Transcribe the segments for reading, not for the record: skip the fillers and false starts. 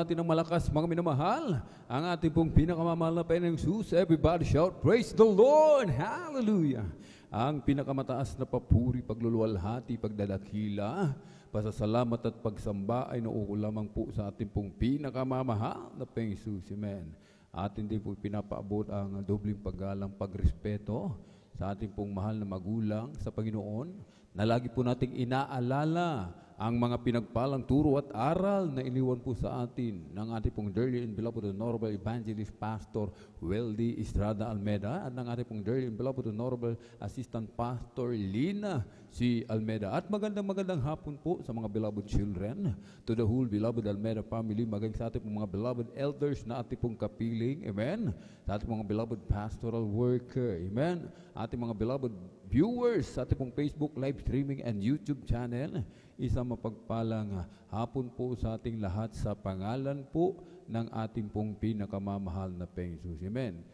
natin ng malakas, mga minamahal, ang ating pong pinakamamahal na Panginoong Jesus. Everybody shout, praise the Lord! Hallelujah! Ang pinakamataas na papuri, pagluluwalhati, pagdadakila, pasasalamat at pagsamba ay nauulamang po sa ating pong pinakamamahal na Panginoong Jesus. Amen. Atin din po pinapaabot ang dobling paggalang, pagrespeto sa ating pong mahal na magulang sa Panginoon, na lagi po nating inaalala ang mga pinagpalang turo at aral na iniwan po sa atin ng ating pong dearly and beloved Honorable Evangelist Pastor Weldy Estrada Almeda at ng ating pong dearly and beloved Honorable Assistant Pastor Lina C. Almeda. At magandang hapon po sa mga beloved children, to the whole beloved Almeda family, maging sa ating pong mga beloved elders na ating pong kapiling, amen, sa ating mga beloved pastoral worker, amen, ating mga beloved viewers sa ating pong Facebook live streaming and YouTube channel. Isang mapagpalang hapon po sa ating lahat sa pangalan po ng ating pong pinakamamahal na Panginoon Jesus. Amen.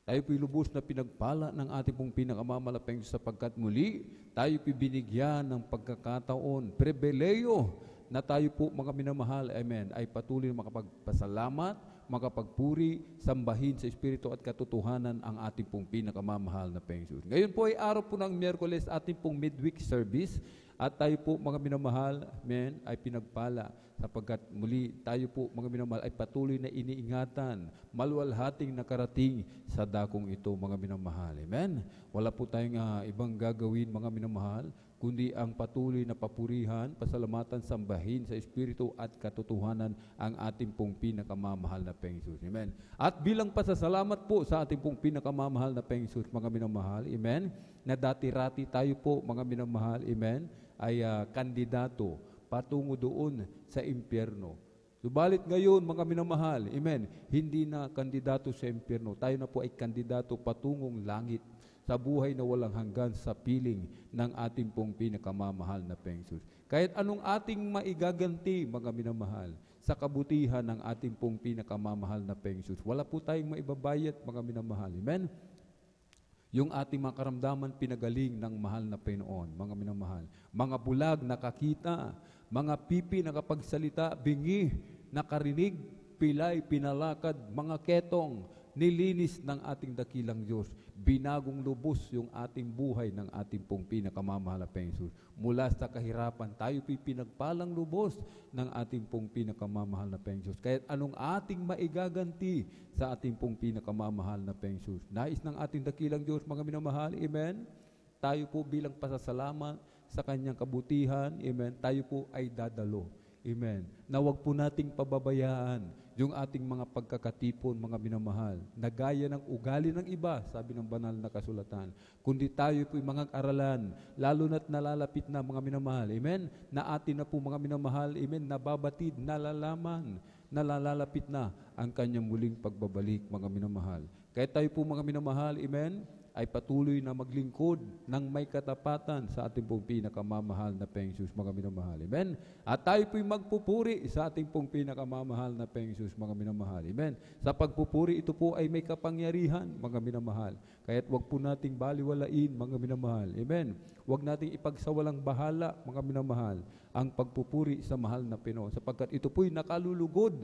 Tayo po'y lubos na pinagpala ng ating pong pinakamamahal na Panginoon sapagkat muli tayo po'y binigyan ng pagkakataon, pribileyo na tayo po mga minamahal, amen, ay patuloy na makapagpasalamat, makapagpuri, sambahin sa Espiritu at katotohanan ang ating pong pinakamamahal na Panginoon. Ngayon po ay araw po ng Miyerkules, ating pong midweek service, at tayo po mga minamahal, amen, ay pinagpala sapagkat muli tayo po mga minamahal ay patuloy na iniingatan, maluwalhating nakarating sa dakong ito mga minamahal. Amen. Wala po tayong ibang gagawin mga minamahal, kundi ang patuloy na papurihan, pasalamatan, sambahin sa Espiritu at katotohanan ang ating pong pinakamamahal na Panginoon. Amen. At bilang pasasalamat po sa ating pong pinakamamahal na Panginoon, mga minamahal, amen, na dati-rati tayo po mga minamahal, amen, ay kandidato patungo doon sa impyerno. Subalit ngayon, mga minamahal, amen, hindi na kandidato sa impyerno. Tayo na po ay kandidato patungong langit sa buhay na walang hanggan sa piling ng ating pong pinakamamahal na Panginoon. Kahit anong ating maigaganti, mga minamahal, sa kabutihan ng ating pong pinakamamahal na Panginoon, wala po tayong maibabayad, mga minamahal. Amen? Yung ating mga karamdaman pinagaling ng mahal na Panginoon, mga minamahal. Mga bulag nakakita, mga pipi nakapagsalita, bingi nakarinig, pilay pinalakad, mga ketong nilinis ng ating dakilang Diyos. Binagong lubos yung ating buhay ng ating pong pinakamamahal na Panginoon. Mula sa kahirapan, tayo pinagpalang lubos ng ating pong pinakamamahal na Panginoon. Kahit anong ating maigaganti sa ating pong pinakamamahal na Panginoon. Nais ng ating dakilang Diyos, mga minamahal, amen? Tayo po bilang pasasalamat sa kanyang kabutihan, amen? Tayo po ay dadalo. Amen. Na wag po nating pababayaan yung ating mga pagkakatipon, mga minamahal, na gaya ng ugali ng iba, sabi ng banal na kasulatan. Kundi tayo po'y mga aralan, lalo na't nalalapit na mga minamahal. Amen. Na atin na po mga minamahal, amen, nababatid, nalalaman, nalalapit na ang kanyang muling pagbabalik, mga minamahal. Kaya tayo po mga minamahal, amen, ay patuloy na maglingkod ng may katapatan sa ating pong pinakamamahal na Panginoon, mga minamahal. Amen? At tayo po'y magpupuri sa ating pong pinakamamahal na Panginoon, mga minamahal. Amen? Sa pagpupuri, ito po ay may kapangyarihan, mga minamahal. Kaya't wag po nating baliwalain, mga minamahal. Amen? Wag nating ipagsawalang bahala, mga minamahal, ang pagpupuri sa mahal na Panginoon, sapagkat ito po'y nakalulugod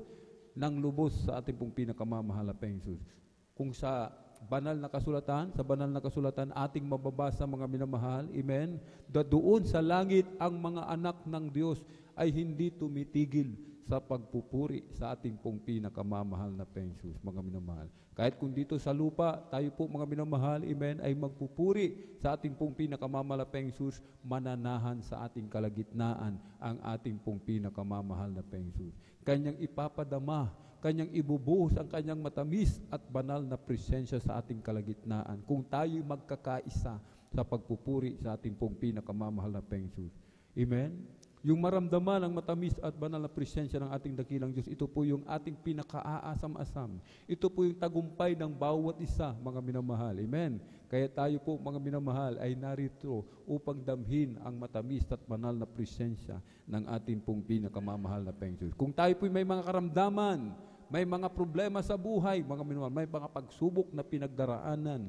ng lubos sa ating pong pinakamamahal na Panginoon. Kung sa banal na kasulatan, sa banal na kasulatan ating mababasa, mga minamahal, amen, doon sa langit ang mga anak ng Diyos ay hindi tumitigil sa pagpupuri sa ating pong pinakamamahal na Panginoon, mga minamahal. Kahit kung dito sa lupa, tayo po mga minamahal, amen, ay magpupuri sa ating pong pinakamamahal na Panginoon, mananahan sa ating kalagitnaan ang ating pong pinakamamahal na Panginoon. Kanyang ipapadama, kanyang ibubuhos ang kanyang matamis at banal na presensya sa ating kalagitnaan kung tayo magkakaisa sa pagpupuri sa ating pong pinakamamahal na Panginoon. Amen? Yung maramdaman ang matamis at banal na presensya ng ating dakilang Diyos, ito po yung ating pinakaaasam-asam. Ito po yung tagumpay ng bawat isa, mga minamahal. Amen? Kaya tayo po, mga minamahal, ay narito upang damhin ang matamis at banal na presensya ng ating pong pinakamamahal na Panginoon. Kung tayo po may mga karamdaman, may mga problema sa buhay, mga minamahal, may mga pagsubok na pinagdaraanan,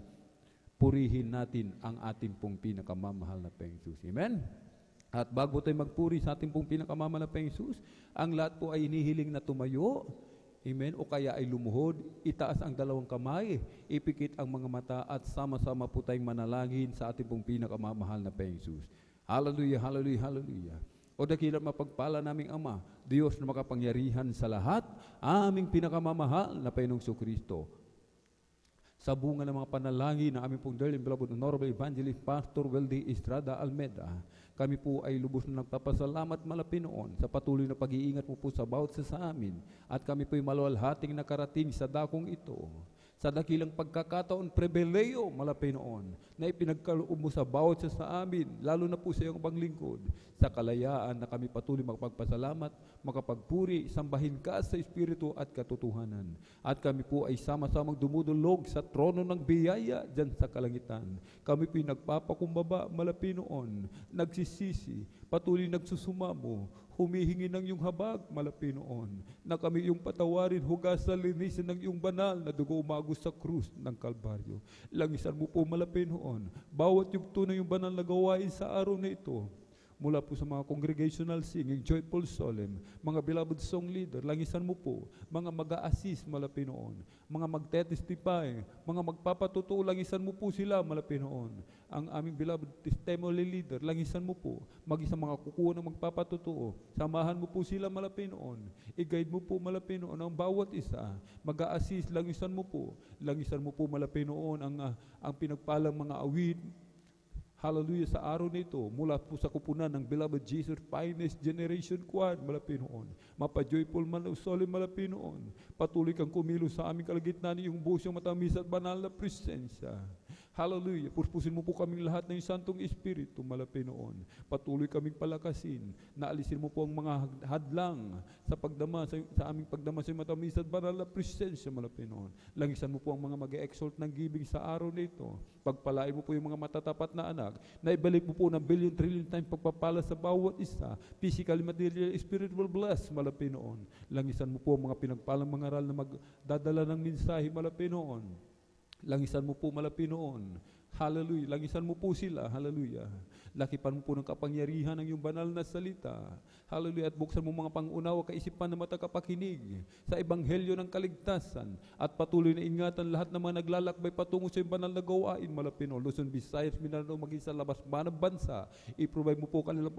purihin natin ang ating pong pinakamamahal na Panginoon. Amen? At bago tayo magpuri sa ating pong pinakamamalapayang Jesus, ang lahat po ay inihiling na tumayo. Amen? O kaya ay lumuhod, itaas ang dalawang kamay, ipikit ang mga mata at sama-sama po tayong manalangin sa ating pong pinakamamahal na Panginoong Jesus. Hallelujah, hallelujah, hallelujah. O dakilat mapagpala naming Ama, Diyos na makapangyarihan sa lahat, aming pinakamamahal na Panginoong Kristo. Sa bunga ng mga panalangin na aming pong dearly beloved Honorable Evangelist Pastor Weldy Estrada Almeda, kami po ay lubos na nagpapasalamat malapinoon sa patuloy na pag-iingat mo po sa bawat sa amin, at kami po ay maluwalhating nakarating sa dakong ito. Sa dakilang pagkakataon, pribileyo malapinoon na ipinagkaloob mo sa bawat sa amin, lalo na po sa iyong panglingkod, sa kalayaan na kami patuloy makapagpasalamat, makapagpuri, sambahin ka sa Espiritu at katotohanan. At kami po ay sama-samang dumudulog sa trono ng biyaya dyan sa kalangitan. Kami po ay nagpapakumbaba malapinoon, nagsisisi, patuloy nagsusumamo, humihingi ng iyong habag, malapinoon, na kami iyong patawarin, hugasan, linisin ng iyong banal na dugo umagos sa krus ng Kalbaryo. Langisan mo po, malapinoon, bawat yugto na iyong banal na gawain sa araw na ito, mula po sa mga congregational singing, joyful solemn, mga beloved song leader, langisan mo po, mga mag-a-assist, malapinoon, mga magte-testify, mga magpapatutuo, langisan mo po sila, malapinoon. Ang aming beloved testimony leader, langisan mo po, mag-isang mga kukuha ng magpapatutuo, samahan mo po sila, malapinoon, i-guide mo po, malapinoon, ang bawat isa, mag-a-assist, langisan mo po, malapinoon, ang pinagpalang mga awit, hallelujah, sa araw nito, mula po sa kupunan ng Beloved Jesus Finest Generation Choir, malapinoon. Mapa-joyful solemn, malapinoon. Patuloy kang kumilos sa aming kalagitnaan, yung buhos yung matamis at banal na presensya. Hallelujah. Purpusin mo po kaming lahat ng Santong Espiritu, malapinoon. Patuloy kaming palakasin. Naalisin mo po ang mga hadlang sa pagdama, sa aming pagdama sa matamis at banal na presensya, malapinoon. Langisan mo po ang mga mag-e-exalt ng giving sa araw nito. Pagpalain mo po yung mga matatapat na anak. Naibalik mo po ng billion trillion times pagpapala sa bawat isa. Physical, material, spiritual bless, malapinoon. Langisan mo po ang mga pinagpalang mga aral na magdadala ng mensahe, malapinoon. Langisan mo po, malapinoon. Hallelujah. Langisan mo po sila. Hallelujah. Lakipan mo po ng kapangyarihan ng iyong banal na salita. Hallelujah. At buksan mo mga pangunawa, kaisipan na matakapakinig sa ebanghelyo ng kaligtasan. At patuloy na ingatan lahat ng mga naglalakbay patungo sa iyong banal na gawain, malapinoon. Luzon, Visayas, Mindanao, maging sa labas ba ng bansa. I-provide mo po kanilang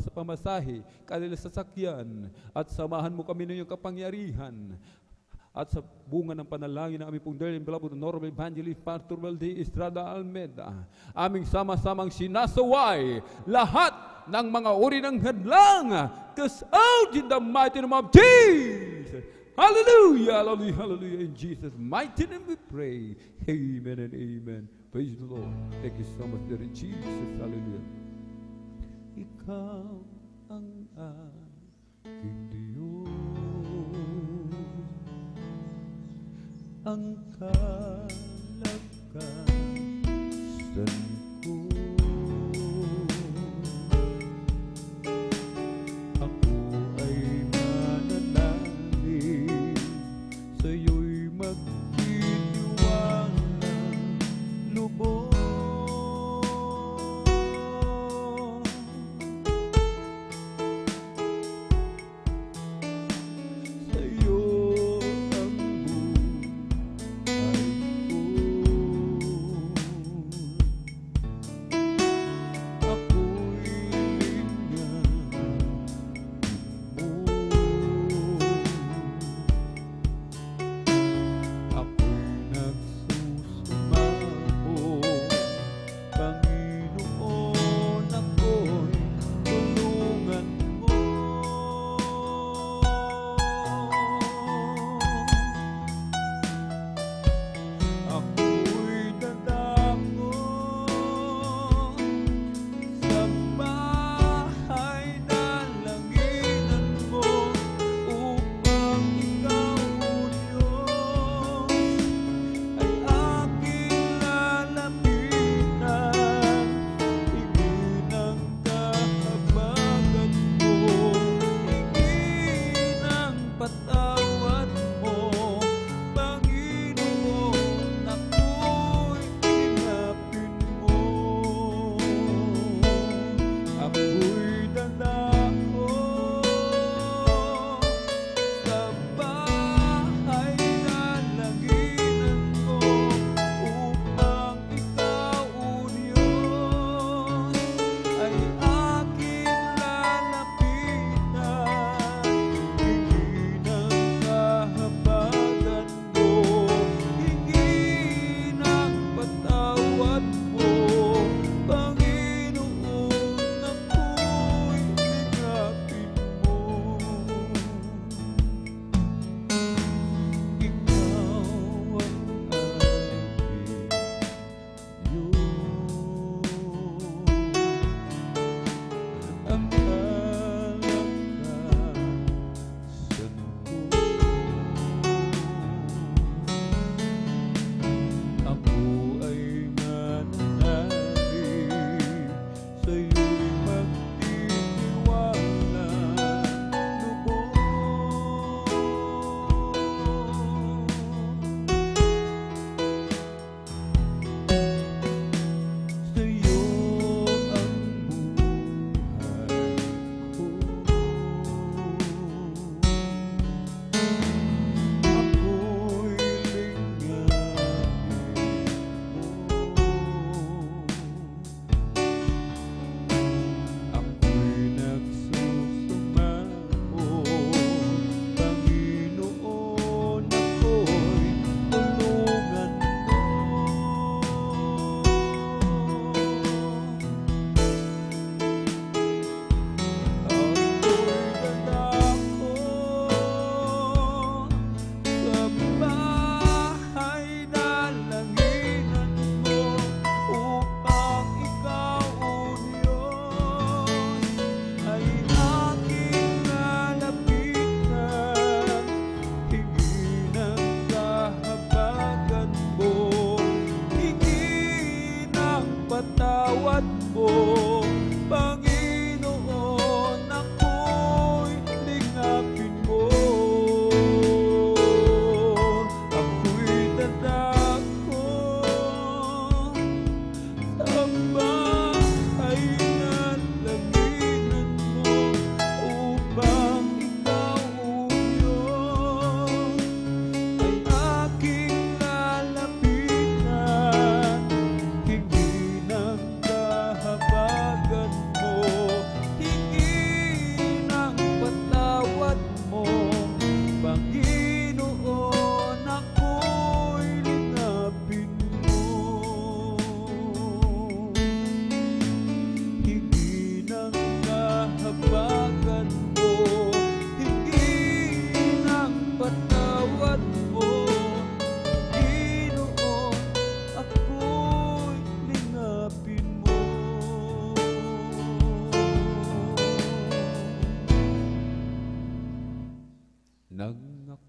pamasahe, kanilang sasakyan. At samahan mo kami ng iyong kapangyarihan. At sa bunga ng panalangin ng aming pong dearly beloved Honorable Evangelist Pastor Weldy Estrada Almeda, aming sama-samang sinasaway lahat ng mga uri ng hadlang, cast out in the mighty name of Jesus. Hallelujah, hallelujah, hallelujah. In Jesus' mighty name we pray. Amen and amen. Praise the Lord. Thank you so much, dear Jesus. Hallelujah. Ikaw ang aking Diyos, ang kalakasan ko. Ako ay mananalig, sa'yo'y magtitiwala lubos. Sa'yo ang buhay ko.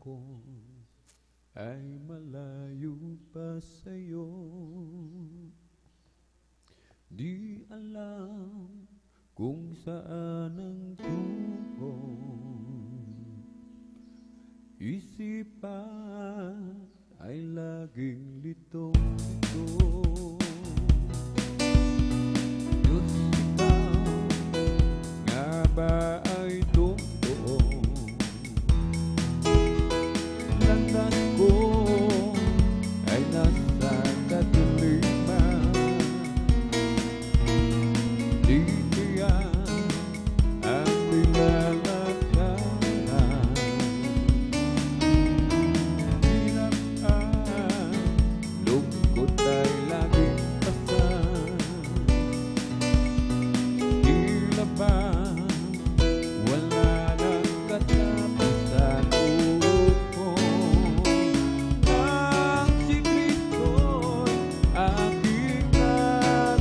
ko ay malayo pa sa'yo. Di alam kung saan ang tungo, isipan ay laging litong-lito. Diyos, ikaw nga ba ay totoo? Landas ko ay nasa kadiliman, di tiyan ang nilalakaran. Hirap at lungkot ay laging pasan, tila ba wala nang katapusan. Ang si Kristo'y aking natagpuan,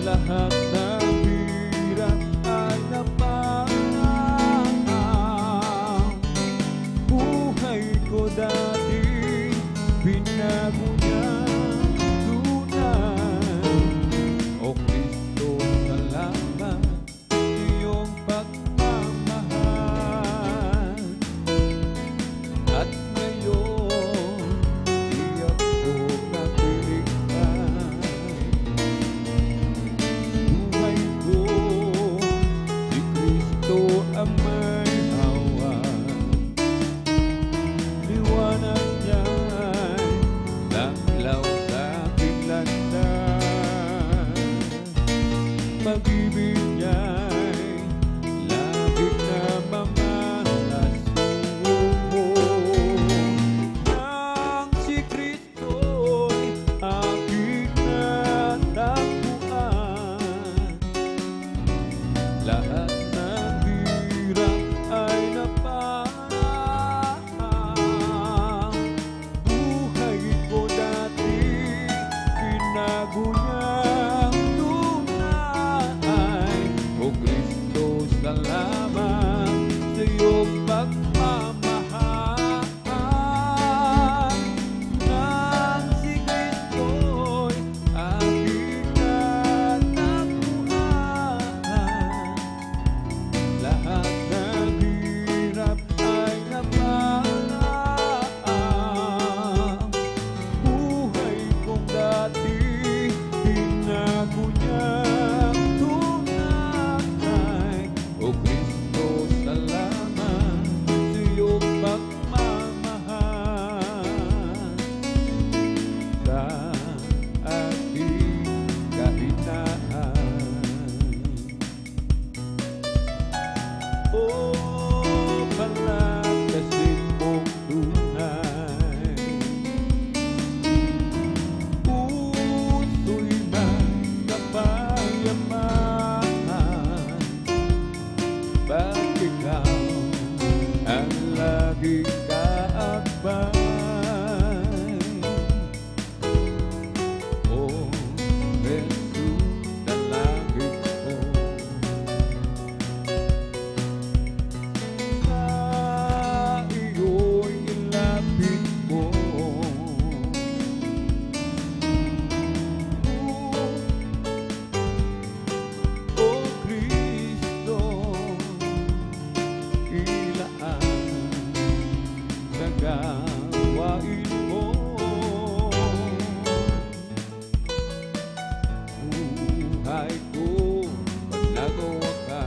lahat ng hirap ay naparaan. Buhay ko dati binago niyang tunay. O Kristo, salamat sa iyong pagmamahal. At ngayon, di ako nakiligtas. Buhay ko, si Kristo ang may hawak. Liwanag niya'y langlaw sa aking landas. Pag-ibig niya'y laging namamalas ko. Nang si Kristo'y aking natagpuan, lahat ng hirap ay naparaan. Buhay ko dati binago niyang tunay. O Kristo, salamat sa iyong pagmamahal. Nang si Kristo'y aking natagpuan, lahat ng hirap ay naparaan. Buhay kong dati binago niyang tunay. O Kristo, salamat sa iyong pagmamahal sa aking kahinaan. O palakasin mong tunay, puso'y nagkapayamahan. Ba't ikaw ang laging kaakbay? O Jesus, dalangin ko, sa iyo'y ilapit mo. O Kristo, ilaan sa gawain mo. Buhay ko pag nagawa ka,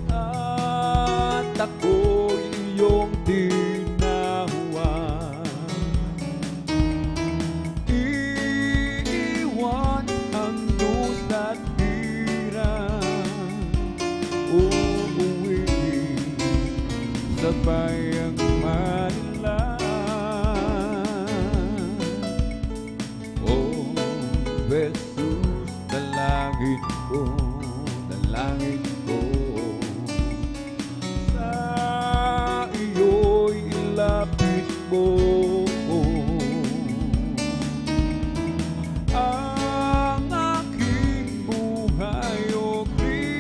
at ako'y iyong tinawan. Iiwan ang dusa't hirap, uuwiin sa bayang Manila. O Jesus, dalangin ko, dalangin ko, sa iyo'y ilapit mo ang aking buhay. O Kristo,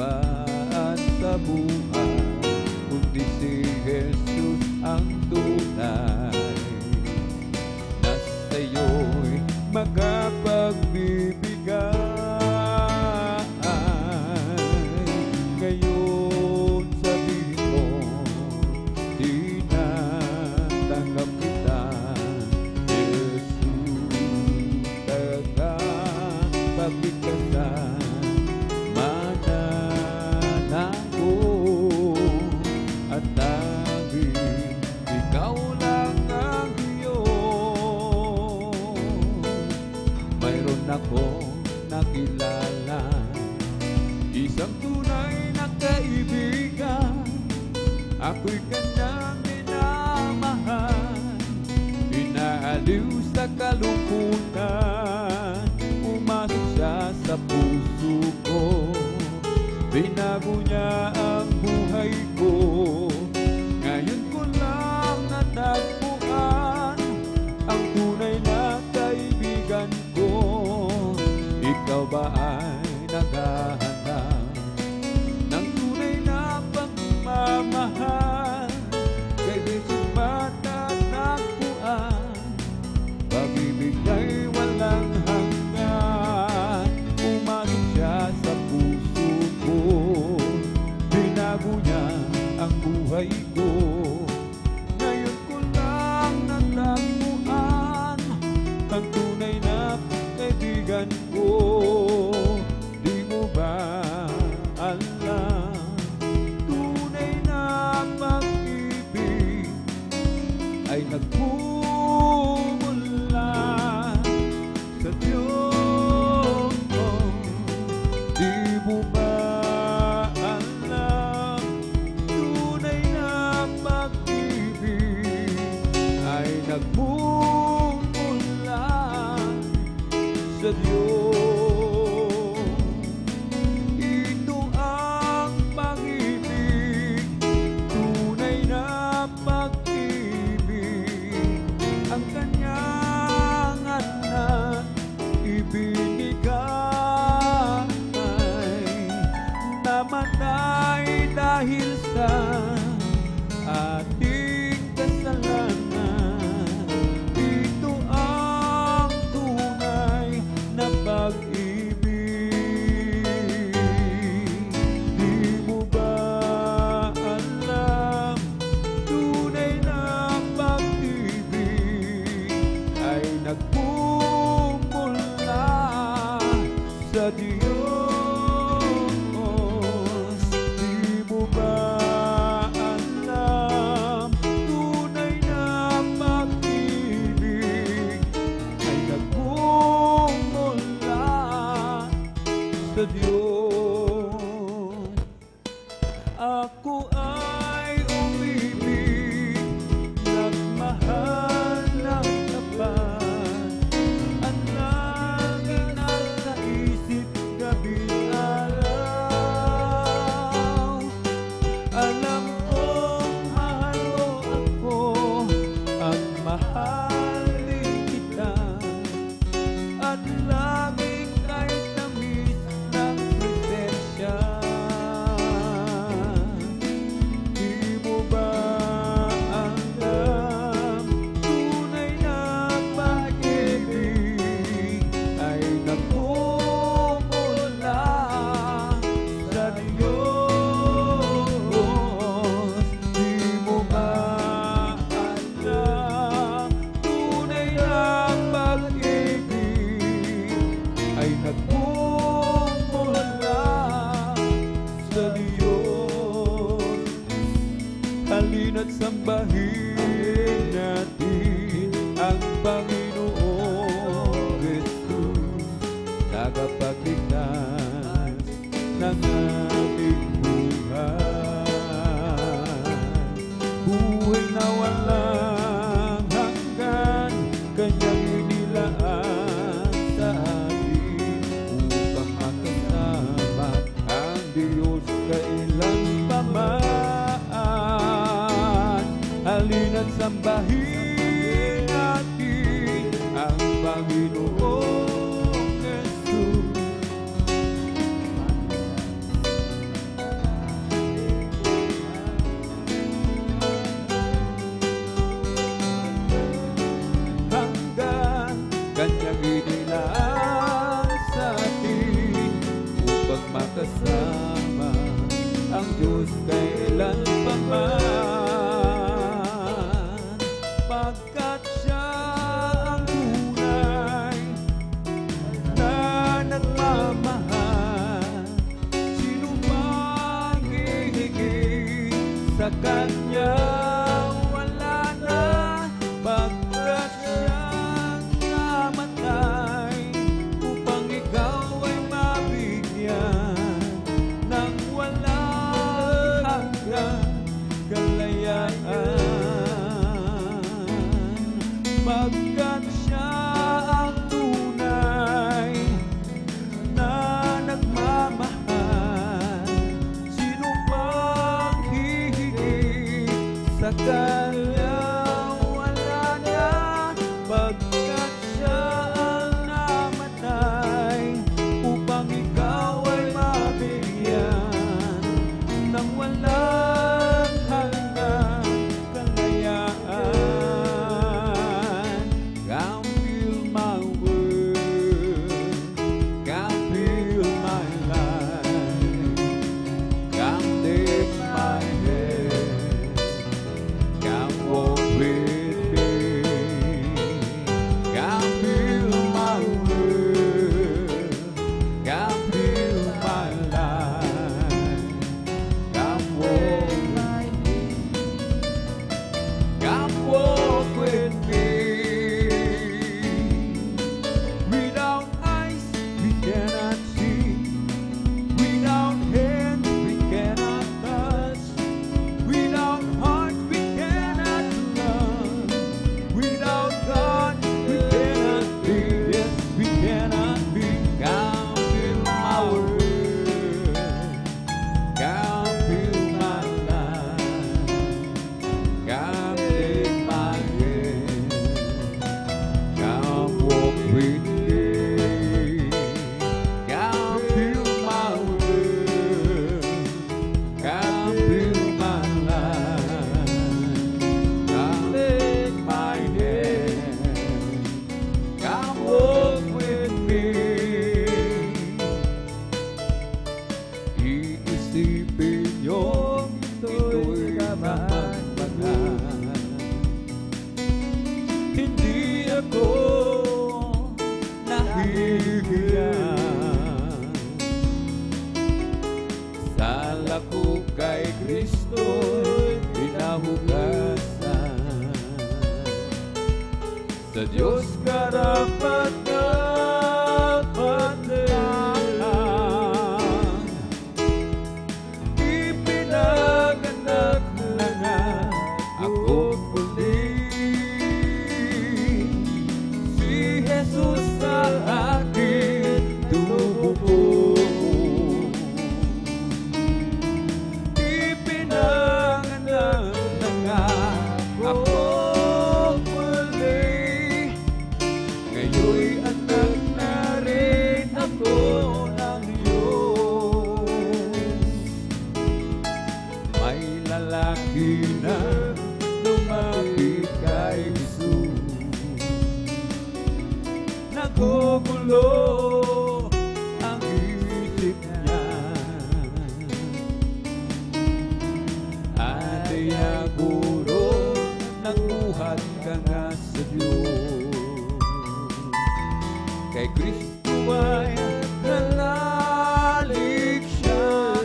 kapayapaan sa buhay, kundi si Jesus ang tunay na sa'yo'y makapagbibigay. Ngayon sabihin mo, tinatanggap kita, Jesus, tagapagligtasan, mananako at tanging ikaw lang ang Diyos. Mayroon akong nakilala, isang tunay na kaibigan, ako'y kanyang minamahal, inaaliw sa kalungkutan, umasok siya sa puso ko, binago niya ang buhay ko. Ngayon ko lang natagpuan ang tunay na kaibigan ko. Ikaw ba ay naghahanap ng tunay na pagmamahal? Kay Jesus ba natagpuan pag-ibig ay walang hanggan? Umasok siya sa puso ko, binago niya ang buhay ko. Ngayon ko lang natagpuan ang tunay na kaibigan ko. Di mo ba alam, tunay na pag-ibig ay nagmumula sa Diyos? Di mo ba alam, tunay na pag-ibig ay nagmumula sa Diyos? Ito ang pag-ibig, tunay na pag-ibig, ang kanyang anak ibinigay, namatay dahil sa ating kasalanan. Ito ang tunay na pag-ibig. Di mo ba alam, tunay na pag-ibig ay nagmumula sa Diyos? Di mo ba alam, tunay na pag-ibig ay nagmumula sa Diyos? Ako ay umibig, nagmahal ng tapat, ang laging nasa isip gabi't araw. Alam kong mahal mo ako, ang mahalin kita, at laging kahit tamis ng presensya. Di mo ba alam, tunay na pag-ibig ay nagmumula sa Diyos? Di mo ba alam, tunay na pag-ibig ay nagmumula sa Diyos? Halina't sambahin natin ang Panginoong Jesus, tagapagligtas ng ating buhay. Buhay na walang hanggan, kanyang inilaan sa atin upang makasama ang Diyos kailanpaman. Halina't sambahin natin ang Panginoong Jesus, lang sa atin upang makasama ang Diyos kailanpaman, pagkat siya ang tunay na nagmamahal. Sino bang hihigit sa Kanya? Wala na, pagkat siyang namatay upang ikaw ay mabigyan ng walang hanggang kalayaan, pagkat siya ang tunay na nagmamahal. Sino bang hihigit sa Kanya? Wala na, pagkat siya ang namatay upang ikaw ay mabigyan ng walang hanggang kalayaan. Come fill my world, come fill my life, come take my hand, come walk with me. Come fill my world, come fill my life, come walk with me. Come walk with me. Without eyes we cannot see, without hands we cannot touch, without heart we cannot love, without God we cannot be. Yes, we cannot be. Come fill my world, come fill my life, come take my hand, come walk with me. Come fill my world, come fill my life, come take my hand, come walk with me. Iisipin niyo, ito'y kapagpagan. Hindi ako nahihiya, sala ko kay Kristo'y pinahugasan. Sa Diyos karapat kapatayan, ipinaganak na nga ako muli. Si Jesus sa akin tumubo, ipinaganak na nga ako muli. Ngayon'y anak na rin ako ng Diyos. May lalaki na lumapit kay Jesus, nagugulo ang isip niya. Adaya guro, naguhat ka nga sa Diyos. Kay Kristo ay nalalik siya,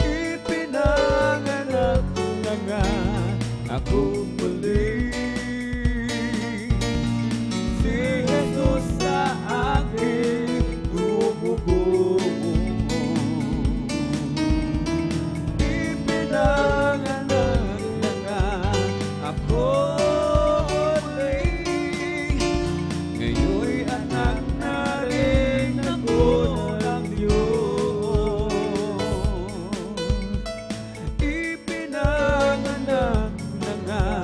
ipinanganak na nga ako muli. Si Jesus sa akin tumubo, ipinanganak na nga ako muli. Ngayon'y anak na rin ako ng Diyos. Ipinanganak na nga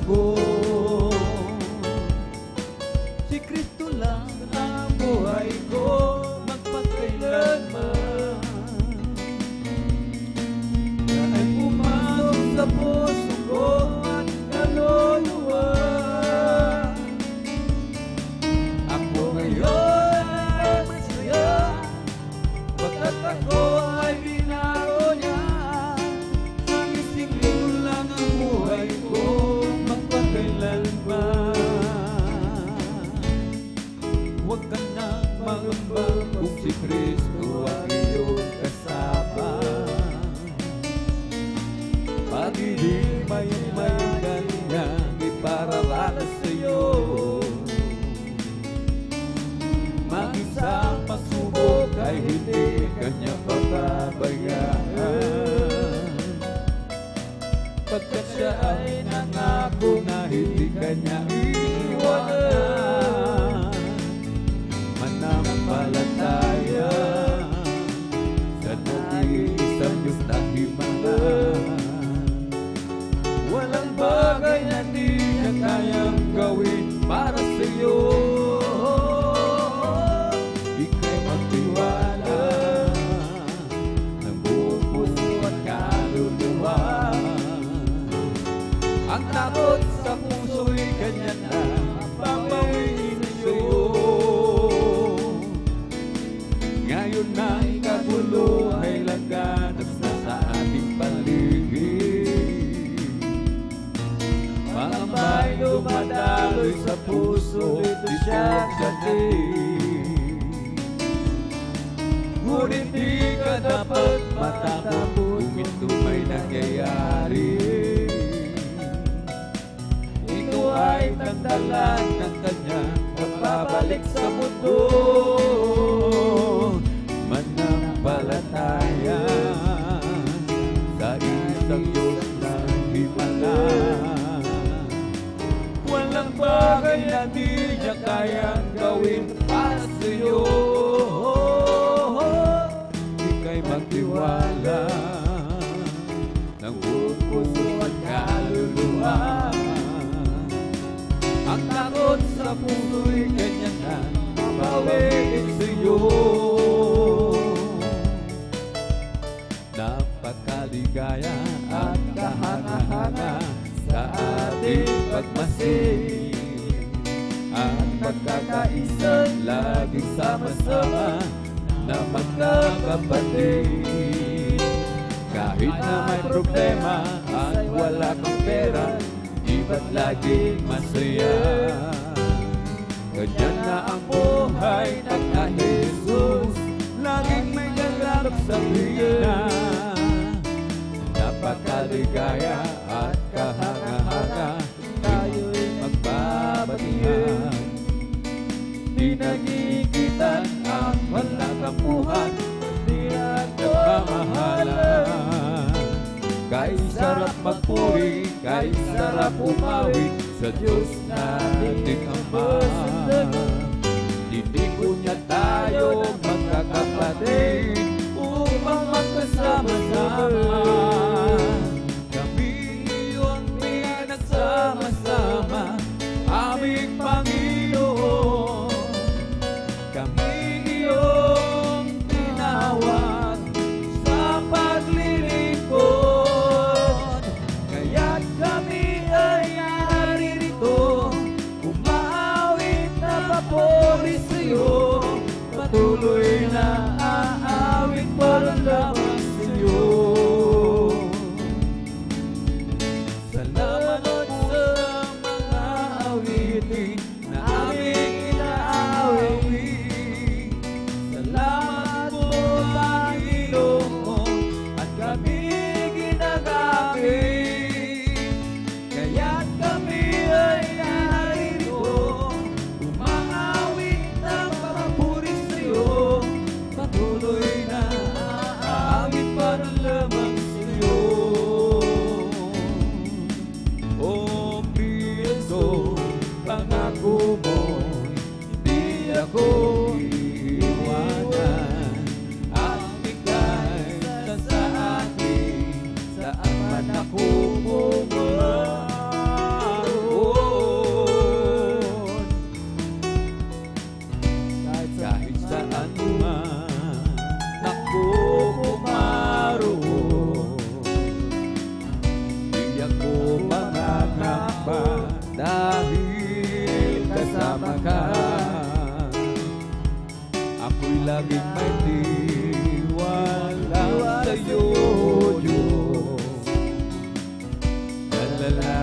magbago. Si Kristo lang ang buhay ko magpakailanman. Dahil pumasok sa puso ko at kaluluwa. Ako ngayon ay masaya, pagkat ako ay binago niya. Ising lang ang buhay ko magpakailanman. Huwag ka nang mangamba kung si Kristo ang iyong kasama. Pag-ibig may kanyang ipararanas sa iyo. Mag-isang pasubok ay hindi kanya papabayaan. Pagkat siya ay nangako na hindi kanya iwanan. Manampalataya sa nag-iisang Diyos na himalan. Walang bagay na di niya kayang gawin para sa iyo. Ika'y magtiwala ng buong puso at kaluluwa. Ang takot sa puso'y kanya na babawiin sa iyo. Ngayon na ikagulo ay laganap na sa ating paligid. Mga may dumadaloy sa puso, ito siyang dating. Ngunit di ka dapat matakot kung ito may nangyayari. Ito ay tagdalan ng kanya pagbabalik sa mundo. Manampalataya sa isang Diyos na himalan. Walang bagay na di niya kayang gawin para sa iyo. Ika'y magtiwala ng buong puso at kaluluwa. Ang takot sa puso'y kanya na babawiin sa iyo. Napakaligaya at kahanga-hanga sa ating pagmasid at pagkakaisa, laging sama-sama na magkakapatid. Kahit na may problema at wala kang pera, di ba't laging masaya? Ganyan na ang buhay ng Jesus, laging may gaganap sa pina. Napakaligaya at kahanga-hanga, tayo'y magbabatihan. Di nagigitan ang walang kapuhan, di at nagmamahalan. Kay sarap magpuri, kay sarap umawi sa Diyos nating Ama. Titigo niya tayo magkakapatid upang magkasama-sama. Kami iyong pinagsama-sama, aming Panginoon. Kami iyong tinawag sa paglilingkod. Kaya't kami ay naririto, umawit na papuri sa iyo. Patuloy na aawit para lamang sa iyo.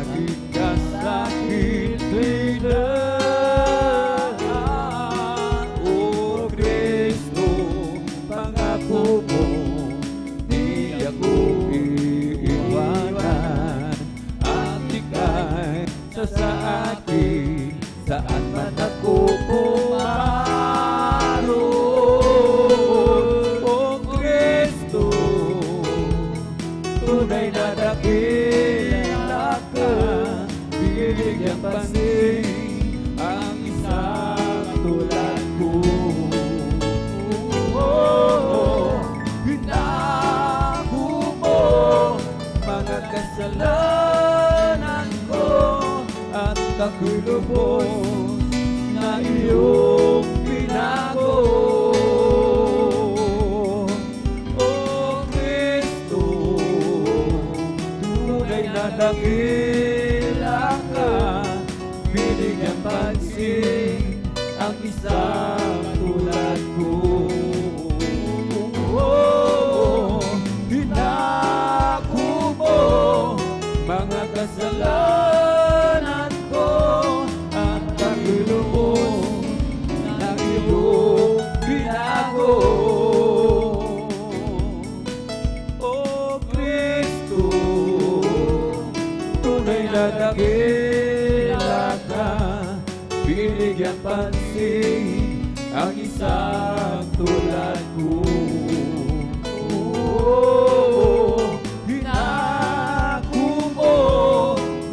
nagkasakit biglaan. O Kristo, pangako mo, di ako iiwanan. At ika'y sa akin, saan man ako pumaroon. O Kristo, tunay na dakila ka, binigyang pansin ang isang tulad ko. Hinako mo mga kasalanan ko at kakulubos na iyong binago. O Kristo, tunay na dakila ka, binigyang pansin ang isang tulad ko. Hinako mo mga kasalanan ko at kakulubos na iyong binago. O Kristo, tunay na dakila ka, binigyan pansin ang isang tulad ko. Hinako mo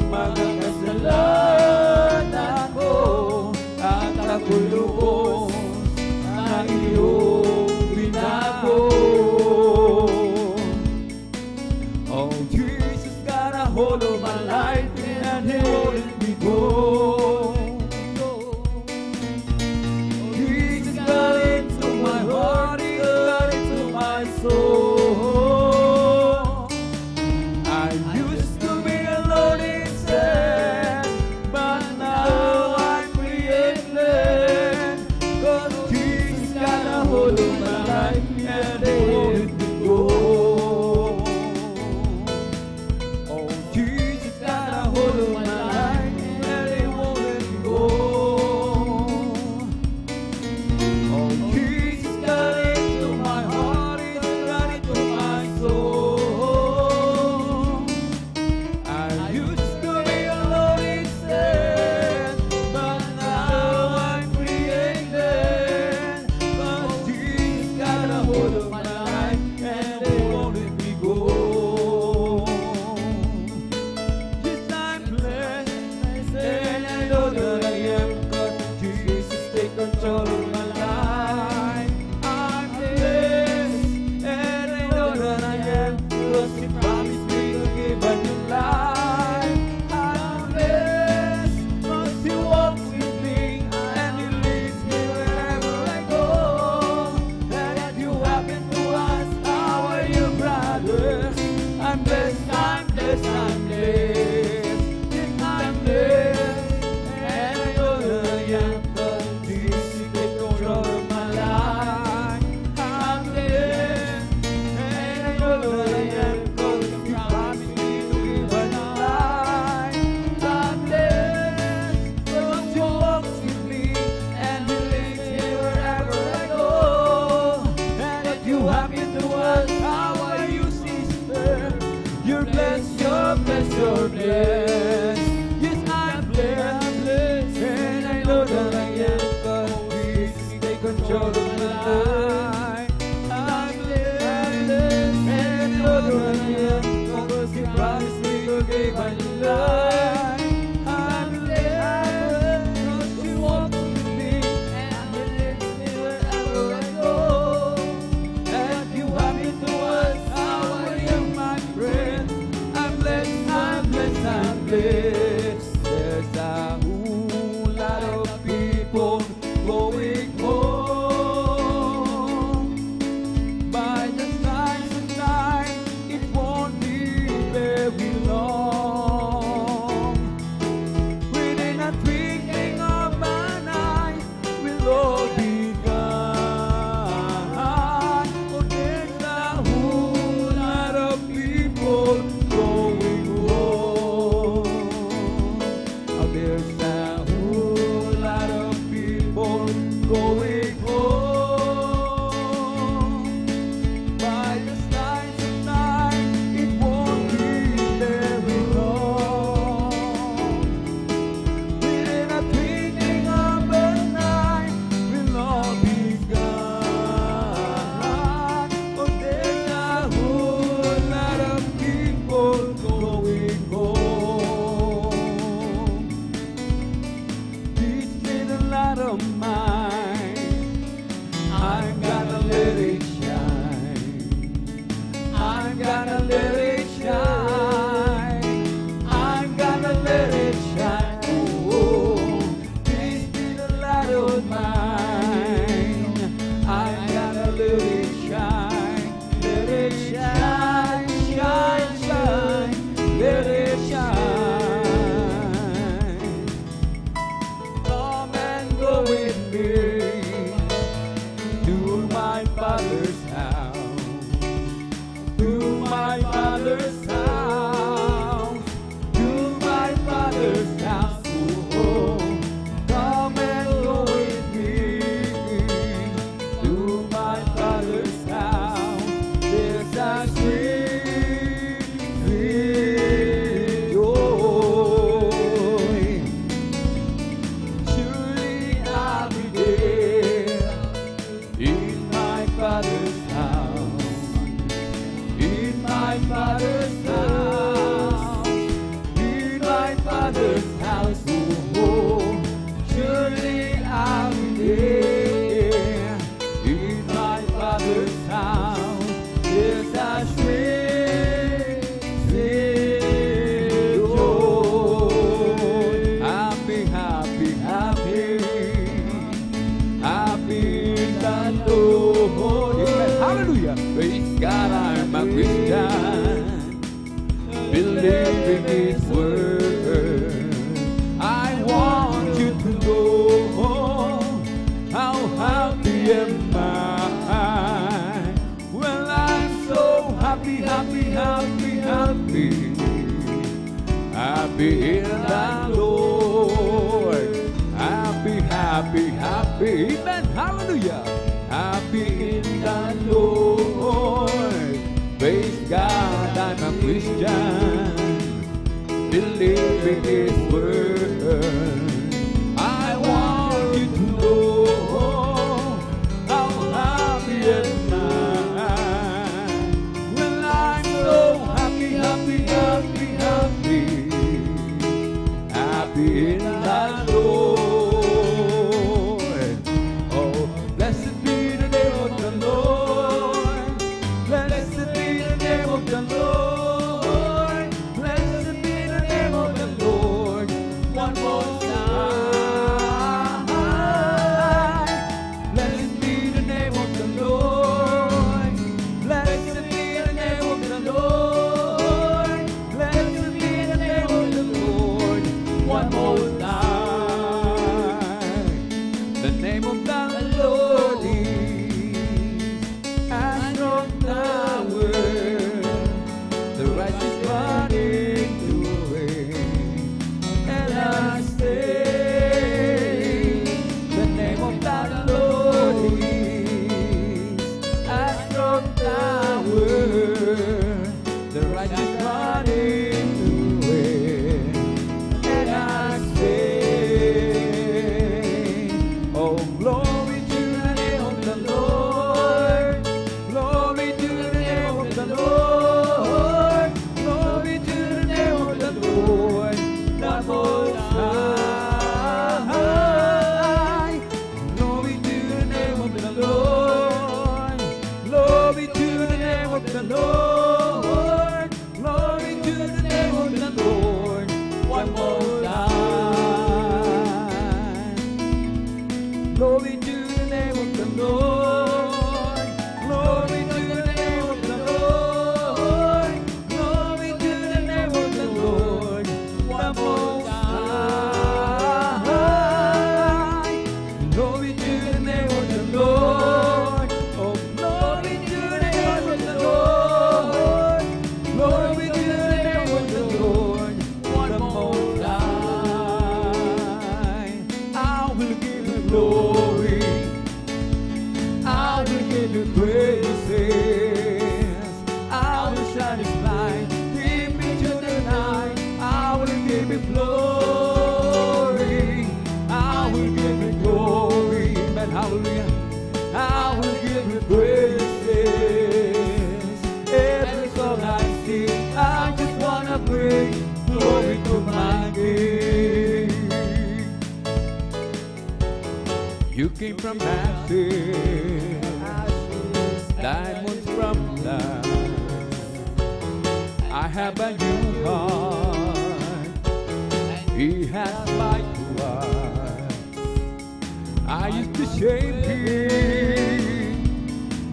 mga kasalanan ko at kakulubos na iyong binago. Oh Jesus, got a hold of my life and He won't let me go. Jesus got into my heart, He got Father's house. Oh, surely I'll be there. In my Father's house, there's a sweet, sweet joy. Happy, happy, happy, happy in the Lord. Amen. Hallelujah. Praise God, I'm a Christian, believe in His word. I want you to know how happy am I. Well, I'm so happy, happy, happy, happy, happy in the Lord. Happy, happy, happy, amen, hallelujah. Happy in the Lord. Praise God, I'm a Christian, believe in His word. I want you to know how happy am I. Well, I'm so happy, happy, happy, happy, happy in the Lord. Oh, blessed be the name of the Lord. Blessed be the name of the Lord. Blessed be the name of the Lord. One more time. Blessed be the name of the Lord. Blessed be the name of the Lord. Blessed be the name of the Lord. One more time. The name of the Lord is a strong tower. The righteous run into it, and I stay. The name of the Lord is a strong tower. The righteous run into it, and I stay. Oh, glory to the name of the Lord. Glory to the name of the Lord. Glory to the name of the Lord. The Most High. Glory to the name of the Lord. Glory to the name of the Lord. Glory to the name of the Lord. One more time. Glory to the name of the Lord. Glory to the name of the Lord. Glory to the name of the Lord. One more time. Glory to the name of the Lord. Oh, glory to the name of the Lord. Glory to the name of the Lord. One more time. I will give you glory. I will give you praises. I will shine His light deep into the night. I will give you glory. I will give you glory. Amen. Hallelujah. I will give you praises. Every song I sing, I just wanna bring glory to my King. You came from ashes, diamonds from dust. I have a new heart. He has light to us. I used to shame Him,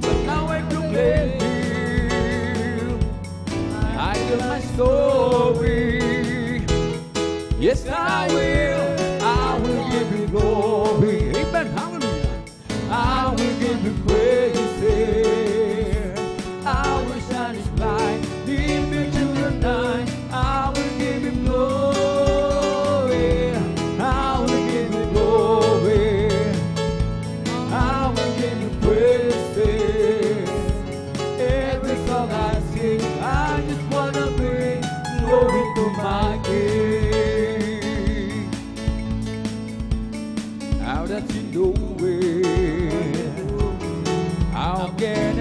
but now I proclaim Him. I tell my story. Yes, I will give you glory. Amen, hallelujah. I will give you praises. I will shine His light deep into the night. I will give Him glory. I will give you glory. I will give you praises. Every song I sing, I just wanna bring glory to my King. How does He know it? How can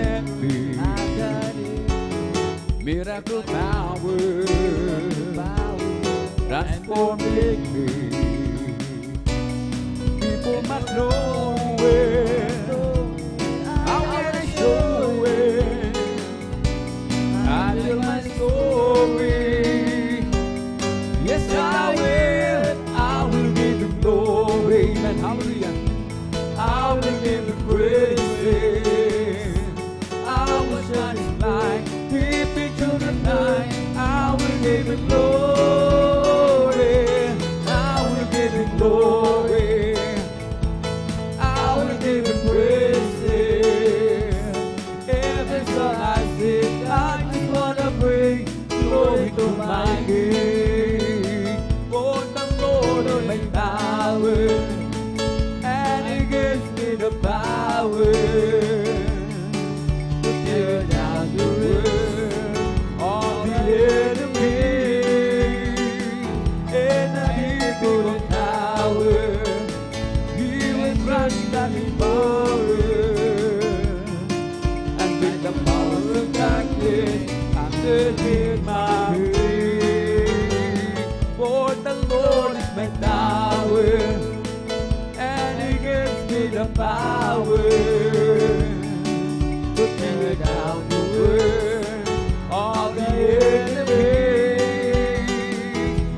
transforming me. People must know it. How can I show it? I tell my story. Yes, I will give you glory. Amen. Hallelujah. I will give you praise. I will shine His light deep into the night. I will give you glory. I will give you glory. I will give you praise. Every song I sing, I just wanna bring glory to my King. For the Lord is my power, and He gives me the power to tear down the world of the enemy. In the deep of the tower, He will crush that power, and with the power of darkness, underneath my feet. For the Lord is my tower, and He gives me the power to tear down the world of the enemy.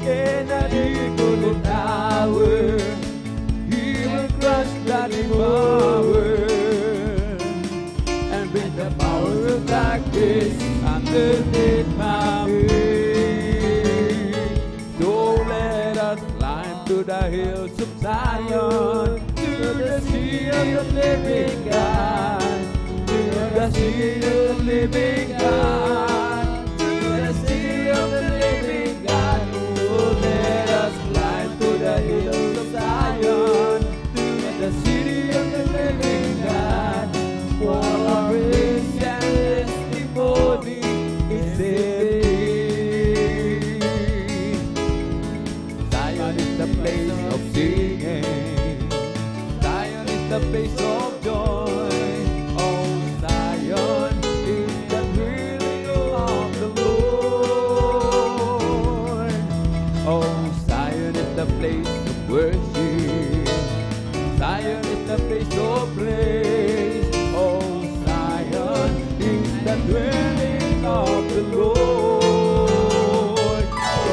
In the deep of the tower, He will crush that power, and with the power of darkness underneath my feet. So let us climb to the hills of Zion, to the sea of the living God, to the sea of the living God, to the sea of the living God. So let us climb to the hills of Zion, to the city of the living God. For our praise and testimony is in thee. Zion is the place of singing. Zion is the place of joy. Oh, Zion is the dwelling of the Lord. Oh, Zion is the place of worship. Zion is the place of praise. Oh, Zion is the dwelling of the Lord.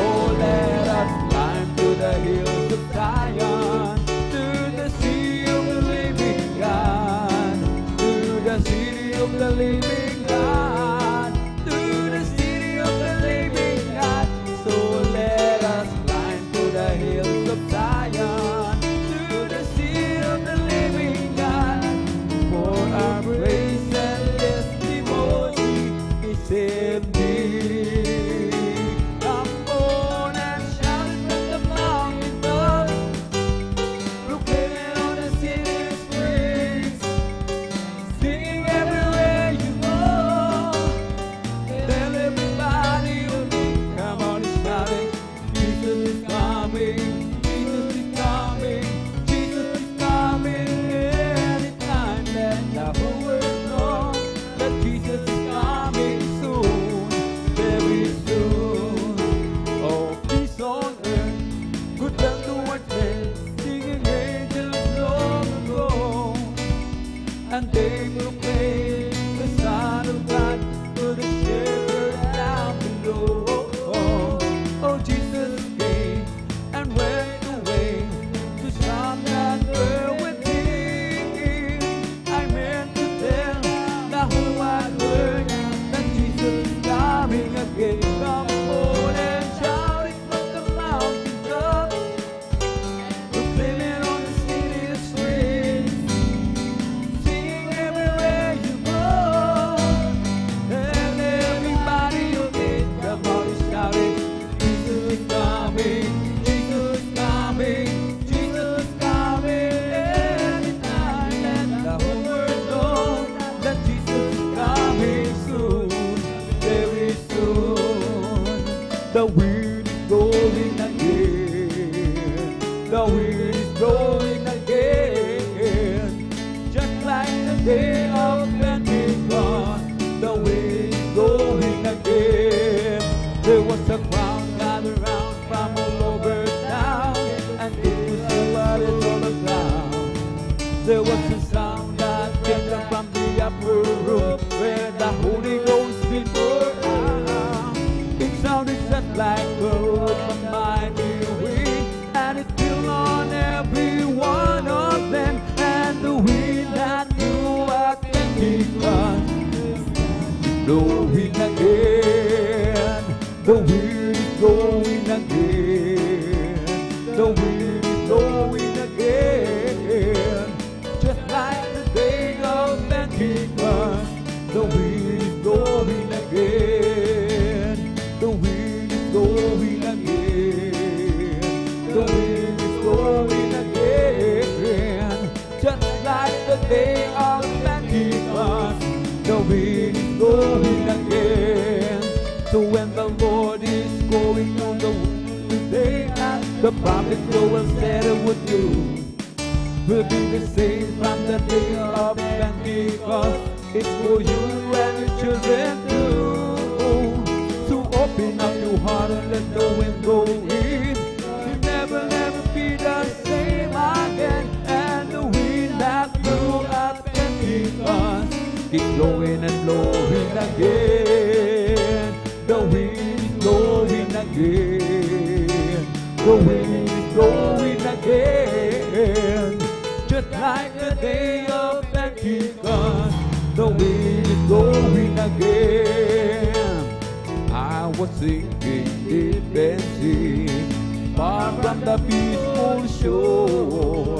Oh, let us climb to the hills of Zion, to the sea of the living God, to the city of the living God, to the city of the living God. So let us climb to the hills of Zion, to the city of the living God. For our praise and testimony is in thee. Come on and shout from the mountain top, proclaim it on the city streets, singing everywhere you go. Tell everybody, come on and shout it. Jesus is coming, Jesus blowing again. So when the Lord is going on the day, the public will settle with you. Will be the same from the day of Pentecost. It's for you and your children too. So open up your heart and let the wind go in. You'll never, never be the same again. And the wind that blew at Pentecost keep blowing and blowing again. The wind is blowing again. The wind is blowing again. Just like the day of Pentecost, the wind is blowing again. I was sinking deep and deep, far from the peaceful shore,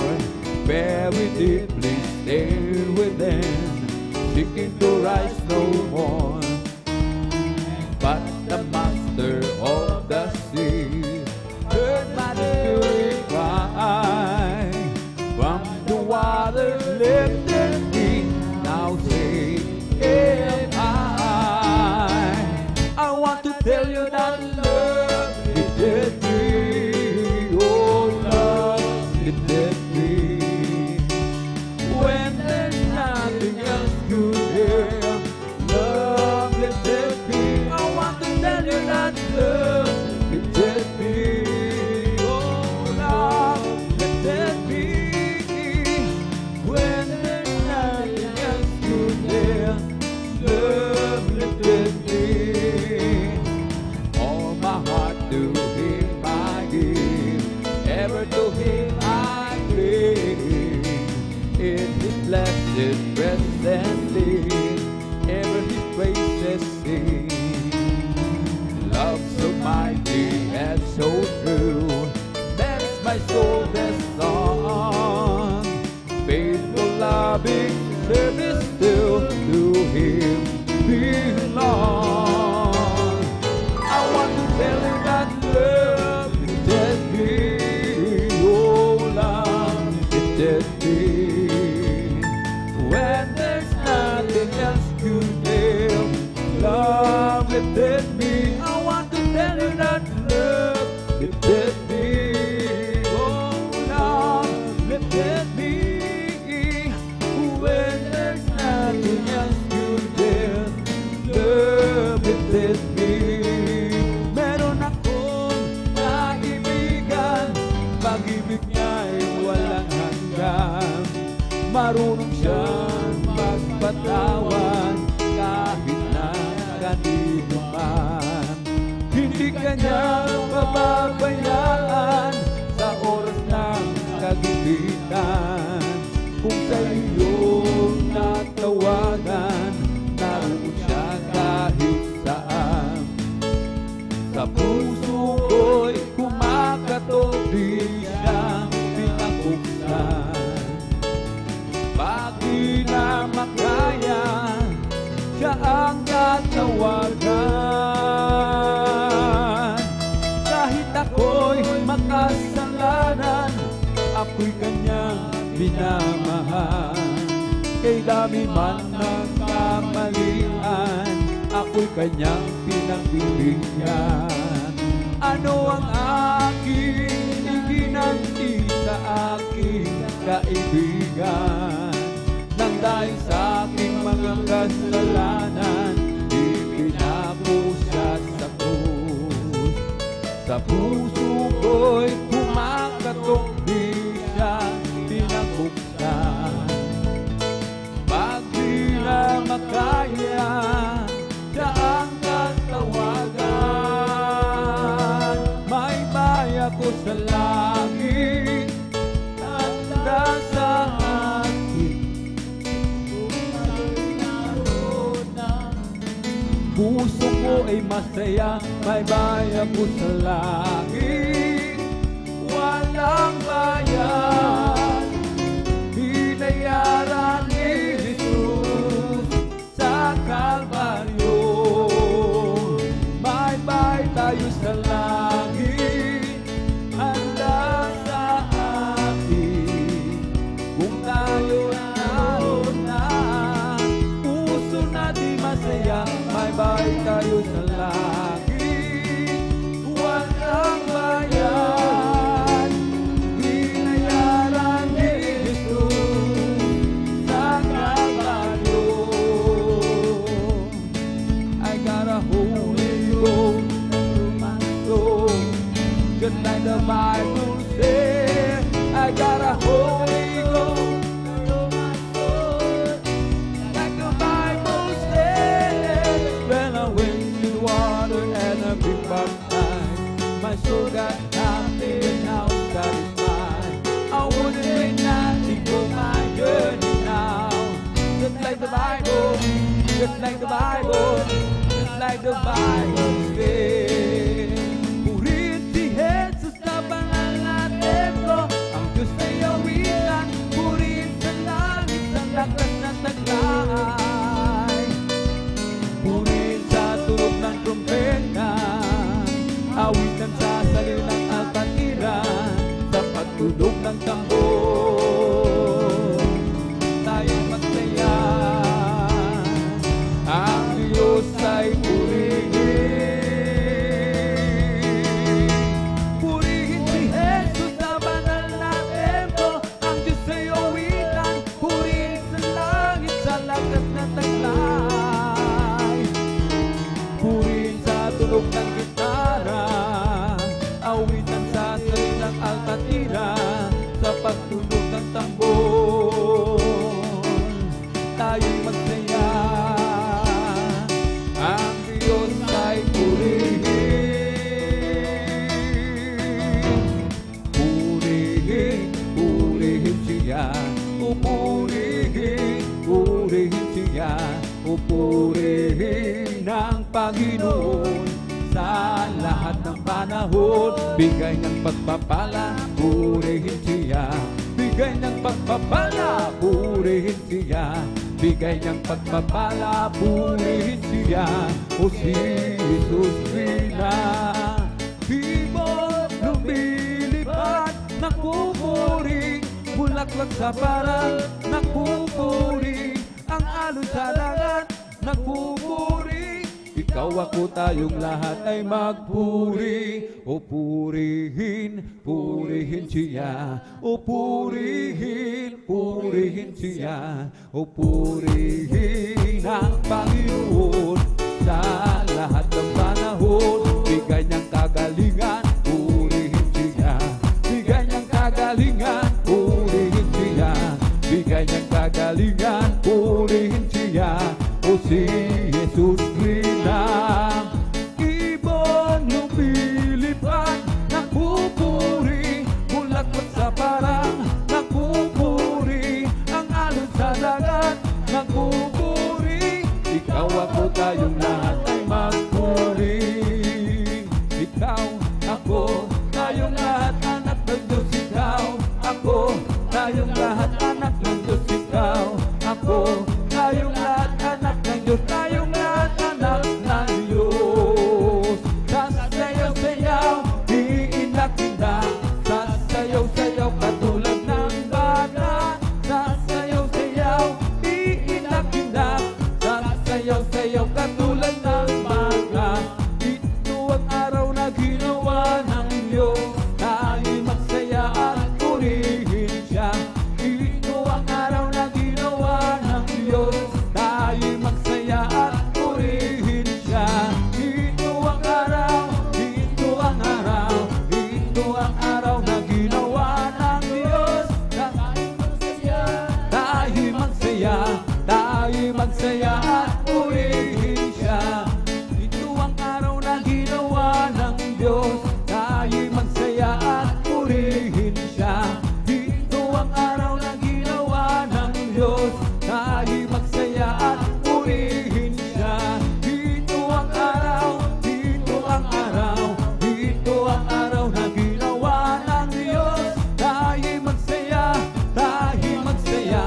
very deeply stayed within, seeking to rise no more. But the master of the sea heard my spirit cry. From the water lifted me, now say, am I want to tell you that love lifted me. Oh, love lifted me. When there's nothing else to do, love lifted me. I want to tell you that love lifted me. Oh, love lifted me. When there's nothing else to do, love lifted me. All my heart to Him I give, ever to Him I cling. In His blessed presence live, ever His praises sing. Love so mighty and so true, makes my soul the song. Faithful, loving service still to Him belong. I want to tell you that love lifted me. Oh, love lifted me. When there's nothing else to do, love lifted me. I want to tell you that love lifted me. Oh, love lifted me. When there's nothing else to do, love lifted me. Meron akong naibigan, pag-ibig niya'y walang hanggan. Marunong siyang magpatawan kahit na kanino man. Hindi kanya pababayaan sa oras ng kagipitan. Kung sa iyong natawagan, naroon siya kahit saan. Sa puso ko'y kumakatok, di siya pinakuksan. Pag di na makaya, siya ang tatawagan. Kahit ako'y makasalanan, ako'y kanyang minamahal. Kay dami man ng kamalian, ako'y kanyang pinagbibigyan. Ano ang aking iginanti sa aking kaibigan? Nang dahil sa aking mga kasalanan, ipinako siya sa krus. Sa puso ko'y kumakatok, di siya pinakuksan. Pag di na makaya, siya ang tatawagan. May baya ko sa langit, tanda sa akin. Puso ko ay masaya, may baya ko sa langit. Walang bayan, binayaran ni Jesus sa Kalbaryo. Bye-bye tayo sa langit, handa sa atin. Kung tayo naroon na, puso natin masaya, like the Bible, just like the Bible says. Purihin si Jesus na banal na templo, ang Diyos ay awitan, purihin sa langit, sa lakas na taglay. Purihin sa tunog ng trumpeta, awitan sa salil ng alpatiran, sa pagtunog ng tambor, tayo magsaya. Ang Diyos ay purihin. Purihin si Jesus sa banal na templo, ang Diyos ay awitan, purihin sa langit, sa lakas na taglay. Purihin sa tunog ng gitara, awitan sa salil ng alpatira, sa pagtunog ng tambor, tayo'y magsaya. Ang Diyos ay purihin. Purihin, purihin siya, o purihin, purihin siya, o purihin ng Panginoon. Sa lahat ng panahon, bigay ng pagpapala, purihin siya. Bigay ng pagpapala, purihin siya. Bigay ng pagpapala, purihin siya. O si Jesus Rina, di mo lumilipad, nakupuri, bulaklak sa parang, nakupuri, ang alon sa dagat, nakupuri. Ikaw, ako, tayong lahat ay magpuri. O purihin, purihin siya. O purihin, purihin siya. O purihin ang Panginoon. Sa lahat ng panahon, bigay niyang kagalingan, purihin siya. Bigay niyang kagalingan, purihin siya. Bigay niyang kagalingan, purihin siya. O si Jesus Rina, ibon lumilipad, nakupuri, bulaklak sa parang, nakupuri, ang alon sa dagat, nakupuri. Ikaw, ako, tayong lahat ay magpuri. Ikaw, ako, tayong lahat anak ng Diyos. Ikaw, ako, tayong lahat anak ng Diyos. Ikaw, ako, tayong lahat anak ng Diyos. Tayong lahat anak ng Diyos. Sasayaw-sayaw, iinak-inak, sasayaw-sayaw katulad ng bata. Sasayaw-sayaw, iinak-inak, sasayaw-sayaw katulad ng bata. Ito ang araw na ginawa ng Diyos, tayo magsaya at purihin siya. Ito ang araw na ginawa ng Diyos, tayo magsaya at purihin siya. Ito ang araw, ito ang araw, ito ang araw na ginawa ng Diyos, tayo magsaya, tayo magsaya, tayo magsaya at purihin siya. Ito ang araw na ginawa ng Diyos, tayo magsaya at purihin siya. Ito ang araw na ginawa ng Diyos, tayo magsaya at purihin siya. Ito ang araw, ito ang araw, ito ang araw na ginawa ng Diyos, tayo magsaya, tayo magsaya,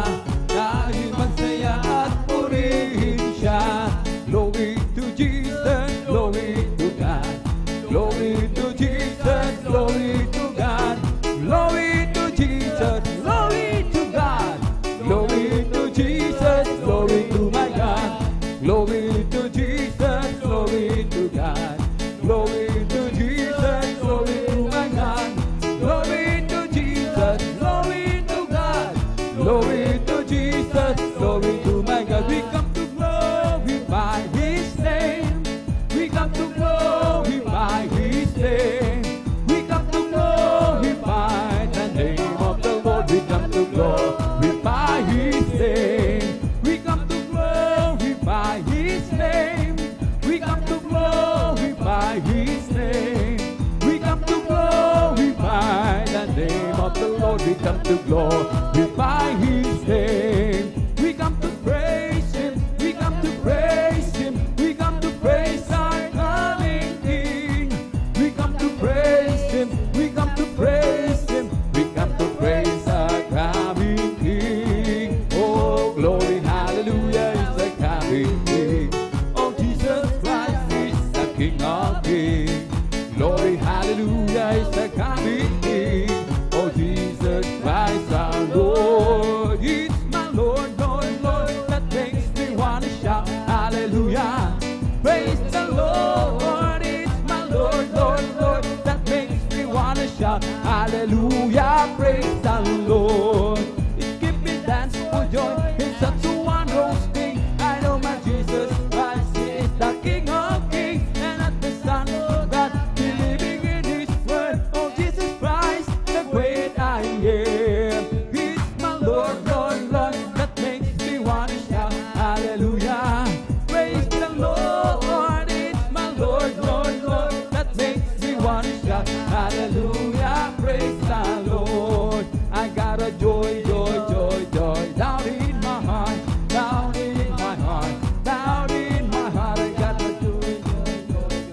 tayo magsaya at purihin siya. Glory to Jesus, glory to God. Glory to Jesus, glory to God. Glory to Jesus, glory to God. Glory to Jesus, glory to my God. Glory to Jesus, glory to God. Glory to Jesus, glory to my God. Glory to Jesus, glory to God. Glory to Jesus, glory to my God. We come to glorify His name. We come to glorify His name. We come to glorify the name of the Lord. We come to glorify His name. We come to glorify His name. We come to glorify His name. We come to glorify the name of the Lord. We come to glorify His name. We come to praise Him. We come to praise hallelujah, praise the Lord. It gives me dance for joy. It's such a wondrous thing. I know my Jesus Christ is the King of Kings and not the Son of God, believing in His word. Oh, Jesus Christ, the great I am. He's my Lord, Lord, Lord. That makes me want to shout hallelujah. Praise the Lord. It's my Lord, Lord, Lord. That makes me want to shout hallelujah. Praise the Lord. I got a joy, joy, joy, joy down in my heart, down in my heart, down in my heart. I got a joy, joy,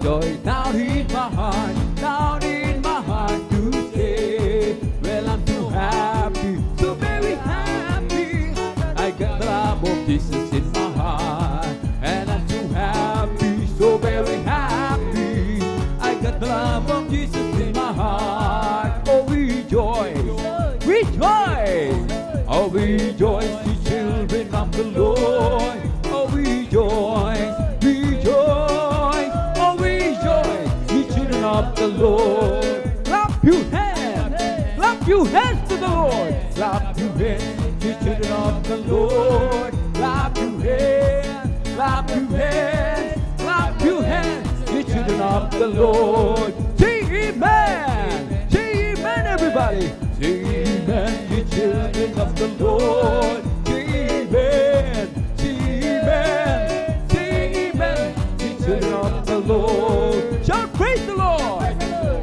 joy, joy down in my heart, down in my heart to say, well, I'm too happy, so very happy. I got the love of Jesus in my heart, and I'm too happy, so very happy. I got the love of Jesus in my heart. Oh, rejoice, rejoice. Oh, rejoice, ye children of the Lord. Oh, rejoice, rejoice. Oh, rejoice, ye children of the Lord. Clap your hands, clap your hands to the Lord. Clap your hands, ye children of the Lord. Clap your hands, clap your hands, clap your hands, ye children of the Lord. Say amen, say amen, everybody. Say amen, ye children of the Lord. Say amen, say amen, say amen, ye children of the Lord. Shout praise the Lord,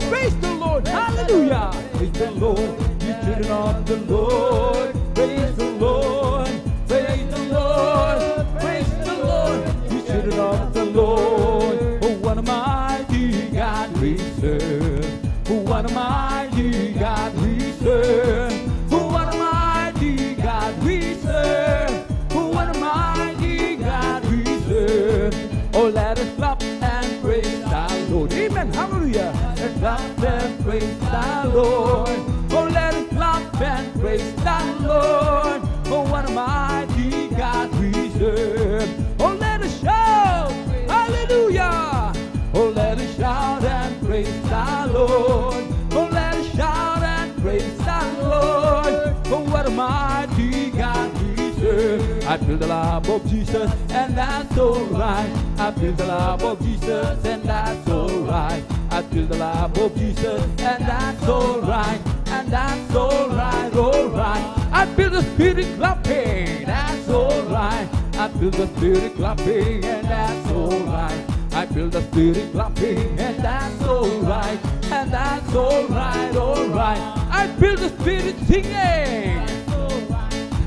praise the Lord, hallelujah. Praise the Lord, ye children of the Lord. Praise the Lord, praise the Lord, praise the Lord, ye children of the Lord. Oh, what a mighty God we serve. Oh, what a mighty God we serve. Oh, what a mighty God we serve. Oh, what a mighty God we serve. Oh, let us clap and praise the Lord. Amen. Hallelujah. Let's clap and praise the Lord. Oh, let us clap and praise the Lord. Oh, what a mighty God we serve. Oh, let us shout. Hallelujah. Oh, let us shout and praise the Lord. Oh, let us shout and praise the Lord. Oh, what a mighty God we serve. I feel the love of Jesus, and that's alright. I feel the love of Jesus, and that's alright. I feel the love of Jesus, and that's alright. And that's alright, alright. I feel the Spirit clapping, that's alright. I feel the Spirit clapping, and that's alright. I feel the Spirit clapping, and that's alright. And that's alright, alright. I feel the Spirit singing.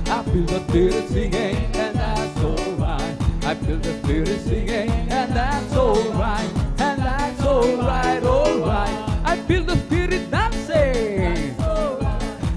I feel the Spirit singing, and that's alright. I feel the Spirit singing, and that's alright. And that's alright, alright. I feel the Spirit dancing.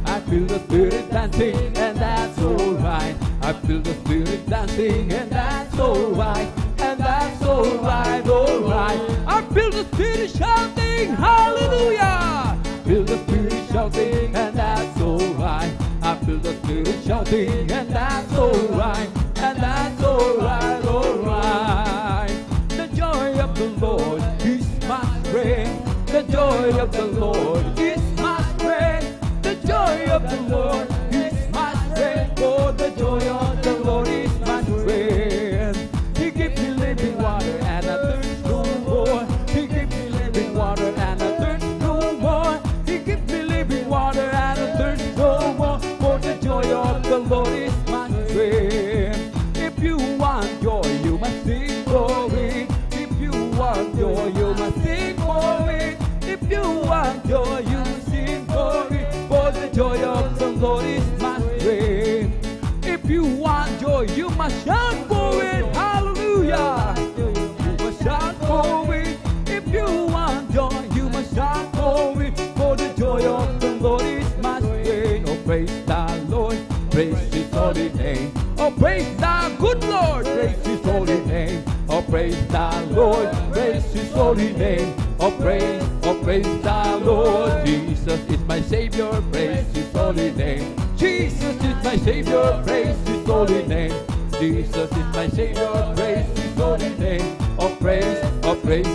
I feel the Spirit dancing, and that's alright. I feel the Spirit dancing, and that's alright. And that's alright, alright. I feel the Spirit shouting, hallelujah. Feel the Spirit shouting, and that's alright. I feel the Spirit shouting, and that's alright. And that's alright, alright. The joy of the Lord is my strength. The joy of the Lord is my strength. The joy of the Lord is my strength. Oh, the joy of the Lord is my strength. He gives me living water and I thirst no more. He gives me living water and I thirst no more. He gives me living water and I thirst no more. For the joy of the Lord is my strength. If you want joy, you must sing for it. If you want joy, you must sing for it. If you want joy, you must sing for it. For the joy of the Lord is my strength. If you want joy, you must shout for it. Hallelujah. You must shout for it. If you want joy, you must shout for it. For the joy of the Lord is my strength. Oh, praise the Lord. Praise His holy name. Oh, praise the good Lord. Praise His holy name. Oh, praise the Lord. Praise His holy name. Oh, praise the Lord. Jesus is my Savior. Praise His holy name. Jesus is my Savior. Praise His holy name. Jesus is my Savior. Praise His holy name. Oh, praise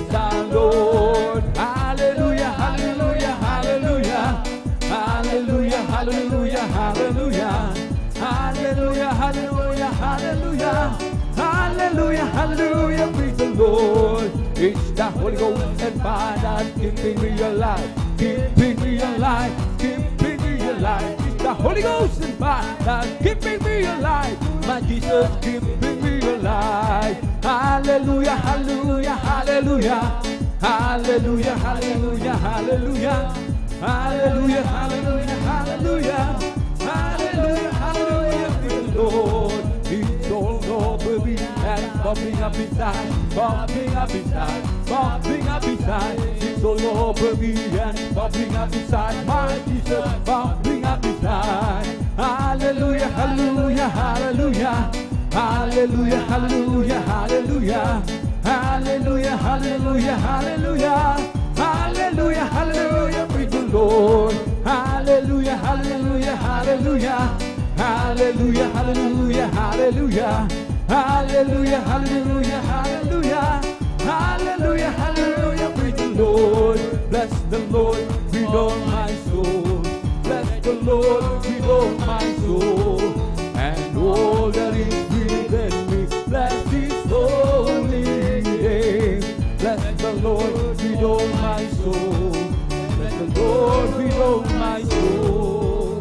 the Lord. Hallelujah, hallelujah, hallelujah. Hallelujah, hallelujah, hallelujah. Hallelujah, hallelujah, hallelujah. Hallelujah, hallelujah, praise the Lord. It's the Holy Ghost and fire that's keeping me alive, keeping me alive, keeping me alive. It's the Holy Ghost and fire that's keeping me alive. My Jesus keeping me alive. Hallelujah, hallelujah, hallelujah. Hallelujah, hallelujah, hallelujah. Hallelujah, hallelujah, hallelujah. Hallelujah, hallelujah, praise the Lord. It's all over me and bubbling up inside, bubbling up inside, bubbling up inside. It's all over me and bubbling up inside. My Jesus, bubbling up inside. Hallelujah, hallelujah, hallelujah. Hallelujah, hallelujah, hallelujah. Hallelujah, hallelujah, hallelujah. Hallelujah, hallelujah, praise the Lord. Hallelujah, hallelujah, hallelujah. Hallelujah, hallelujah, hallelujah. Hallelujah, hallelujah, hallelujah. Hallelujah, hallelujah, praise the Lord. Bless the Lord with all my soul. Bless the Lord with all my soul. And all that is within me, bless His holy name. Bless the Lord with all my soul. Bless the Lord with all my soul.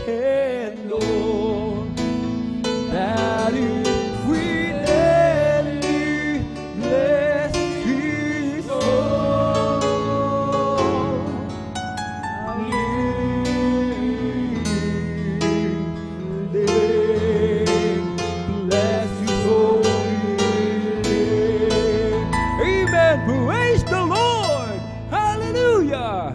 And Lord, that is within me, bless His holy name. Bless His holy name. Amen. Praise the Lord. Hallelujah.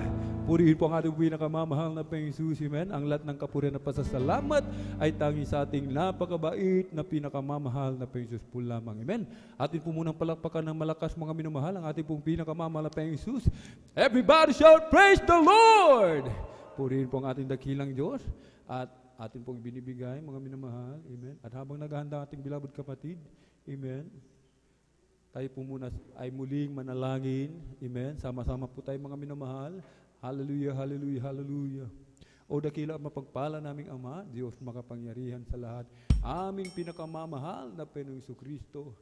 Purihin po ang ating pinakamamahal na Panginoong Jesus, amen. Ang lahat ng kapurihan at pasasalamat ay tangi sa ating napakabait na pinakamamahal na Panginoong Jesus po lamang, amen. Atin po munang palakpakan ng malakas mga minamahal ang ating pong pinakamamahal na Panginoong Jesus. Everybody shout, praise the Lord! Purihin po ang ating dakilang Diyos at atin pong binibigay mga minamahal, amen. At habang naghahanda ating beloved kapatid, amen, tayo po muna ay muling manalangin, amen. Sama-sama po tayo mga minamahal. Hallelujah, hallelujah, hallelujah. O dakila mapagpala naming Ama, Diyos makapangyarihan sa lahat, aming pinakamamahal na Panginoong Jesucristo,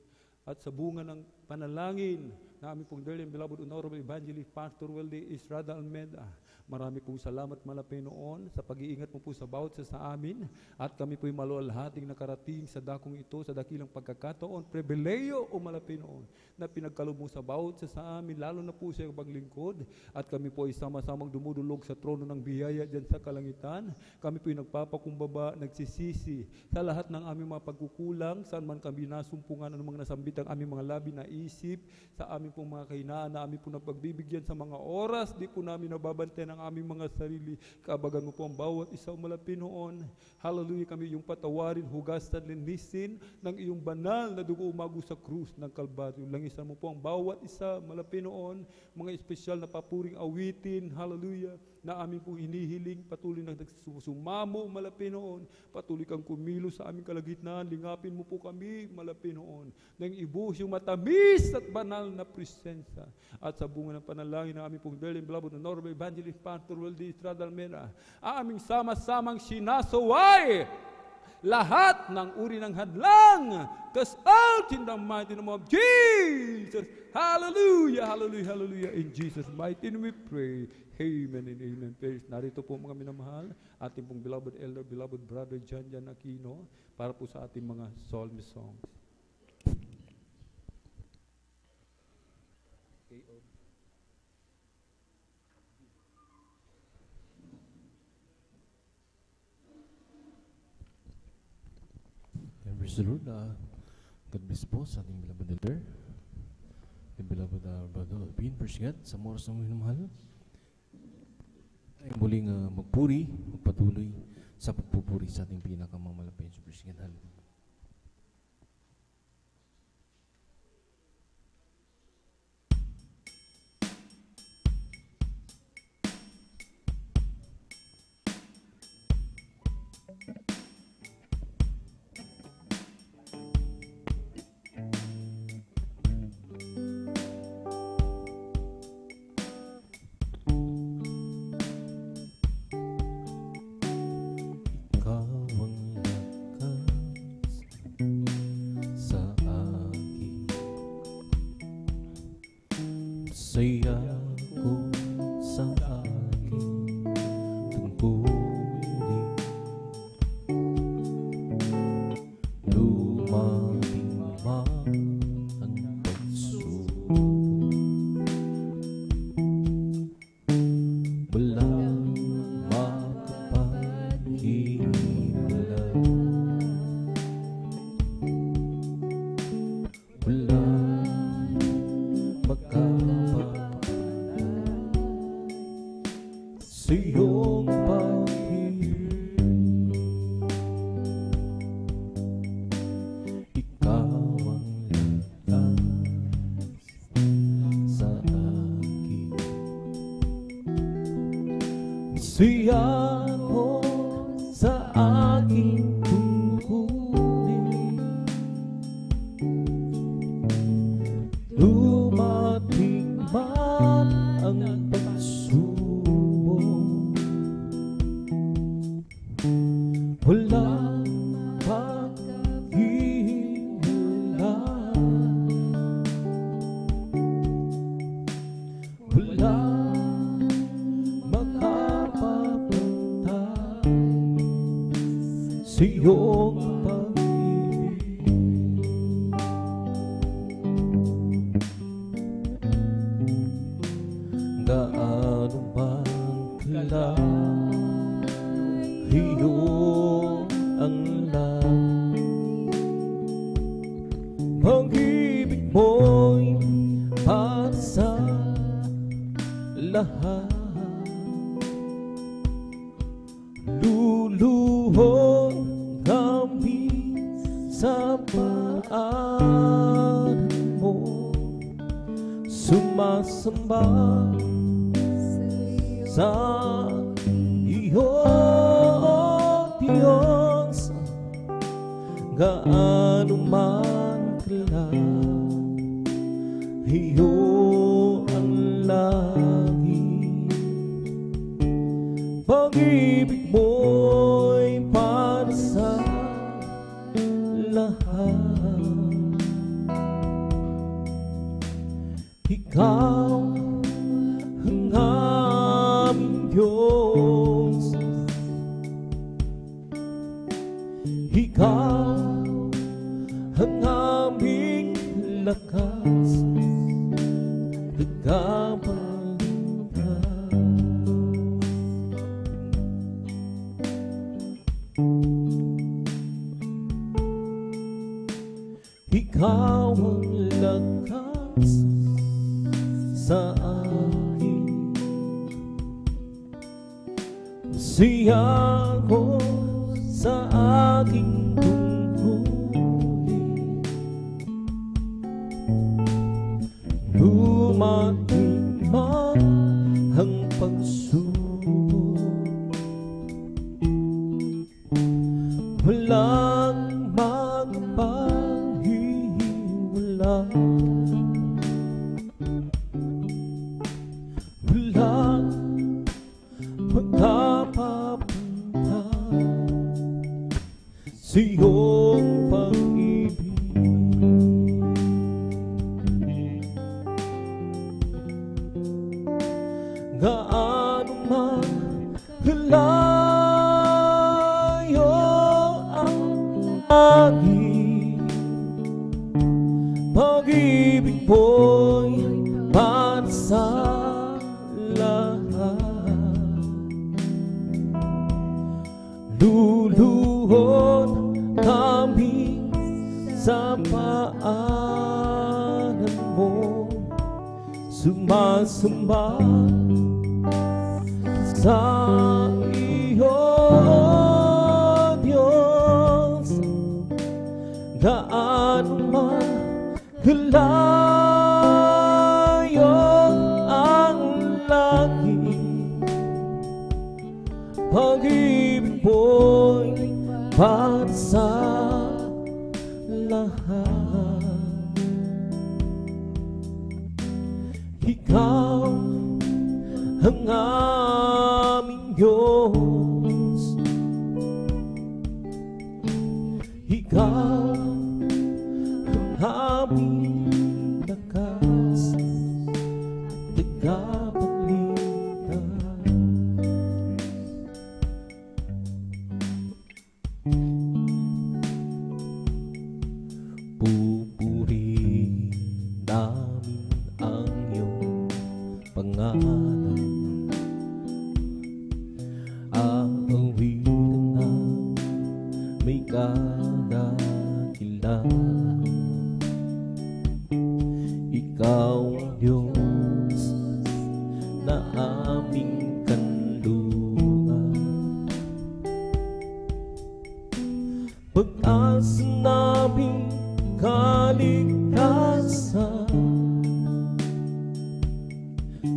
at sa bunga ng panalangin na aming pong dearly and beloved honorable evangelist Pastor Weldy Estrada Almeida, marami pong salamat malapay noon sa pag-iingat mo po sa bawat sa amin, at kami po'y maluwalhating nakarating sa dakong ito sa dakilang pagkakataon, pribileyo o malapay noon na pinagkalob mo sa bawat sa amin, lalo na po sa iyong paglingkod, at kami po ay sama-samang dumudulog sa trono ng biyaya dyan sa kalangitan. Kami po ay nagpapakumbaba, nagsisisi sa lahat ng aming mga pagkukulang, saan man kami nasumpungan, anong mga nasambit ang aming mga labi na isip, sa aming pong mga kahinaan na aming po napagbibigyan sa mga oras, di po namin nababantayan ang aming mga sarili. Kaabagan mo po ang bawat isa umalapin noon. Hallelujah, kami yung patawarin, hugasan, linisin ng iyong banal na dugo umago sa krus ng Kalbaryo. Langisan mo po ang bawat isa malapin noon, mga espesyal na papuring awitin, hallelujah, na aming pong hinihiling, patuloy na sumamo malapin noon, patuloy kang kumilo sa aming kalagitnaan, lingapin mo po kami malapin noon, nang ibuhos yung matamis at banal na presensya. At sa bunga ng panalangin ng aming pong dearly and beloved honorable evangelist Pastor Weldy Estrada Almeida, aming sama-samang sinasaway lahat ng uri ng hadlang, cast out in the mighty name of Jesus. Hallelujah, hallelujah, hallelujah. In Jesus' mighty name we pray. Amen and amen. Praise. Narito po mga minamahal, ating pong beloved elder, beloved brother Jan Aquino, para po sa ating mga psalm songs. Praise the Lord. God bless po sa ating beloved elder, the beloved brother Alvin. Praise God. Sa oras ng minamahal, ay muling magpuri, magpatuloy sa pagpupuri sa ating pinakamamalapihan. Praise God. Hallelujah. iyong pag-ibig. Ikaw ang landas sa akin. Siya ko sa aking tungkulin. Dumating man ang pagsubok, walang paghihiwalay, walang makapapantay sa iyong pag-ibig. Gaano man kalayo ang langit, pag-ibig mo'y para sa lahat. Luluhod kami sa paanan mo, sumasamba sa iyo, Diyos. Gaano man kalayo ang langit, pag-ibig mo'y para sa lahat. Ikaw ang aming Diyos, ikaw ang aming lakas, tagapagligtas. Ikaw ang lakas sa akin. Siya ko sa aking tungkulin. Dumating man ang pagsubok, walang magpanghiwalay, walang magkapapantay sa iyong pag-ibig. Gaano man kalayo ang langit, pag-ibig mo'y para sa lahat. Luluhod kami sa paanan mo, sumasamba sa iyo, Diyos. Gaano man kalayo ang langit, pag-ibig mo'y para sa lahat. Ikaw ang aming Diyos, ikaw ang aming lakas, tagapagligtas. Pupurihin namin ang iyong pangalan, aawitin na may kadakilan. Ikaw ang Diyos na aming kanluran, pag-asa naming kaligtasan.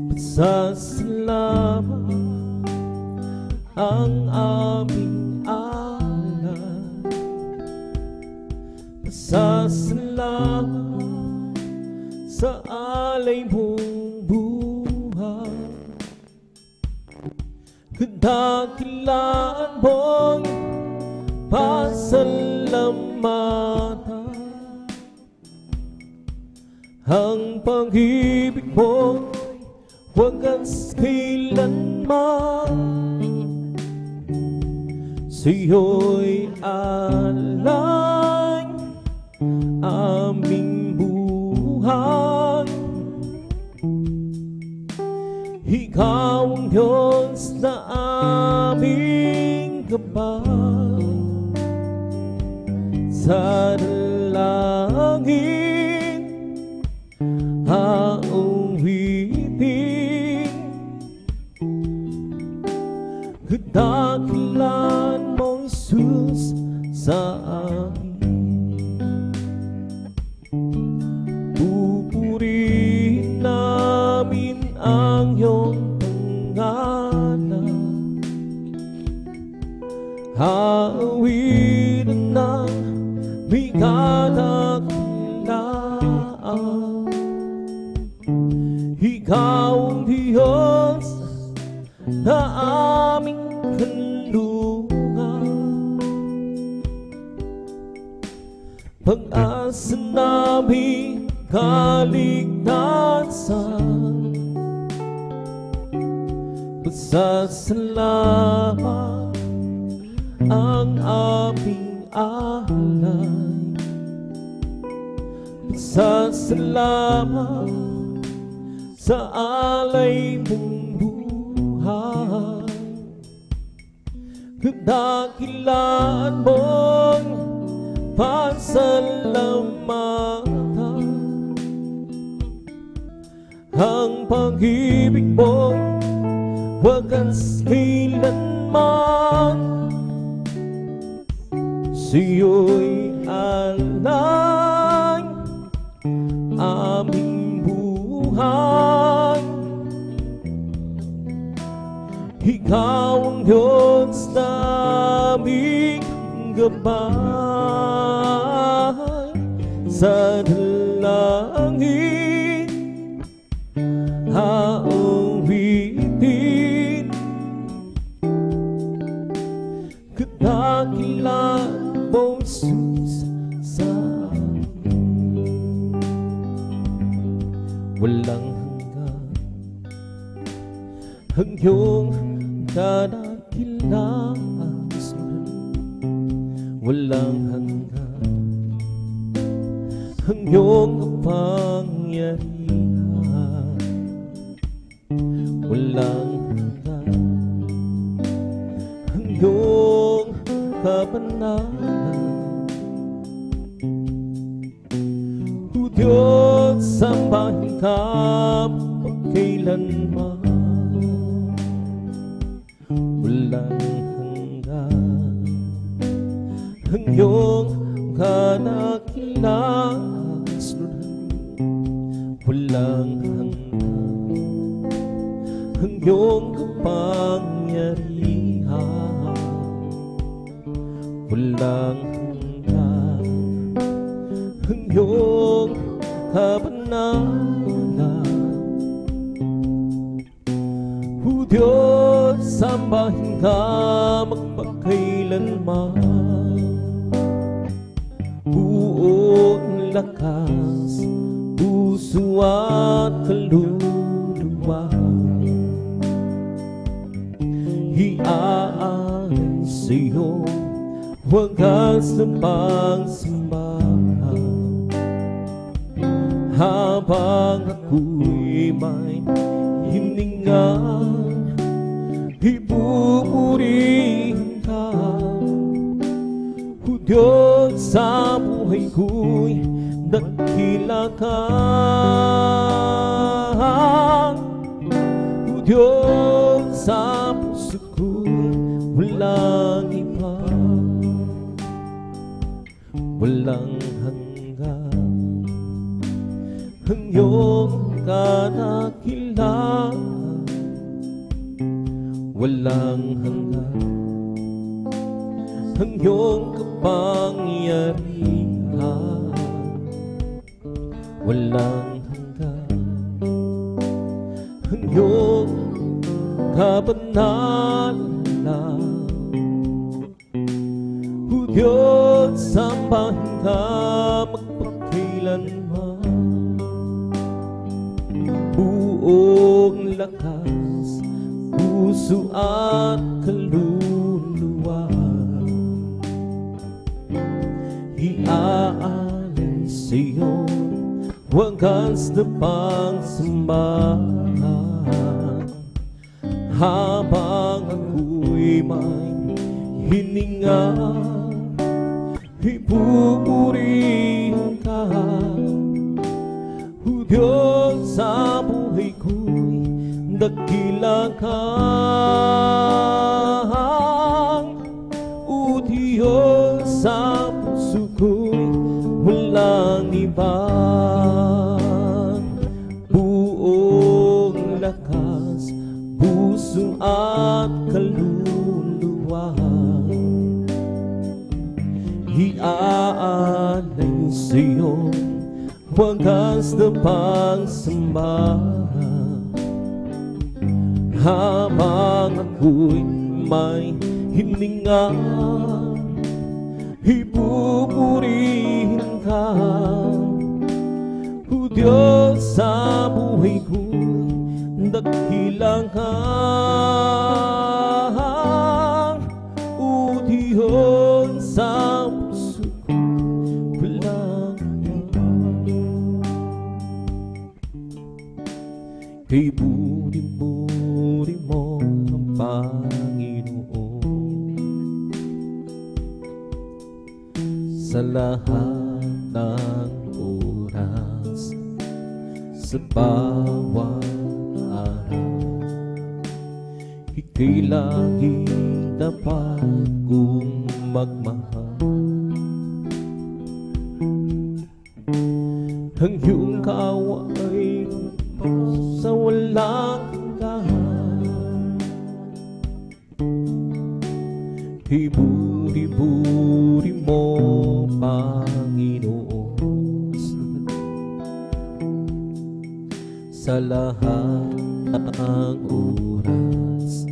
Pasasalamat ang aming alay. Pasasalamat sa alay mong buhay. Kadakilaan mong pasalamatan. Ang pag-ibig mo'y wagas kailanman. Sa'yo'y alay aming buhay. Ikaw ang Diyos na aming gabay. Sa dalangin auwitin, kadakilan mo, Jesus, sa amin. Pupurihin namin ang iyong pangalan. Haawitin ng may kadakilaan. Ikaw ang Diyos na aming kanlungan. Pag-asa namin kaligtasan. Pasasalamat ang aming alay. Pasasalamat sa alay mong buhay. Kadakilaan mong pasalamatan. Ang pag-ibig mo'y wagas kailanman. Sa'yo'y alay aming buhay. Ikaw ang Diyos na aming gabay. Sa dalangin auwitin, kadakilaan mo, Jesus, sa amin. Walang hanggan ang iyong kadakilaan. Walang hanggan ang iyong kapangyarihan. Walang hanggan ang iyong kabanalan. O Diyos, sambahin ka magkailanman. Walang hanggan ang iyong kadakilaan. Walang hanggan ang iyong kapangyarihan. Walang hanggan ang iyong kabanalan. O Diyos, sambahin ka magpakailanman. Buong lakas, puso at kaluluwa, iaalay sa'yo wagas na pagsamba. Habang ako'y may hininga, ibuburihin ka. O Diyos, sa buhay ko'y dakila ka. O Diyos, sa puso ko'y walang iba. walang hanggan, ang iyong kadakilaan, walang hanggan, ang iyong kapangyarihan, walang hanggan, ang iyong kabanalan. O Diyos, sambahin ka magpakailanman, buong lakas, puso at kaluluwa, iaalay sa iyong wagas na pangsambahan, habang ako'y may hininga, ipupurihin ka. O Diyos, sa buhay ko'y dakila ka. O Diyos, sa puso ko'y walang iba, buong lakas, puso at kaluluwa, iaalay sa iyong wagas na pagsamba, habang ako'y may hininga, ipupurihin ka. O Diyos, sa buhay ko'y dakilang ka. O Diyos, sa puso ko walang kay buri-buri mo ang Panginoon, sa lahat ng oras, sa bawat araw, ika'y lagi dapat kong magmahal. Ang iyong kaawa ay sa walang hanggan, iburi-buri mo, Panginoon, sa lahat ng oras,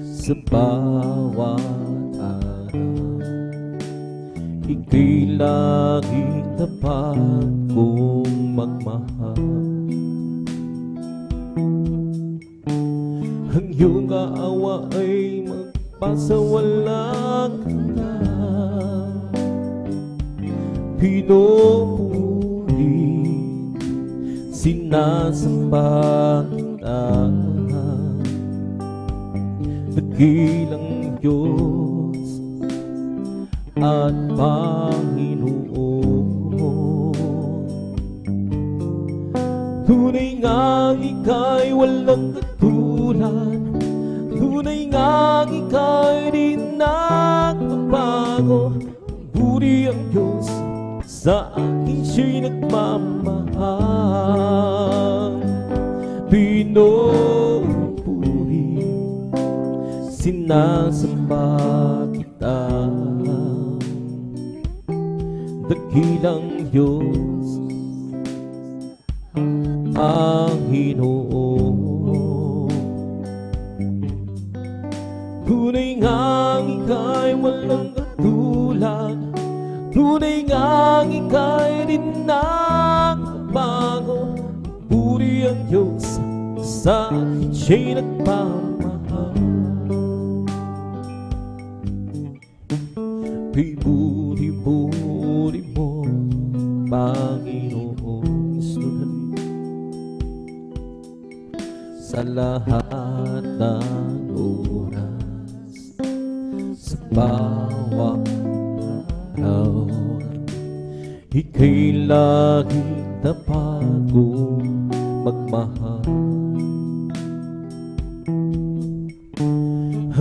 sa bawat araw, ika'y laging tapat kong magmahal. Ang iyong kaawa ay magpasawalang hanggan, pinupuri, sinasamba kita, dakilang Diyos at Panginoon. Tunay nga ika'y walang katulad, tunay nga ika'y di nagbabago. Puri ang Diyos sa akin, siya'y nagmamahal. Pinupuri, sinasamba kita, dakilang Diyos, Panginoon. Tunay nga ika'y walang katulad, tunay nga ika'y di nagbabago. Puri ang Diyos sa akin, siya'y nagmamahal. Piburi-buri mo, Panginoon, sa lahat ng oras, sa bawat araw, ika'y laging tapat kong magmahal.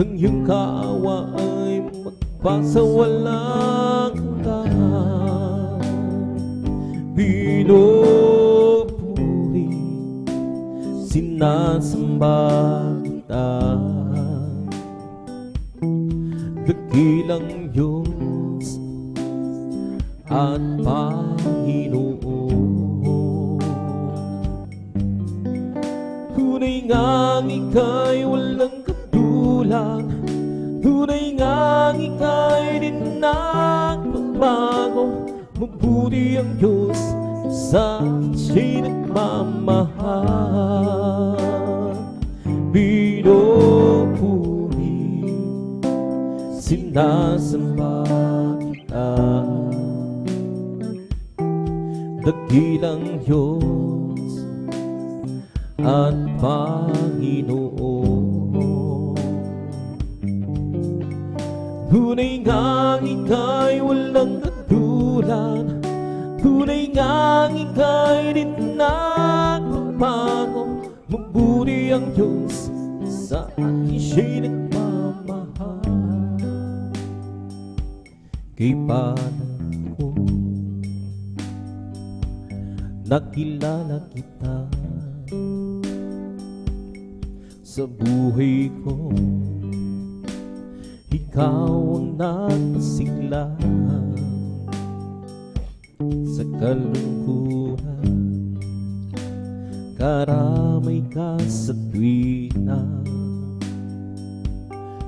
Ang iyong kaawa ay magpasawalang hanggan, pinupuri, sinasamba kita. Dakilang Diyos at Panginoon, tunay ngang ika'y walang katulad, tunay ngang ika'y di nagbabago. Mabuti ang Diyos sa akin, siya'y nagmamahal. Pinupuri, sinasamba kita. Dakilang Diyos at Panginoon, tunay ngang ika'y walang katulad, tunay ngang ika'y di nagbabago. Mabuti ang Diyos sa akin, siya'y nagmamahal. Kay Padre ko, nakilala kita. Sa buhay ko, ikaw ang nagpasigla. Sa kalungkutan, karamay ka sa tuwina.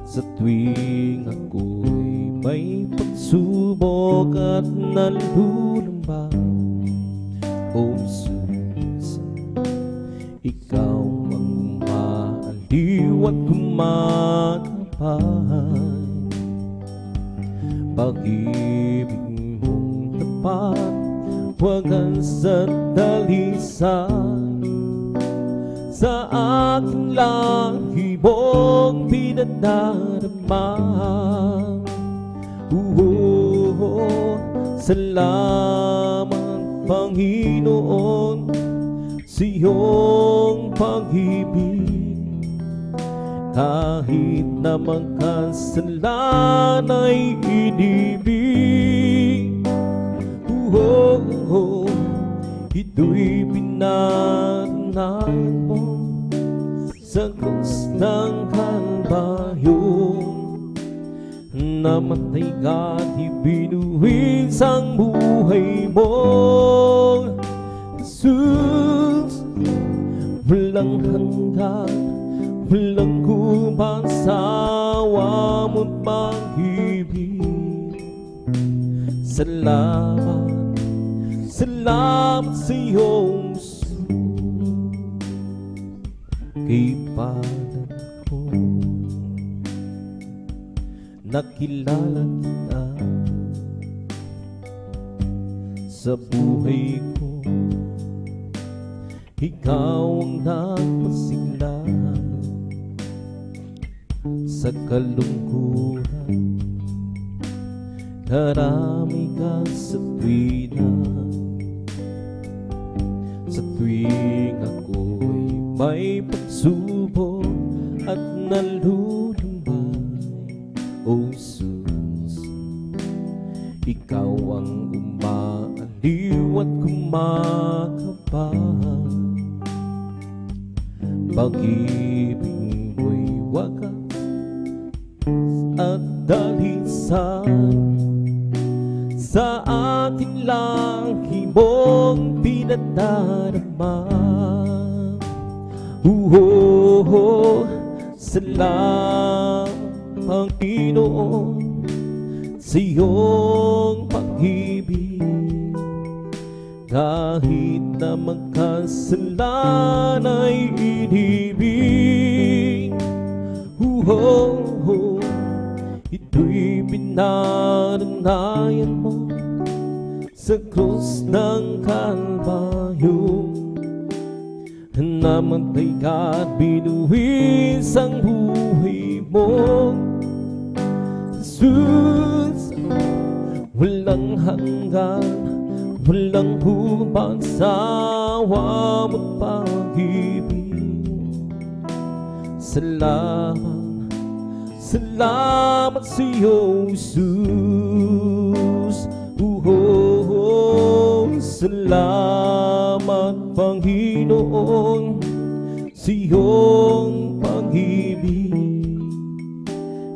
Sa tuwing ako'y may pagsubok at nalulumba, O Jesus, ikaw ang maaliw at kumakapay. Pag-ibig mong tapat, wagas at dalisay, sa aking lahibong pinadarama. Salamat Panginoon sa iyong pag-ibig, kahit na magkasalan ay inibig. Ito'y pinatunayan mo sa krus ng Kalbaryo. Namatay ka at ibinuwis ang buhay mo, Jesus. Walang hanggan, walang kubang sawa mo't pag-ibig. Salamat, salamat sa iyong kay Padre ko, nakilala kita. Sa buhay ko, ikaw ang nagpasigla. Sa kalungkutan, karami ka sa tuwina. Sa tuwing ako'y may pagsubok at nalulumbay, O Jesus, ikaw ang umaaliw at kumakapal. Pag-ibig mo'y wagas at dalisay, sa ating lahibong pinadarama. Salamat Panginoon sa iyong pag-ibig, kahit na magkasalan ay inibig. Ito'y pinatunayan mo sa krus ng Kalbaryo. Namatay ka at binuwis ang buhay mo, Jesus. Walang hanggan, walang hubang sawa mo't pag-ibig. Salamat, salamat sa iyo, Jesus. Salamat, Panginoon, sa iyong pag-ibig.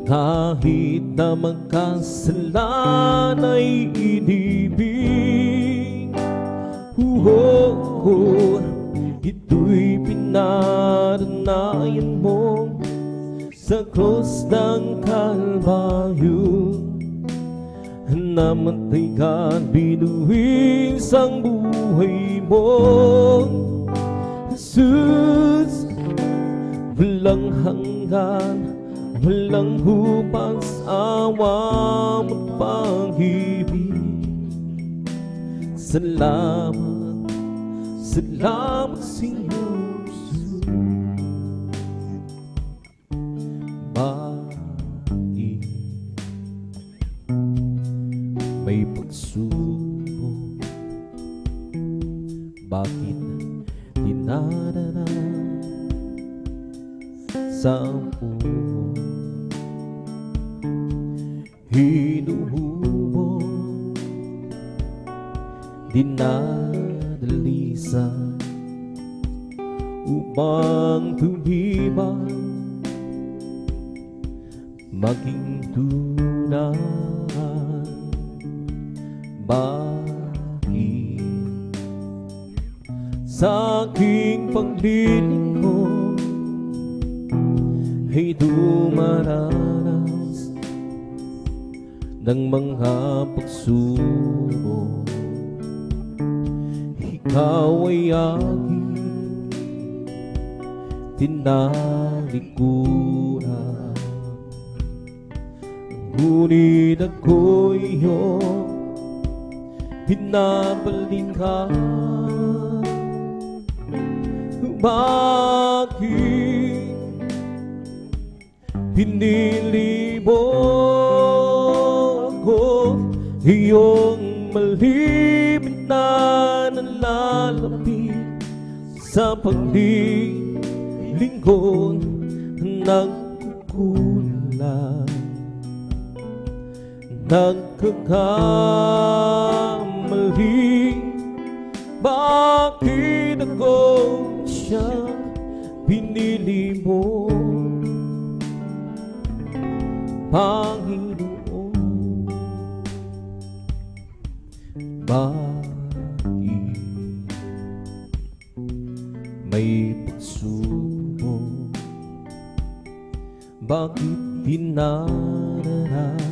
Kahit na magkasalan ay inibig. Ito'y pinaranayan mo sa krus ng Kalbaryo. Namatay ka, binuwis ang buhay mo, Jesus. Walang hanggan, walang hupas, awa at pag-ibig. Salamat, salamat sa iyo, Jesus. May pagsubok, bakit dinadala sa puso? Hinuhubog, dinadalisan upang tumibay, maging tunay. Bakit sa aking paglilingkod ay dumaranas ng mga pagsubok? Ikaw ay aking tinalikuran, ngunit ako'y iyong pinabalikan. Bakit pinili mo ako, iyong malimit na nalalapit sa paglilingkod, nagkukulang, nagkakamali. Bakit ako siya pinili mo, Panginoon? Bakit may pagsubok, bakit dinaraan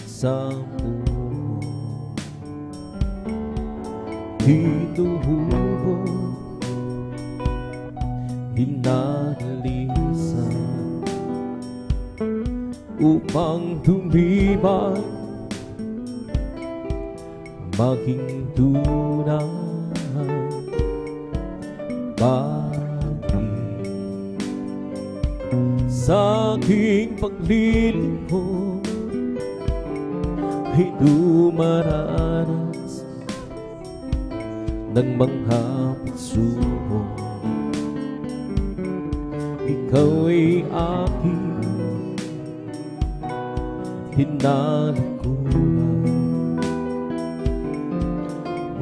sa puso? Hinuhubog, dinalisan upang tumibay, maging tunay. Bakit sa aking paglilingkod ay dumaranas ng mga pagsubok? Ikaw ay aking tinalikuran,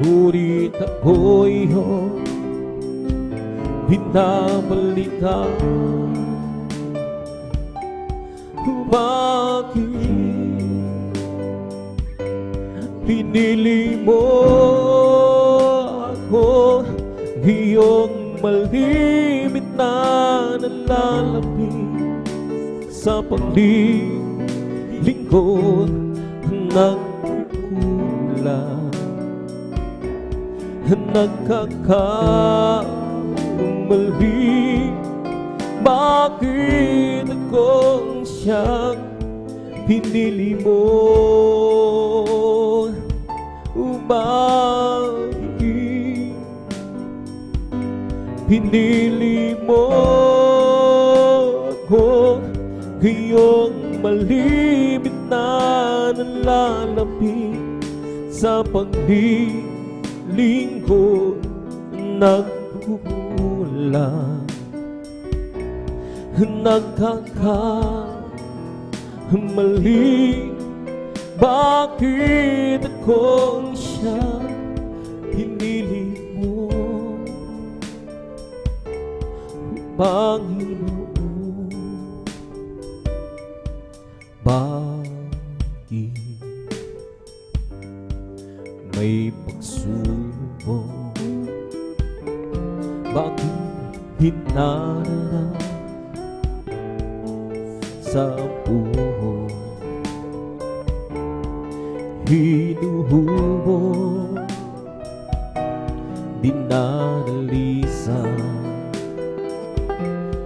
ngunit ako'y iyong pinabalikan. Bakit pinili mo ako, iyong malimit na nalalapit sa paglilingkod, nagkukulang, nagkakamali. Bakit akong siyang pinili mo? Bakit pinili mo ako, iyong malimit na nalalapit sa paglilingkod, nagkukulang, nagkakamali. Bakit akong siya pinili mo, Panginoon? Bakit may pagsubok? Bakit hinarap sa buhay? Hinuhubog, dinanalisan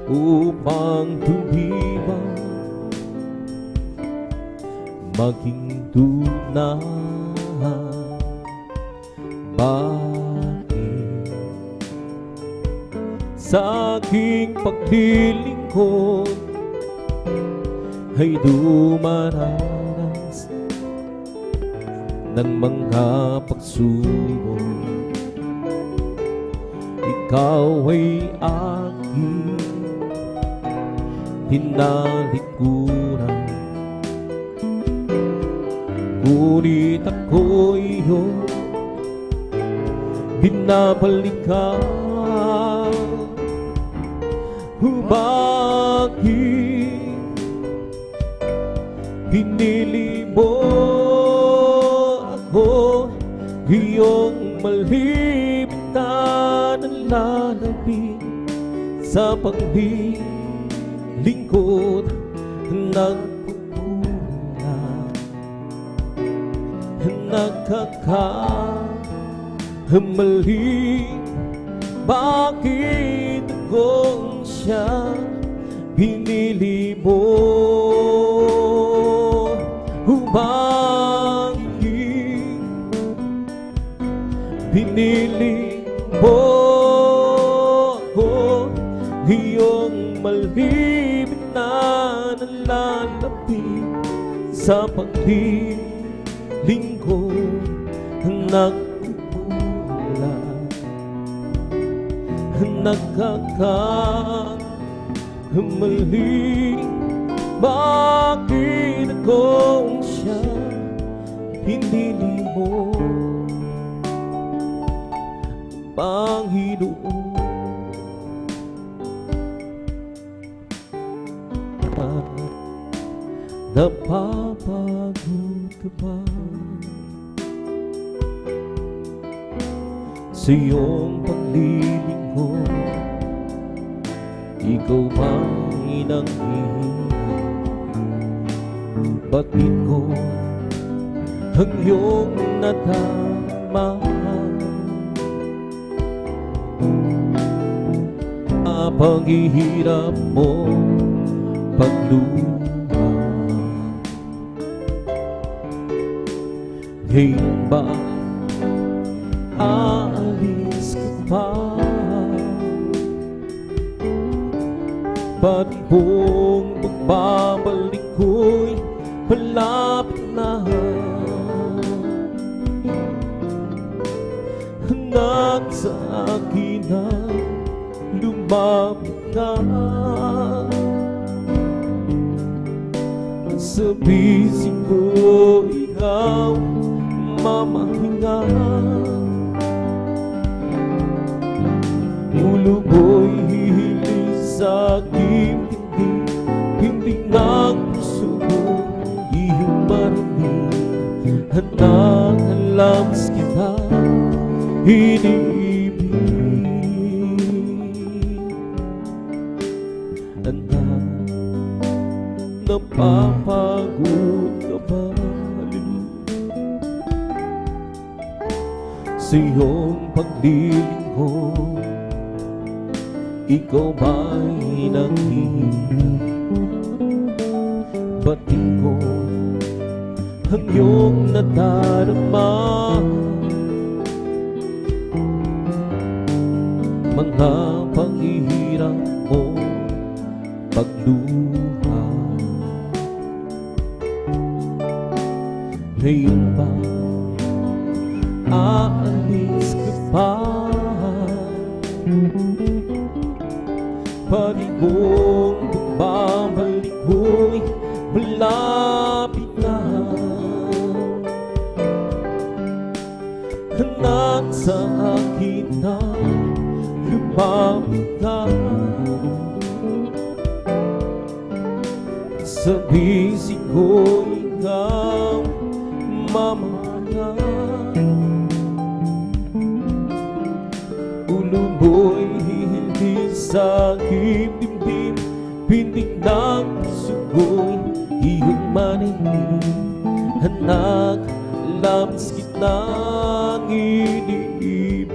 upang tumibay, maging tunay. Bakit sa aking paglilingkod ay dumaranas ng mga pagsubok? Ikaw ay aking tinalikuran, ngunit ako'y iyong binabalikan. Bakit pinili mo ako, iyong malibit na nalalapit sa paglilingkod? Nagpupunan, nagkakamali. Bakit akong siya pinili mo? Bakit pinili mo ako, iyong malibit na nalalapit sa paglilingkod? Nagkukulang, nagkakamali. Bakit akong siya pinili mo, Panginoon? Napapagod ka ba sa iyong paglilingkod? Ikaw ba'y nanghihirap? Batid ko ang iyong nadama. Paghihirap mo, pagluha, ngayon ba aalis ka pa? Ba't kung magbabalik ko'y malapit na? Hanggang sa akin na lumapit ka, sa bisig ko ikaw mamahinga. Ulo ko'y hihilis sa aking hindi ng puso ko iyong marinig. Handang alams kita iniibig. Handang napapagod ka ba? Sa iyong paglilingkod, ikaw ba'y nanghihirap? Batid ko ang iyong nadarama. Mga paghihirap mo, pagluha, ngayon ba aalis ka pa? Pati kong babalik ko'y malapit na. sa akin na lumapit ka. Sa bisig ko ikaw mamahal. Ulo mo'y hihindi sa aking dibdib, pintig ng puso ko'y iyong marinig. Anak, labis kitang iniibig.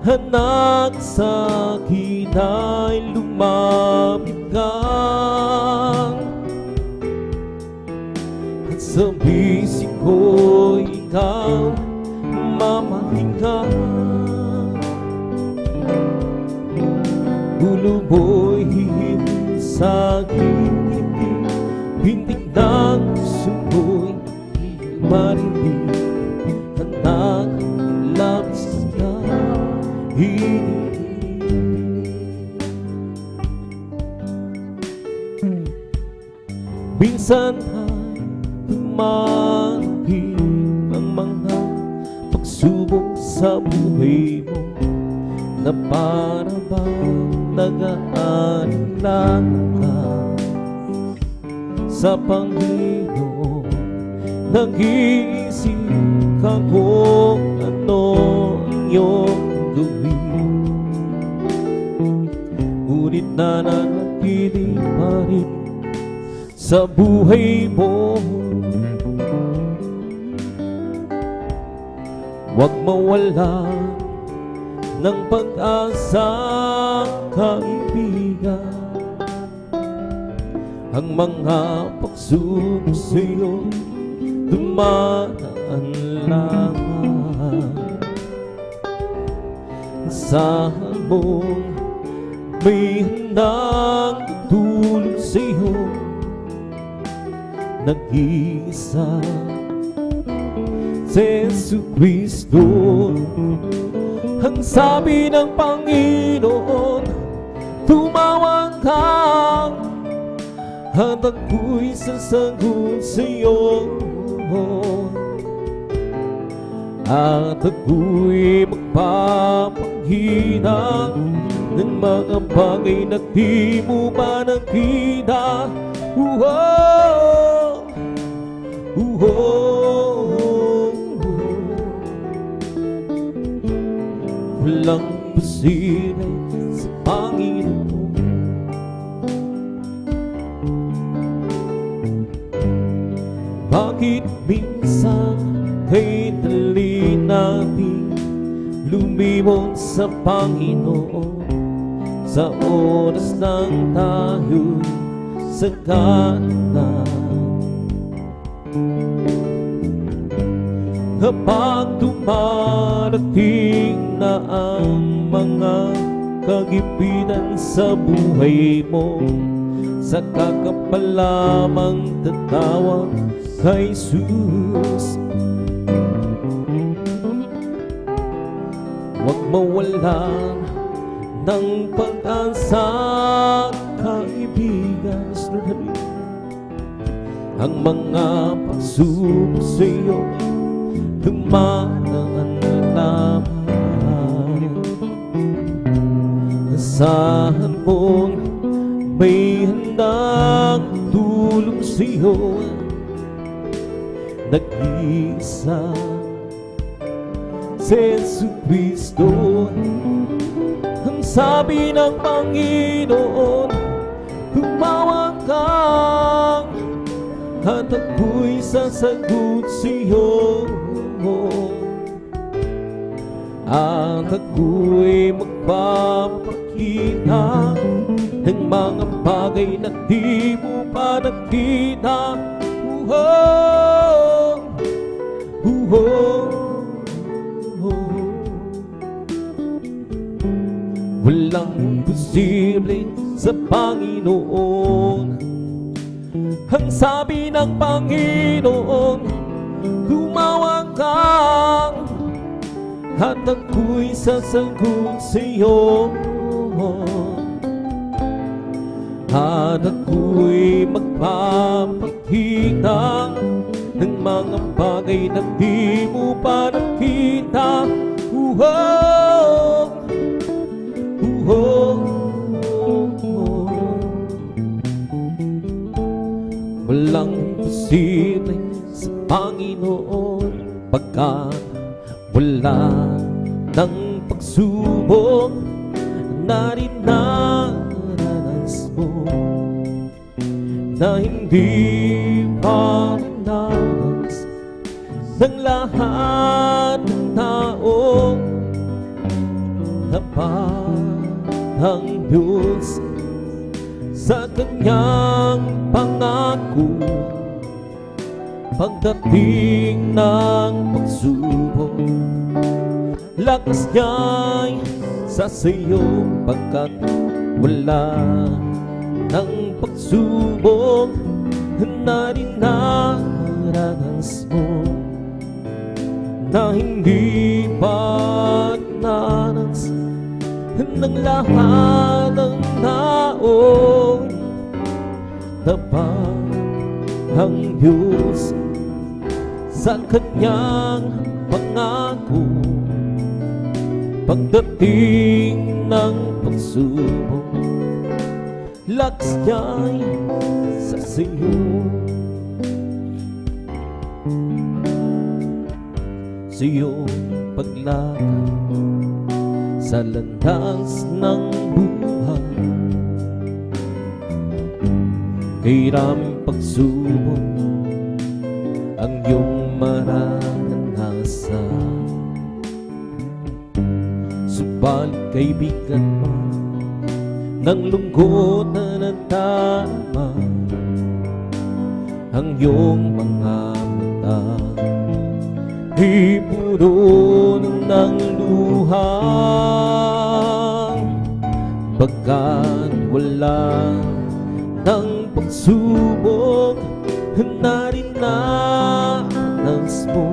Anak, sa akin ay lumapit ka. At sa bisig ko ikaw mamahinga. Ulo mo'y hihimig sa aking ngiti, pintig ng puso ko'y marinig. Anak, labis kitang iniibig. Minsan ay dumarating ang mga pagsubok sa buhay mo, na para bang nag-aalinlangan ka sa Panginoon. Nag-iisip ka kung ano ang iyong gawin, ngunit nananatili pa rin sa buhay mo. Huwag mawala ng pag-asa, kaibigan. Ang mga pagsubok sa'yo dumaan lamang. Asahan mong may handang tutulong sa'yo, nag-iisa si Jesucristo. Ang sabi ng Panginoon, tumawag ka at ako'y sasagot sa'yo, at ako'y magpapakita ng mga bagay na di mo pa nakita. Walang posible sa Panginoon. Bakit minsan kay dali natin lumibot sa Panginoon, sa oras ng tayo'y sagana? Kapag dumarating na ang mga kagipitan sa buhay mo, saka ka pa lamang tatawag kay Jesus. Huwag mawalan ng pag-asa, kaibigan. Ang mga pagsubok sa'yo dumaan lamang. Asahan mong may handang tulong sa'yo, nag-iisa si Jesucristo. Ang sabi ng Panginoon, tumawag ka at ako'y sasagot sa'yo, at ako'y magpapakita ng mga bagay na di mo pa nakita. Walang posible sa Panginoon. Ang sabi ng Panginoon, tumawag ka at ako'y sasagot sa'yo, at ako'y magpapakita ng mga bagay na di mo pa nakita. Walang posible sa Panginoon pagkat wala ng pagsubok na dinaranas mo, na hindi pa rinanas ng lahat ng taong ng Diyos sa Kanyang pangako. Pagdating ng pagsubok, lakas niya'y sasayo pagkat wala ng pagsubok na dinaranas mo, na hindi pa dinanas ng lahat ng tao. Tapat ang Diyos sa Kanyang pangako. Pagdating ng pagsubok, lakas niya'y sasayo. Sa iyong paglakad sa landas ng buhay, kay raming pagsubok ang iyong mararanasan. Subalit kaibigan mo, ng lungkot na nadama ang iyong mga mata, ipuno ng luha, pagkat wala ng pagsubok na rinanas mo,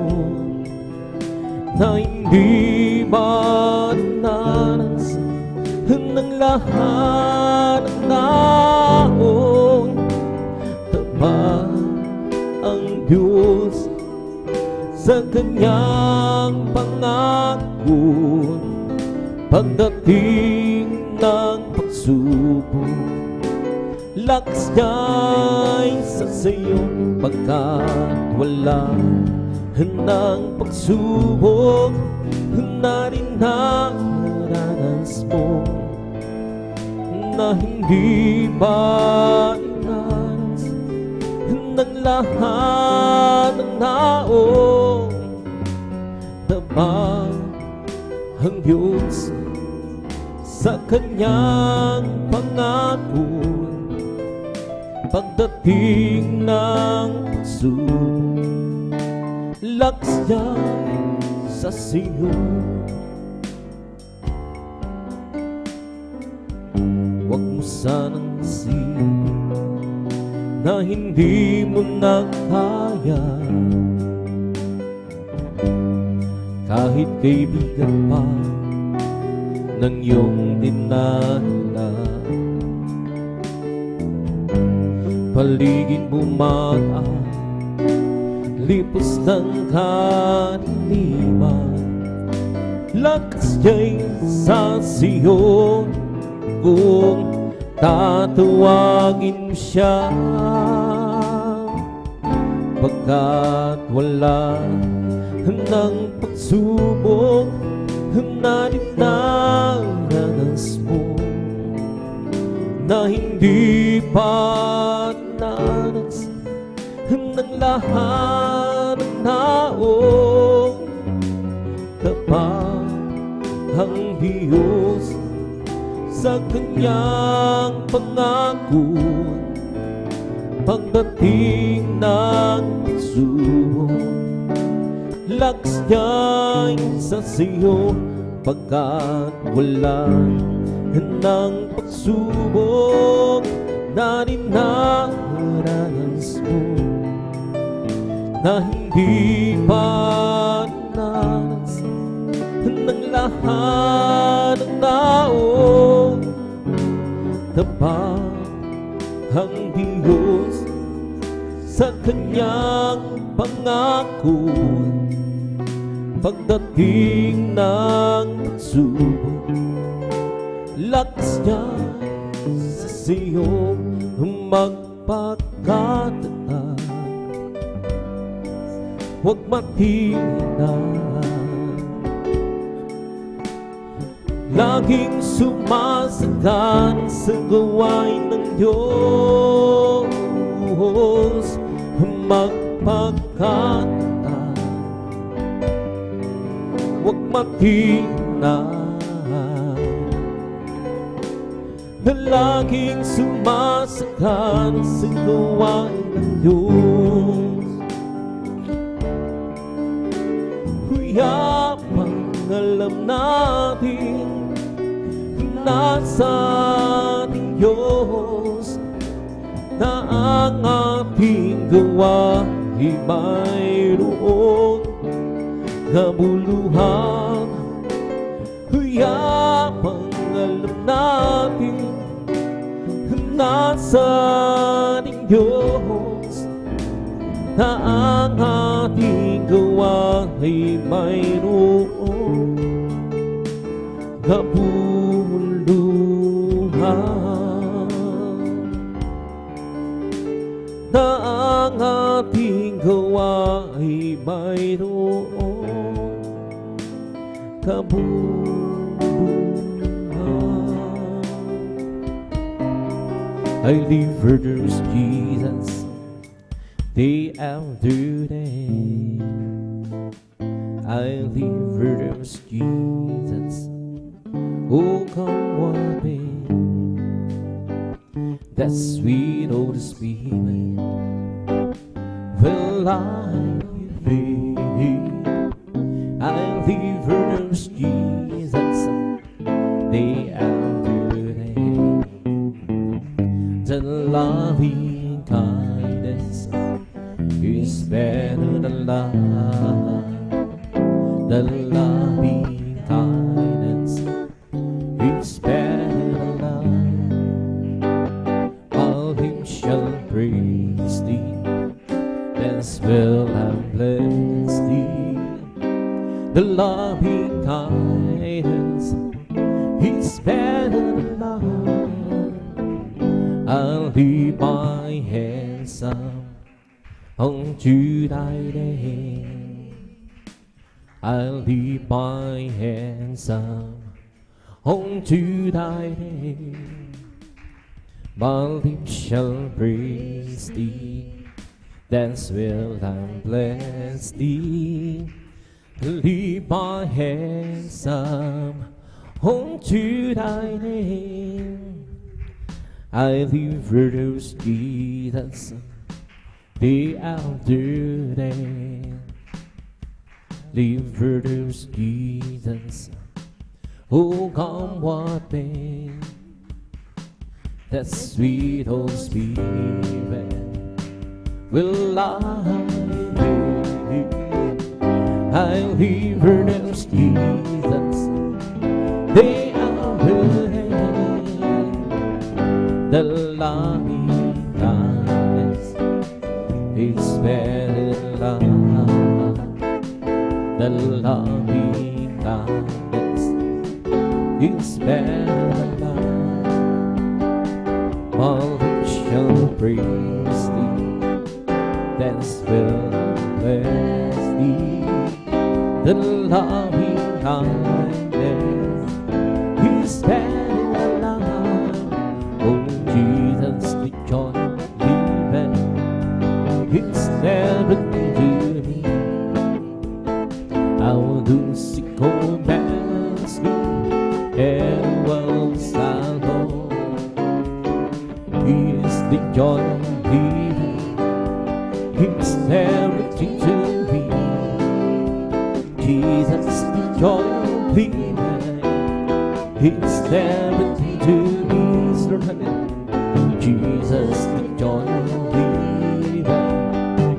na hindi ba dinanas ng lahat ng tao. Tapat ang Diyos sa Kanyang pangako. Pagdating ng pagsubok, lakas niya'y sasayo pagkat wala ng pagsubok na dinaranas mo, na hindi ba dinanas ng lahat ng tao. Tapat ang Diyos sa Kanyang pangako. Pagdating ng pagsubok, lakas niya'y sasayo. Huwag mo sanang isipin na hindi mo na kaya, kahit kaibigan pa ng iyong dinala. Paligid mo lipos ng kaniliman, lakas niya'y sasiyo kung tatawagin siya. Pagkat wala ng pagsubok na dinaranas mo, na hindi pa dinanas ng lahat ng tao. Tapat ang Diyos sa Kanyang pangako. Pagdating ng pagsubok, lakas niya'y sasayo pagkat wala ng pagsubok na dinaranas mo, na hindi pa dinanas ng lahat ng tao. Tapat ang Diyos sa kanyang pangako. Pagdating ng pagsubok, lakas niya sa siyong magpakatatag. Huwag maghina, laging sumasagan sa gawain ng Diyos. Magpakatatag, huwag maghina, laging sumasagan sa gawain ng Diyos. Yamang alam natin nasa ating Diyos, na ang ating gawain mayroong kabuluhan. Yamang alam natin nasa ating Diyos, na ang ating gawa ay mayroong kabuluhan. Na ang ating gawa ay mayroong kabuluhan. I live for those Jesus day after day. I live for those Jesus, oh come what may. That sweet old Spirit will I live. I live for those Jesus day after day. The loving kindness is better than life. The loving kindness is better than life. All him shall praise thee, as well and bless thee. The loving kindness is better than life. I'll leave my hands up unto thy name. I'll leave my hands up unto thy name. My lips shall praise thee, dance will and bless thee. Leave my hands up unto thy name. I live for those Jesus day after day. Live for those Jesus, oh come what may. That sweet old Spirit will I live. I live for those Jesus day after day. The loving kindness is better than love. The loving kindness is better than love. All who shall praise thee, dance will and bless thee. The loving kindness is better than love. Oh Jesus, the joy of living, it's everything to me. How do sick old man sleep and well salvo? He is the joy of living, it's everything to me. Jesus, the joy of living, it's everything to me. Jesus, the joy of living,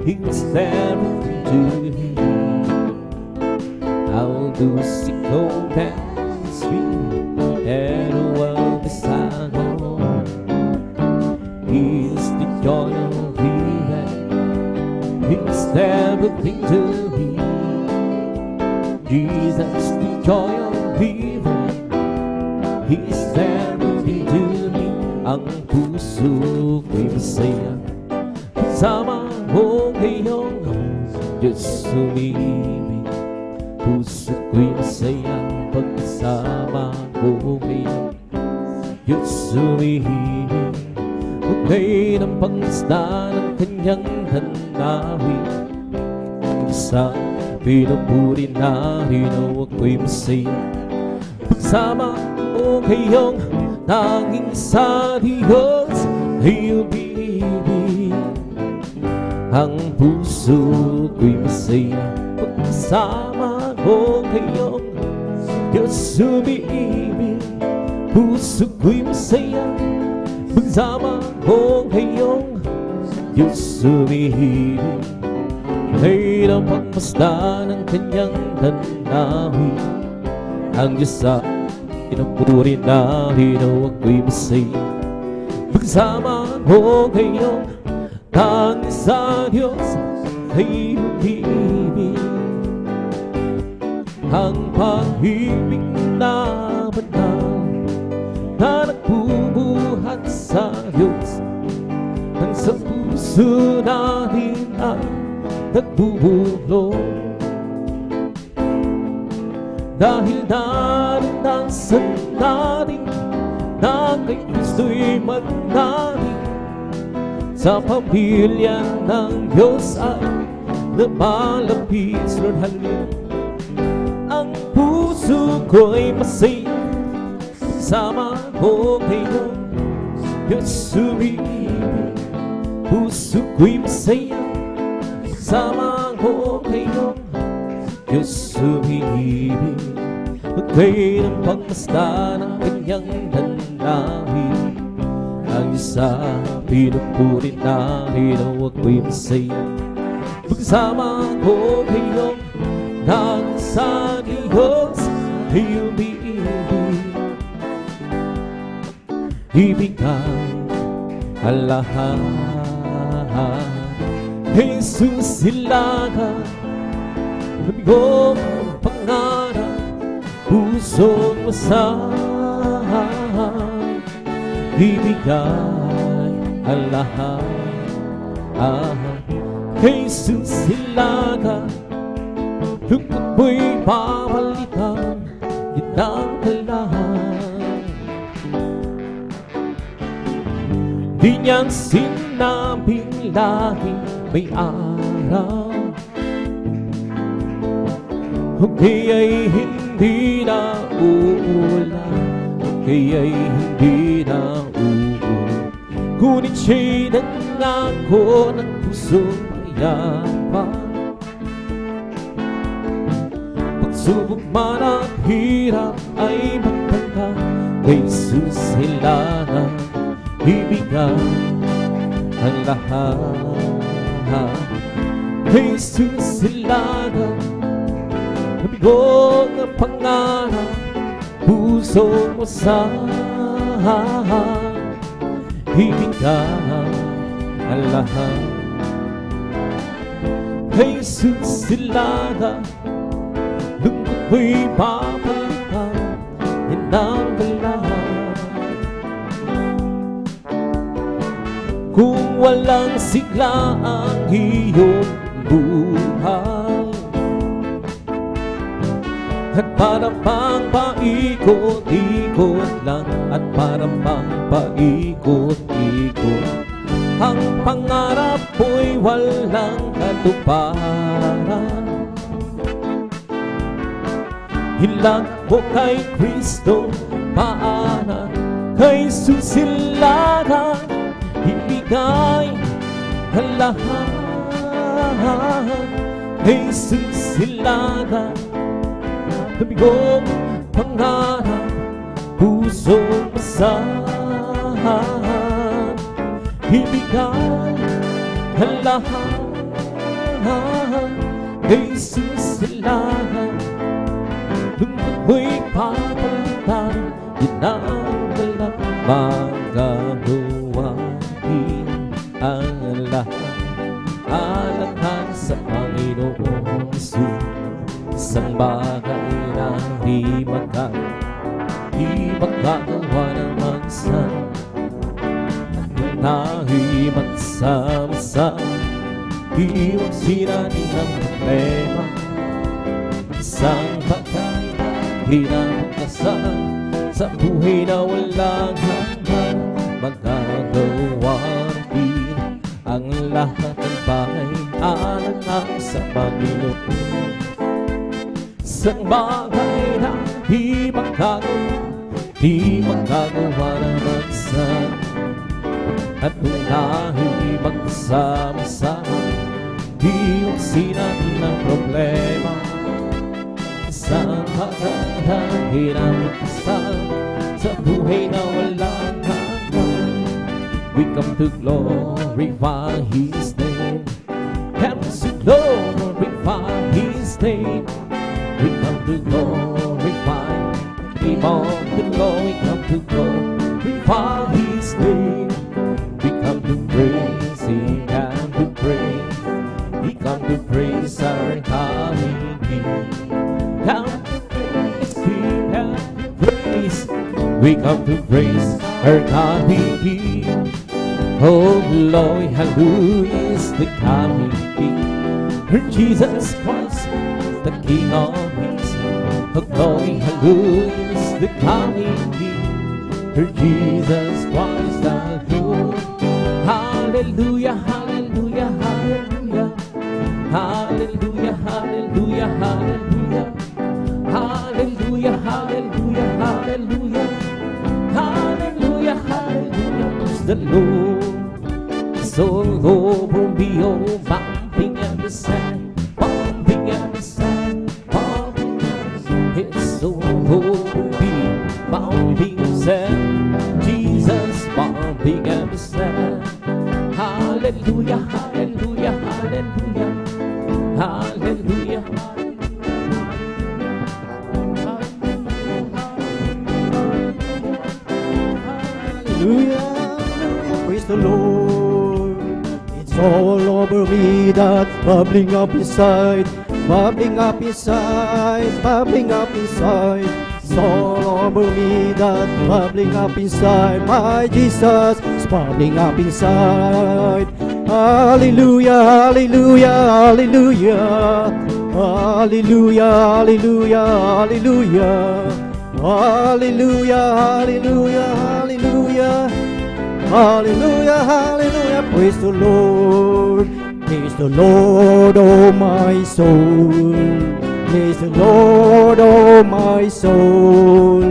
it's everything to me. How do sick old man sleep and well beside home? He is the joy of living, everything to me. Jesus, the joy of living, He's everything to me. Ang puso ko'y masaya kasama mo ngayong Diyos sumibig. Puso ko'y masaya pagkasama ko ngayon Diyos sumibig. Huwag ng pangasta ng kanyang hanawin. Sa pinupuri na rin ako'y masaya pagsama mo ngayong tanging sa Diyos ay umibig. Ang puso ko'y masaya pagkasama mo ngayong Diyos umibig. Puso ko'y masaya pagsama mo ngayong Diyos umibig. Ay ng pagpasta ng kanyang tanawin. Ang Diyos sa pinupuri na rin ako'y masaya pagsama mo ngayong tanging sa Diyos ay umibig. Ang pag-ibig na banal na nagbubuhat sa Diyos ang sa puso natin ay nagbubulong. Dahil naranasan natin na kay Kristo'y mananalig sa pamilya ng Diyos ay lumalapit sa halin. Ang puso ko'y masaya kasama ko ngayon Diyos sumibig. Puso ko'y masaya kasama ko ngayon Diyos sumibig. Magkay ng pagmasta ng kanyang nanawin. Ang Diyos sa pinupuri na rin ako'y masaya pagsama ko ngayon nang sa Diyos ay umibig. Ibigay ang lahat Jesus ilaga nabigong pangarap pusong masahan. Ibigay ang lahat Jesus ilaga lungkot mo'y papalitan ginang kalahan. Di niyang sinabing laging may araw okay ay hindi na uulan, okay ay hindi na uulan. Ngunit siya'y nangako ng pusong mayaman. Pagsubok man ang hirap ay magtangka kay Jesus hilana. Ibigay ang lahat kay Jesus hilana. Nabigong ang pangarap puso mo sa ibigay ang lahat kay Jesus hilana. Lungkot mo'y papalitan ng lahat. Kung walang sigla ang iyong buhay at parang pang paikot-ikot lang, at parang pang paikot-ikot, ang pangarap mo'y walang katuparan. Hilang mo kay Kristo, paanan kay susilagan. Ibigay ang lahat kay susilagan. Nabigong pangarap pusong masahan. Ibigay ang lahat kay susilagan. Lungkot mo'y papalitan, yun ang walang magagawain. Ang lahat alathan sa Panginoon. tayo'y magsama-sama, iwag siranin ang problema. Isang pagkain kasama sa buhay na walang hanggan, magagawa rin ang lahat ng bagay alang sa Panginoon. Isang bagay na di magagawa na magsan, at kung tayo'y magsama-sama, iwag siranin ang problema. Isang pagkakahirap sa buhay na walang hanggan, we come to glorify His name. Come to glorify His name. We come to glorify, we come to glorify His name. We come to praise Him and to praise. We come to praise our coming King. Come to praise Him and to praise. We come to praise our coming King. Oh glory, hallelujah is the coming King. Her Jesus Christ, the King of Kings. Oh glory, hallelujah is the coming King. Her Jesus Christ, the Lord. Hallelujah, hallelujah, hallelujah. Hallelujah, hallelujah, hallelujah. Hallelujah, hallelujah, hallelujah. Hallelujah, hallelujah. Praise the Lord. So Lord will be all bumping at the sand, bumping at the sand, bumping at the sand. It's so Lord will be bumping at the sand. Jesus bumping at the sand. Hallelujah, hallelujah, hallelujah. Hallelujah, hallelujah. Praise the Lord. It's all over me, that's bubbling up inside, bubbling up inside, bubbling up inside. It's all over me, that's bubbling up inside. My Jesus is bubbling up inside. Hallelujah, hallelujah, hallelujah. Hallelujah, hallelujah, hallelujah. Hallelujah, hallelujah, hallelujah. Hallelujah, hallelujah. Praise the Lord. Praise the Lord, oh my soul. Praise the Lord, oh my soul.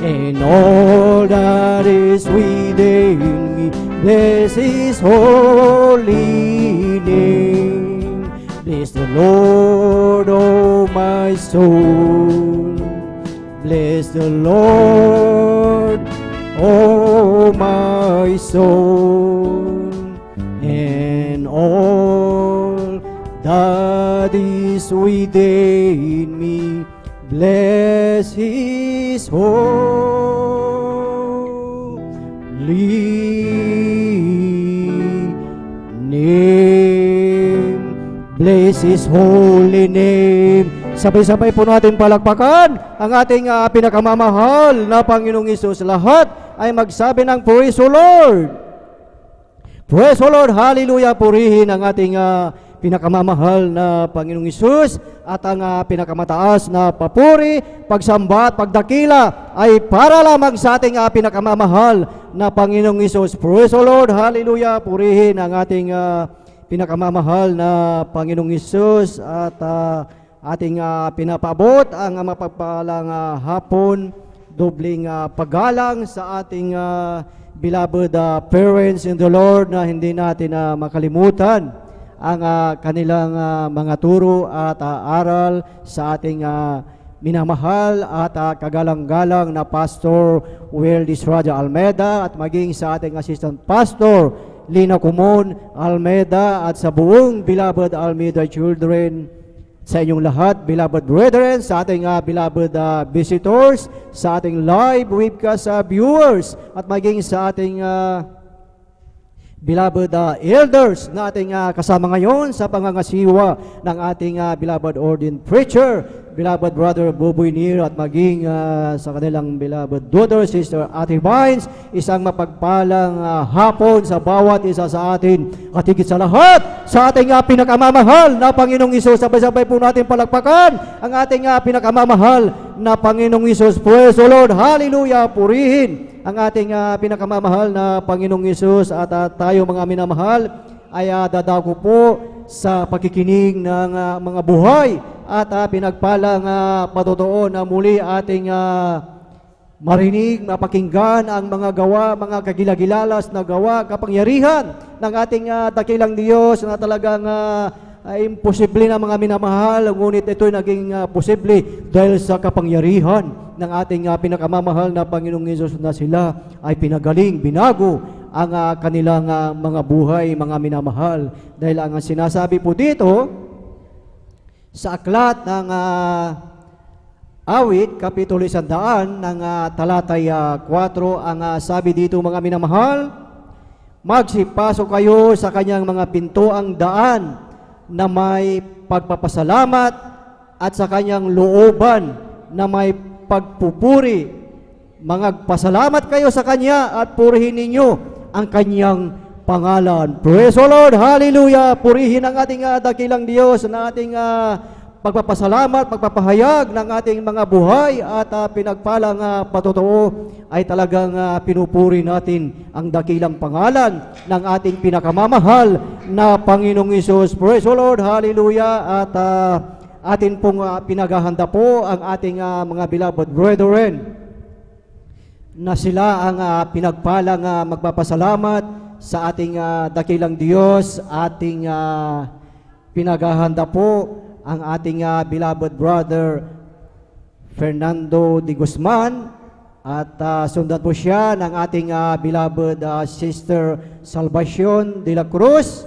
And all that is within me, bless His holy name. Bless the Lord, oh my soul. Bless the Lord, oh my soul. And all that is within me, bless His holy name. Bless His holy name. Sabay-sabay po natin palakpakan ang ating pinakamamahal na Panginoong Hesus. Lahat ay magsabi ng praise the Lord. Praise the Lord, hallelujah. Purihin ang ating pinakamamahal na Panginoong Hesus, at ang pinakamataas na papuri, pagsamba at pagdakila ay para lamang sa ating pinakamamahal na Panginoong Hesus. Praise the Lord, hallelujah. Purihin ang ating pinakamamahal na Panginoong Hesus, at ating pinapabot ang mapagpalang hapon, dobling paggalang sa ating beloved parents in the Lord, na hindi natin makalimutan ang kanilang mga turo at aral sa ating minamahal at kagalang-galang na Pastor Will Disraja Almeida, at maging sa ating Assistant Pastor Lina Kumon Almeida, at sa buong beloved Almeida children, sa inyong lahat, beloved brethren, sa ating beloved visitors, sa ating live webcast viewers, at maging sa ating beloved elders na ating kasama ngayon sa pangangasiwa ng ating beloved ordained preacher, beloved brother Buboy Nir, at maging sa kanilang beloved daughter, sister Ate Vines, isang mapagpalang hapon sa bawat isa sa atin. At higit sa lahat, sa ating pinakamamahal na Panginoong Isus, sabay-sabay po natin palakpakan ang ating pinakamamahal na Panginoong Isus. Praise the Lord, hallelujah, purihin ang ating pinakamamahal na Panginoong Isus. At tayo mga minamahal ay dadako po sa pakikinig ng mga buhay at pinagpalang patotoo na muli ating marinig, mapakinggan ang mga gawa, mga kagilagilalas na gawa, kapangyarihan ng ating dakilang Diyos na talagang imposible na mga minamahal, ngunit ito'y naging posible dahil sa kapangyarihan ng ating pinakamamahal na Panginoong Hesus na sila ay pinagaling, binago ang kanilang mga buhay, mga minamahal. Dahil ang sinasabi po dito sa aklat ng Awit, Kapitulo 100 ng talatay 4, ang sabi dito, mga minamahal, magsipasok kayo sa kanyang mga pintuang daan na may pagpapasalamat at sa kanyang looban na may pagpupuri. Magpasalamat kayo sa Kanya at purihin ninyo ang Kanyang pangalan. Praise the Lord, hallelujah. Purihin ang ating dakilang Diyos na ating pagpapasalamat, pagpapahayag ng ating mga buhay at pinagpalang patotoo ay talagang pinupuri natin ang dakilang pangalan ng ating pinakamamahal na Panginoong Hesus. Praise the Lord, hallelujah. At atin pong pinaghahanda po ang ating mga beloved brethren na sila ang pinagpalang magpapasalamat sa ating dakilang Diyos. Ating pinaghahanda po ang ating beloved brother Fernando de Guzman at sundan po siya ng ating beloved sister Salvacion de la Cruz,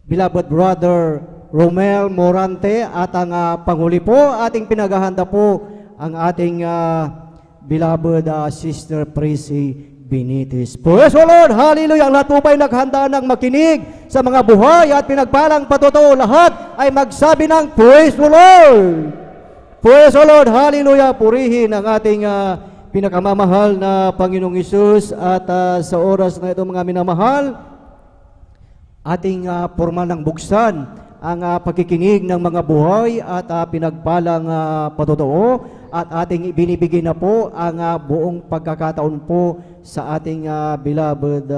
beloved brother Romel Morante, at ang panghuli po ating pinaghahanda po ang ating beloved sister Prissy Benitez. Praise the Lord, hallelujah. Ang lahat po ba'y naghanda ng makinig sa mga buhay at pinagpalang patotoo? Lahat ay magsabi ng praise the Lord. Praise the Lord, hallelujah. Purihin ang ating pinakamamahal na Panginoong Hesus. At sa oras na ito, mga minamahal, ating formal ng buksan ang pagkikinig ng mga buhay at pinagpalang patotoo, at ating binibigay na po ang buong pagkakataon po sa ating beloved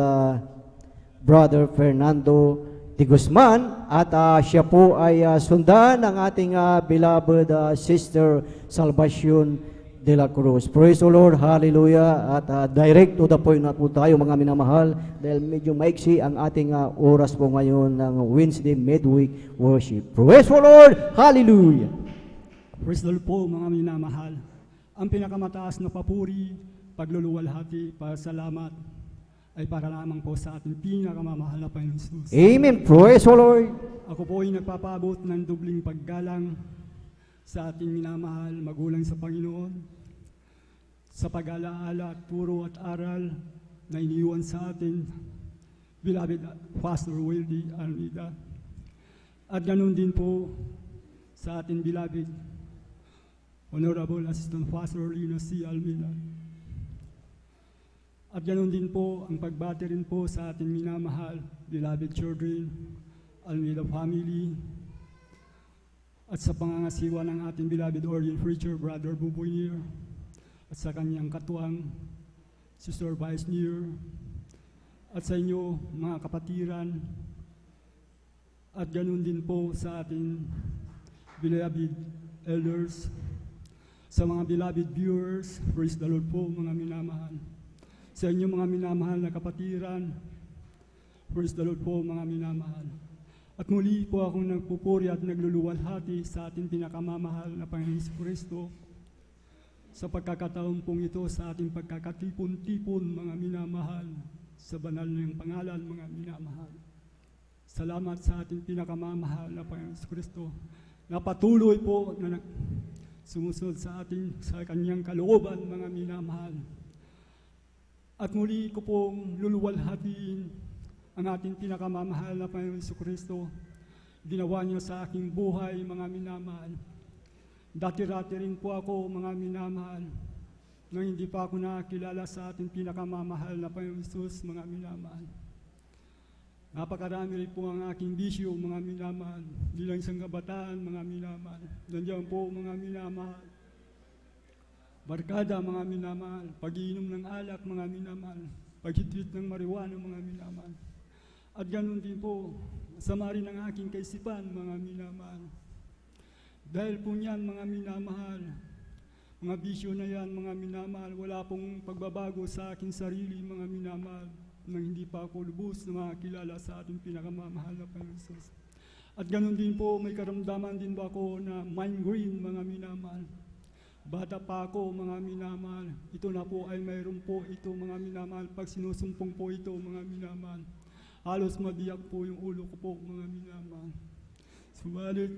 brother Fernando de Guzman, at siya po ay sundan ng ating beloved sister Salvacion de la Cruz. Praise the Lord, hallelujah. At direct to the point na po tayo, mga minamahal, dahil medyo maiksi ang ating oras po ngayon ng Wednesday midweek worship. Praise the Lord, hallelujah. Praise the Lord po, mga minamahal. Ang pinakamataas na papuri, pagluluwalhati, pasalamat ay para lamang po sa ating pinakamamahal na Panginoon Hesus. Amen. Praise the Lord. Ako po ay nagpapabot ng dubling paggalang sa ating minamahal magulang sa Panginoon, sa pag-alaala at turo at aral na iniwan sa atin, beloved Pastor Wildy Almeida. At ganun din po sa ating beloved Honorable Assistant Pastor Lino C. Almeida. At ganun din po ang pagbati rin po sa ating minamahal, beloved children, Almeida family, at sa pangangasiwa ng ating beloved ordained preacher, Brother Buboy Nir, at sa kanyang katuwang, Sister Vice Nir, at sa inyo, mga kapatiran, at ganun din po sa ating beloved elders, sa mga beloved viewers, praise the Lord po, mga minamahal. Sa inyo, mga minamahal na kapatiran, praise the Lord po, mga minamahal. At muli po akong nagpupuri at nagluluwalhati sa ating pinakamamahal na Panginoong Kristo sa pagkakataon pong ito, sa ating pagkakatipon-tipon, mga minamahal, sa banal na pangalan, mga minamahal. Salamat sa ating pinakamamahal na Panginoong Kristo na patuloy po na sumusunod sa kanyang kalooban, mga minamahal. At muli ko pong luluwalhatiin ang ating pinakamamahal na Panginoon Jesucristo. Ginawa niyo sa aking buhay, mga minamahal. Dati-dati rin po ako, mga minamahal, nang hindi pa ako nakakilala sa ating pinakamamahal na Panginoon Jesus, mga minamahal. Napakarami rin po ang aking bisyo, mga minamahal. Di lang isang kabataan, mga minamahal. Nandiyan po, mga minamahal. Barkada, mga minamahal. Pag-iinom ng alak, mga minamahal. Pag-hitrit ng marijuana, mga minamahal. At ganun din po, masama rin ang aking kaisipan, mga minamahal. Dahil po niyan, mga minamahal, mga bisyo na yan, mga minamahal, wala pong pagbabago sa aking sarili, mga minamahal, nang hindi pa ako lubos na makakilala sa ating pinakamamahal na Panginoon Jesus. At ganun din po, may karamdaman din ba ako na migraine, mga minamahal. Bata pa ako, mga minamahal. Ito na po ay mayroon po ito, mga minamahal. Pag sinusumpong po ito, mga minamahal, halos mabiyak po yung ulo ko po, mga minamahal. Subalit,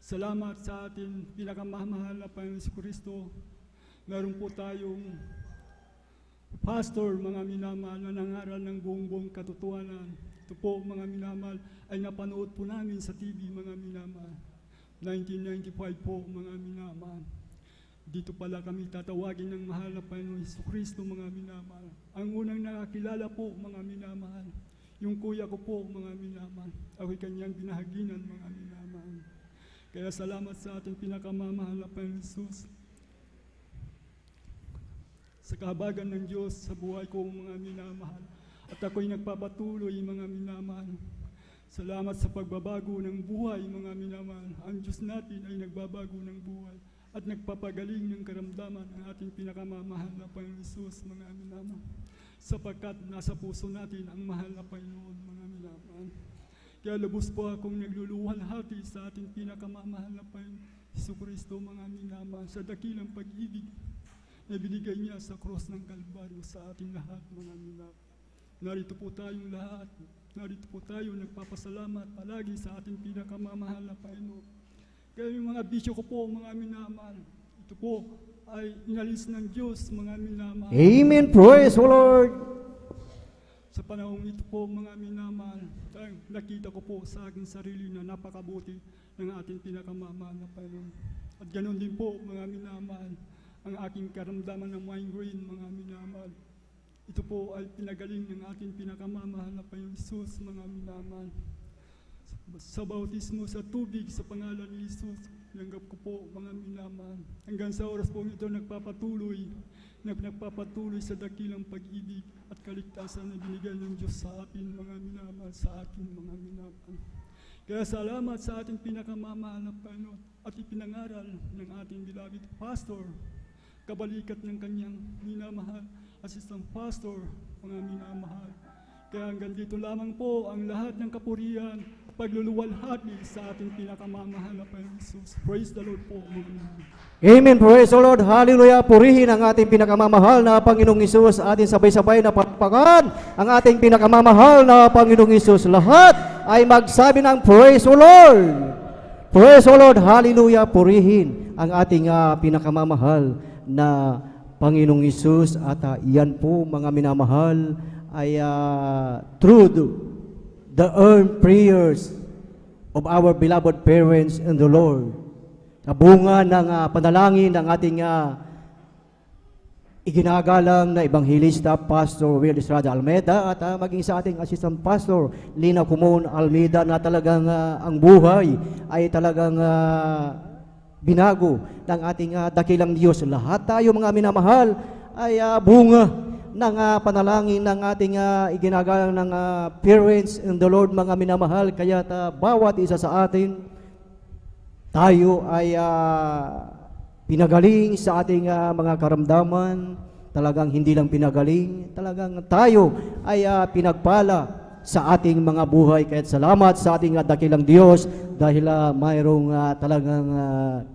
salamat sa ating pinakamamahal na Panginoon Jesucristo. Meron po tayong pastor, mga minamahal, na nangaral ng buong katotohanan. Ito po, mga minamahal, ay napanood po namin sa TV, mga minamahal. 1995 po, mga minamahal. Dito pala kami tatawagin ng mahal na Panginoon Jesucristo, mga minamahal. Ang unang nakakilala po, mga minamahal, yung kuya ko po, mga minamahal. Ako'y kanyang binahaginan, mga minamahal. Kaya salamat sa ating pinakamamahal na Panginoon Jesus. Sa kahabagan ng Diyos sa buhay ko, mga minamahal. At ako'y nagpapatuloy, mga minamahal. Salamat sa pagbabago ng buhay, mga minamahal. Ang Diyos natin ay nagbabago ng buhay at nagpapagaling ng karamdaman ng ating pinakamamahal na Panginoon Jesus, mga minamahal. Sapagkat nasa puso natin ang mahal na Panginoon, mga minamahal. Kaya lubos po akong nagluluwalhati sa ating pinakamamahal na Panginoon Jesucristo, mga minamahal, sa dakilang pag-ibig na binigay niya sa cross ng Kalbaryo sa ating lahat, mga minamahal. Narito po tayong lahat, narito po tayo nagpapasalamat palagi sa ating pinakamamahal na Panginoon. Kaya yung mga bisyo ko po, mga minamahal, ito po ay inalis ng Diyos, mga minamahal. Amen. Praise the Lord. Sa panahong ito po, mga minamahal, nakita ko po sa aking sarili na napakabuti ng ating pinakamamahal na Panginoon. At ganoon din po, mga minamahal, ang aking karamdaman ng migraine, mga minamahal. Ito po ay pinagaling ng ating pinakamamahal na Panginoon Jesus, mga minamahal. Sa bautismo sa tubig sa pangalan ni Jesus, nanggap ko po, mga minamahal. Hanggang sa oras po ito nagpapatuloy sa dakilang pag-ibig at kaligtasan na binigay ng Diyos sa atin, mga minamahal, sa akin, mga minamahal. Kaya salamat sa ating pinakamamahal na Panginoon at ipinangaral ng ating beloved pastor, kabalikat ng kanyang minamahal, assistant pastor, mga minamahal. Kaya hanggang dito lamang po ang lahat ng kapurihan, pagluluwalhati sa ating pinakamamahal na Panginoon Jesus. Praise the Lord po. Amen. Praise the Lord. Hallelujah. Purihin ang ating pinakamamahal na Panginoong Hesus. Ating sabay-sabay na palakpakan ang ating pinakamamahal na Panginoong Hesus. Lahat ay magsabi ng Praise the Lord. Praise the Lord. Hallelujah. Purihin ang ating pinakamamahal na Panginoong Hesus. At iyan po, mga minamahal, ay through the earned prayers of our beloved parents in the Lord. Bunga ng panalangin ng ating iginagalang na Evangelista Pastor Will Estrada Almeida at maging sa ating Assistant Pastor Lina Kumon Almeida na talagang ang buhay ay talagang binago ng ating dakilang Diyos. Lahat tayo, mga minamahal, ay bunga ng panalangin ng ating iginagalang ng parents in the Lord, mga minamahal. Kaya bawat isa sa atin, tayo ay pinagaling sa ating mga karamdaman. Talagang hindi lang pinagaling, talagang tayo ay pinagpala sa ating mga buhay. Kaya salamat sa ating dakilang Diyos dahil mayroong talagang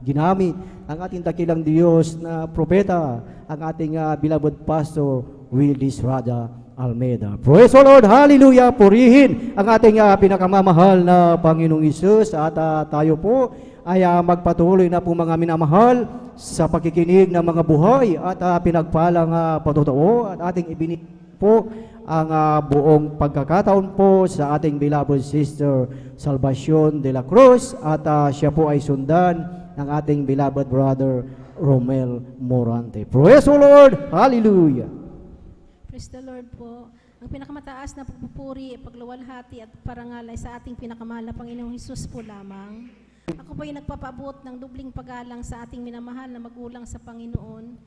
ginamit ang ating dakilang Diyos na propeta, ang ating beloved Pastor Will Estrada Almeida. Praise the Lord. Hallelujah. Purihin ang ating pinakamamahal na Panginoong Hesus. At tayo po ay magpatuloy na po, mga minamahal, sa pakikinig ng mga buhay at pinagpalang patotoo at ating ibinigay po ang buong pagkakataon po sa ating beloved sister Salvacion de la Cruz at siya po ay sundan ng ating beloved brother Romel Morante. Praise the Lord! Hallelujah! Praise the Lord po. Ang pinakamataas na pagpupuri, pagluwalhati at parangal ay sa ating pinakamahal na Panginoong Hesus po lamang. Ako po ay nagpapaabot ng dubling paggalang sa ating minamahal na magulang sa Panginoon,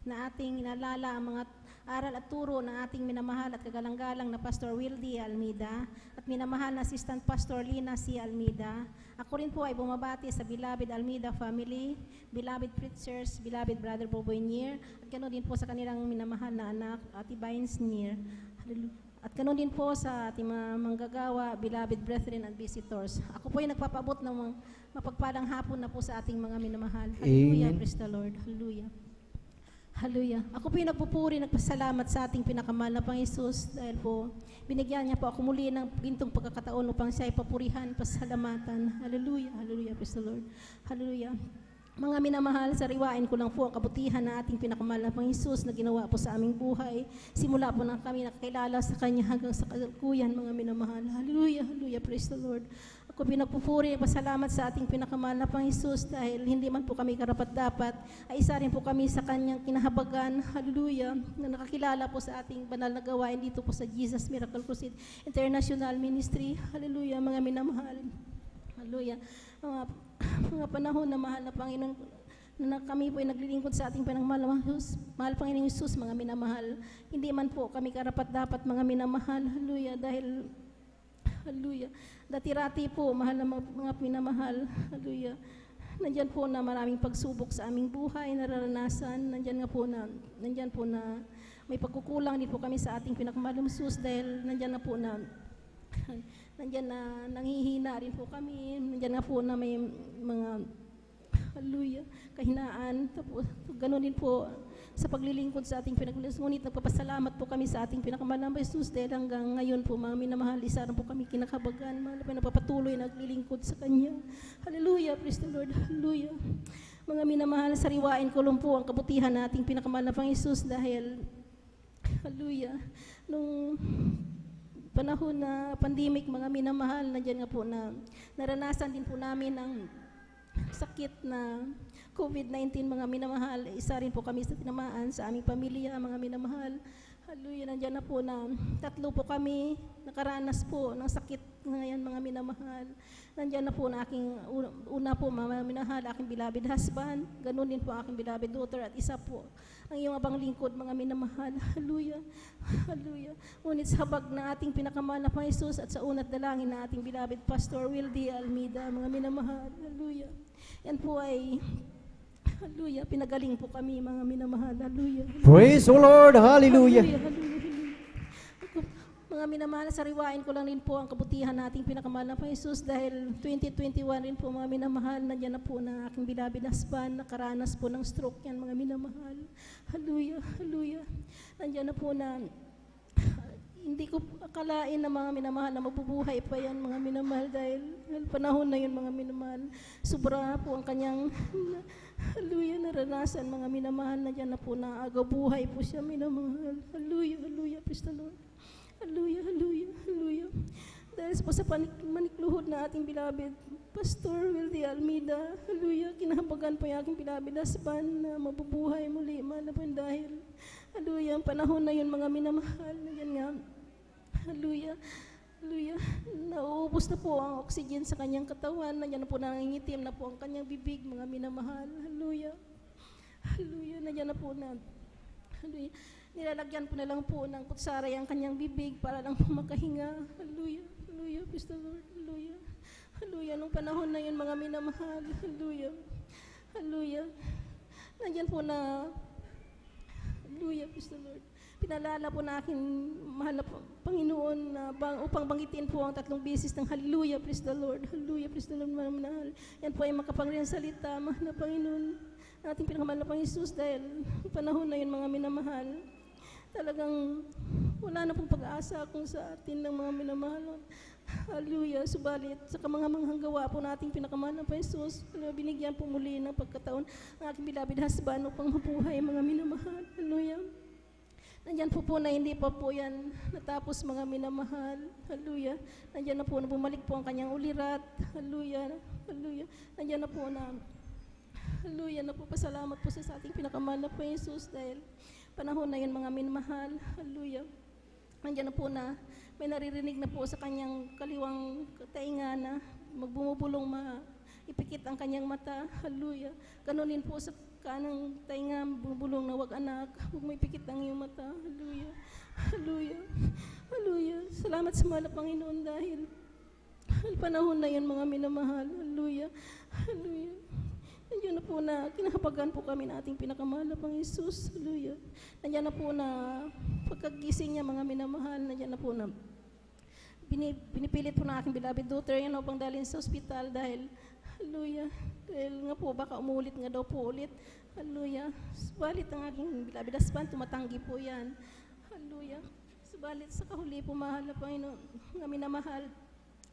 na ating inalala ang mga aral at turo ng ating minamahal at kagalang-galang na Pastor Wildy Almeida at minamahal na Assistant Pastor Lina C. Almeida. Ako rin po ay bumabati sa beloved Almeida family, beloved preachers, beloved Brother Boboy Nier, at ganoon din po sa kanilang minamahal na anak, Ate Vines Nier. At ganoon din po sa ating mga manggagawa, beloved brethren and visitors. Ako po ay nagpapaabot ng mapagpalang hapon na po sa ating mga minamahal. Hallelujah, praise the Lord. Hallelujah. Hallelujah. Ako po yung nagpupuri, nagpasalamat sa ating pinakamahal na Panginoong Hesus dahil po binigyan niya po ako muli ng gintong pagkakataon upang siya ay papurihan, pasalamatan. Hallelujah. Hallelujah. Praise the Lord. Hallelujah. Mga minamahal, sariwain ko lang po ang kabutihan na ating pinakamahal na Panginoong Hesus na ginawa po sa aming buhay. Simula po nang kami nakakilala sa Kanya hanggang sa kasalukuyan, mga minamahal. Hallelujah. Hallelujah. Praise the Lord. Ako pinagpupuri, pasalamat sa ating pinakamahal na Panginoong Hesus dahil hindi man po kami karapat-dapat, ay isa rin po kami sa Kanyang kinahabagan, hallelujah, na nakakilala po sa ating banal na gawain dito po sa Jesus Miracle Crusade International Ministry, hallelujah, mga minamahal, hallelujah, mga panahon na mahal na Panginoon, na kami po ay naglilingkod sa ating pinakamahal na mahal Panginoong Hesus, mga minamahal, hindi man po kami karapat-dapat, mga minamahal, hallelujah, dahil hallelujah. Dati-rati po, mahal na mga pinamahal, hallelujah. Nandyan po na maraming pagsubok sa aming buhay, nararanasan. Nandyan po na may pagkukulang din po kami sa ating pinakamahal na Hesus dahil nandyan na nanghihina rin po kami. Nandyan na po na may mga, hallelujah, kahinaan. Tapos, ganoon din po sa paglilingkod sa ating pinagmulas. Ngunit nagpapasalamat po kami sa ating pinakamahal na Hesus dahil hanggang ngayon po, mga minamahal, isa rin po kami kinakabagan. Mahal po napapatuloy na naglilingkod sa Kanya. Hallelujah, praise the Lord, hallelujah. Mga minamahal, sariwain ko lang po ang kabutihan na ating pinakamahal na Panginoong Hesus dahil, hallelujah, nung panahon na pandemic, mga minamahal, nandiyan nga po na naranasan din po namin ang sakit na COVID-19, mga minamahal, isa rin po kami sa tinamaan sa aming pamilya, mga minamahal. Hallelujah, nandiyan na po na 3 po kami nakaranas po ng sakit ngayon, mga minamahal. Nandiyan na po na aking, una po, mga minamahal, aking beloved husband, ganun din po aking beloved daughter, at isa po ang iyong abang lingkod, mga minamahal. Hallelujah, hallelujah. Ngunit sa habag na ating pinakamahal na Panginoong Hesus at sa unat dalangin na ating beloved Pastor Wildy Almeida, mga minamahal, hallelujah. Yan po ay, hallelujah, pinagaling po kami, mga minamahal, hallelujah. Praise the Lord, hallelujah. Hallelujah, hallelujah. Mga minamahal, sariwain ko lang rin po ang kabutihan nating pinakamahal na Panginoong Hesus dahil 2021 rin po, mga minamahal, nandiyan na po ng aking beloved husband, nakaranas po ng stroke yan, mga minamahal. Hallelujah, hallelujah. Nandiyan na po na hindi ko akalain na mga minamahal na mabubuhay pa yan, mga minamahal, dahil panahon na yun, mga minamahal, sobra po ang kanyang hallelujah, naranasan, mga minamahal, na dyan na po na agaw buhay po siya, minamahal. Hallelujah, hallelujah, praise the Lord. Hallelujah, hallelujah, hallelujah. Dahil po sa manikluhod na ating beloved Pastor Wildy Almeida, hallelujah, kinahabagan po yung aking beloved husband na mabubuhay muli, mahal na po dahil, hallelujah, ang panahon na yun, mga minamahal, na yan nga, hallelujah, hallelujah, nauubos na po ang oxygen sa kanyang katawan, na yan na po nangingitim na po ang kanyang bibig, mga minamahal, hallelujah, hallelujah, na yan na po na, hallelujah, nilalagyan po na lang po ng kutsara ang kanyang bibig para lang po makahinga, hallelujah, hallelujah, praise the Lord, hallelujah, hallelujah, nung panahon na yun, mga minamahal, hallelujah, hallelujah, nandiyan po na, hallelujah, praise the Lord. Pinalala po na aking mahal na Panginoon na upang banggitin po ang 3 beses ng hallelujah, praise the Lord, hallelujah, praise the Lord, mahal. Yan po ay makapangyarihang salita, mahal na Panginoon, ating pinakamahal na Panginoon Hesus dahil panahon na yun, mga minamahal, talagang wala na pong pag-asa kung sa atin ng mga minamahal. Hallelujah, subalit sa mga manghanggawa po nating pinakamahal na Panginoon Hesus, binigyan po muli ng pagkataon ang aking beloved husband upang mabuhay, mga minamahal. Hallelujah. Nandyan po na hindi pa po yan natapos mga minamahal. Hallelujah. Nandyan na po na bumalik po ang kanyang ulirat. Hallelujah. Hallelujah. Nandyan na po na hallelujah na po. Pasalamat po sa ating pinakamahal na po Jesus dahil panahon na yun mga minamahal. Hallelujah. Nandyan na po na may naririnig na po sa kanyang kaliwang tainga na magbumubulong ipikit ang kanyang mata. Hallelujah. Ganunin po sa kanang tainga, bumubulong na wag anak, huwag mo ipikit ang iyong mata. Hallelujah. Hallelujah. Hallelujah. Salamat sa mahal na Panginoon dahil panahon na yun mga minamahal. Hallelujah. Hallelujah. Nandiyan na po na kinahabagan po kami na ating pinakamahal na Panginoon Jesus. Hallelujah. Nandiyan na po na pagkagising niya mga minamahal, nandiyan na po na pinipilit po na aking beloved daughter yan upang dalhin sa ospital dahil hallelujah. Dahil nga po, baka umulit nga daw po ulit. Hallelujah. Subalit ang aking beloved husband, tumatanggi po yan. Hallelujah. Subalit sa kahuli po, mahal na Panginoon, nga minamahal,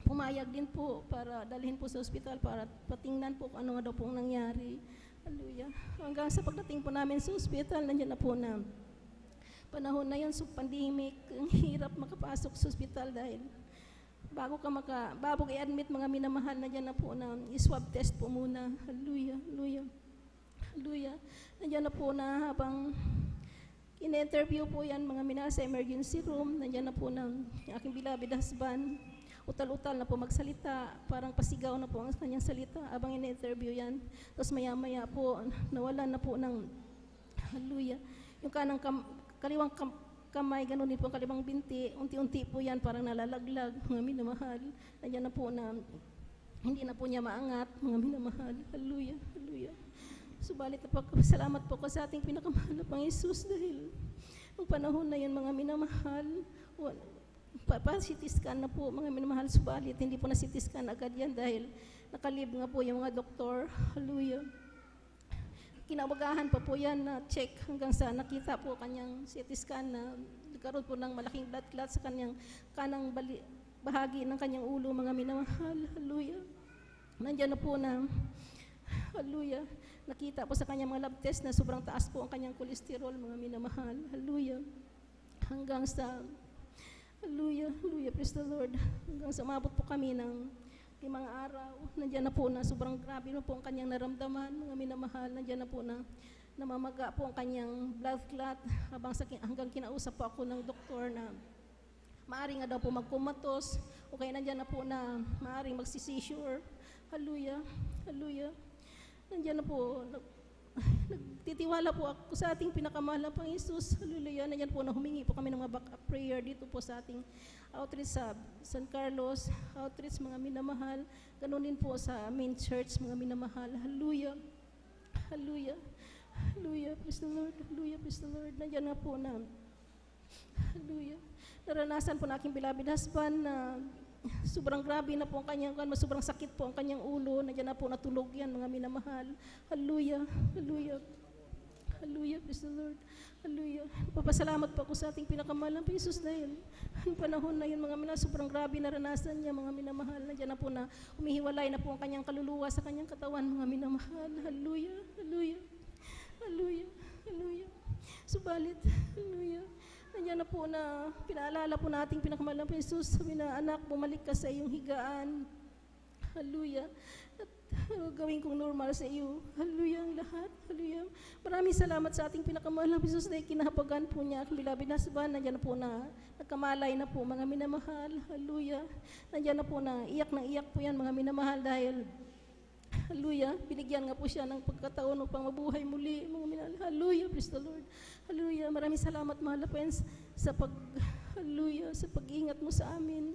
pumayag din po para dalhin po sa ospital para patingnan po kung ano nga daw pong nangyari. Hallelujah. Hanggang sa pagdating po namin sa ospital, nandiyan na po na panahon na yan, so pandemic, ang hirap makapasok sa ospital dahil bago i-admit mga minamahal na dyan na po na i-swab test po muna. Hallelujah, hallelujah, hallelujah. Nandiyan na po na habang in-interview po yan mga minahal sa emergency room, nandiyan na po na aking beloved husband, utal-utal na po magsalita, parang pasigaw na po ang kanyang salita habang in-interview yan. Tapos maya-maya po, nawalan na po ng, hallelujah, yung kaliwang kamay, ganun din po ang kaliwang binti, unti-unti po yan, parang nalalaglag, mga minamahal. Nandiyan na po na, hindi na po niya maangat, mga minamahal. Hallelujah, hallelujah. Subalit na salamat po ko sa ating pinakamahal na Panginoon Jesus dahil ang panahon na yun, mga minamahal, pa-CT scan na po, mga minamahal, subalit hindi po na-CT scan agad yan dahil nakalib nga po yung mga doktor. Hallelujah. Kinawagahan pa po yan na check hanggang sa nakita po kanyang CT scan na nagkaroon po ng malaking blood clot sa kanyang kanang bahagi ng kanyang ulo, mga minamahal. Hallelujah. Nandiyan na po na, hallelujah, nakita po sa kanyang mga lab test na sobrang taas po ang kanyang cholesterol, mga minamahal. Hallelujah. Hanggang sa, hallelujah, hallelujah, praise the Lord. Hanggang sa umabot po kami ng 5 araw, nandiyan na po na sobrang grabe na po ang kanyang naramdaman, mga minamahal, nandiyan na po na namamaga po ang kanyang blood clot hanggang kinausap po ako ng doktor na maaari nga daw po magkumatos o kaya nandiyan na po na maaring magsisissure. Hallelujah, hallelujah. Nandiyan na po, nagtitiwala po ako sa ating pinakamahal na Panginoon Jesus. Hallelujah. Nandiyan po na humingi po kami ng mga backup prayer dito po sa ating outreach sa San Carlos, outreach mga minamahal. Ganun din po sa main church mga minamahal. Hallelujah. Hallelujah. Hallelujah. Praise the Lord. Hallelujah. Praise the Lord. Nandiyan na po na hallelujah. Naranasan po na aking beloved husband na sobrang grabe na po ang kanyang, sobrang sakit po ang kanyang ulo. Nandiyan na po natulog yan mga minamahal. Hallelujah. Hallelujah. Hallelujah, praise the Lord. Hallelujah. Papasalamat po ako sa ating pinakamahal na Jesus dahil ang panahon na yun, mga minamahal, sobrang grabe naranasan niya, mga minamahal. Nandiyan na po na umihiwalay na po ang kanyang kaluluwa sa kanyang katawan, mga minamahal. Hallelujah, hallelujah, hallelujah, hallelujah. Subalit, hallelujah. Nandiyan na po na pinaalala po nating pinakamahal na Jesus. Sabi na, anak, bumalik ka sa iyong higaan. Hallelujah. At gawin kong normal sa iyo. Hallelujah ang lahat. Hallelujah. Maraming salamat sa ating pinakamahal na Jesus dahil kinahabagan po niya. Aking beloved husband, nandiyan na po na nagkamalay na po mga minamahal. Hallelujah. Nandiyan na po na iyak po yan mga minamahal dahil hallelujah, binigyan nga po siya ng pagkataon upang mabuhay muli. Mga minamahal. Hallelujah, praise the Lord. Hallelujah. Maraming salamat mahal na friends sa hallelujah, sa pag-iingat mo sa amin.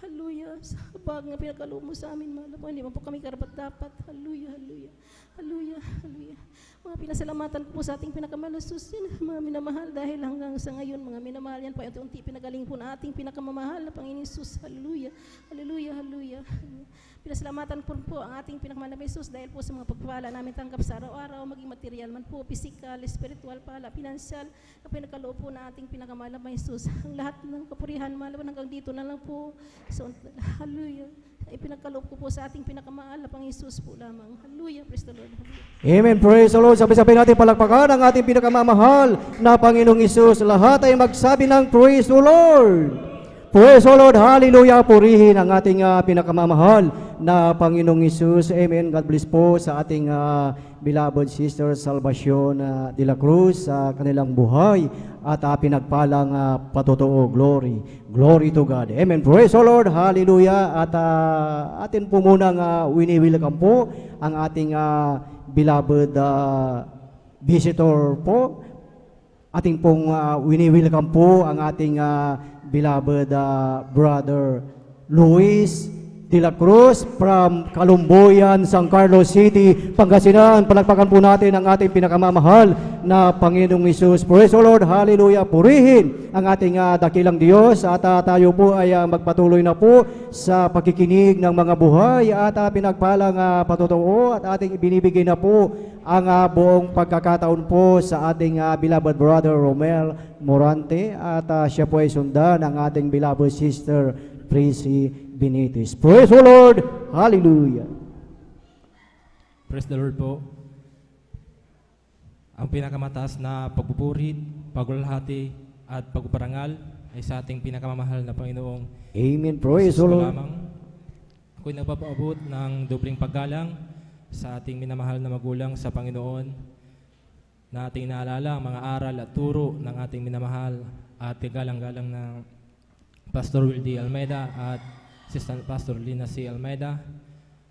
Hallelujah. Sa kapag nga pinagkaloob mo sa amin, mahal po, hindi man po kami karapat-dapat. Hallelujah, hallelujah. Hallelujah, hallelujah. Mga pinasalamatan ko po sa ating pinakamahal na Jesus, mga minamahal, dahil hanggang sa ngayon, mga minamahal yan, unti-unti pinagaling po na ating pinakamamahal na Panginoon Jesus. Hallelujah, hallelujah, hallelujah. Pinasalamatan po ang ating pinakamahal na Jesus dahil po sa mga pagpapala namin tanggap sa araw-araw, maging material man po, physical, spiritual, pala, financial, na pinagkaloob po na ating pinakamahal na Jesus. Ang lahat ng kapurihan, mahal hanggang dito na lang po. So, hallelujah. ay pinagkaloob ko po sa ating pinakamahal na Panginoong Hesus po lamang. Hallelujah, praise the Lord. Hallelujah. Amen. Praise the Lord. Sabay-sabay natin palakpakan ang ating pinakamamahal na Panginoong Hesus. Lahat ay magsabi ng praise the Lord. Praise the Lord. Hallelujah. Purihin ang ating pinakamamahal na Panginoong Hesus. Amen. God bless po sa ating beloved sister Salvacion de la Cruz sa kanilang buhay at pinagpalang patotoo. Glory. Glory to God. Amen. Praise the Lord. Hallelujah. At atin po munang wini-welcome po ang ating beloved visitor po. Ating pong wini-welcome po ang ating beloved brother Luis de la Cruz from Calumboyan, San Carlos City, Pangasinan. Palakpakan po natin ang ating pinakamamahal na Panginoong Hesus. Praise the Lord. Hallelujah. Purihin ang ating dakilang Diyos at tayo po ay magpatuloy na po sa pakikinig ng mga buhay at pinagpalang patotoo at ating ibinibigay na po ang buong pagkakataon po sa ating beloved brother Romel Morante at siya po ay sundan ng ating beloved sister Tracy Benitez. Praise the Lord. Hallelujah. Praise the Lord po. Ang pinakamataas na pagpupuri, pagulhati at pagparangal ay sa ating pinakamamahal na Panginoong Amen. Praise the Lord. Ako'y nagpapaabot ng dobling paggalang sa ating minamahal na magulang sa Panginoon na ating naalala ang mga aral at turo ng ating minamahal at galang-galang ng Pastor Wildy Almeida at Assistant Pastor Lina C. Almeida.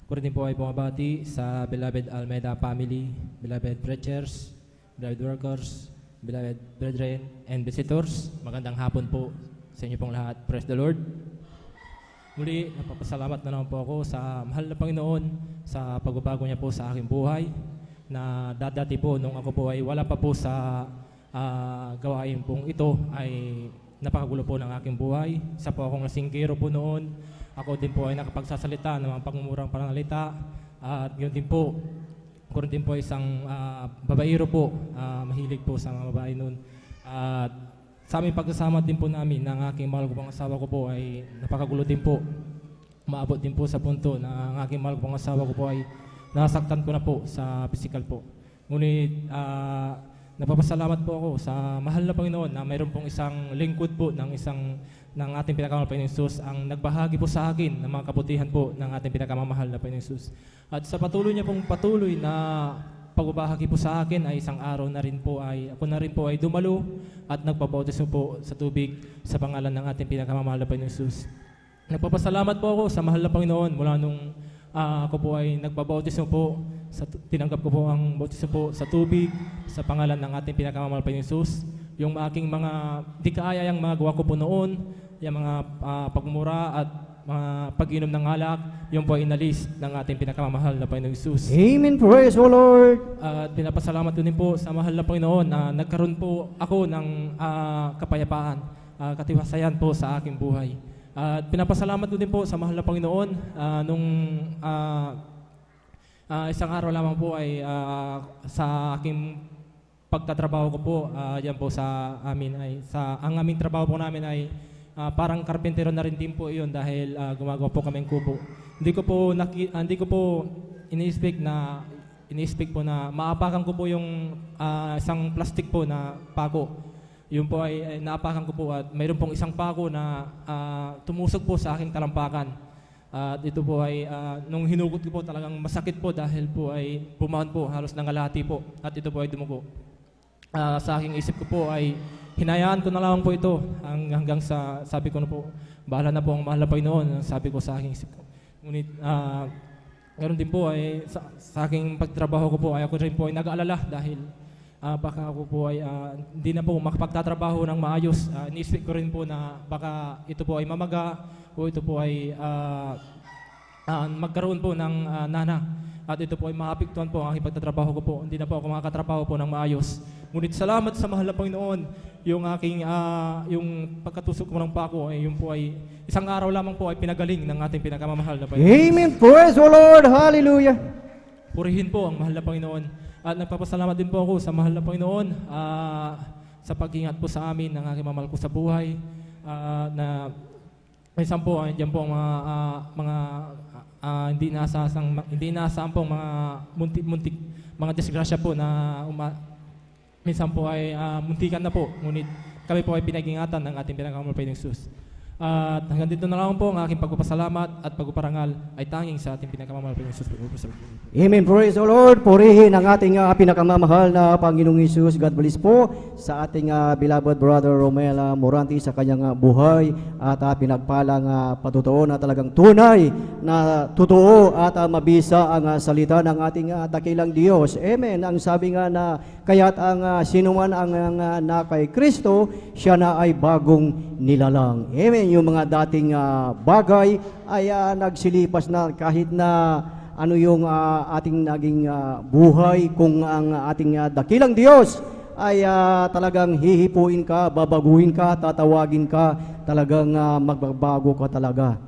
Ako rin po ay bumabati sa beloved Almeida family, beloved preachers, beloved workers, beloved brethren and visitors. Magandang hapon po sa inyo pong lahat. Praise the Lord. Muli, napapasalamat na naman po ako sa mahal na Panginoon sa pagbabago niya po sa aking buhay na dati po nung ako po ay wala pa po sa gawain pong ito ay napakagulo po ng aking buhay. Isa po akong lasinggero po noon. Ako din po ay nakapagsasalita ng mga pangmumurang pananalita at yun din po, ako rin din po isang babaero po, mahilig po sa mga babae noon. At sa aming pagsasama din po namin ng aking mahal ko pang asawa ko po ay napakagulo din po. Umaabot din po sa punto na ang aking mahal ko pang asawa ko po ay nasaktan ko na po sa physical po. Ngunit napapasalamat po ako sa mahal na Panginoon na mayroon pong isang lingkod po ng ating pinakamamahal na Panginoong Hesus ang nagbahagi po sa akin ng mga kabutihan po ng ating pinakamamahal na Panginoong Hesus. At sa patuloy niya pong patuloy na pagbabahagi po sa akin ay isang araw na rin po ay ako na rin po ay dumalo at nagpabautismo po sa tubig sa pangalan ng ating pinakamamahal na Panginoong Hesus. Nagpapasalamat po ako sa mahal na Panginoon mula nung ako po ay nagpabautismo po, tinanggap ko po ang bautismo po sa tubig sa pangalan ng ating pinakamamahal na Panginoong Hesus. Yung aking mga di kaayayang mga gawa ko po noon, yung mga pagmumura at mga pag-inom ng alak, yung po ay inalis ng ating pinakamamahal na Panginoong Hesus. Amen. Praise the Lord. At pinapasalamat ko din po sa mahal na Panginoon na nagkaroon po ako ng kapayapaan, katiwasayan po sa aking buhay. At pinapasalamat ko din po sa mahal na Panginoon nung isang araw lamang po ay sa aking pagtatrabaho ko po, yan po sa amin ay ang aming trabaho po namin ay parang karpentero na rin din po iyon dahil gumagawa po kaming kubo. Hindi ko po ini-expect po na maapakan ko po yung isang plastic po na pako. Yun po ay naapakan ko po at mayroon pong isang pako na tumusok po sa aking talampakan. At ito po ay nung hinugot ko po talagang masakit po dahil po ay bumaon po, halos nangalati po at ito po ay dumugo. Sa aking isip ko po ay hinayaan ko na lang po ito hanggang sa sabi ko na po, bahala na po ang mahal na Panginoon, sabi ko sa aking isip ko. Ngunit meron din po ay sa aking pagtrabaho ko po ay ako rin po ay nag-aalala dahil baka ako po ay hindi na po makapagtatrabaho ng maayos. Ini-expect ko rin po na baka ito po ay mamaga o ito po ay magkaroon po ng nana. At ito po ay maapektuhan po ang aking pagtatrabaho ko po. Hindi na po ako makakatrabaho po ng maayos. Ngunit salamat sa mahal na Panginoon, yung aking yung pagkatusok ko ng pako ay yung po ay isang araw lamang po ay pinagaling ng ating pinakamamahal na Panginoon. Amen. Praise the Lord. Hallelujah. Purihin po ang mahal na Panginoon. At nagpapasalamat din po ako sa mahal na Panginoon sa pag-ingat po sa amin ng aking mamahal ko sa buhay na minsan po, dyan po ang mga hindi inaasang pong mga muntik mga disgrasya po na minsan po ay muntikan na po, ngunit kami po ay pinag-ingatan ng ating pinakamalapay ng Jesus. At hanggang dito na lang po ang aking pagpapasalamat at pagpaparangal ay tanging sa ating pinakamalapay ng Jesus. Amen. Praise the Lord. Purihin ang ating pinakamamahal na Panginoong Hesus. God bless po sa ating beloved brother Romela Moranti sa kanyang buhay at pinagpalang patutuo na talagang tunay na totoo at mabisa ang salita ng ating dakilang Diyos. Amen. Ang sabi nga na kaya't ang sinuman ang na kay Kristo, siya na ay bagong nilalang. Amen. Yung mga dating bagay ay nagsilipas na kahit na ano yung ating naging buhay, kung ang ating dakilang Diyos ay talagang hihipuin ka, babaguhin ka, tatawagin ka, talagang magbabago ka talaga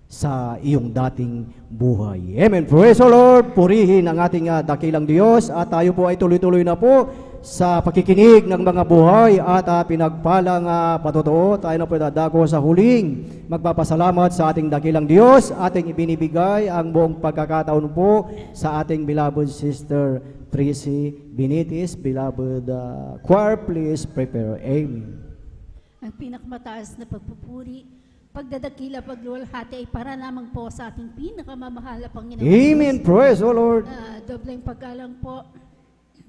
sa iyong dating buhay. Amen. Praise the Lord. Purihin ang ating dakilang Diyos at tayo po ay tuloy-tuloy na po sa pakikinig ng mga buhay at pinagpalang patutuo. Tayo na po dadako sa huling magpapasalamat sa ating dakilang Diyos. Ating ibinibigay ang buong pagkakataon po sa ating beloved sister Tracy Benitis. Beloved choir, please prepare. Amen. Ang pinakamataas na pagpupuri, pagdadakila, pagluwalhati ay para lamang po sa ating pinakamamahal na Panginoon. Amen. Praise the Lord. Dobleng paggalang po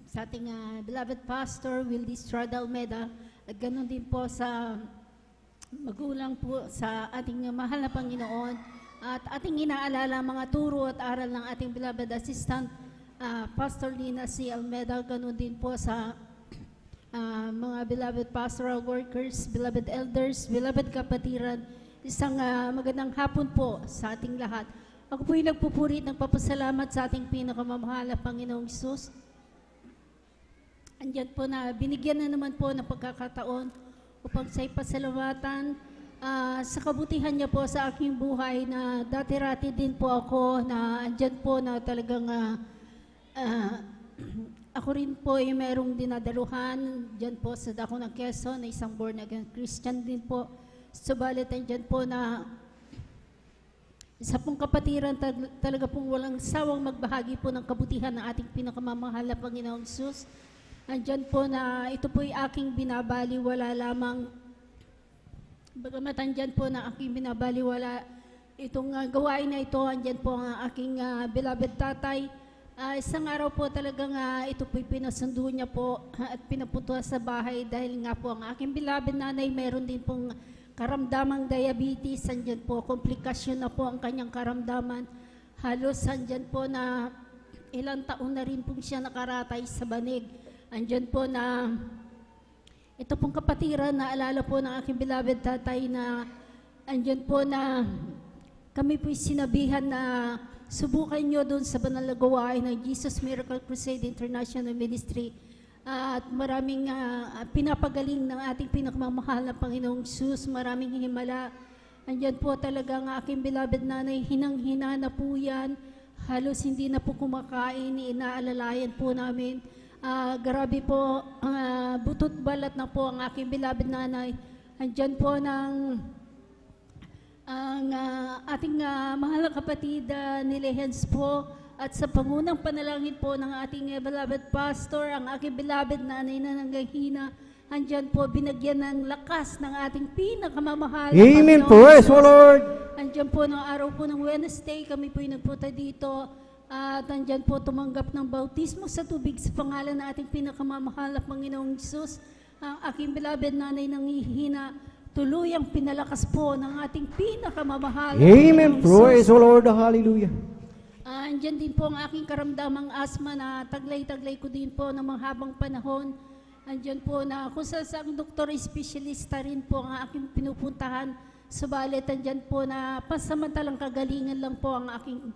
sa ating beloved pastor, Wildy Estrada Almeda, at ganoon din po sa magulang po sa ating mahal na Panginoon, at ating inaalala mga turo at aral ng ating beloved assistant, Pastor Lina C. Almeda, ganoon din po sa mga beloved pastoral workers, beloved elders, beloved kapatiran. Isang magandang hapon po sa ating lahat. Ako po yung nagpupuri at nagpapasalamat sa ating pinakamamahal na Panginoong Hesus. Andiyan po na binigyan na naman po ng pagkakataon upang sa ipasalamatan sa kabutihan niya po sa aking buhay, na dati-rati din po ako na andyan po na talagang ako rin po ay merong dinadaluhan dyan po sa Dako ng Quezon na isang born again Christian din po. Subalit andyan po na isa pong kapatiran talaga pong walang sawang magbahagi po ng kabutihan ng ating pinakamamahal na Panginoong Hesus. Andyan po na ito po'y aking binabaliwala lamang. Bagamat andyan po na aking binabaliwala itong gawain na ito, andyan po ang aking beloved tatay. Isang araw po talagang ito po'y pinasundo niya po at pinapunta sa bahay dahil nga po ang aking beloved nanay meron din pong karamdamang diabetes. Andyan po, komplikasyon na po ang kanyang karamdaman. Halos andyan po na ilang taon na rin po siya nakaratay sa banig. Andyan po na ito pong kapatiran, naalala po ng aking beloved tatay na andyan po na kami po'y sinabihan na subukan nyo doon sa banal na gawain ng Jesus Miracle Crusade International Ministry. At maraming pinapagaling ng ating pinakamamahal na Panginoong Hesus, maraming himala. Andyan po talaga ang aking beloved nanay, hinang-hina na po yan. Halos hindi na po kumakain, inaalalayan po namin. Grabe po, butot balat na po ang aking beloved nanay. Andyan po ng ang ating mahal na kapatid ni Lehens po, at sa pangunang panalangin po ng ating beloved pastor, ang aking beloved nanay na nanggahina. Andyan po, binagyan ng lakas ng ating pinakamamahal. Amen. Praise the Lord. Andyan po, noong araw po ng Wednesday, kami po nagpunta dito. At andyan po tumanggap ng bautismo sa tubig sa pangalan ng ating pinakamamahal na Panginoong Hesus. Ang aking beloved nanay nanghihina, tuluyang pinalakas po ng ating pinakamamahal. Amen. Praise the Lord. Hallelujah. Andyan din po ang aking karamdamang asma na taglay-taglay ko din po ng mahabang panahon. Andyan po na kung sa isang doktor espesyalista rin po ang aking pinupuntahan. Subalit andyan po na pasamantalang kagalingan lang po ang aking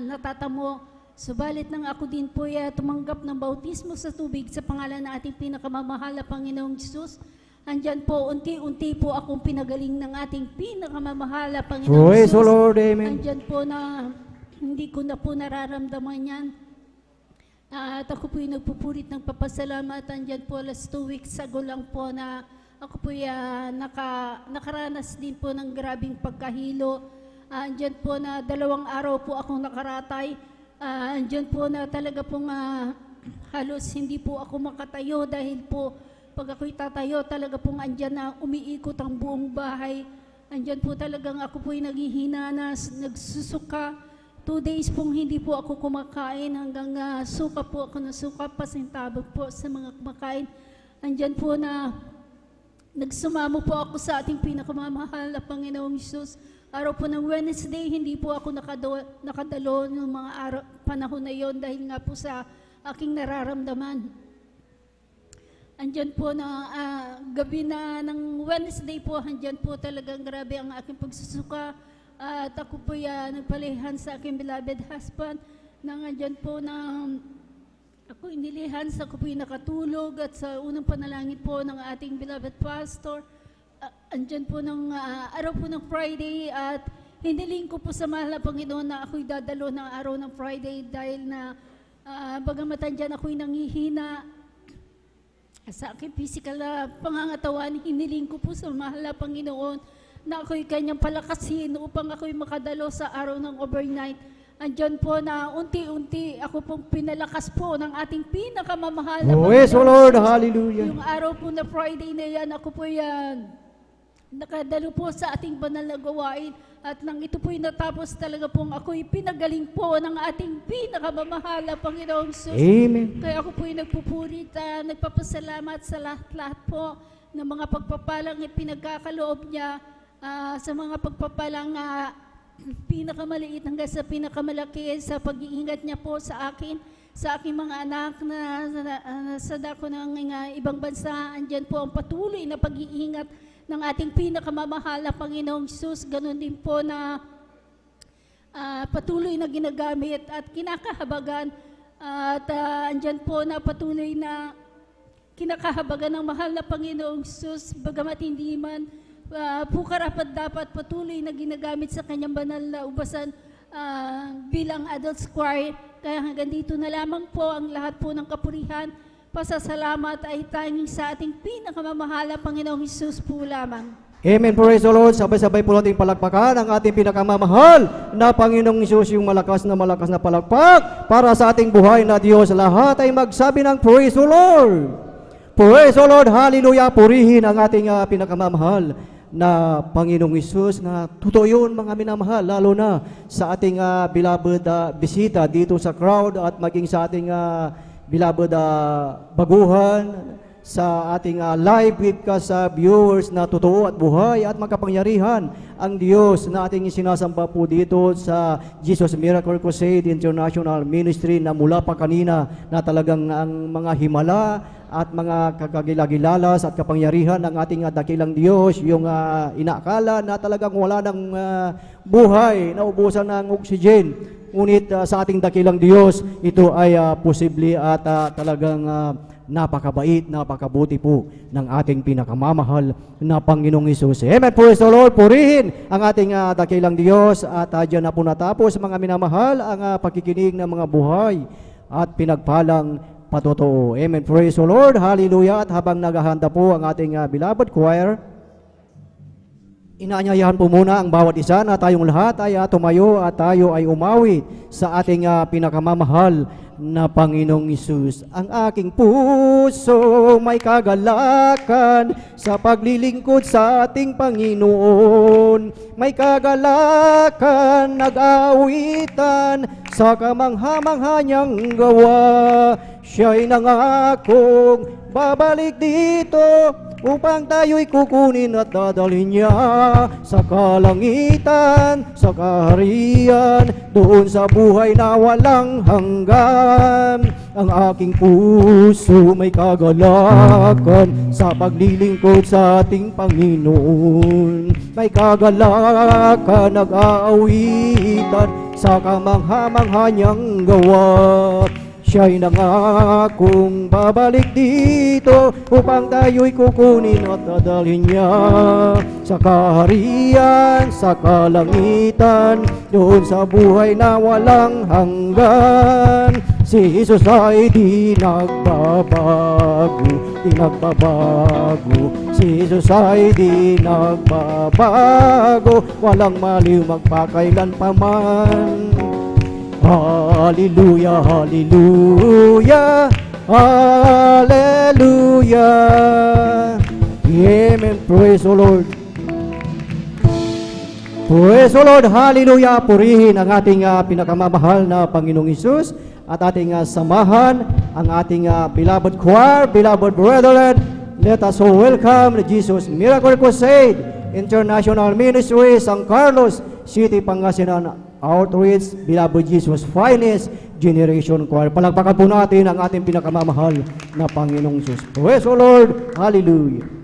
natatamo. Subalit nang ako din po tumanggap ng bautismo sa tubig sa pangalan ng ating pinakamamahal na Panginoong Hesus, andyan po, unti-unti po akong pinagaling ng ating pinakamamahal na Panginoong Praise the Hesus. Lord. Amen. Andyan po na hindi ko na po nararamdaman yan. At ako po yung nagpupurit ng papasalamat. Andyan po, last 2 weeks ago lang po na ako po nakaranas din po ng grabing pagkahilo. andyan po na 2 araw po akong nakaratay. Andyan po na talaga pong halos hindi po ako makatayo dahil po pag ako'y tatayo talaga pong andyan na umiikot ang buong bahay. Andyan po talagang ako po'y naghihina na nagsusuka. 2 days pong hindi po ako kumakain hanggang suka po ako na suka, pasintabog po sa mga kumakain. Andyan po na nagsumamo po ako sa ating pinakamamahal na Panginoong Hesus. Araw po ng Wednesday, hindi po ako nakadalo ng mga panahon na yon dahil nga po sa aking nararamdaman. Andyan po na gabi na ng Wednesday po, andyan po talagang grabe ang aking pagsusuka. At ako po nagpalihan sa aking beloved husband nang andyan po na ako inilihan sa ako po nakatulog at sa unang panalangin po ng ating beloved pastor. Andyan po ng araw po ng Friday at hiniling ko po sa mahal na Panginoon na ako'y dadalo ng araw ng Friday dahil na bagamat andyan ako'y nangihina sa aking physical na pangangatawan, hiniling ko po sa mahal na Panginoon na ako'y kanyang palakasin upang ako'y makadalo sa araw ng overnight. Andyan po na unti-unti ako pong pinalakas po ng ating pinakamamahal na Panginoon. Yes, O Lord, hallelujah. Yung araw po na Friday na yan, ako po nakadalo po sa ating banal na gawain at nang ito po'y natapos talaga pong ako'y pinagaling po ng ating pinakamamahal na Panginoong Sus. Amen. Kaya ako po'y nagpupurit, nagpapasalamat sa lahat-lahat po ng mga pagpapalang pinagkakaloob niya, sa mga pagpapalang pinakamaliit hanggang sa pinakamalaki sa pag-iingat niya po sa akin, sa aking mga anak na sa dako ng ibang bansa. Andyan po ang patuloy na pag-iingat ng ating pinakamamahal na Panginoong Hesus. Ganon din po na patuloy na ginagamit at kinakahabagan at andyan po na patuloy na kinakahabagan ng mahal na Panginoong Hesus, bagamat hindi man po karapat dapat patuloy na ginagamit sa kanyang banal na ubasan bilang adult choir. Kaya hanggang dito na lamang po ang lahat po ng kapurihan, pasasalamat ay tanging sa ating pinakamamahal na Panginoong Hesus po lamang. Amen. Praise the Lord. Sabay-sabay po natin palakpakan ang ating pinakamamahal na Panginoong Hesus, yung malakas na palakpak para sa ating buhay na Diyos. Lahat ay magsabi ng Praise the Lord. Praise the Lord. Hallelujah. Purihin ang ating pinakamamahal na Panginoong Hesus, na totoo yun mga minamahal, lalo na sa ating beloved bisita dito sa crowd at maging sa ating beloved baguhan, sa ating live webcast viewers na totoo at buhay at makapangyarihan ang Diyos na ating sinasamba po dito sa Jesus Miracle Crusade International Ministry na mula pa kanina na talagang ang mga himala at mga kakagilagilalas at kapangyarihan ng ating dakilang Diyos, yung inaakala na talagang wala ng buhay, naubusan ng oxygen. Ngunit sa ating dakilang Diyos, ito ay posible at talagang napakabait, napakabuti po ng ating pinakamamahal na Panginoong Hesus. Amen. Praise the Lord. Purihin ang ating dakilang Diyos at dyan na po natapos mga minamahal ang pakikinig ng mga buhay at pinagpalang patotoo. Amen. Praise the Lord. Hallelujah. At habang naghahanda po ang ating beloved choir, inaanyayahan po muna ang bawat isa na tayong lahat ay tumayo at tayo ay umawi sa ating pinakamamahal na Panginoong Hesus. Ang aking puso may kagalakan sa paglilingkod sa ating Panginoon. May kagalakan, nag-aawitan sa kamangha-mangha niyang gawa. Siya'y nangakong babalik dito upang tayo'y kukunin at dadalhin niya sa kalangitan, sa kaharian, doon sa buhay na walang hanggan. Ang aking puso may kagalakan sa paglilingkod sa ating Panginoon. May kagalakan, nag-aawitan sa kamangha-mangha niyang gawa. Siya'y nangakong babalik dito upang tayo'y kukunin at dadalhin niya sa kaharian, sa kalangitan, doon sa buhay na walang hanggan. Si Jesus ay di nagbabago, di nagbabago. Si Jesus ay di nagbabago, walang maliw magpakailan pa man. Hallelujah, hallelujah, hallelujah. Amen. Praise the Lord. Praise the Lord, hallelujah. Purihin ang ating pinakamamahal na Panginoong Hesus at ating samahan ang ating beloved choir, beloved brethren. Let us all welcome the Jesus Miracle Crusade International Ministry, San Carlos City, Pangasinan Outreach, beloved Jesus Finest Generation Choir. Palakpakan po natin ang ating pinakamamahal na Panginoong Hesus. Praise the Lord, hallelujah.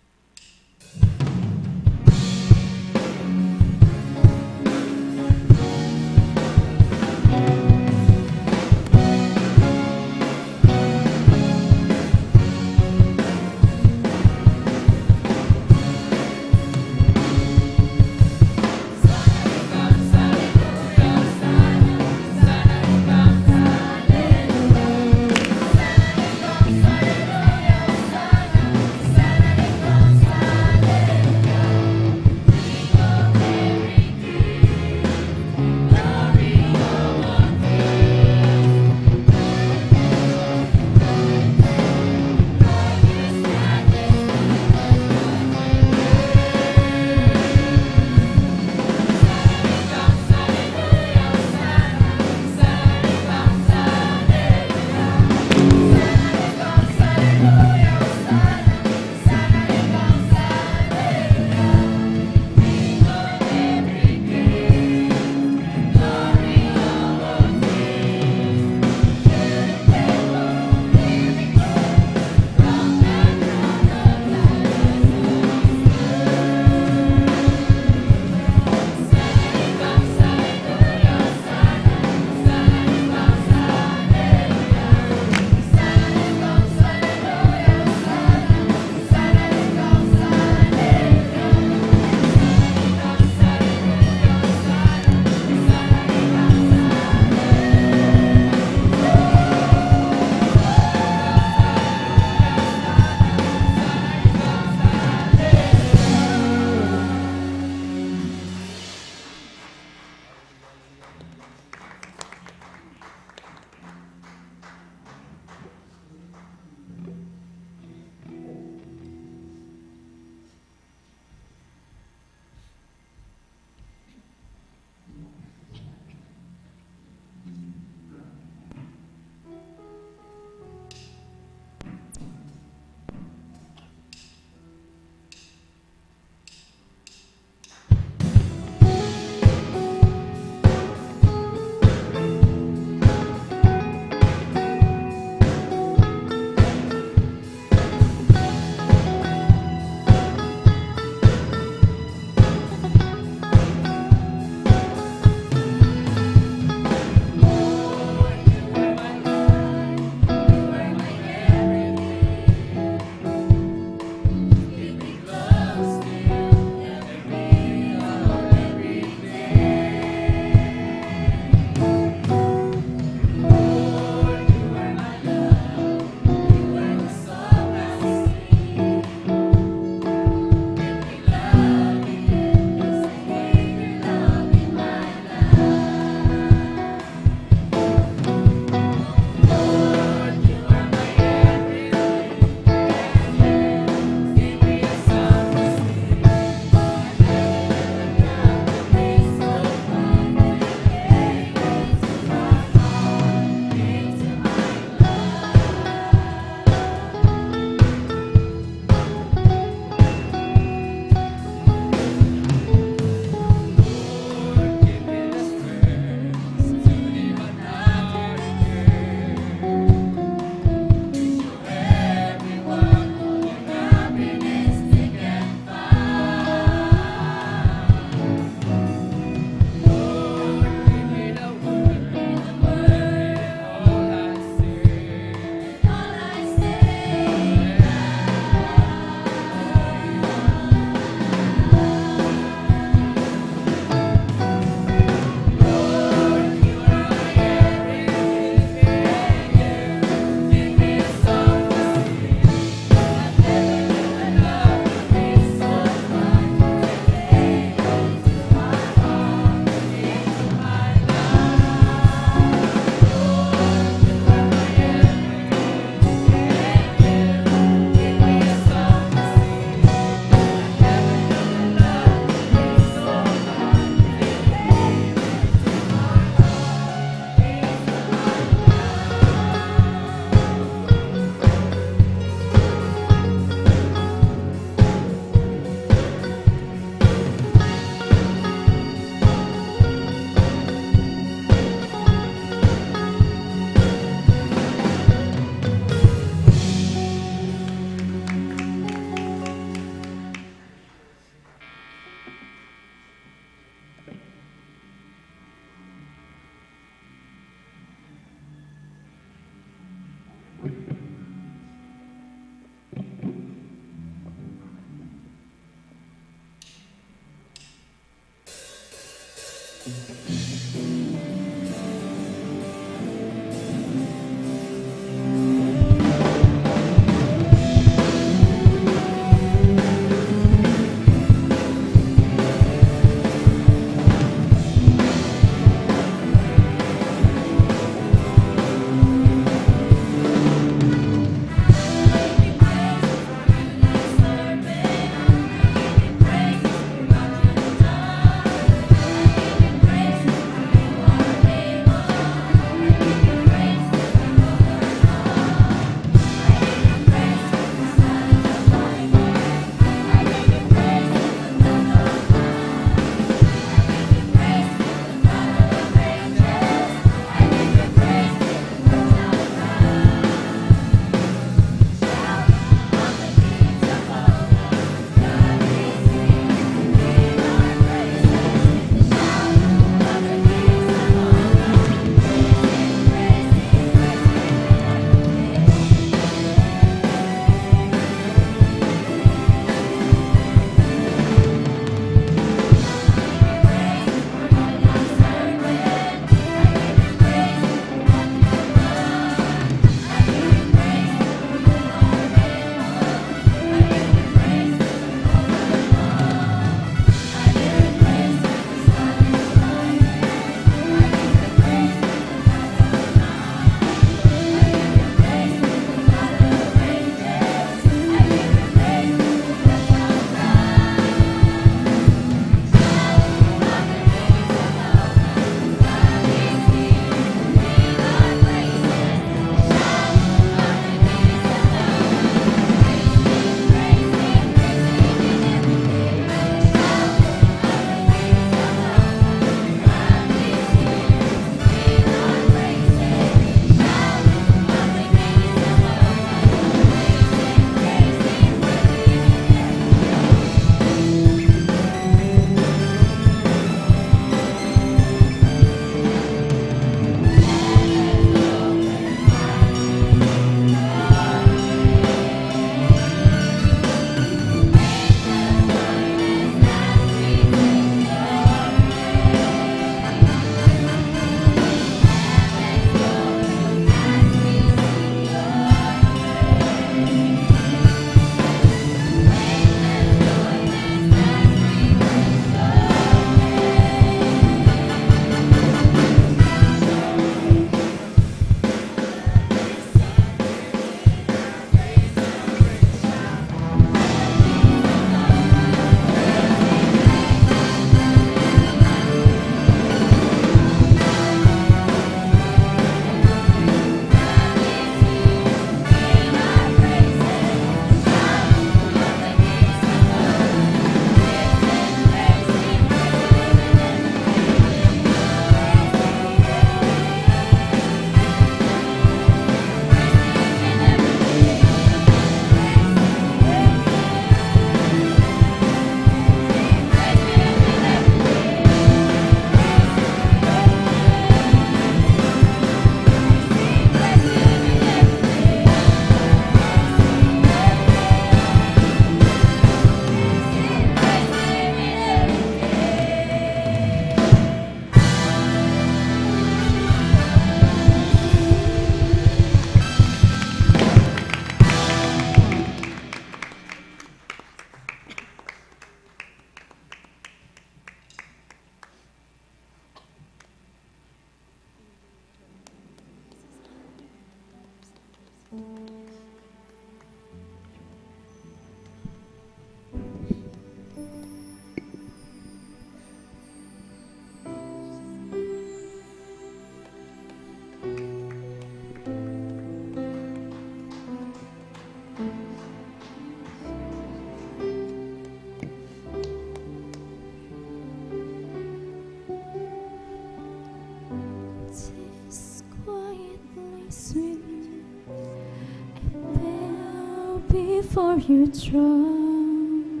before your throne.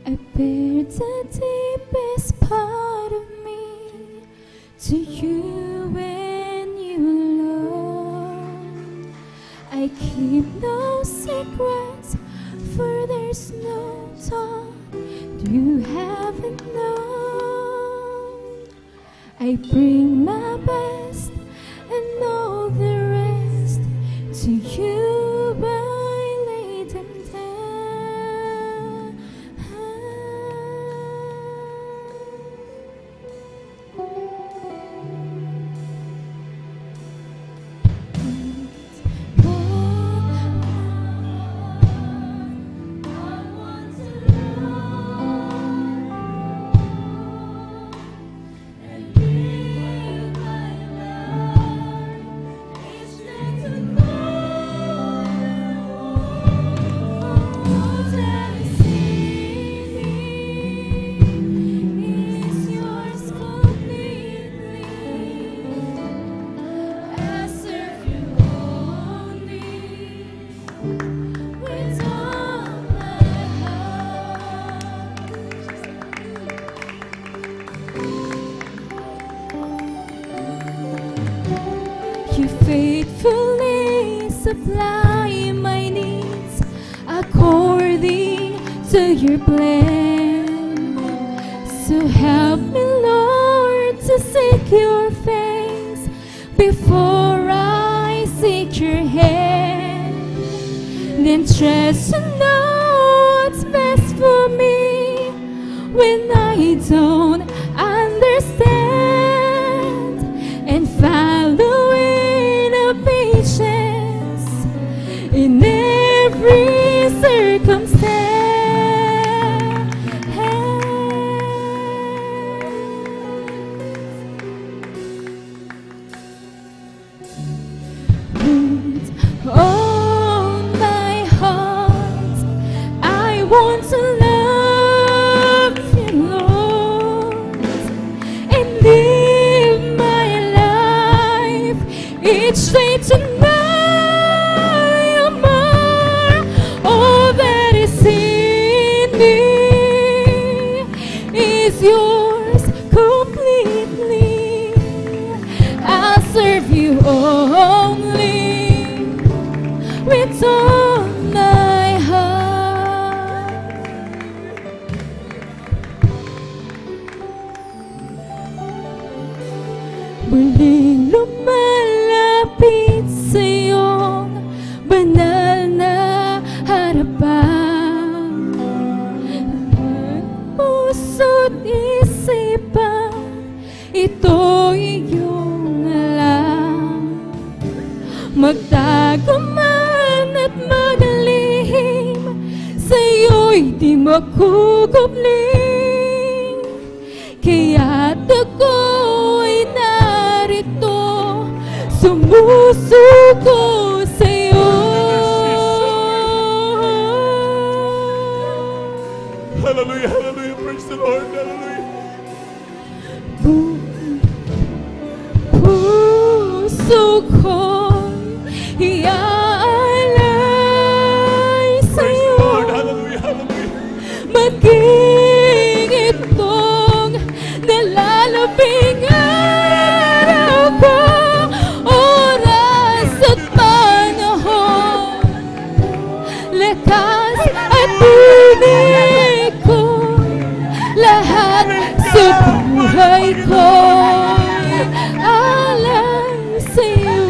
I bear the deepest part of me to you and you alone. I keep no secrets, for there's no thought you haven't known. I bring my best and all the rest to you, I lay them down. You faithfully supply my needs according to your plan. So help me, Lord, to seek your face before I seek your hand. Then trust to know what's best for me when I don't understand, and follow patience in every circumstance. With all my heart, I want to love you, Lord, and live my life each day to know you more. All that is in me is yours completely. I'll serve you only with all my heart. Muling lumalapit sa iyong banal na harapan, puso't isipan, ito'y iyong alam. Magtago man at magalihim, sa'yo'y di makukupling. Kaya't ako'y narito, sumusuko sa'yo. Hallelujah, hallelujah, praise the Lord, hallelujah. Puso ko'y iaalay sa'yo. Hallelujah, hallelujah. Maging itong nalalabing araw ko, oras at panahon, lakas at tinig ko, lahat sa buhay ko alay sa'yo.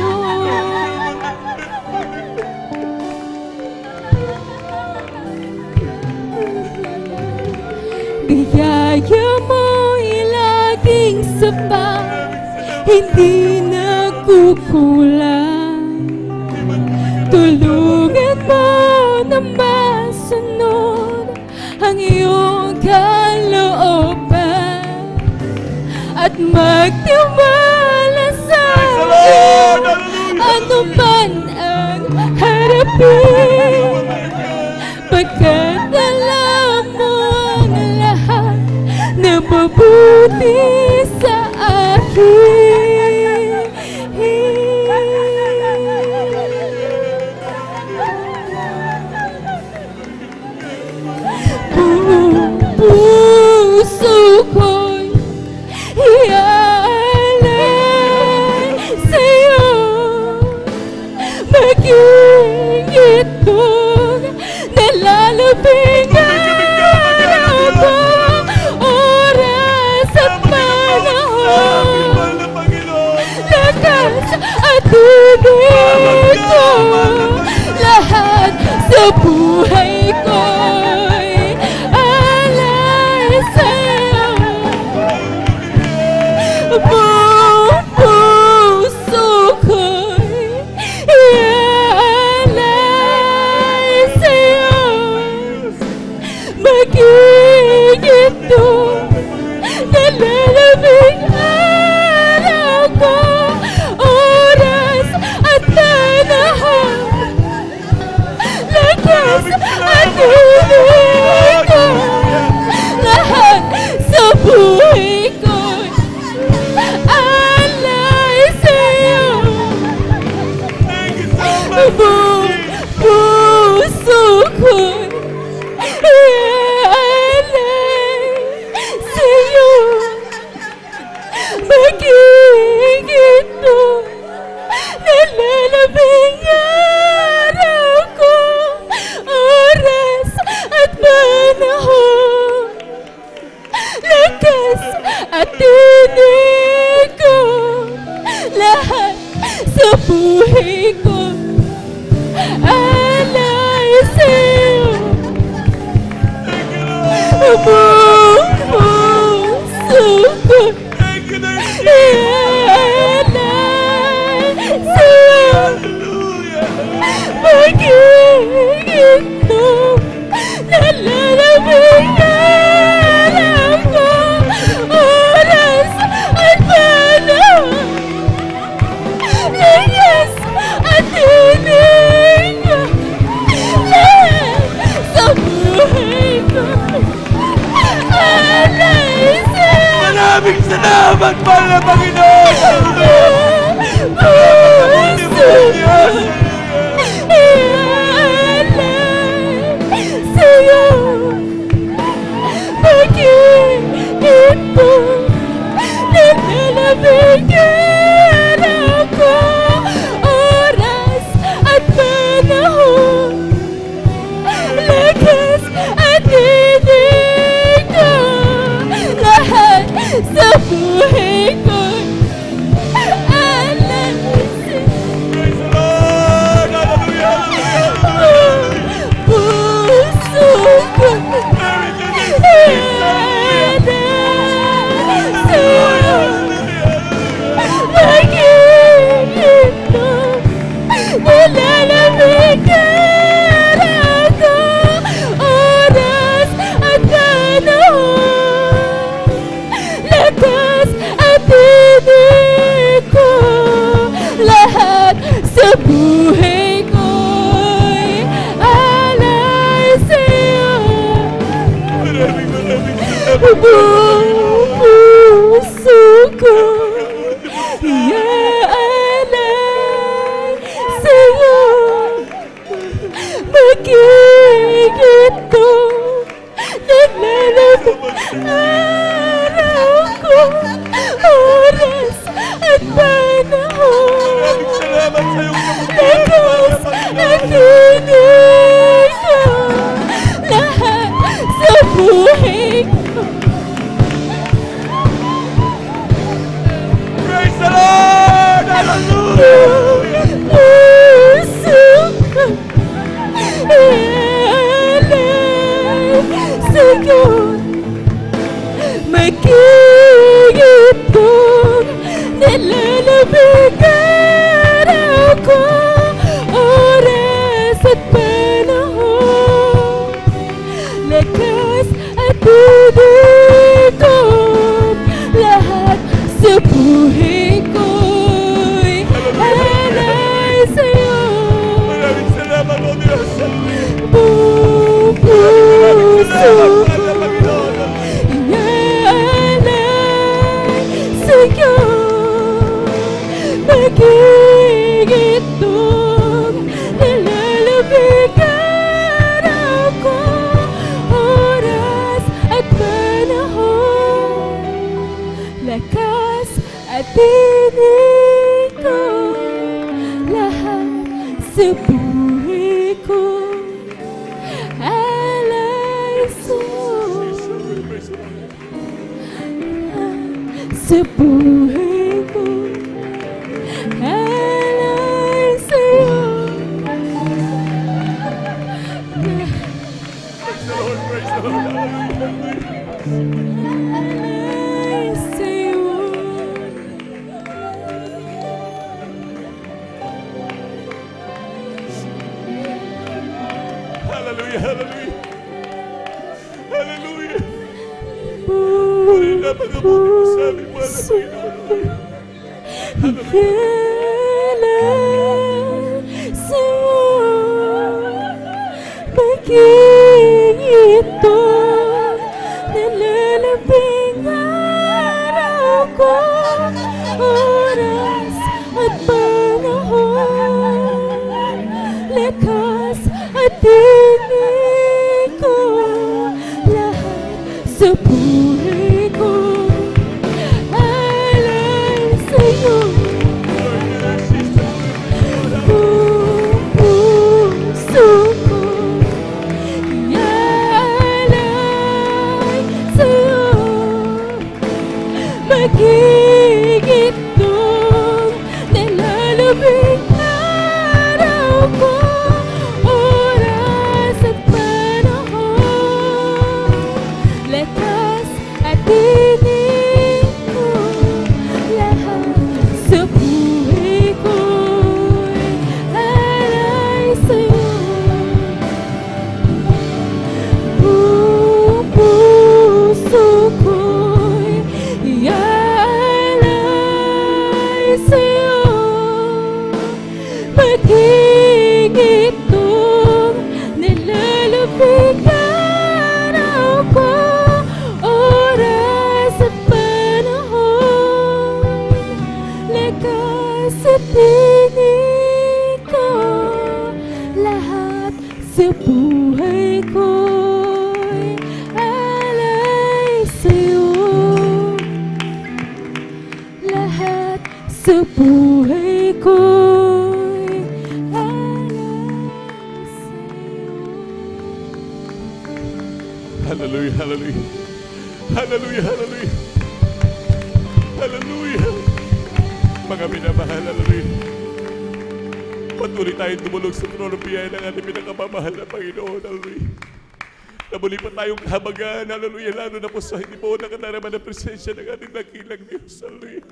Biyaya mo'y laging sapat, hindi nagkukulang. Tulungan mo na masunod ang iyong kalooban at magtiwala sa akin, ano man ang harapin, pagkat alam mo ang lahat na mabuti sa akin. ko'y iaalay sa'yo. Maging itong nalalaping araw ko, oras at panahon, lakas at ibig ko, lahat sa buhay ko'y alay sa'yo. Buong puso ko'y iaalay sa'yo. Maging itong nalalabing araw ko, oras at panahon, lakas at ibig ko, lahat sa buhay ko'y alay sa'yo. Buong puso ko'y iaalay sa'yo. Maging itong nalalabing araw ko, oras at panahon, lakas at tinig ko, lahat sa buhay ko alay sa'yo. Buong puso ko iaalay sa'yo. Maging itong nalalabing araw ko, oras at panahon, lakas at tinig ko, lahat sa buhay ko alay sa'yo. Maraming salamat, mahal na Panginoon! Puso ko iaalay sa'yo. Maging itong nalalabing araw ko, oras at panahon, lakas at tinig ko, lahat sa buhay ko alay sa'yo. Praise the Lord! Hallelujah! Puso ko iaalay sa'yo. Maging itong nalalabing araw ko, oras at panahon, lakas at tinig ko, lahat sa buhay ko'y alay sa'yo. Maraming salamat! Buong puso ko iaalay sa'yo. Maging itong nalalabing araw ko, oras at panahon, Salamat sa'yo! lakas at tinig ko, lahat sa buhay ko. Praise the Lord! Hallelujah! Puso ko iaalay sa'yo. Maging itong nalalabing araw ko, oras at panahon, lakas at tinig ko, lahat sa buhay ko'y alay sa'yo. Maraming salamat, O Diyos! Buong puso Salamat, ko mahal na Panginoon! iaalay sa'yo. sa buhay ko, alay sa'yo. Praise the Lord, praise the Lord. Alay sa'yo. Hallelujah, hallelujah. Hallelujah. Buhay Napakabuti mo sa amin, mahal na Panginoon. alay sa'yo. Maging ito nalalabing araw ko, oras at panahon, lakas at tingin ko, lahat sa buhay ko, alay sa'yo. Buong puso ko, ialay sa'yo. Maging itong nalalabing araw ko, oras at panahon, lakas at tinig ko, lahat sa buhay ko'y alay sa'yo. Buong puso ko'y ialay sa'yo. Maging itong nalalapit araw ko, oras at panahon, lakas at tinig ko, lahat sa buhay ko'y alay sa'yo. Lahat sa buhay ko'y alay sa'yo. Hallelujah, hallelujah. Hallelujah, hallelujah. Hallelujah. Mga minamahal, hallelujah. Patuloy tayong tumulog sa trono biyaya ng ating pinakamamahal na Panginoon, hallelujah. Na muli pa tayong kahabagan, hallelujah, lalo na po sa hindi po nakataraman ng presensya ng ating dakilang Diyos, hallelujah.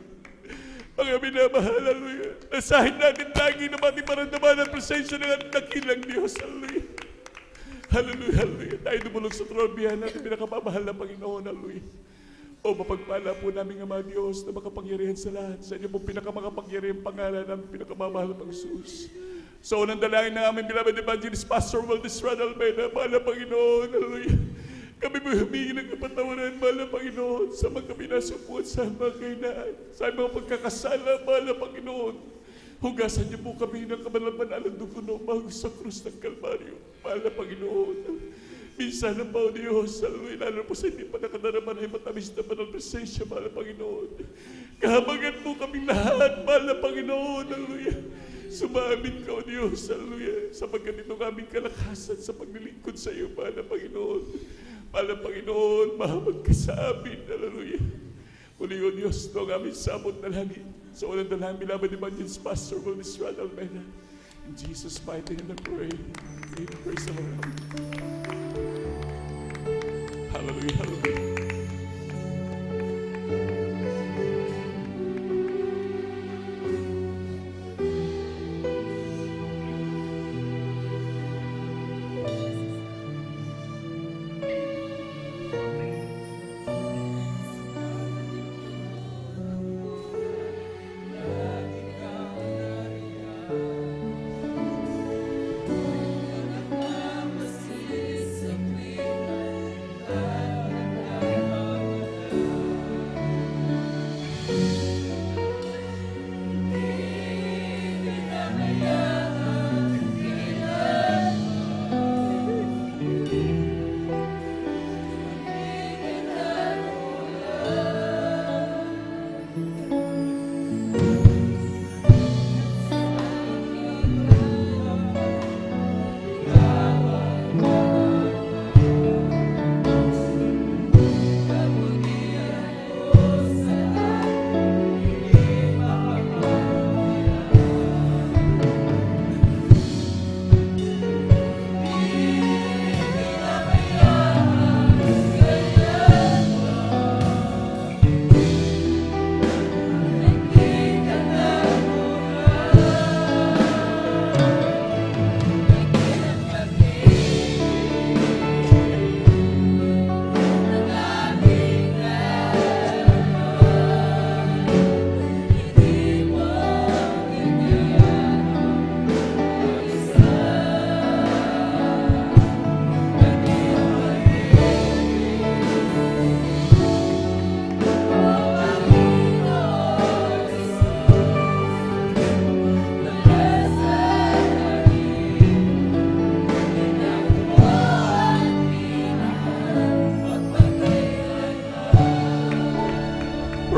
Mga minamahal, hallelujah. Nasahin natin lagi na ating maramdaman ang presensya ng ating dakilang Diyos, hallelujah. Hallelujah, hallelujah. Tayo dumulog sa trono biyaya ng ating pinakamamahal na Panginoon, hallelujah. O mapagpala po namin Ama Diyos na makapangyarihan sa lahat. Sa inyo pong pinakamakapangyarihan pangalan ng pinakamamahal na Panginoon. So unang dalangin ng aming beloved evangelist Pastor Waldis Ran Almeida, mahal na Panginoon, hallelujah. Kami mo humingi ng kapatawaran, mahal na Panginoon, sa mga kami nasupot sa mga kainaan, sa mga pagkakasala, mahal na Panginoon. Hugasan niyo po kami ng kamalaman ng dugo ng bago sa krus ng Kalbaryo, mahal na Panginoon. Minsan na po, Diyos, hallelujah, lalo po sa hindi pa nakadaraman ay matamis na banal presensya, mahal na Panginoon. Kahabagan po kaming lahat, mahal na Panginoon, hallelujah. Sumamit ka, O Diyos, hallelujah, sapagkat ito kaming kalakasan sa paglilingkod sa iyo, mahal na Panginoon. Mahal na Panginoon, mahabag ka sa amin, hallelujah. Muli, O Diyos, ito ang aming sabot na langit. Sa unang dalangin, beloved evangelist Pastor Waldis Ran Almeida. In Jesus' mighty name I pray. Amen. Praise the Lord. Hallelujah, hallelujah.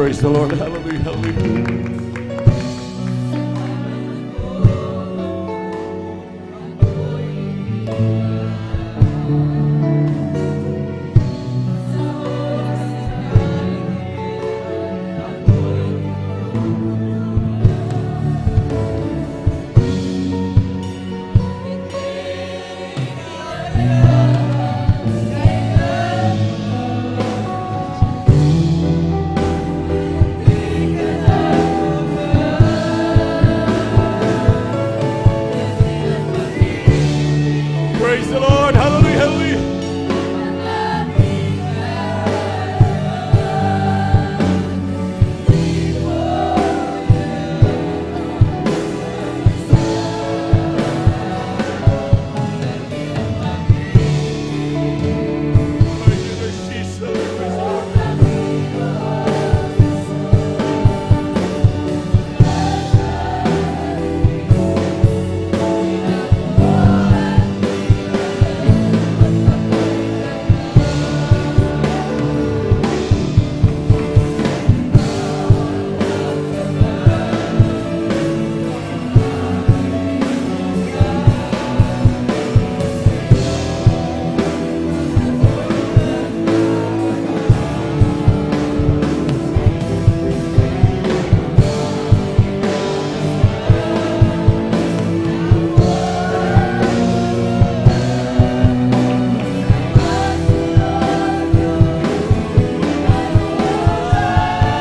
Praise the Lord. Hallelujah. Hallelujah. Praise the Lord. Hallelujah. Hallelujah.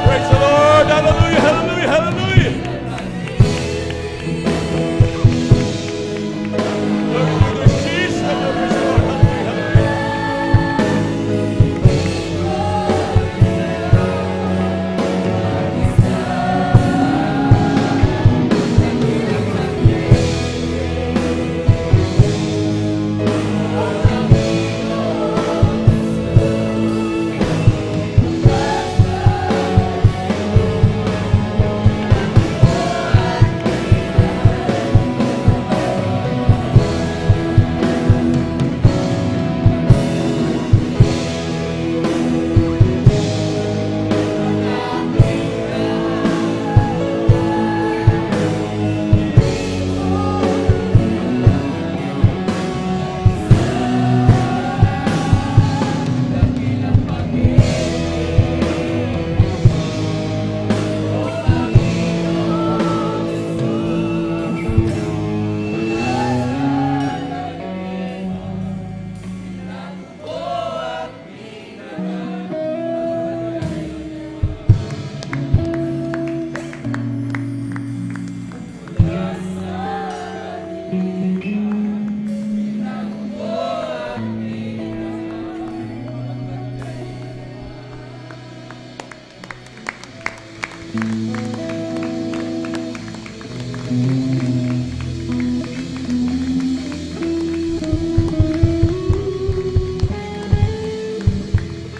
Praise the Lord. Hallelujah. Hallelujah. Hallelujah. Glory to Jesus. Praise the Lord. Hallelujah.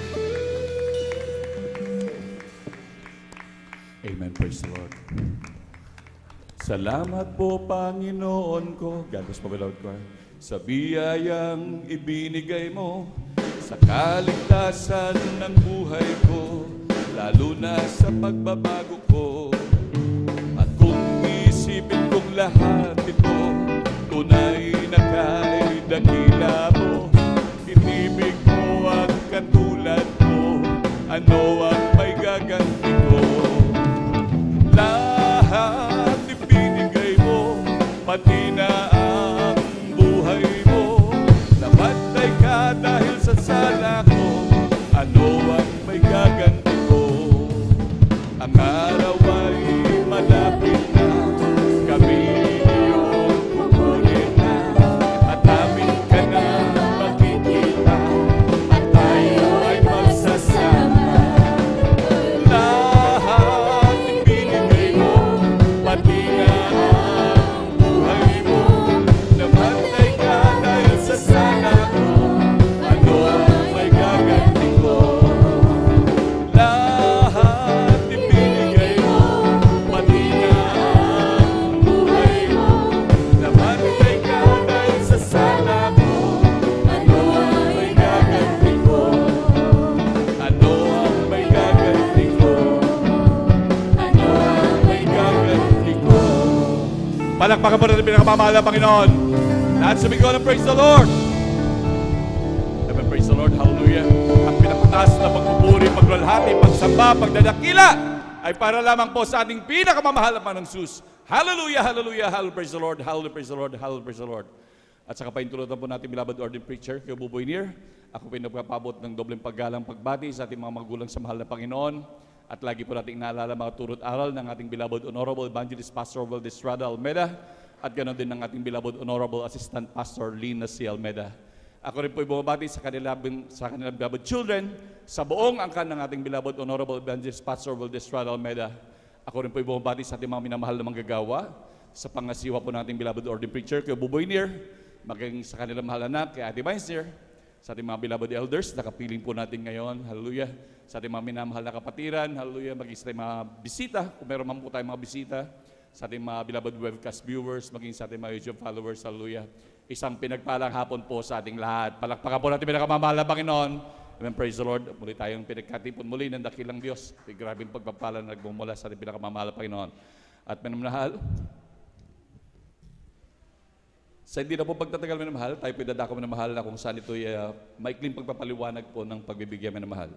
Hallelujah. Amen. Praise the Lord. Salamat po, Panginoon ko. God bless po, beloved choir. Sa biyayang ibinigay mo sa kaligtasan ng buhay ko, lalo na sa pagbabago ko. At kung isipin kong lahat ito, tunay na kay dakila mo. Inibig mo ang katulad mo, ano ang may gaganti ko? Lahat ibinigay mo, pati na ang buhay mo. Namatay ka dahil sa sala ko, ano ang may gaganti ko? Ang araw ay malapit na, kami iyong kukunin na, at amin ka na makikita, at tayo ay magsasama. Lahat ibinigay mo, pati na ang buhay mo. Namatay ka dahil sa sala ko, Palakpakan po natin pinakamamahal na Panginoon. Lahat sumigaw na praise the Lord. Amen, praise the Lord, hallelujah. Ang pinakataas na pagpupuri, paglalhati, pagsamba, pagdadakila ay para lamang po sa ating pinakamamahal na Panginoong Jesus. Hallelujah, hallelujah, hallelujah, praise the Lord, hallelujah, praise the Lord, hallelujah, praise the Lord. At saka paintulutan po natin, beloved ordained preacher, kayo Buboy Nier. Ako po yung nagpapabot ng dobleng paggalang pagbati sa ating mga magulang sa mahal na Panginoon. At lagi po natin inaalala mga turot aral ng ating beloved Honorable Evangelist Pastor Valdez Estrada Almeda. At ganoon din ng ating beloved Honorable Assistant Pastor Lina C. Almeda. Ako rin po yung bumabati sa kanilang beloved children, sa buong angkan ng ating beloved Honorable Evangelist Pastor Valdez Estrada Almeda. Ako rin po yung bumabati sa ating mga minamahal na manggagawa, sa pangasiwa po nating beloved ordained preacher, kay Buboy Nier, maging sa kanilang mahal anak, kay Ate Meisner, sa ating mga beloved elders, nakapiling po natin ngayon, hallelujah, sa ating mga minamahal na kapatiran, hallelujah, maging sa ating mga bisita, kung meron man po tayong mga bisita, sa ating mga beloved webcast viewers, maging sa ating mga YouTube followers, hallelujah. Isang pinagpalang hapon po sa ating lahat. Palakpakan po natin pinakamamahal na Panginoon. Amen, praise the Lord. Muli tayong pinagkatipon muli ng dakilang Diyos. Grabing pagpapala na nagmumula sa ating pinakamamahal na Panginoon. At minamahal, sa hindi na po pagtatagal minamahal, tayo po dadako minamahal na kung saan ito'y maikling pagpapaliwanag po ng pagbibigyan minamahal.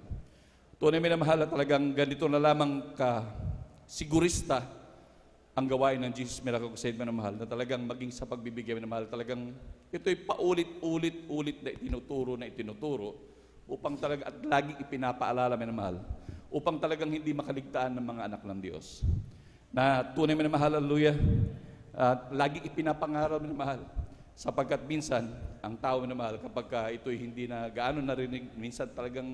Tunay minamahal na talagang ganito na lamang ka sigurista ang gawain ng Jesus Miracle Crusade minamahal na talagang maging sa pagbibigyan minamahal, talagang ito'y paulit-ulit na itinuturo upang talaga at lagi ipinapaalala minamahal upang talagang hindi makaligtaan ng mga anak ng Diyos. Na tunay minamahal, hallelujah, at lagi ipinapangaral minamahal. Sapagkat minsan, ang tao minamahal, kapag ito'y hindi na gaano narinig, minsan talagang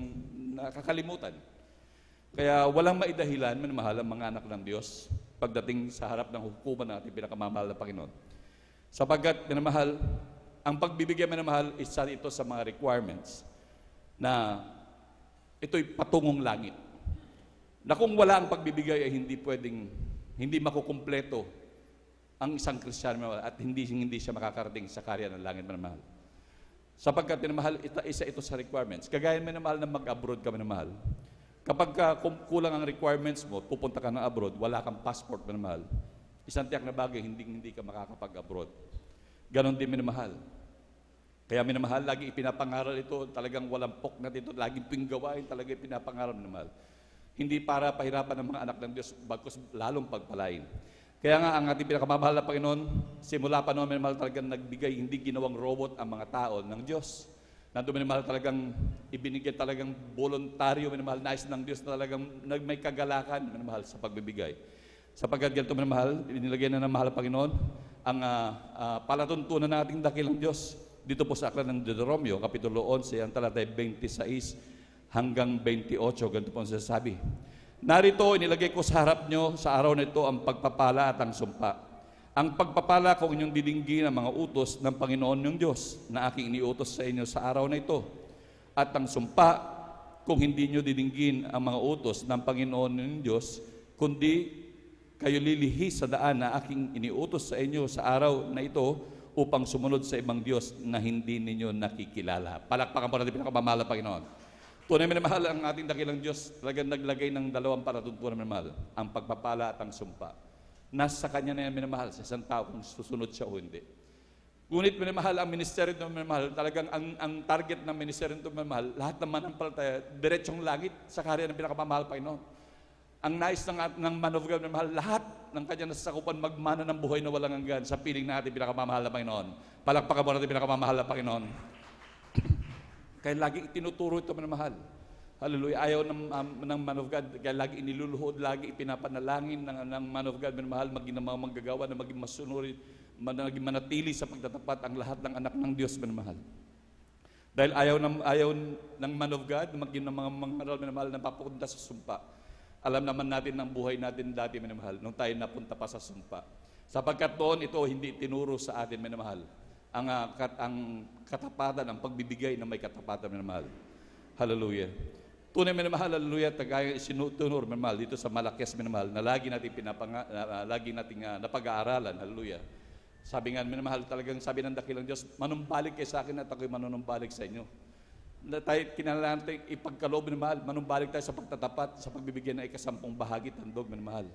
nakakalimutan. Kaya walang maidahilan minamahal ang mga anak ng Diyos pagdating sa harap ng hukuman natin pinakamamahal na Panginoon. Sapagkat minamahal, ang pagbibigyan minamahal, isa ito sa mga requirements na ito'y patungong langit. Na kung wala ang pagbibigay ay hindi makukumpleto ang isang Kristiyano at hindi siya makakarating sa karya ng langit minamahal. Sapagkat minamahal, isa ito sa requirements. Kagaya minamahal na mag-abroad ka minamahal. Kapag kulang ang requirements mo, pupunta ka ng abroad, wala kang passport minamahal. Isang tiyak na bagay, hindi ka makakapag-abroad. Ganon din minamahal. Kaya minamahal, lagi ipinapangaral ito, talagang walang poknat ito, laging pinggawain, talaga ipinapangaral minamahal. Hindi para pahirapan ng mga anak ng Diyos, bagkus lalong pagpalain. Kaya nga ang ating pinakamamahal na Panginoon, simula pa noon minamahal talagang nagbigay, hindi ginawang robot ang mga tao ng Diyos. Nandun minamahal talagang ibinigay talagang voluntaryo minamahal, nais ng Diyos na talagang may kagalakan minamahal sa pagbibigay. Sapagkat ganito minamahal, inilagay na ng mahal na Panginoon ang palatuntunan ng ating dakilang Diyos. Dito po sa aklat ng Deuteronomio, Kapitulo 11, ang talatay 26 hanggang 28, ganito po ang sasabi. Narito, inilagay ko sa harap nyo sa araw na ito ang pagpapala at ang sumpa. Ang pagpapala kung inyong didinggin ang mga utos ng Panginoon yung Diyos na aking iniutos sa inyo sa araw na ito. At ang sumpa kung hindi nyo didinggin ang mga utos ng Panginoon yung Diyos, kundi kayo lilihis sa daan na aking iniutos sa inyo sa araw na ito upang sumunod sa ibang Diyos na hindi ninyo nakikilala. Palakpakan po natin pinakamamahal na Panginoon. Tunay minamahal ang ating dakilang Diyos, talagang naglagay ng dalawang palatuntunan minamahal, ang pagpapala at ang sumpa. Nasa Kanya na yan minamahal, sa isang tao kung susunod siya o hindi. Ngunit minamahal ang ministeryo ng minamahal, talagang ang target ng ministeryo ng minamahal, lahat ng manampalataya, diretsong langit sa karya ng pinakamamahal Panginoon. Ang nais ng man of God minamahal, lahat ng Kanya nasasakupan magmana ng buhay na walang hanggan sa piling na ating pinakamamahal na Panginoon. Palakpakan mo natin pinakamamahal na Panginoon. Kaya lagi itinuturo ito minamahal. Hallelujah. Ayaw ng man of God. Kaya lagi iniluluhod, lagi ipinapanalangin ng man of God minamahal, maging ng mga manggagawa na maging masunuri, maging manatili sa pagtatapat ang lahat ng anak ng Diyos minamahal. Dahil ayaw ng man of God, maging ng mga mangaral minamahal na papunta sa sumpa. Alam naman natin ng buhay natin dati minamahal, nung tayo napunta pa sa sumpa. Sapagkat doon ito hindi tinuro sa atin minamahal. Ang katapatan, ang pagbibigay na may katapatan minamahal. Hallelujah. Tunay minamahal, hallelujah, tagay isinutunor minamahal dito sa Malakias minamahal na lagi nating napag-aaralan, hallelujah. Sabi nga minamahal, talagang sabi ng dakilang Diyos, manumbalik kayo sa akin at ako'y manunumbalik sa inyo. Tayo kinalailangan tayo ipagkaloob minamahal, manumbalik tayo sa pagtatapat, sa pagbibigay ng ikasampung bahagi, tandog minamahal.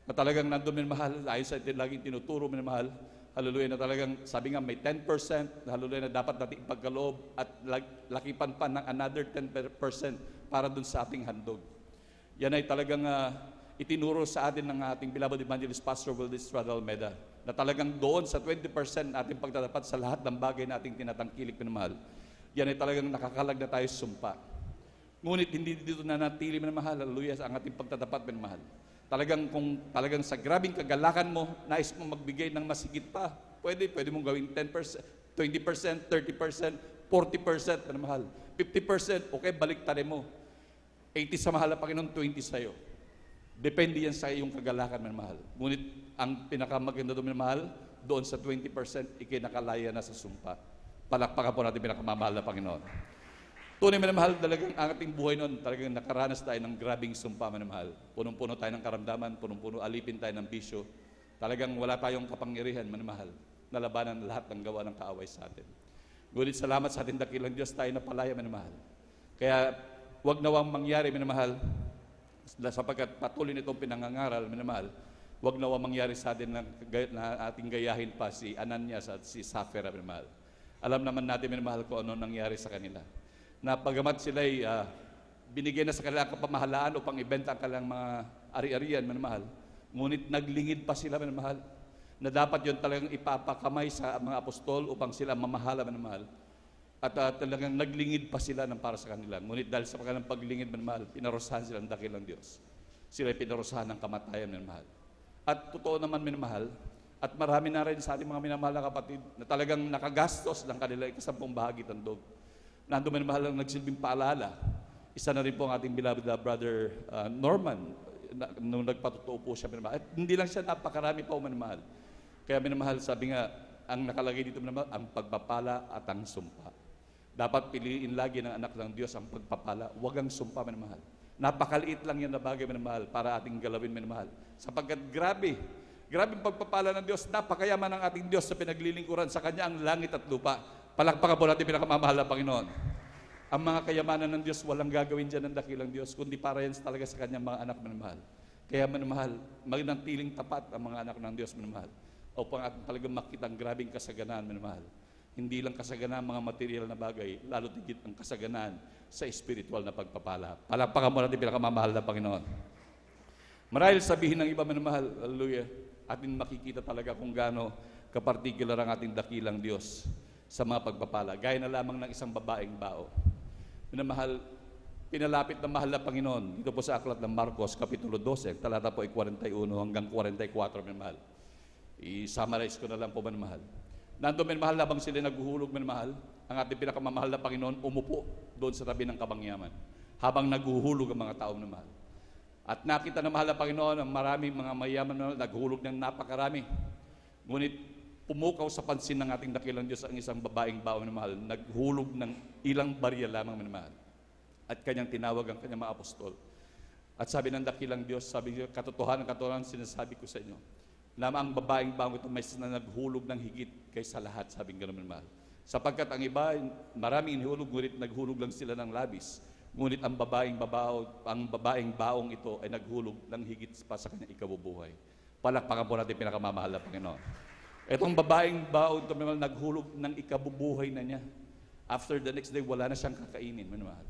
na talagang nandun minamahal, ayon sa laging tinuturo minamahal, hallelujah, na talagang sabi nga may 10%, hallelujah, na dapat natin ipagkaloob at lakipan pa ng another 10% para dun sa ating handog. Yan ay talagang itinuro sa atin ng ating beloved evangelist Pastor Wildis Estrada Almeda, na talagang doon sa 20% ating pagtatapat sa lahat ng bagay na ating tinatangkilik minamahal, yan ay talagang nakakalag na tayo sumpa. Ngunit hindi dito nanatili minamahal, hallelujah, ang ating pagtatapat minamahal. Talagang kung talagang sa grabing kagalakan mo, nais mo magbigay ng mas higit pa, pwede mong gawing 10%, 20%, 30%, 40% na mahal. 50%, okay, baliktarin mo. 80 sa mahal na Panginoon, 20 sa'yo. Depende yan sa iyong kagalakan, mahal. Ngunit ang pinakamaganda doon, mahal, doon sa 20%, ikinakalaya na sa sumpa. Palakpakan po natin pinakamamahal na Panginoon. Tunay minamahal, talagang ang ating buhay noon, talagang nakaranas tayo ng grabing sumpa, minamahal. Punong-puno tayo ng karamdaman, punong-puno alipin tayo ng bisyo. Talagang wala tayong kapangyarihan, minamahal, na labanan lahat ng gawa ng kaaway sa atin. Ngunit salamat sa ating dakilang Diyos, tayo napalaya, minamahal. Kaya huwag nawang mangyari, minamahal, sapagkat patuloy nitong pinangangaral, minamahal, huwag nawang mangyari sa atin na ating gayahin pa si Ananias at si Sapphira, minamahal. Alam naman natin, minamahal, kung ano nangyari sa kanila. Na pagamat sila'y binigyan na sa kanilang kapamahalaan upang ibenta ang kanilang mga ari-arian, minamahal, ngunit naglingid pa sila, minamahal, na dapat yun talagang ipapakamay sa mga apostol upang sila mamahala, minamahal. At talagang naglingid pa sila ng para sa kanila. Ngunit dahil sa kanilang paglingid, minamahal, pinarusahan sila ng dakilang Diyos. Sila ay pinarusahan ng kamatayan, minamahal. At totoo naman, minamahal, at marami na rin sa ating mga minamahal na kapatid na talagang nakagastos ng kanila ikasampung bahagi ng dog. Nandun minamahal ang nagsilbing paalala. Isa na rin po ang ating beloved brother Norman, nung nagpatotoo po siya, minamahal. At hindi lang siya, napakarami pa o minamahal. Kaya minamahal, sabi nga, ang nakalagay dito minamahal, ang pagpapala at ang sumpa. Dapat piliin lagi ng anak ng Diyos ang pagpapala, huwag ang sumpa, minamahal. Napakaliit lang yan na bagay, minamahal, para ating galawin, minamahal. Sapagkat grabe pagpapala ng Diyos, napakayaman ng ating Diyos sa pinaglilingkuran sa Kanya ang langit at lupa. Palakpakan po natin pinakamamahal na Panginoon. Ang mga kayamanan ng Diyos, walang gagawin dyan ng dakilang Diyos, kundi para yan talaga sa Kanyang mga anak, minamahal. Kaya, minamahal, magnantiling tapat ang mga anak ng Diyos, minamahal, upang ating talagang makita ang grabing kasaganaan, minamahal. Hindi lang kasaganaan mga material na bagay, lalo tigit ang kasaganaan sa spiritual na pagpapala. Palakpakan mo natin pinakamamahal na Panginoon. Marahil sabihin ng iba, minamahal, hallelujah, atin makikita talaga kung gaano kapartikular ang ating dakilang Diyos sa mga pagpapala. Gaya na lamang ng isang babaeng bao. Minamahal, pinalapit na mahal na Panginoon, dito po sa aklat ng Marcos, Kapitulo 12, talata po ay 41 hanggang 44, minamahal. I-summarize ko na lang po, minamahal. Nandun, minamahal, labang sila naghuhulog, minamahal, ang ating pinakamamahal na Panginoon umupo doon sa tabi ng kabangyaman habang naghuhulog ang mga tao, minamahal. At nakita na mahal na Panginoon ang maraming mga mayaman na naghulog ng napakarami. Ngunit pumukaw sa pansin ng ating dakilang Diyos ang isang babaeng bao, minamahal, naghulog ng ilang barya lamang, minamahal. At kanyang tinawag ang kanyang mga apostol. At sabi ng dakilang Diyos, sabi niya, katotohanan, sinasabi ko sa inyo, na ang babaeng bao ito may naghulog ng higit kaysa lahat, sabi ng gano'n, minamahal. Sapagkat ang iba, maraming inihulog, ngunit naghulog lang sila ng labis. Ngunit ang babaeng baong ito ay naghulog ng higit pa sa kanyang ikabubuhay. Palakpakan po natin pinakamamahal na Panginoon. Itong babaeng baon ito, naghulog ng ikabubuhay na niya. After the next day, wala na siyang kakainin, minamahal.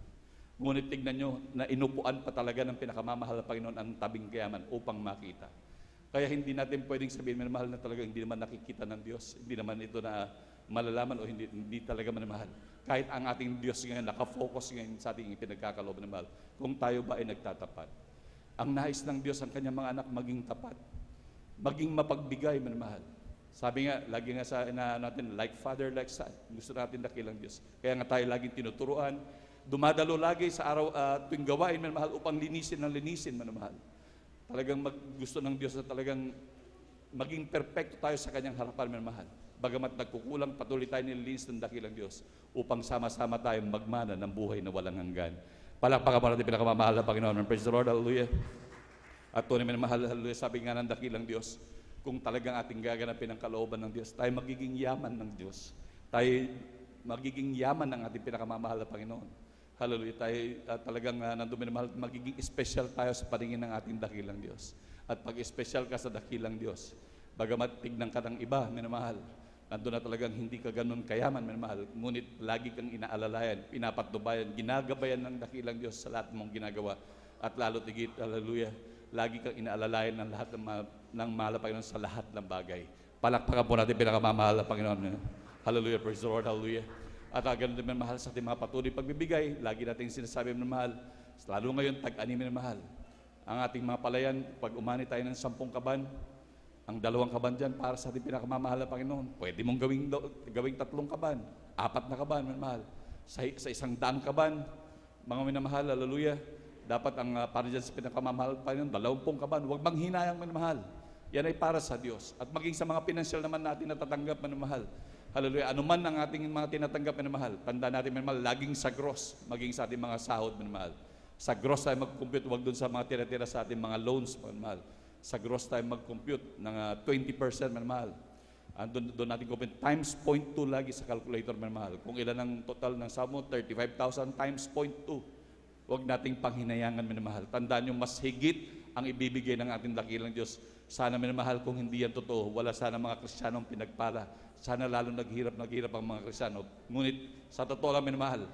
Ngunit tignan nyo, na inupuan pa talaga ng pinakamamahal na Panginoon ang tabing kayaman upang makita. Kaya hindi natin pwedeng sabihin, minamahal, na talaga hindi naman nakikita ng Diyos. Hindi naman ito na malalaman o hindi talaga minamahal. Kahit ang ating Diyos ngayon, nakafocus ngayon sa ating ipinagkakaloob, minamahal, kung tayo ba ay nagtatapat. Ang nais ng Diyos ang kanyang mga anak maging tapat, maging mapagbigay, minamahal. Sabi nga, lagi nga sa natin, like father, like son. Gusto natin dakilang Diyos. Kaya nga tayo laging tinuturuan. Dumadalo lagi sa araw tuwing gawain, minamahal, upang linisin, minamahal. Talagang gusto ng Diyos na talagang maging perfecto tayo sa kanyang harapan, minamahal. Bagamat nagkukulang, patuloy tayo nililinis ng dakilang Diyos upang sama-sama tayong magmana ng buhay na walang hanggan. Palakpakan mo natin pinakamamahal na Panginoon. Praise the Lord, hallelujah. At tunay minamahal, hallelujah, sabi nga ng dakilang Diyos, kung talagang ating gaganapin ang kalooban ng Diyos, tayo magiging yaman ng Diyos. Tayo magiging yaman ng ating pinakamamahal na Panginoon. Hallelujah. Tayo talagang nandun minamahal, magiging special tayo sa paningin ng ating dakilang Diyos. at pag-espesyal ka sa dakilang Diyos. Bagamat tignan ka ng iba, minamahal, nandun na talagang hindi ka ganun kayaman, minamahal, ngunit lagi kang inaalalayan, pinapatnubayan, ginagabayan ng dakilang Diyos sa lahat mong ginagawa. At lalo tigit, hallelujah, lagi kang inaalalayan ng lahat ng mahal na Panginoon sa lahat ng bagay. Palakpakan po natin pinakamamahal na Panginoon. Hallelujah, praise the Lord, hallelujah. At ganun din minamahal sa ating mga patuloy pagbibigay, lagi nating sinasabi minamahal, lalo ngayon tag-ani minamahal. Ang ating mga palayan, pag umani tayo ng 10 kaban, ang 2 kaban dyan para sa ating pinakamamahal na Panginoon. Pwede mong gawing 3 kaban, 4 na kaban, minamahal. Sa 100 kaban, mga minamahal, hallelujah, dapat ang para dyan sa pinakamamahal pa yun, 20 kaban, huwag manghinayang minamahal. Yan ay para sa Diyos. At maging sa mga pinansyal naman natin natatanggap minamahal. Hallelujah. Ano man ang ating mga tinatanggap minamahal, tanda natin minamahal, laging sa gross, maging sa ating mga sahod minamahal. Sa gross tayo mag-compute, huwag dun sa mga tira-tira sa ating mga loans minamahal. Sa gross tayo mag-compute ng 20% minamahal. Doon natin compute times 0.2 lagi sa calculator minamahal. Kung ilan ang total ng sahod mo, 35,000 times 0.2. Huwag nating panghinayangan minamahal. Tandaan nyo, mas higit ang ibibigay ng ating dakilang Diyos. Sana minamahal, kung hindi yan totoo, wala sana mga Kristiyanong pinagpala. Sana lalo naghirap ang mga Kristiyano. Ngunit sa totoo lang minamahal,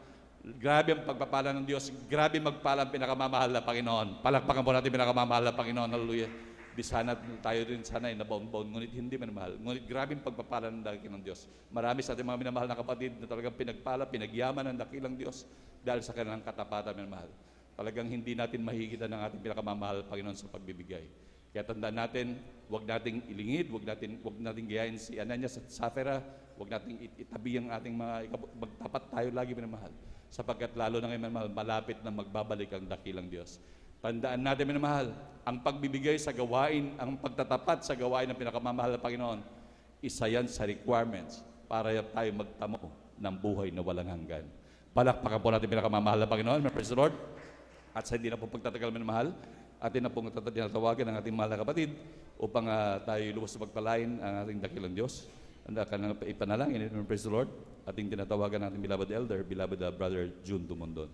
grabe ang pagpapala ng Diyos, grabe magpala ang pinakamamahal na Panginoon. Palakpakan po natin pinakamamahal na Panginoon, hallelujah. Di sana tayo rin sana ay nabaon-baon, ngunit hindi minamahal. Ngunit grabe ang pagpapala ng dakilang Diyos. Marami sa ating mga minamahal na kapatid na talagang pinagpala, pinagyaman ng dakilang Diyos dahil sa kanilang katapatan minamahal. Talagang hindi natin mahigitan ng ating pinakamamahal Panginoon sa pagbibigay. Kaya tandaan natin, huwag nating ilingid, huwag nating gayahin si Ananias at Sapphira, huwag nating itabi ang ating magtapat tayo lagi minamahal. Sapagkat lalo na ngayon minamahal, malapit na magbabalik ang dakilang Diyos. Tandaan natin minamahal, ang pagbibigay sa gawain, ang pagtatapat sa gawain ng pinakamamahal na Panginoon, isa yan sa requirements para tayo magtamo ng buhay na walang hanggan. Palakpakan po natin pinakamamahal na Panginoon, praise the Lord. At sa hindi na po pagtatagal minamahal, atin na pong tinatawagan ng ating mahal na kapatid upang tayo lubos na pagpalain ang ating dakilang Diyos. Handa ka na ipanalangin, praise the Lord. Ating tinatawagan ng ating beloved elder, beloved brother June Dumondon.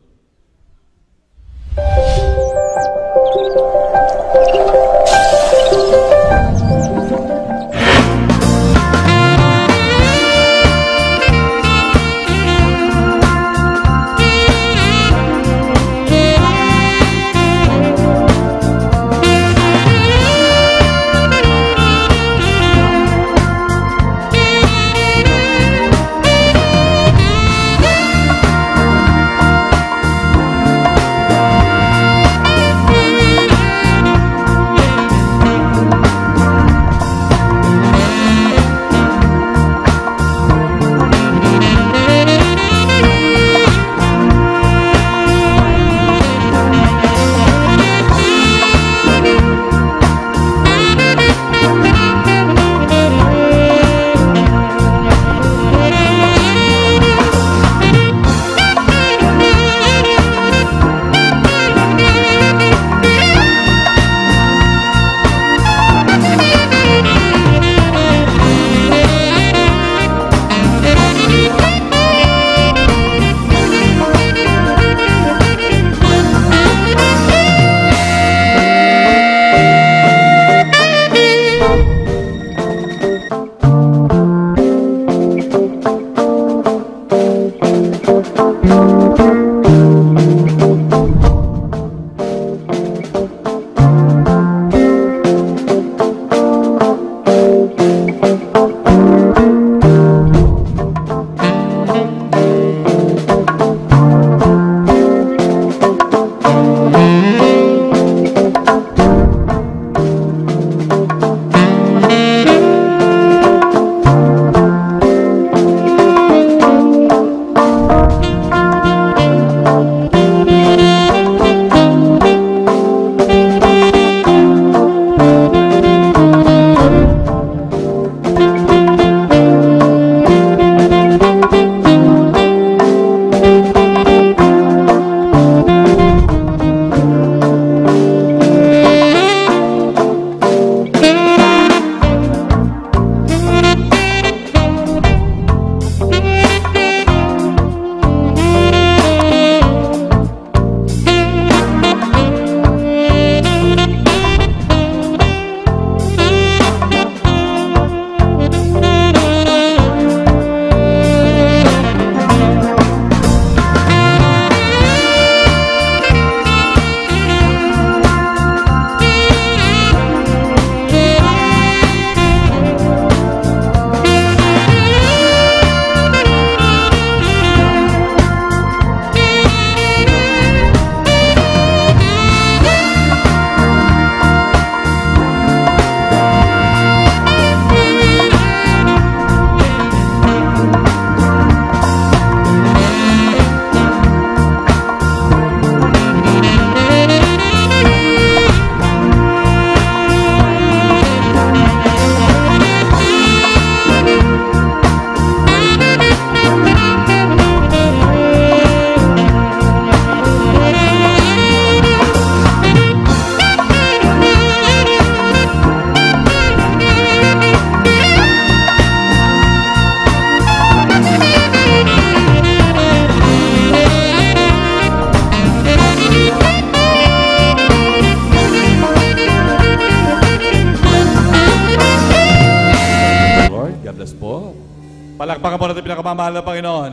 Palakpakan po natin pinakamamahal na Panginoon.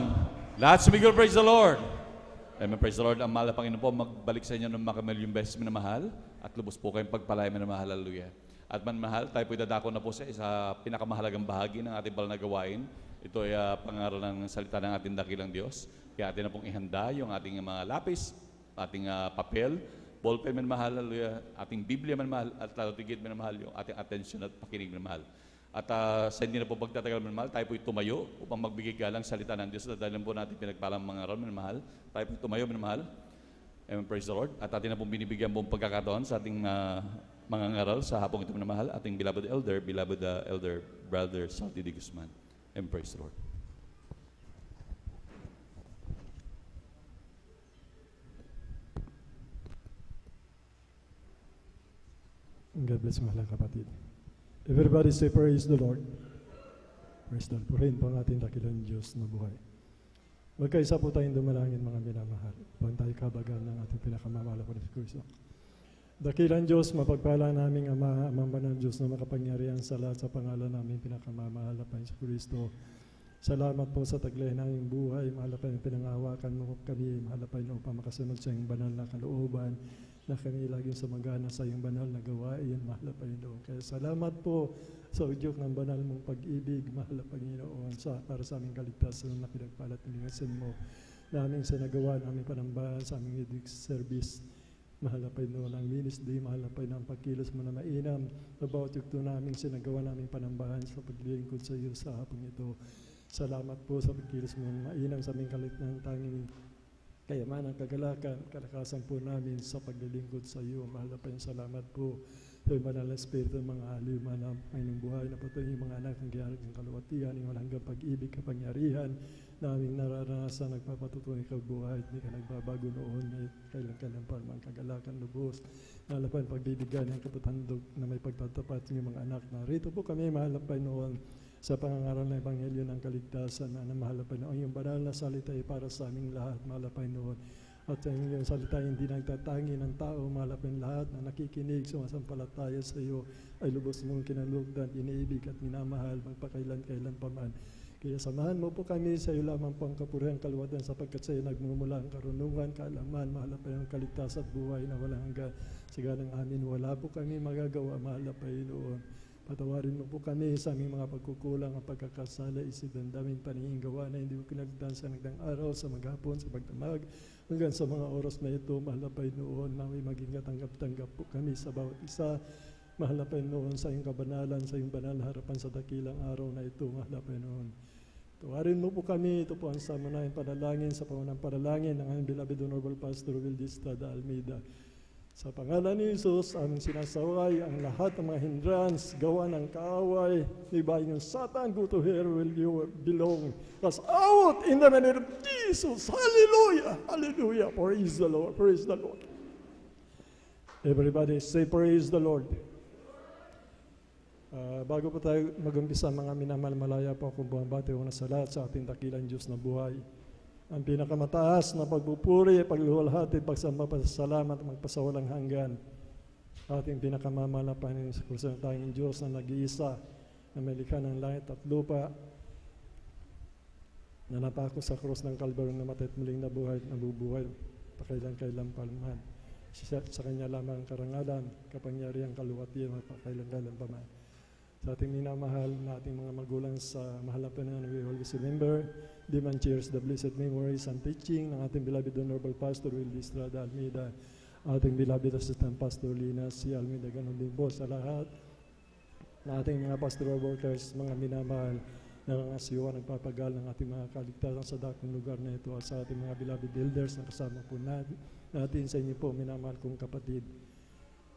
Lahat sumigil, praise the Lord. Amen, praise the Lord. Ang mahal na Panginoon po, magbalik sa inyo ng makamilyong beses minamahal at lubos po kayong pagpalaya minamahal. Hallelujah. At manmahal, tayo po idadako na po sa pinakamahalagang bahagi ng ating banal na gawain. Ito ay pangaral ng salita ng ating dakilang Diyos. Kaya atin na pong ihanda yung ating mga lapis, ating papel, ballpen minamahal, hallelujah, ating Biblia minamahal, at lalo tigit minamahal yung ating atensyon at pakinig minamahal. At sa hindi na po pagtatagal minamahal, tayo po tumayo upang magbigay galang salita ng Diyos. At dahil po natin pinagpalang mga aral minamahal, tayo po tumayo minamahal. Amen, praise the Lord. At atin na pong binibigyan pong pagkakataon sa ating mga ngaral sa hapong ito minamahal, ating beloved elder, brother Salty de Guzman. And praise the Lord. God bless mga kapatid. Everybody say praise the Lord. Praise the Lord. Purihin po ang ating dakilang Diyos na buhay. Magkaisa po tayong dumalangin mga minamahal. Pag tayo kabagan ng ating pinakamamahal po na Kristo. Dakilang Diyos, mapagpala naming Ama, Amang Banal Diyos na makapangyarihan sa lahat sa pangalan namin pinakamamahal na Panginoon Kristo. Salamat po sa taglay naming buhay. Mahal pa yung pinangawakan mo kami. Mahal pa yung upang makasunod sa iyong banal na kalooban na kami laging sumagana sa iyong banal na gawain. Mahal pa yung kaya salamat po sa udyok ng banal mong pag-ibig. Mahal pa Panginoon para sa aming kaligtasan na pinagpalat nilingasin mo naming sa nagawa naming panambahan sa aming edic service. Mahal pa yun ang ministry, mahal pa yun ang pagkilos mo na mainam about yugto namin sinagawa naming panambahan sa paglilingkod sa iyo sa hapong ito. Salamat po sa pagkilos mo na mainam sa aming kaligtasan tanging kayamanan, kagalakan, kalakasan po namin sa paglilingkod sa iyo. Mahal pa yun, salamat po sa banal na espiritu ng mga aliw, manang ng buhay na patuloy yung mga anak ng giyari ng kaluwatian, yung hanggang pag-ibig, kapangyarihan, naming nararanasan, nagpapatutunan ikaw buhay, hindi ka nagbabago noon, kailan pa mga kagalakan, lubos, nalapan pagbibigyan ng kapatandog na may pagtatapat ng mga anak na rito po kami, mahal pa noon sa pangangaral ng Ebanghelyo ng Kaligtasan na mahal pa noon. Yung banal na salita ay para sa aming lahat, mahal pa noon. At yung salita hindi nagtatangi ng tao, mahal pa lahat na nakikinig, sumasampalataya sa iyo, ay lubos mong kinalugdan, iniibig at minamahal, magpakailan-kailan pa man. Kaya samahan mo po kami sa iyo lamang po ang kapurihan kaluwatan sapagkat sa iyo nagmumula ang karunungan, kaalaman, mahal pa yung kaligtasan at buhay na walang hanggan. Siganang amin, wala po kami magagawa, mahal pa noon. Patawarin mo po kami sa aming mga pagkukulang at pagkakasala, isip ng daming paningin gawa na hindi mo kinagdan sa nagdang araw, sa maghapon, sa pagdamag, hanggang sa mga oras na ito, mahal pa noon na may maging katanggap-tanggap po kami sa bawat isa. Mahal pa noon sa iyong kabanalan, sa iyong banal na harapan sa dakilang araw na ito, mahal pa noon. Tawarin mo po kami, ito po ang samanayang panalangin sa pamanang panalangin ng aming beloved Honorable Pastor Will D. Estrada Almeida. Sa pangalan ni Jesus, aming sinasaway ang lahat ng mga hindrance, gawa ng kaaway, ibahin yung Satan, go to hell will you belong. Cast out in the name of Jesus. Hallelujah! Hallelujah! Praise the Lord! Praise the Lord! Everybody say praise the Lord. Bago po tayo mag-umpisa mga minamahal-malaya po akong bumabati una sa lahat sa ating dakilang Diyos na buhay. Ang pinakamataas na pagpupuri, pagluwalhati, pagsampasalamat, magpasawalang hanggan. Ating pinakamamahal na Panginoon sa kurso ng tanging Diyos na nag-iisa, na may likha ng langit at lupa, na napako sa krus ng Kalbaryo na matay at muling nabuhay at nabubuhay, pakailan-kailan palman. Sa Kanya lamang karangalan, kapangyarihan, kaluwatian, pakailan-kailan pa man. Sa ating minamahal na ating mga magulang sa mahal na Panginoon, we always remember, di man cheers the blessed memories and teaching ng ating beloved Honorable Pastor Will D. Estrada Almeida, ating beloved Assistant Pastor Lina C. Almeida, ganun din po sa lahat na ating mga pastoral workers, mga minamahal na mga siwa, nagpapagal ng ating mga kaligtasan sa dakong lugar na ito at sa ating mga beloved elders na kasama po natin sa inyo po, minamahal kong kapatid,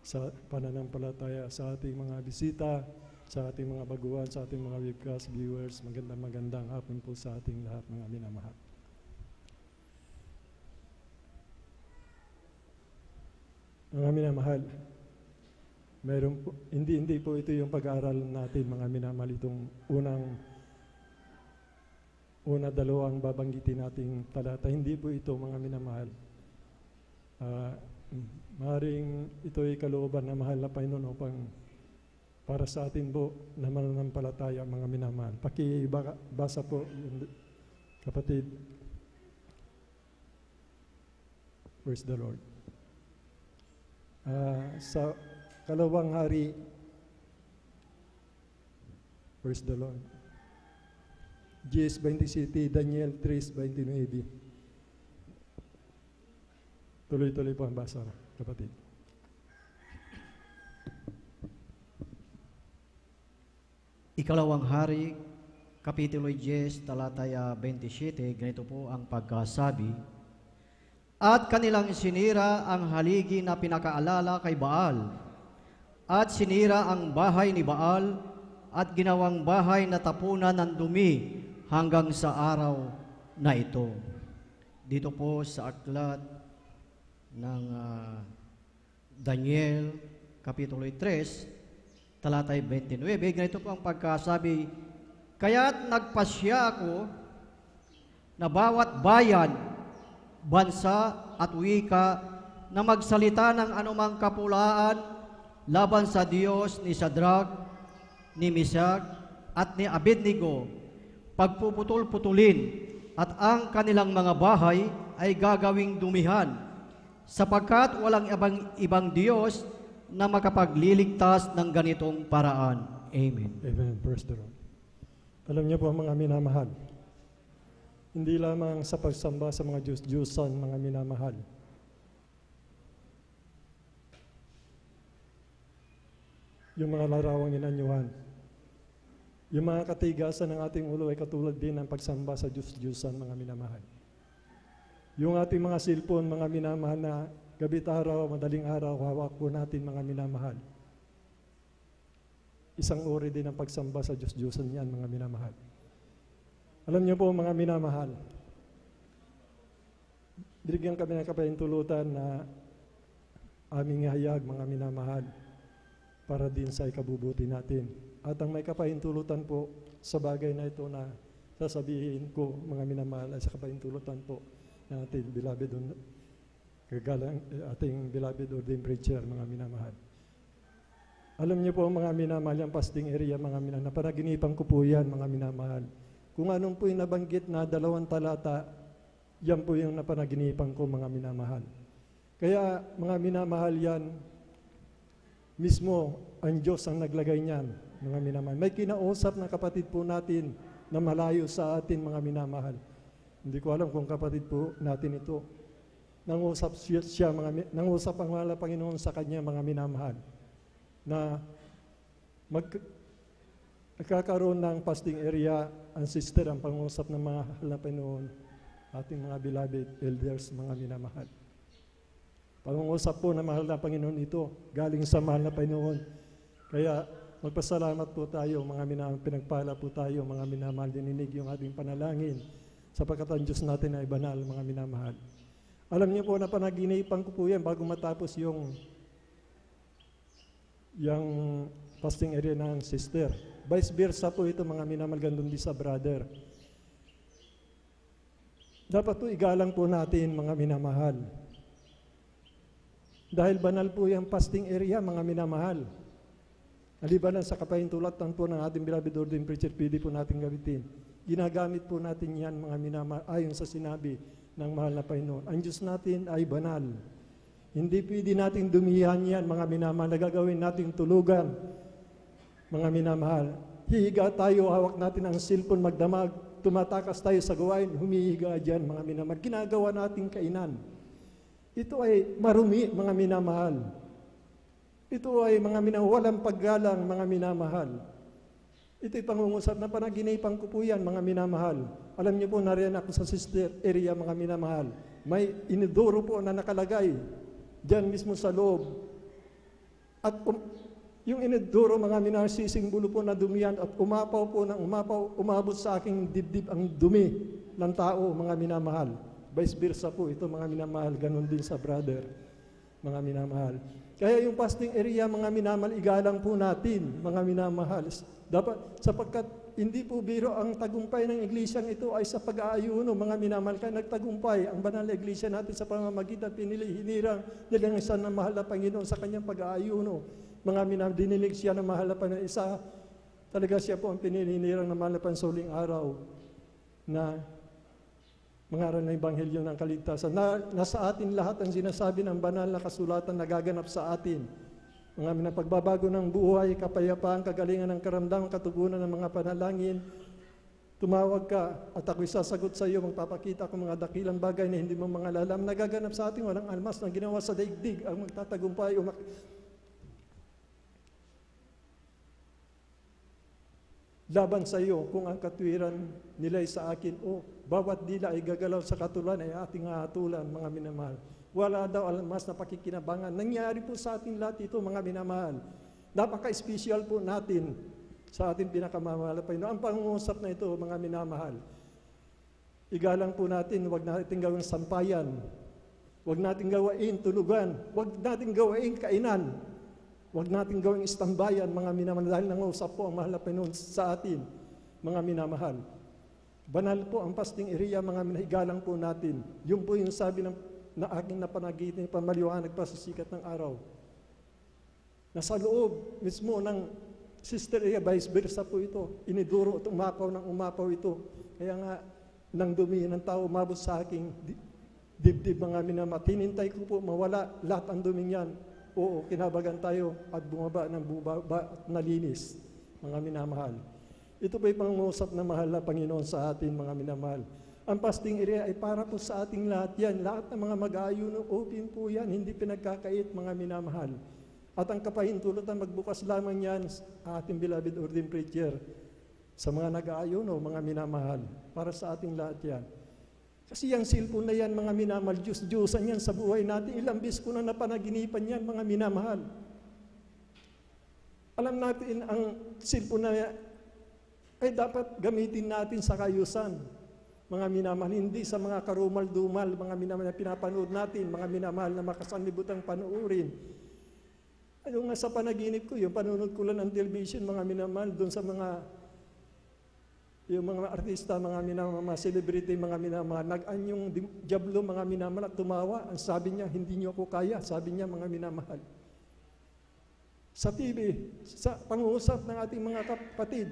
sa pananampalataya, sa ating mga bisita, sa ating mga baguhan, sa ating mga webcast viewers, magandang hapon po sa ating lahat mga minamahal. Mga minamahal, mayroon po, hindi po ito yung pag-aaral natin mga minamahal, itong dalawang babanggitin nating talata. Hindi po ito mga minamahal. Maaaring ito ay kalooban na mahal na Panginoon upang para sa atin po na mananampalataya, mga minamahal. Pakibasa po, kapatid. Praise the Lord. Sa Kalawang Hari, praise the Lord. G27, Daniel 3:29. Tuloy-tuloy po ang basa, kapatid. Ikalawang Hari, Kapitulo 10, talataya 27, ganito po ang pagkasabi. At kanilang sinira ang haligi na pinakaalala kay Baal, at sinira ang bahay ni Baal, at ginawang bahay na tapunan ng dumi hanggang sa araw na ito. Dito po sa aklat ng Daniel, Kapitulo 3, talatay 29, ganito po ang pagkasabi, kaya't nagpasya ako na bawat bayan, bansa at wika na magsalita ng anumang kapulaan laban sa Diyos ni Shadrach, ni Meshach at ni Abednego, pagpuputol-putulin at ang kanilang mga bahay ay gagawing dumihan, sapagkat walang ibang Diyos na makapagliligtas ng ganitong paraan. Amen. Amen. Praise the Lord. Alam niyo po, mga minamahal, hindi lamang sa pagsamba sa mga Diyos-Diyosan, mga minamahal. Yung mga larawang inanyuhan, yung mga katigasan ng ating ulo ay katulad din ng pagsamba sa Diyos-Diyosan, mga minamahal. Yung ating mga cellphone, mga minamahal, na gabi't araw, madaling araw, hawak po natin, mga minamahal. Isang uri din ang pagsamba sa Diyos-Diyosan yan, mga minamahal. Alam niyo po, mga minamahal, binigyan kami ng kapahintulutan na aming hayag, mga minamahal, para din sa ikabubuti natin. At ang may kapahintulutan po sa bagay na ito na sasabihin ko, mga minamahal, ay sa kapahintulutan po ng ating beloved ordained preacher, mga minamahal. Alam niyo po, mga minamahal, yung fasting area, mga minamahal, napanaginipan ko po yan, mga minamahal. Kung anong po yung nabanggit na 2 talata, yan po yung napanaginipan ko, mga minamahal. Kaya, mga minamahal, yan, mismo ang Diyos ang naglagay niyan, mga minamahal. May kinausap na kapatid po natin na malayo sa atin, mga minamahal. Hindi ko alam kung kapatid po natin ito. Nangusap nangusap ang mahal na Panginoon sa kanya, mga minamahal, na nagkakaroon ng fasting area ang sister, ang pangusap ng mga mahal na Panginoon, ating mga beloved elders, mga minamahal. Pangungusap po ng mahal na Panginoon ito, galing sa mahal na Panginoon. Kaya magpasalamat po tayo, mga minamahal, pinagpala po tayo, mga minamahal, dininig yung ating panalangin, sapagkat ang Diyos natin ay banal, mga minamahal. Alam niyo po na panaginipan ko po yan bago matapos yung fasting area ng sister. Vice versa po ito, mga minamahal, gandun din sa brother. Dapat po igalang po natin, mga minamahal. Dahil banal po yung fasting area, mga minamahal. Alibanan sa kapahintulatan po ng ating beloved ordained preacher, pwede po natin gamitin. Ginagamit po natin yan, mga minamahal, ayon sa sinabi ng mahal na Panginoon. Ang Diyos natin ay banal. Hindi pwede natin dumihan yan, mga minamahal, na gagawin nating tulugan. Mga minamahal, hihiga tayo, hawak natin ang cellphone, magdamag, tumatakas tayo sa gawain, humihiga dyan, mga minamahal. Ginagawa nating kainan. Ito ay marumi, mga minamahal. Ito ay mga minamahal, walang paggalang, mga minamahal. Ito'y pangungusap na panaginipan ko po yan, mga minamahal. Alam niyo po, nariyan ako sa sister area, mga minamahal. May inidoro po na nakalagay dyan mismo sa loob. At yung inidoro, mga minamahal, sisingbulo po na dumiyan at umapaw po ng umapaw, umabot sa aking dibdib ang dumi ng tao, mga minamahal. Vice versa po ito, mga minamahal, ganun din sa brother, mga minamahal. Kaya yung fasting area, mga minamahal, igalang po natin, mga minamahal. Dapat, sapagkat hindi po biro ang tagumpay ng iglesyang ito ay sa pag-aayuno, mga minamahal. Kaya nagtagumpay ang banal na iglesia natin sa pamamagitan, pinili, hinirang, nilangisan ng mahal na Panginoon sa kanyang pag-aayuno. Mga minamahal, dininig siya ng mahal na Panginoon. Isa, talaga siya po ang pinininirang ng mahal na pansuling araw na mangaral ng Ebanghelyo ng kaligtasan. Nasa atin lahat ang sinasabi ng banal na kasulatan na gaganap sa atin. Mga pagbabago ng buhay, kapayapaan, kagalingan ng karamdaman, katugunan ng mga panalangin. Tumawag ka at ako'y sasagot sa iyo, magpapakita ko mga dakilang bagay na hindi mo mga alam. Nagaganap sa atin, walang almas na ginawa sa daigdig ang magtatagumpay laban sa iyo kung ang katwiran nila'y sa akin o bawat dila ay gagalaw sa katulan ay ating hahatulan, mga minamahal. Wala daw almas na pakikinabangan. Nangyari po sa ating lahat ito, mga minamahal. Napaka-espesyal po natin sa ating pinakamamahal na Panginoon. Ang pangungusap na ito, mga minamahal, igalang po natin, huwag natin gawing sampayan, huwag natin gawain tulugan, huwag natin gawain kainan, huwag natin gawing istambayan, mga minamahal, dahil nangusap po ang mahal na Panginoon sa atin, mga minamahal. Banal po ang fasting area, mga minahigalang po natin. Yun po yung sabi na aking napanagitin, pamaliwanag pa sa sikat ng araw. Nasa loob mismo ng sister area, vice versa po ito. Iniduro at umapaw ng umapaw ito. Kaya nga, nang dumi ng tao, umabot sa aking dibdib, mga minamahal. Hinintay ko po mawala lahat ang duming yan. Oo, kinabagan tayo at bumaba ng bubaba at nalinis, mga minamahal. Ito po'y pangungusap na mahal na Panginoon sa atin, mga minamahal. Ang fasting area ay para po sa ating lahat yan. Lahat ng mga mag-aayuno, open po yan, hindi pinagkakait, mga minamahal. At ang kapahintulutan, magbukas lamang yan sa ating beloved ordained preacher. Sa mga nag-aayuno, mga minamahal, para sa ating lahat yan. Kasi yung cellphone na yan, mga minamahal, Diyos-Diyosan yan sa buhay natin. Ilang bis ko na napanaginipan yan, mga minamahal. Alam natin, ang cellphone na yan, ay dapat gamitin natin sa kayusan, mga minamahal, hindi sa mga karumal-dumal, mga minamahal na pinapanood natin, mga minamahal na makasanlibutang panuurin. Ayun nga sa panaginip ko, yung panonood ko lang ng television, mga minamahal, doon sa yung mga artista, mga minamahal, mga celebrity, mga minamahal, nag-anyong diablo, mga minamahal, at tumawa. Ang sabi niya, hindi niyo ako kaya, sabi niya, mga minamahal. Sa TV, sa pangusap ng ating mga kapatid,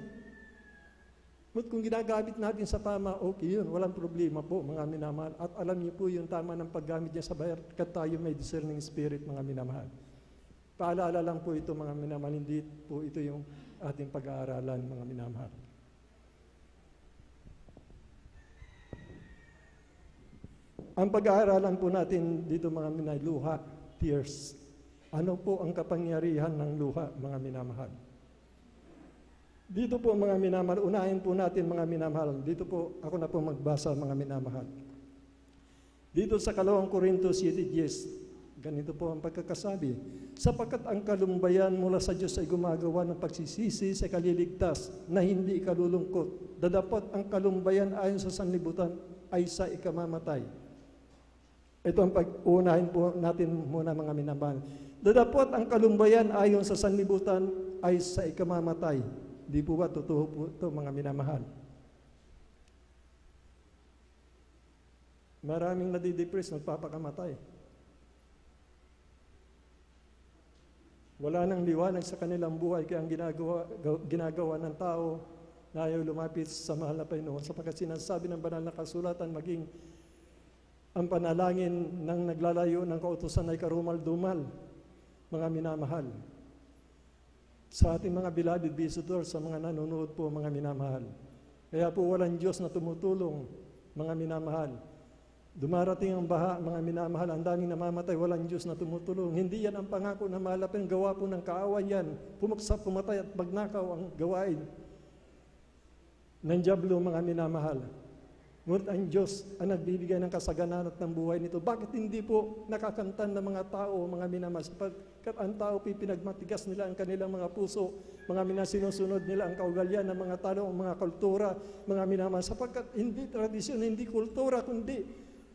kung ginagamit natin sa tama, okay yun, walang problema po, mga minamahal. At alam niyo po yung tama ng paggamit niya sa bayar, kat tayo may discerning spirit, mga minamahal. Paalala lang po ito, mga minamahal, hindi po ito yung ating pag-aaralan, mga minamahal. Ang pag-aaralan po natin dito, mga minamahal, luha, tears. Ano po ang kapangyarihan ng luha, mga minamahal? Dito po, mga minamahal, unahin po natin, mga minamahal. Dito po, ako na po magbasa, mga minamahal. Dito sa 2 Corinto 7:10, ganito po ang pagkakasabi. Sapagkat ang kalumbayan mula sa Diyos ay gumagawa ng pagsisisi sa kaliligtas na hindi ikalulungkot. Dadapot ang kalumbayan ayon sa sanlibutan ay sa ikamamatay. Ito ang pag-unahin po natin muna, mga minamahal. Dadapot ang kalumbayan ayon sa sanlibutan ay sa ikamamatay. Di po ba totoo po ito, mga minamahal? Maraming nadidepress, nagpapakamatay. Wala nang liwanag sa kanilang buhay, kaya ang ginagawa ng tao na ayaw lumapit sa mahal na Panginoon. Sapagkat sinasabi ng banal na kasulatan, maging ang panalangin ng naglalayo ng kautusan ay karumal-dumal, mga minamahal. Sa ating mga beloved visitors, sa mga nanonood po, mga minamahal. Kaya po walang Diyos na tumutulong, mga minamahal. Dumarating ang baha, mga minamahal, ang daming namamatay, walang Diyos na tumutulong. Hindi yan ang pangako na malapit, gawa po ng kaawan yan. Pumaksak, pumatay at magnakaw ang gawain ng diablo, mga minamahal. Ngunit ang Diyos ang nagbibigay ng kasaganan at ng buhay nito. Bakit hindi po nakakantan ng mga tao, mga minamahal? Sapagkat ang tao pinagmatigas nila ang kanilang mga puso, mga sinusunod nila ang kaugalian ng mga tao, ang mga kultura, mga minamahal. Sapagkat hindi tradisyon, hindi kultura, kundi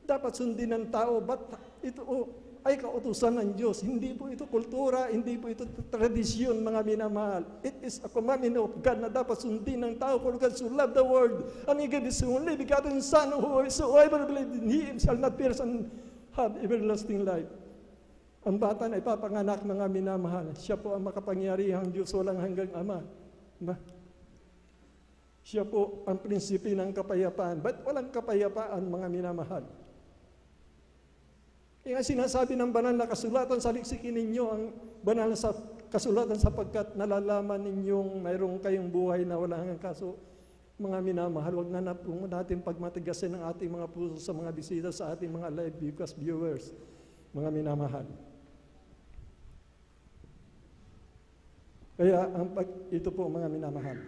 dapat sundin ng tao. Ba't ito ay kautusan ng Diyos? Hindi po ito kultura, hindi po ito tradisyon, mga minamahal. It is a commandment of God na dapat sundin ng tao. For God so loved the world, and He gave His only begotten Son, whosoever believes in Him shall not perish and have everlasting life. Ang bata na ipapanganak, mga minamahal, siya po ang makapangyarihang Diyos walang hanggang Ama. Diba? Siya po ang prinsipi ng kapayapaan. Ba't walang kapayapaan, mga minamahal? Kaya sinasabi ng banal na kasulatan, saliksikin ninyo ang banal na kasulatan sapagkat nalalaman ninyong mayroong kayong buhay na walang hanggang. Kaso, mga minamahal, huwag na po natin pagmatigasin ang ating mga puso sa mga bisita, sa ating mga live viewers, mga minamahal. Kaya ito po mga minamahal.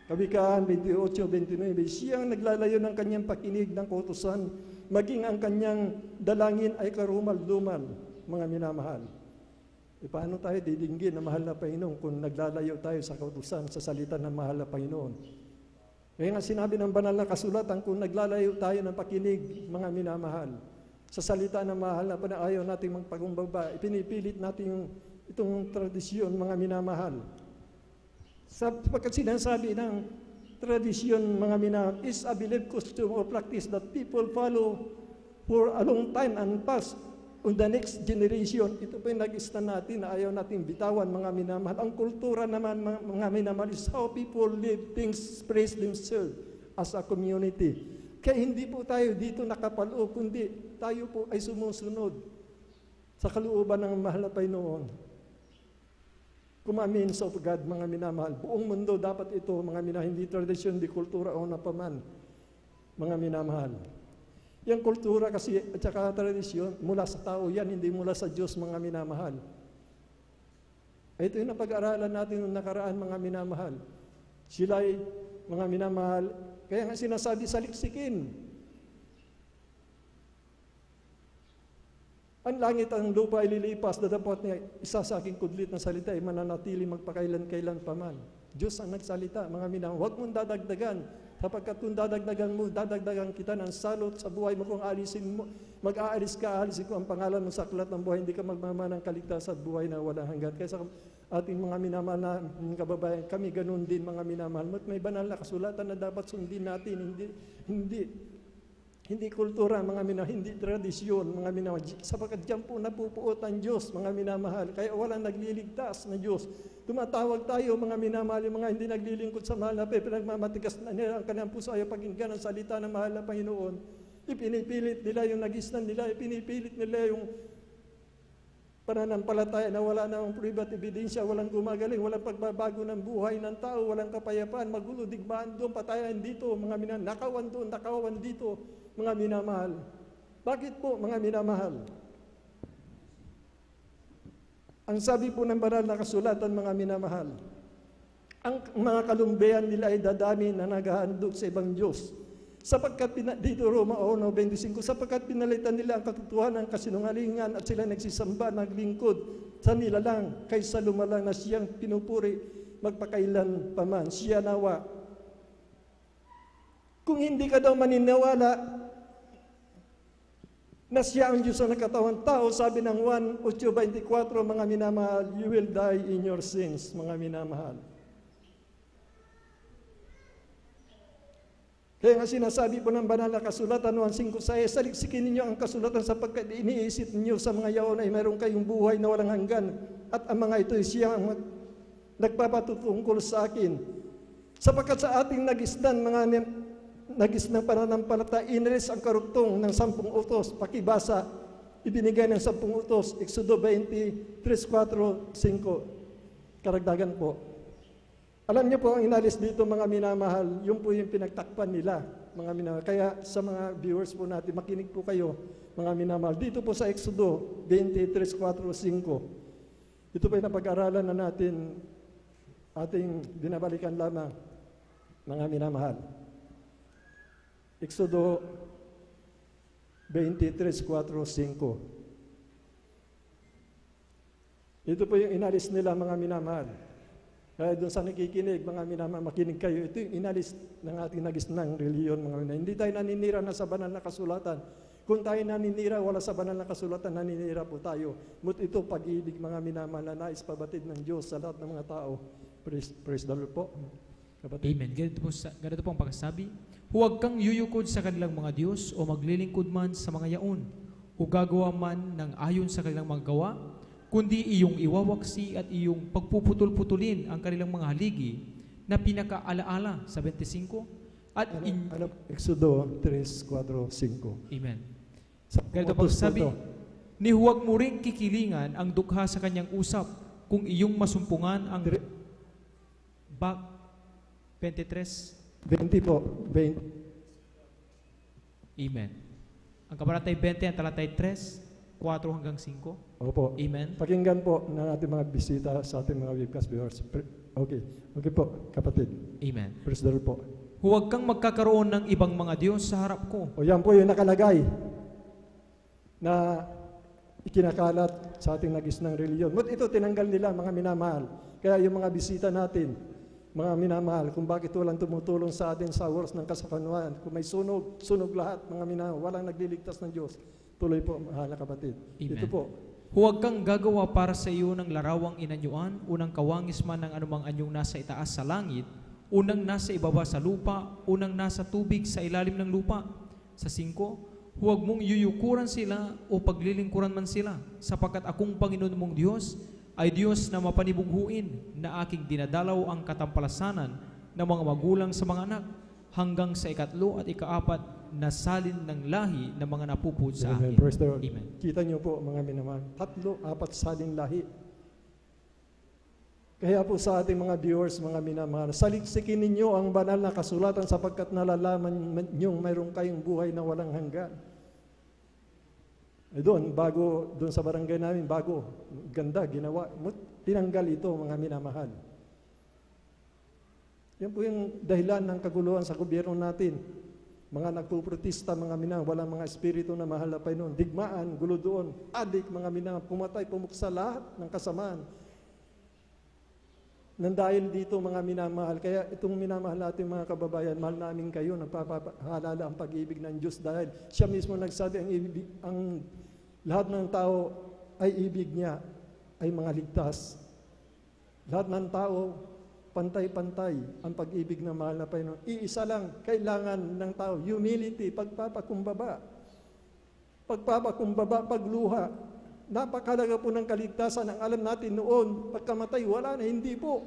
Kawikaan 28:29, siyang naglalayo ng kanyang pakinig ng kautusan, maging ang kanyang dalangin ay karumal-dumal, mga minamahal. Paano tayo didinggin na mahal na Panginoon kung naglalayo tayo sa kautusan, sa salita ng mahal na Panginoon? Kaya nga sinabi ng banal na kasulatan, kung naglalayo tayo ng pakinig, mga minamahal, sa salita ng mahal na Panginoon, ayaw natin magpagumbaba, ipinipilit natin itong tradisyon, mga minamahal. Sapagkat sinasabi ng tradisyon, mga minamahal, is a believed custom or practice that people follow for a long time and pass on the next generation. Ito po yung nag-stand natin na ayaw natin bitawan, mga minamahal. Ang kultura naman, mga minamahal, is how people live, things, praise themselves as a community. Kaya hindi po tayo dito nakapaloob, kundi tayo po ay sumusunod sa kalooban ng mahal na Panginoon. Kumamin sa God, mga minamahal. Buong mundo dapat ito, mga minamahal, hindi tradisyon, hindi kultura o napaman, mga minamahal. Yung kultura kasi at saka tradisyon, mula sa tao yan, hindi mula sa Diyos, mga minamahal. Ito yung napag-aralan natin noong nakaraan, mga minamahal. Sila'y, mga minamahal, kaya nga sinasabi, saliksikin. Ang langit ang lupa ay lilipas, datapot niya, isa sa aking kudlit na salita ay mananatili magpakailan-kailan paman. Diyos ang nagsalita, mga minamahal. Huwag mong dadagdagan, sapagkat kung dadagdagan mo, dadagdagan kita ng salot sa buhay mo. Kung alisin mo, mag-aalis ka, alisin ko ang pangalan mo sa aklat ng buhay, hindi ka magmamanang kaligtasan at buhay na walang hanggan. Kaya sa ating mga minamahal na kababayan, kami ganun din, mga minamahal. May banal na kasulatan na dapat sundin natin, hindi kultura, mga minamahal, hindi tradisyon, mga minamahal. Sapagkat diyan po napupuot ang Diyos, mga minamahal. Kaya walang nagliligtas na Diyos. Tumatawag tayo, mga minamahal, yung mga hindi naglilingkod sa mahal na pinagmamatigas na nila ang kanilang puso, ayaw pakinggan ang salita ng mahal na Panginoon. Ipinipilit nila yung nagisnan nila, ipinipilit nila yung pananampalataya na wala namang prueba at ebidensya, walang gumagaling, walang pagbabago ng buhay ng tao, walang kapayapaan, magulo, digmaan doon, patayan dito, mga minamahal, nakawan doon, nakawan dito, mga minamahal. Bakit po, mga minamahal? Ang sabi po ng banal na kasulatan, mga minamahal, ang mga kalumbean nila ay dadami na naghahandog sa ibang Diyos. Sapagkat, dito Roma 1:25, sapagkat pinalitan nila ang katotohanan ng kasinungalingan at sila nagsisamba, naglingkod sa nilalang kaysa lumalang na siyang pinupuri magpakailan paman. Siya nawa. Kung hindi ka daw maniniwala na siya ang Diyos na nagkatawang tao, sabi ng 1:8-24, mga minamahal, you will die in your sins, mga minamahal. Kaya nga sinasabi po ng banal na kasulatan 1:5-6, saliksikin ninyo ang kasulatan sapagkat iniisip ninyo sa mga yaon ay mayroon kayong buhay na walang hanggan at ang mga ito ay siya ang nagpapatutungkol sa akin. Sapagkat sa ating nagisnan, mga nagisnang pananampalataya, inalis ang karugtong ng 10 utos, pakibasa, ibinigay ng 10 utos, Exodo 20:3-4-5, karagdagan po. Alam niyo po, ang inalis dito, mga minamahal, yun po yung pinagtakpan nila, mga minamahal. Kaya sa mga viewers po natin, makinig po kayo, mga minamahal. Dito po sa Exodo 20:3-4-5, ito po yung napag-aralan na natin, ating binabalikan lamang, mga minamahal. Exodo 23:4-5. Ito po yung inalis nila, mga minamahal. Kaya doon sa nakikinig, mga minamahal, makinig kayo. Ito yung inalis ng ating nagisnang reliyon, mga minamahal. Hindi tayo naninira na sa banal na kasulatan. Kung tayo naninira, wala sa banal na kasulatan, naninira po tayo. But ito, pag-ibig, mga minamahal, na nais pabatid ng Diyos sa lahat ng mga tao. Praise the Lord po. Kapatid. Amen. Ganito po ang pagkasabi. Huwag kang yuyukod sa kanilang mga Diyos o maglilingkod man sa mga yaon o gagawa man ng ayon sa kanilang mga gawa, kundi iyong iwawaksi at iyong pagpuputol-putulin ang kanilang mga haligi na pinakaalaala sa 25 at Exodo 3:4-5. Amen. Sa Ganito utos pagsabi, po to. ni huwag mo ring kikilingan ang dukha sa kanyang usap kung iyong masumpungan ang back 23. 20 po. 20. Amen. Ang kabanatay 20, ang talatay 3, 4 hanggang 5. Opo. Amen. Pakinggan po ng ating mga bisita sa ating mga webcast viewers. Okay. Okay po, kapatid. Amen. Praise the Lord po. Huwag kang magkakaroon ng ibang mga Diyos sa harap ko. O yan po yung nakalagay na ikinakalat sa ating nagisnang reliyon. But ito tinanggal nila, mga minamahal. Kaya yung mga bisita natin, mga minamahal, kung bakit walang tumutulong sa atin sa oras ng kasakanuan, kung may sunog, sunog lahat, mga minamahal, walang nagliligtas ng Diyos. Tuloy po, mahal na kapatid. Amen. Ito po. Huwag kang gagawa para sa iyo ng larawang inanyuan, unang kawangis man ng anumang anyong nasa itaas sa langit, unang nasa ibaba sa lupa, unang nasa tubig sa ilalim ng lupa. Sa 5, huwag mong yuyukuran sila o paglilingkuran man sila, sapagkat akong Panginoon mong Diyos ay Diyos na mapanibughuin, na aking dinadalaw ang katampalasanan ng mga magulang sa mga anak, hanggang sa 3 at 4 na salin ng lahi ng mga napupud sa Amen. akin. Praise the Lord. Amen. Kita niyo po, mga minamahal, 3, 4 salin lahi. Kaya po sa ating mga viewers, mga minamahal, saliksikin ninyo ang banal na kasulatan sapagkat nalalaman ninyong mayroon kayong buhay na walang hanggan. Doon sa barangay namin, bago, ganda, ginawa, tinanggal ito, mga minamahal. Yan po yung dahilan ng kaguluhan sa gobyerno natin. Mga nagpuprotesta, mga minamahal, walang mga espiritu na mahal na Panginoon. Digmaan, gulo doon, adik, mga minamahal, pumatay, pumuksa lahat ng kasamaan. Nang dahil dito, mga minamahal, kaya itong minamahal natin mga kababayan, mahal namin kayo, nagpapahalala ang pag-ibig ng Diyos dahil siya mismo nagsabi ang lahat ng tao ay ibig niya ay mga ligtas. Lahat ng tao, pantay-pantay ang pag-ibig na mahal na Panginoon. Iisa lang, kailangan ng tao, humility, pagpapakumbaba. Pagpapakumbaba, pagluha. Napakalaga po ng kaligtasan. Ang alam natin noon, pagkamatay, wala na, hindi po.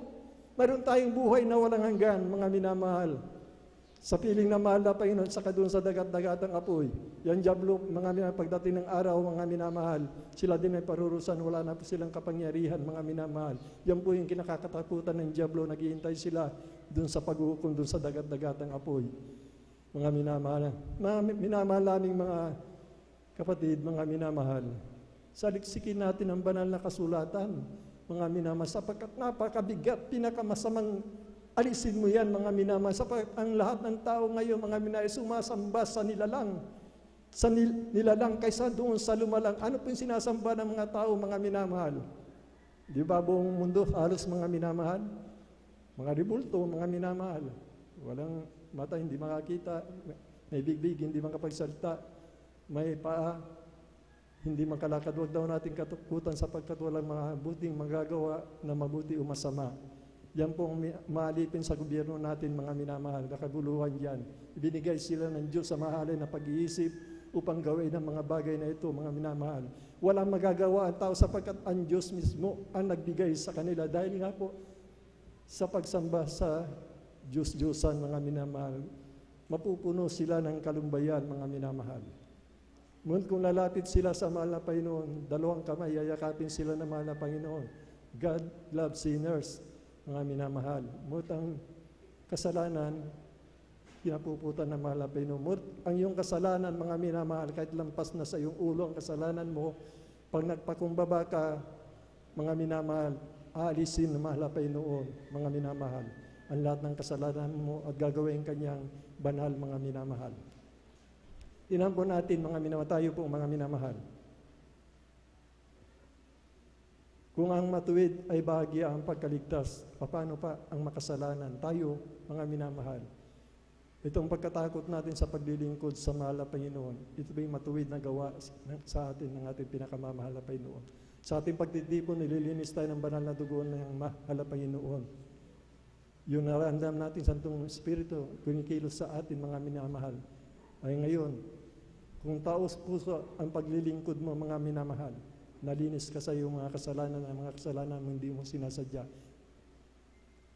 Mayroon tayong buhay na walang hanggan, mga minamahal. Sa piling na mahal na Panginoon, saka doon sa dagat-dagatang apoy. Yan diablo, mga minamahal, pagdating ng araw, mga minamahal, sila din may parurusan, wala na po silang kapangyarihan, mga minamahal. Yan po yung kinakakatakutan ng diablo, naghihintay sila doon sa paghuhukom, doon sa dagat-dagatang apoy. Mga minamahal. Mga minamahal naming mga kapatid, mga minamahal. Saliksikin natin ang banal na kasulatan, mga minamahal, sapagkat napakabigat, pinakamasamang alisin mo yan, mga minamahal, sapagkat ang lahat ng tao ngayon, mga minamahal, sumasamba sa nilalang, kaysa doon sa lumalang. Ano po yung sinasamba ng mga tao, mga minamahal? Di ba buong mundo, halos mga minamahal? Mga ribulto, mga minamahal. Walang mata, hindi makakita, may bigbig, hindi makapagsalita, may paa, hindi makalakad. Huwag daw natin katakutan sapagkat walang mabuting magagawa na mabuti o masama. Yan po ang maalipin sa gobyerno natin, mga minamahal, nakaguluhan yan. Ibinigay sila ng Diyos sa mahalin na pag-iisip upang gawin ang mga bagay na ito, mga minamahal. Walang magagawa ang tao sapagkat ang Diyos mismo ang nagbigay sa kanila. Dahil nga po sa pagsamba sa Diyos-Diyosan, mga minamahal, mapupuno sila ng kalumbayan, mga minamahal. Ngunit kung lalapit sila sa mahal na Panginoon, 2 kamay, yayakapin sila ng mahal na Panginoon. God loves sinners, mga minamahal. Ngunit ang kasalanan, pinapuputan ng mahal na Panginoon. Ngunit ang iyong kasalanan, mga minamahal, kahit lampas na sa iyong ulo ang kasalanan mo, pag nagpakumbaba ka, mga minamahal, aalisin ng mahal na Panginoon, mga minamahal, ang lahat ng kasalanan mo at gagawin kanyang banal, mga minamahal. Tingnan po natin, mga minamahal, tayo po, mga minamahal. Kung ang matuwid ay bahagya ang pagkaligtas, paano pa ang makasalanan? Tayo, mga minamahal. Itong pagkatakot natin sa paglilingkod sa mahal na Panginoon, ito ba yung matuwid na gawa sa atin ng ating pinakamamahal na Panginoon? Sa ating pagtitipon, nililinis tayo ng banal na dugo ng mahal na Panginoon. Yung nararamdaman natin sa Santong Espiritu, kumikilos sa atin, mga minamahal, ay ngayon, Kung taos puso ang paglilingkod mo, mga minamahal, nalinis ka sa iyong mga kasalanan, ang mga kasalanan mo hindi mo sinasadya.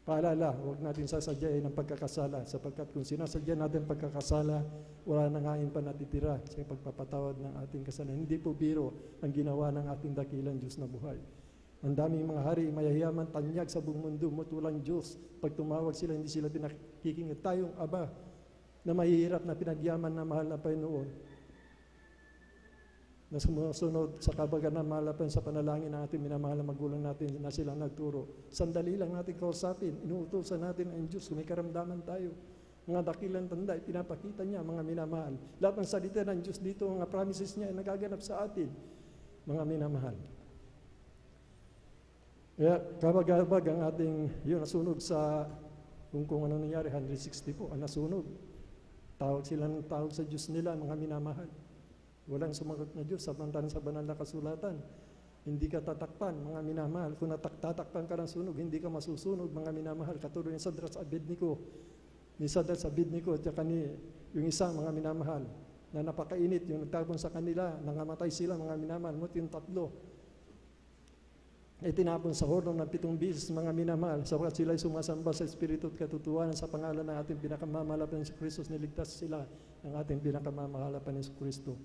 Paalala, huwag natin sasadyain ang pagkakasala, sapagkat kung sinasadya natin pagkakasala, wala na ngayon pa natitira sa pagpapatawad ng ating kasalanan. Hindi po biro ang ginawa ng ating dakilang Diyos na buhay. Ang daming mga hari, mayayaman, tanyag sa buong mundo, mutulang Diyos. Pag tumawag sila, hindi sila pinakikingit. Tayong Aba na mahihirap na pinagyaman na mahal na Panginoon, na sumusunod sa kabagan na malapan sa panalangin ng ating minamahal na magulang natin na silang nagturo. Sandali lang natin kausapin, inuutosan natin ang Diyos kung may karamdaman tayo. Mga dakilang tanda, pinapakita niya, mga minamahal. Lahat ng salita ng Diyos dito, mga promises niya, ay nagaganap sa atin, mga minamahal. Kaya kabag-abag ang ating, yun, nasunog sa, kung ano nangyari, 160 po, ang nasunog. Tawag sila ng tawag sa Diyos nila, mga minamahal. Walang sumagot na Diyos, samantalang sa banal na kasulatan. Hindi ka tatakpan, mga minamahal. Kung tatakpan ka ng sunog, hindi ka masusunog, mga minamahal. Katulad ni Sadras Abednego, at saka yung isang mga minamahal, na napakainit, yung nagtabon sa kanila, nangamatay sila, mga minamahal. Ngunit yung tatlo, ay tinapon sa horno ng 7 beses, mga minamahal, sapagkat sila ay sumasamba sa Espiritu at katotohanan sa pangalan ng ating pinakamamahalapan ni Kristo, niligtas sila ng ating pinakamamahalapan ni Kristo.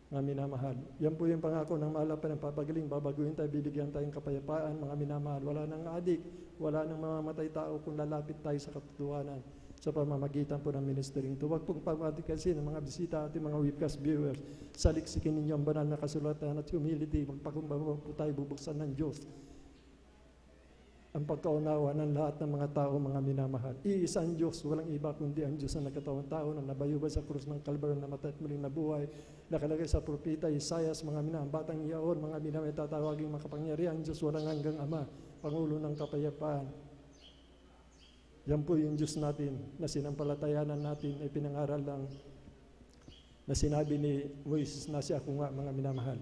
Mga minamahal, yan po yung pangako ng mahalapan ng papagaling, babaguhin tayo, bibigyan tayong kapayapaan, mga minamahal. Wala nang adik, wala nang mamamatay tao kung lalapit tayo sa katotohanan sa pamamagitan po ng ministering ito. Huwag pong pamatikasin ng mga bisita ating mga webcast viewers. Saliksikin ninyo ang banal na kasulatan at humility. Magpakumbaba po tayo, bubuksan ng Diyos ang pagkaunawa ng lahat ng mga tao, mga minamahal. Iisa ang Diyos, walang iba kundi ang Diyos na nagkatawang tao na nabayubay sa krus ng Kalbaryo, namatay at muling nabuhay, nakalagay sa propeta Isaias, mga minamahal, batang yaon, mga minamahal, tatawaging makapangyarihan Diyos, walang hanggang Ama, Pangulo ng kapayapaan. Yan po yung Diyos natin na sinampalatayanan natin ay pinangaral lang na sinabi ni Moises na siya ako nga, mga minamahal.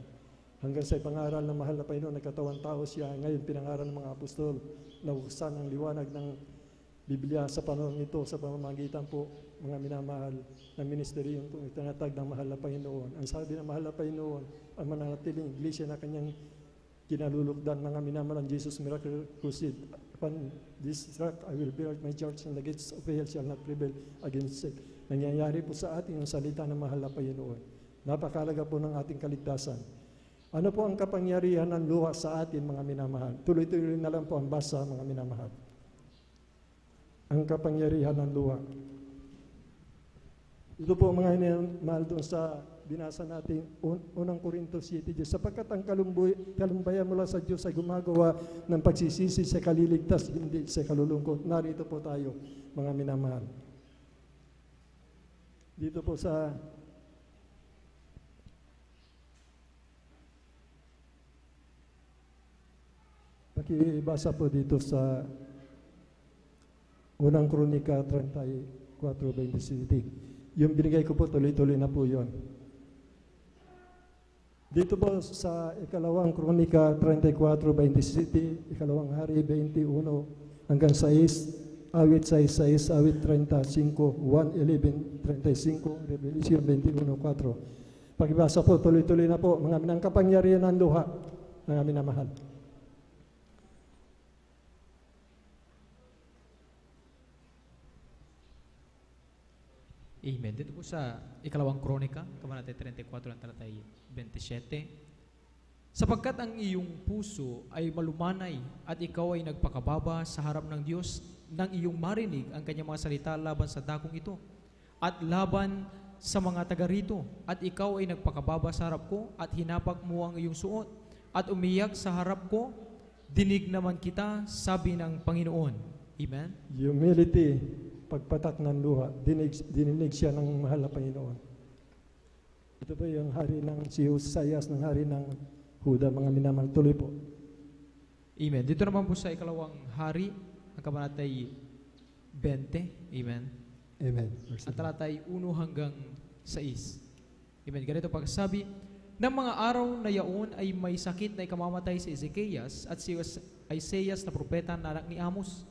Hanggang sa pangaral ng mahal na Panginoon, nagkatawang tao siya. Ngayon, pinangaral ng mga apostol na buksan ang liwanag ng Biblia sa panahon ito sa pamamagitan po, mga minamahal, ng ministeryong po itinatag ng mahal na Panginoon. Ang sabi ng mahal na Panginoon, ang mananatiling iglesia na kanyang kinalulukdan, mga minamahal, ang Jesus Miracle Crusade. Upon this rock, I will build my church, and the gates of hell shall not prevail against it. Nangyayari po sa atin ang salita ng mahal na Panginoon. Napakalaga po ng ating kaligtasan. Ano po ang kapangyarihan ng luha sa atin, mga minamahal? Tuloy-tuloy na lang po ang basa, mga minamahal. Ang kapangyarihan ng luha. Ito po, mga minamahal, doon sa binasa natin, unang Korinto 7, sapagkat ang kalumbayan mula sa Diyos ay gumagawa ng pagsisisi sa kaliligtas, hindi sa kalulungkot. Narito po tayo, mga minamahal. Dito po sa pakibasa po dito sa unang Kronika 34:27. Yung binigay ko po, tuloy-tuloy na po yon. Dito po sa ikalawang Kronika 34:27, ikalawang Hari 21 hanggang 6, awit 6, awit 35, 1:11, 35, Revelation 21:4. Pakibasa po, tuloy-tuloy na po, mga minang kapangyarihan ng luha, mga minamahal. Amen. Dito po sa ikalawang Kronika, kabanata 34 ng talatay 27. Sapagkat ang iyong puso ay malumanay at ikaw ay nagpakababa sa harap ng Diyos nang iyong marinig ang kanyang mga salita laban sa dakong ito at laban sa mga taga rito, at ikaw ay nagpakababa sa harap ko at hinapak mo ang iyong suot at umiyak sa harap ko, dinig naman kita, sabi ng Panginoon. Amen. Humility, pagpatak ng luha, dininig siya ng mahal na Panginoon. Ito po yung hari ng si Hosayas, ng hari ng Huda, mga minamahal. Tuloy po. Amen. Dito naman po sa ikalawang hari, ang kabanatay 20. Amen. Amen. Ang talatay 1 hanggang 6. Amen. Ganito pagsabi, ng mga araw na yaon ay may sakit na ikamamatay si Ezekias at si Isaias na propeta na anak ni Amos.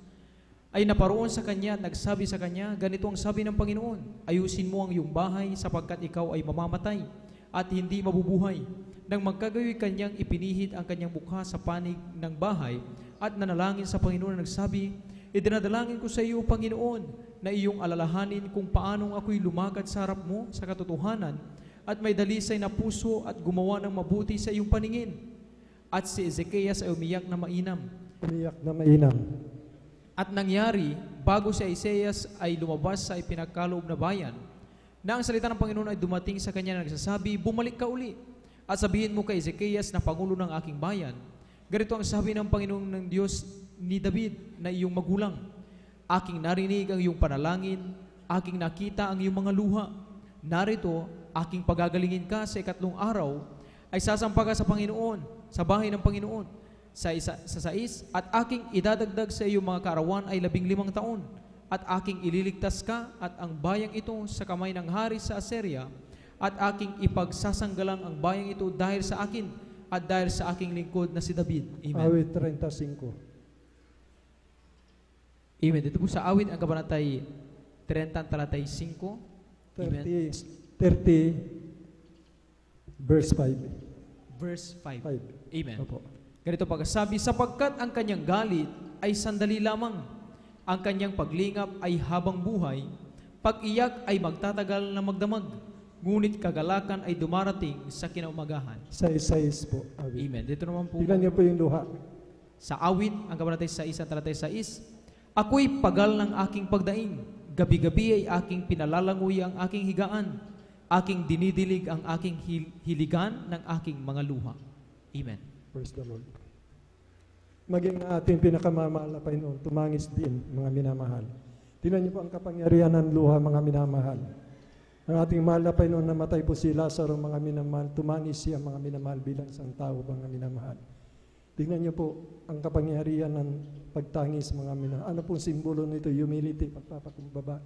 ay naparoon sa kanya at nagsabi sa kanya, ganito ang sabi ng Panginoon, ayusin mo ang iyong bahay sapagkat ikaw ay mamamatay at hindi mabubuhay. Nang magkagayoy kanyang ipinihit ang kanyang mukha sa panig ng bahay at nanalangin sa Panginoon na nagsabi, idinadalangin ko sa iyo, Panginoon, na iyong alalahanin kung paanong ako'y lumakad sa harap mo sa katotohanan at may dalisay na puso at gumawa ng mabuti sa iyong paningin. At si Ezekias ay umiyak na mainam. Umiyak na mainam. At nangyari, bago si Isaias ay lumabas sa ipinagkaloob na bayan, na ang salita ng Panginoon ay dumating sa kanya na nagsasabi, bumalik ka uli at sabihin mo kay Ezekias na pangulo ng aking bayan, ganito ang sabi ng Panginoon ng Diyos ni David na iyong magulang, aking narinig ang iyong panalangin, aking nakita ang iyong mga luha. Narito, aking pagagalingin ka sa ikatlong araw, ay sasampa ka sa Panginoon, sa bahay ng Panginoon, sa 6, at aking idadagdag sa iyong mga kaarawan ay 15 taon, at aking ililigtas ka at ang bayang ito sa kamay ng hari sa Assyria, at aking ipagsasanggalang ang bayang ito dahil sa akin at dahil sa aking lingkod na si David. Amen. Awit 35. Amen. Dito po sa awit ang kabanatay 30 talatay 5. 30 verse 5. Verse 5. Amen. Opo. Ganito pagkasabi, sapagkat ang kanyang galit ay sandali lamang, ang kanyang paglingap ay habang buhay, pag-iyak ay magtatagal na magdamag, ngunit kagalakan ay dumarating sa kinaumagahan. 6 po. Awit. Amen. Dito naman po. Tignan niyo po yung luha. Sa awit, ang kabanatay 6, talatay 6, ako'y pagal ng aking pagdaing, gabi-gabi ay aking pinalalangoy ang aking higaan, aking dinidilig ang aking hiligan ng aking mga luha. Amen. Praise the Lord. Maging ating pinakamamahal na Panginoon, tumangis din, mga minamahal. Tingnan niyo po ang kapangyarihan ng luha, mga minamahal. Ang ating mahal na Panginoon, namatay po si Lazaro, mga minamahal. Tumangis siya, mga minamahal, bilang isang tao, mga minamahal. Tingnan niyo po ang kapangyarihan ng pagtangis, mga minamahal. Ano pong simbolo nito? Humility, pagpapakumbaba.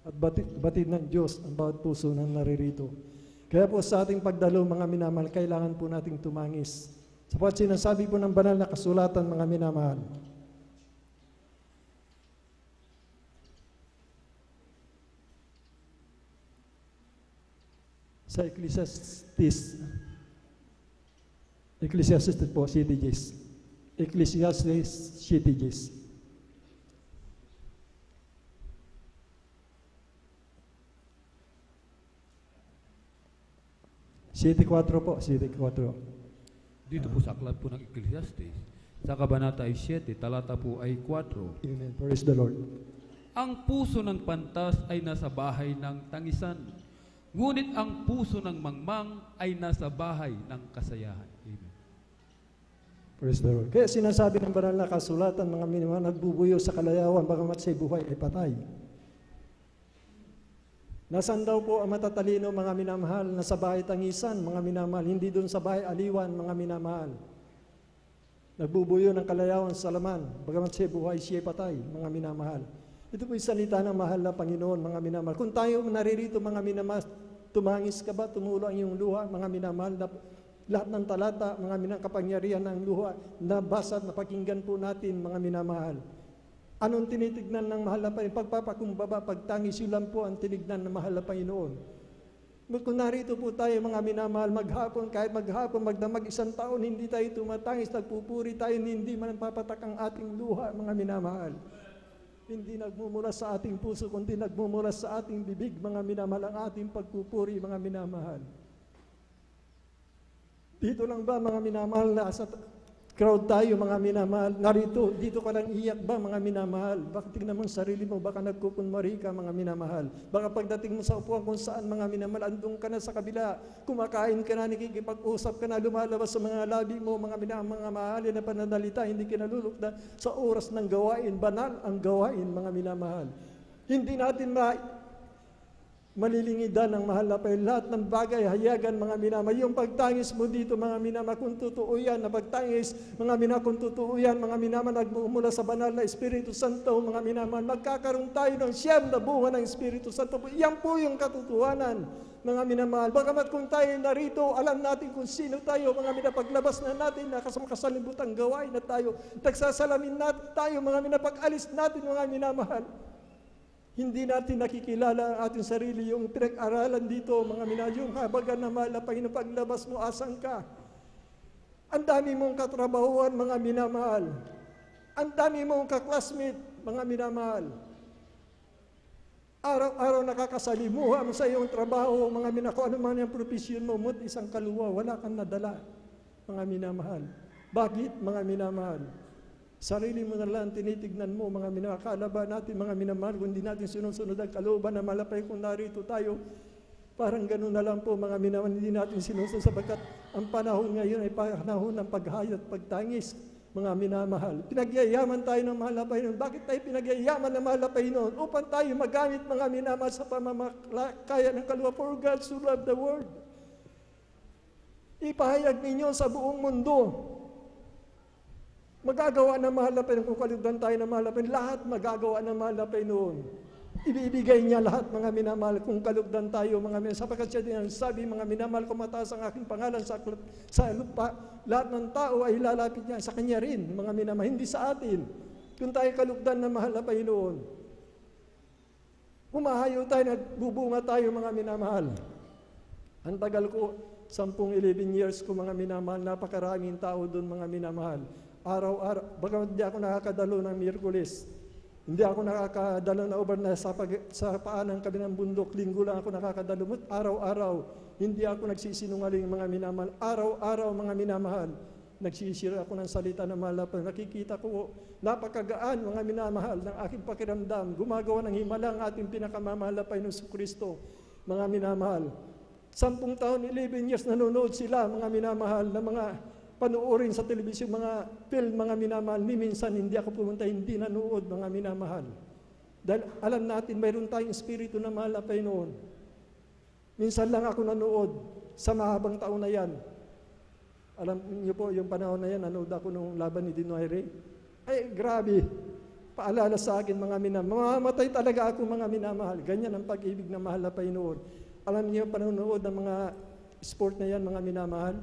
At batid ng Diyos ang bawat puso na naririto. Kaya po sa ating pagdalo, mga minamahal, kailangan po nating tumangis. Sapagkat sinasabi po ng banal na kasulatan, mga minamahal, sa Ecclesiastes po, CTGs. Ecclesiastes CTGs. City 4 po, City 4. Dito po sa aklat po ng Ecclesiastes, sa kabanata ay 7, talata po ay 4. Amen. Praise the Lord. Ang puso ng pantas ay nasa bahay ng tangisan, ngunit ang puso ng mangmang ay nasa bahay ng kasayahan. Amen. Praise the Lord. Kaya sinasabi ng banal na kasulatan, mga minamahal, nagbubuyo sa kalayawan, bagamat sa'y buhay ay patay. Nasaan daw po ang matatalino, mga minamahal, na sa bahay tangisan, mga minamahal, hindi doon sa bahay aliwan, mga minamahal. Nagbubuyo ng kalayawan sa laman, bagamat siya buhay, siya patay, mga minamahal. Ito po yung salita ng mahal na Panginoon, mga minamahal. Kung tayo naririto, mga minamahal, tumangis ka ba, tumulo ang iyong luha, mga minamahal, na lahat ng talata, mga kapangyarihan ng luha, nabasa at napakinggan po natin, mga minamahal. Anong tinitignan ng mahal na Panginoon? Pagpapakumbaba, pagtangis, yun lang po ang tinignan ng mahal na Panginoon. Kung narito po tayo, mga minamahal, maghapon, kahit maghapon, magdamag 1 taon, hindi tayo tumatangis, nagpupuri tayo, hindi man papatak ang ating luha, mga minamahal. Hindi nagmumula sa ating puso, kundi nagmumula sa ating bibig, mga minamahal, ang ating pagpupuri, mga minamahal. Dito lang ba, mga minamahal, na sa crowd tayo, mga minamahal, narito, dito ka lang iyak ba, mga minamahal? Baka tingnan mo ang sarili mo, baka nagkukunwari ka, mga minamahal. Baka pagdating mo sa upuan kung saan, mga minamahal, andun ka na sa kabila, kumakain ka na, nakikipag-usap ka na, lumalabas sa mga labi mo, mga mahalin na pananalita, hindi kinalulukda sa oras ng gawain, banal ang gawain, mga minamahal. Hindi natin malilingidan ng mahal na Panginoon. Lahat ng bagay, hayagan, mga minamahal. Yung pagtangis mo dito, mga minamahal, kung totoo yan, na pagtangis, mga minamahal, kung totoo yan, mga minamahal, nagmumula sa banal na Espiritu Santo, mga minamahal, magkakaroon tayo ng siyam na bunga ng Espiritu Santo. Yan po yung katotohanan, mga minamahal. Bagamat kung tayo narito, alam natin kung sino tayo, mga minapaglabas na natin, nakasalimbutang gawain na tayo, nagsasalamin natin tayo, mga minapag-alis natin, mga minamahal. Hindi natin nakikilala ang ating sarili, yung pinag-aralan dito, mga minamahal, yung habagan na mahal na Panginoon, paglabas mo, asan ka? Ang dami mong katrabahuan, mga minamahal. Ang dami mong kaklasmate, mga minamahal. Araw-araw nakakasalimuha mo sa iyong trabaho, mga minako, ano man yung profesyon mo, isang kaluwa, wala kang nadala, mga minamahal. Bakit, mga minamahal? Sarili mo na lang tinitignan mo, mga minamahal. Akala ba natin, mga minamahal, kung hindi natin sunod-sunod ang kalooban na malapay kung narito tayo, parang gano'n na lang po, mga minamahal, hindi natin sinusunod sapagkat ang panahon ngayon ay panahon ng paghayat, pagtangis, mga minamahal. Pinagyayaman tayo ng mahal na Panginoon. Bakit tayo pinagyayaman ng mahal na Panginoon? Upang tayo magamit, mga minamahal, sa pamamakaya ng kaluluwa. For God so loved the world. Ipahayag ninyo sa buong mundo. Magagawa ng mahal na Panginoon. Kung kalugdan tayo ng mahal na Panginoon, lahat magagawa ng mahal na Panginoon. Ibibigay niya lahat, mga minamahal, kung kalugdan tayo, mga minamahal. Sapagkat siya din ang sabi, mga minamahal, kung mataas ang aking pangalan sa lupa, lahat ng tao ay lalapit niya sa kanya rin, mga minamahal, hindi sa atin. Kung tayo kalugdan na mahal na Panginoon, humahayo tayo, nagbubunga tayo, mga minamahal. Ang tagal ko, 10-11 years ko, mga minamahal, napakaraming tao doon, mga minamahal. Araw-araw, baka hindi ako nakakadalo ng Miyerkules, hindi ako nakakadalo na overnight sa paanan kami ng bundok, linggo lang ako nakakadalo. Araw-araw, hindi ako nagsisinungaling, mga minamahal. Araw-araw, mga minamahal, nagsisira ako ng salita ng mahal na Panginoon. Nakikita ko, napakagaan, mga minamahal, ng aking pakiramdam. Gumagawa ng himala ang ating pinakamamahal na Panginoon sa Kristo, mga minamahal. 10 taon, 11 years nanonood sila, mga minamahal, na mga panoorin sa telebisyon, mga film, mga minamahal. Ni minsan hindi ako pumunta, hindi nanood, mga minamahal. Dahil alam natin, mayroon tayong espiritu na mahal na Panginoon. Minsan lang ako nanood sa mahabang taon na yan. Alam niyo po, yung panahon na yan, nanood ako nung laban ni Dinoire. Ay, grabe. Paalala sa akin, mga minamahal. Mamamatay talaga ako, mga minamahal. Ganyan ang pag-ibig na mahal na Panginoon. Alam niyo, panonood ng mga sport na yan, mga minamahal.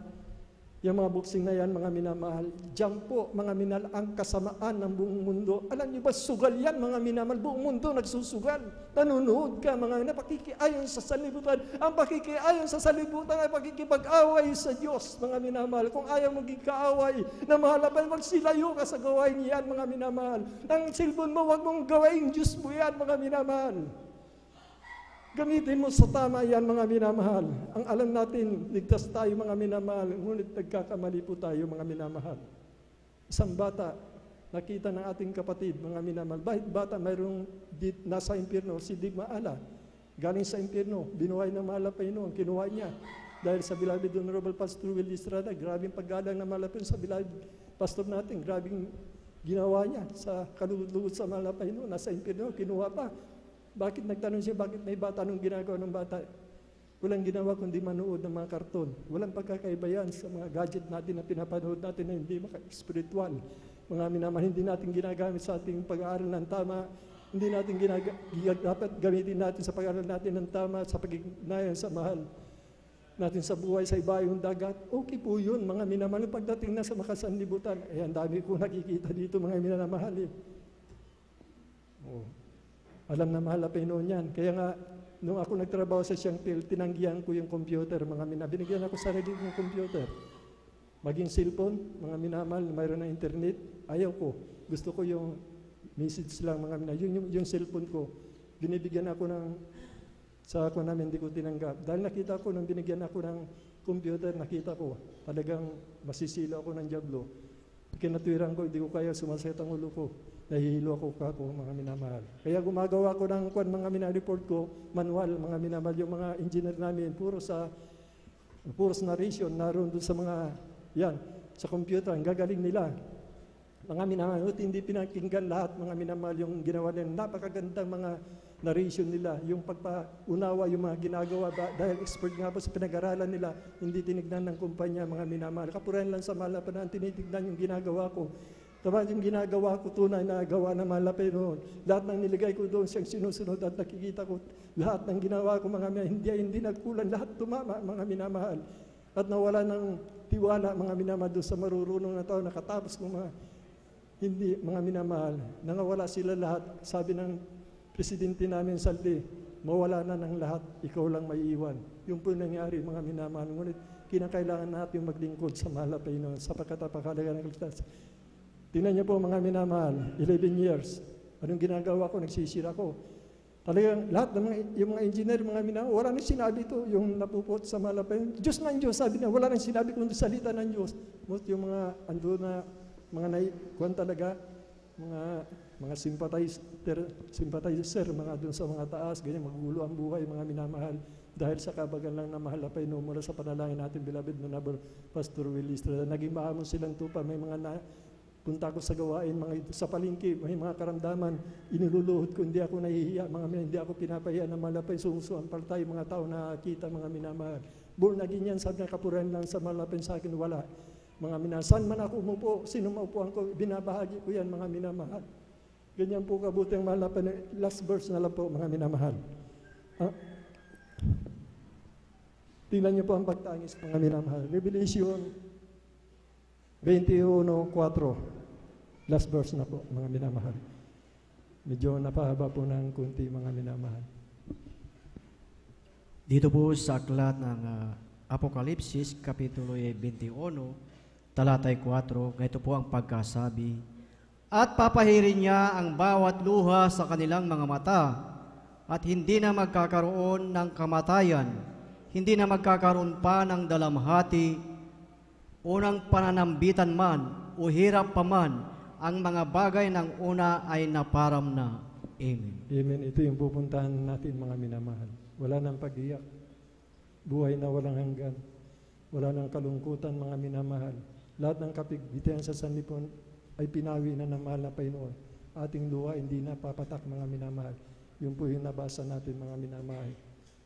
Yung mga boxing na yan, mga minamahal, diyan po, mga minamahal, ang kasamaan ng buong mundo. Alam niyo ba, sugal yan, mga minamahal, buong mundo nagsusugal. Nanonood ka, mga minamahal, pakikiayon sa salibutan. Ang pakikiayon sa salibutan ay pakikipag-away sa Diyos, mga minamahal. Kung ayaw maging kaaway na mahal na Panginoon, magsilayo ka sa gawain yan, mga minamahal. Ang cellphone mo, huwag mong gawain Diyos mo yan, mga minamahal. Gamitin mo sa tama yan, mga minamahal. Ang alam natin, ligtas tayo, mga minamahal. Ngunit nagkakamali po tayo, mga minamahal. Isang bata, nakita ng ating kapatid, mga minamahal. Bahit bata, mayroong nasa impyerno, si Digma Ala. Galing sa impyerno, binuhay ng mahal na Panginoon, kinuha niya. Dahil sa beloved Honorable Pastor Will Estrada, grabing paggalang ng mahal na Panginoon sa beloved pastor natin, grabing ginawa niya sa kalulugod sa mahal na Panginoon. Nasa impyerno, kinuha pa. Bakit nagtanong siya, bakit may bata, anong ginagawa ng bata? Walang ginawa kundi manood ng mga karton. Walang pagkakaiba yan sa mga gadget natin na pinapanood natin na hindi maka-spiritual. Mga minamahal, hindi natin ginagamit sa ating pag-aaral ng tama. Hindi natin dapat gamitin natin sa pag-aaral natin ng tama, sa pag-ignayan sa mahal natin sa buhay, sa ibayong dagat. Okay po yun, mga minamahal. Pagdating na sa makasanlibutan, ang dami ko nakikita dito, mga minamahal. Alam na mahal na Panginoon yan. Kaya nga, nung ako nagtrabaho sa Siangpil, tinanggihan ko yung computer, mga minamahal. Binigyan ako sarili ng computer. Maging cellphone, mga minamahal, mayroon ng internet, ayaw ko. Gusto ko yung message lang, mga minamahal. Yung cellphone ko, binibigyan ako ng, sa ako namin, hindi ko tinanggap. Dahil nakita ko, nung binigyan ako ng computer, nakita ko, talagang masisilo ako ng diablo. Kinatwiran ko, hindi ko kaya sumasakit ang ulo ko. Nahihilo ako mga minamahal. Kaya gumagawa ko ng mga minareport ko, manual, mga minamahal, yung mga engineer namin, puro sa narration, naroon doon sa mga, yan, sa computer, ang gagaling nila. Mga minamahal, hindi pinakinggan lahat, mga minamahal, yung ginawa nila. Napakagandang mga narration nila, yung pagpaunawa, yung mga ginagawa, dahil expert nga po sa pinag-aralan nila, hindi tinignan ng kumpanya, mga minamahal. Kapurihan lang sa mahal na panahon, tinitignan yung ginagawa ko. Tama yung ginagawa ko tunay na gawa ng mahal na Panginoon. Lahat ng niligay ko doon siyang sinusunod at nakikita ko lahat ng ginawa ko mga minamahal, hindi nagkulang, lahat tumama mga minamahal. At nawala ng tiwala mga minamahal doon sa marurunong na tao, nakatapos ko hindi mga minamahal. Nangawala sila lahat. Sabi ng presidente namin Saldi, mawala na ng lahat, ikaw lang may iwan. Yung po nangyari mga minamahal. Ngunit kinakailangan natin maglingkod sa mahal na Panginoon sapagkat napakahalaga ng kaligtasan. Tingnan niyo po mga minamahal, 11 years. Anong ginagawa ko? Nagsisira ko. Talagang lahat ng yung mga engineer, mga minamahal, wala nang sinabi ito, yung napupot sa mahal na Panginoon. Diyos ng Diyos, sabi na, wala nang sinabi kundi salita ng Diyos. Most yung mga ando na, mga naikuan talaga, mga sympathizer, mga doon sa mga taas, ganyan, magulo ang buhay, mga minamahal. Dahil sa kabagan lang na mahal na Panginoon mula sa panalangin natin, beloved Honorable Pastor Willie Estrada, naging mahamon silang tupa, may mga punta ko sa gawain, sa palengke, may mga karamdaman, iniluluhod ko, hindi ako nahihiya, hindi ako pinapahiya na malapay, sumusuan pala tayo, mga tao nakakita, mga minamahal. Born again yan, sabi ng kapuran lang sa malapay sa akin, wala. Mga minamahal, saan man ako umupo, sino maupuan ko, binabahagi ko yan, mga minamahal. Ganyan po kabuti ang malapay, last verse na lang po, mga minamahal. Tingnan niyo po ang pagtangis, mga minamahal. Revelation 21:4. Last verse na po, mga minamahal. Medyo napahaba po ng kunti, mga minamahal. Dito po sa aklat ng Apokalipsis, Kapitulo 21, talatay 4, ganito po ang pagkasabi, at papahirin niya ang bawat luha sa kanilang mga mata, at hindi na magkakaroon ng kamatayan, hindi na magkakaroon pa ng dalamhati, unang pananambitan man o hirap pa man, ang mga bagay ng una ay naparam na. Amen. Amen. Ito yung pupuntahan natin, mga minamahal. Wala nang pag-iyak. Buhay na walang hanggan. Wala nang kalungkutan, mga minamahal. Lahat ng kapigbitan sa sanlipunan ay pinawi na ng mahal na Panginoon. Ating luha hindi na papatak, mga minamahal. Yun po yung nabasa natin, mga minamahal.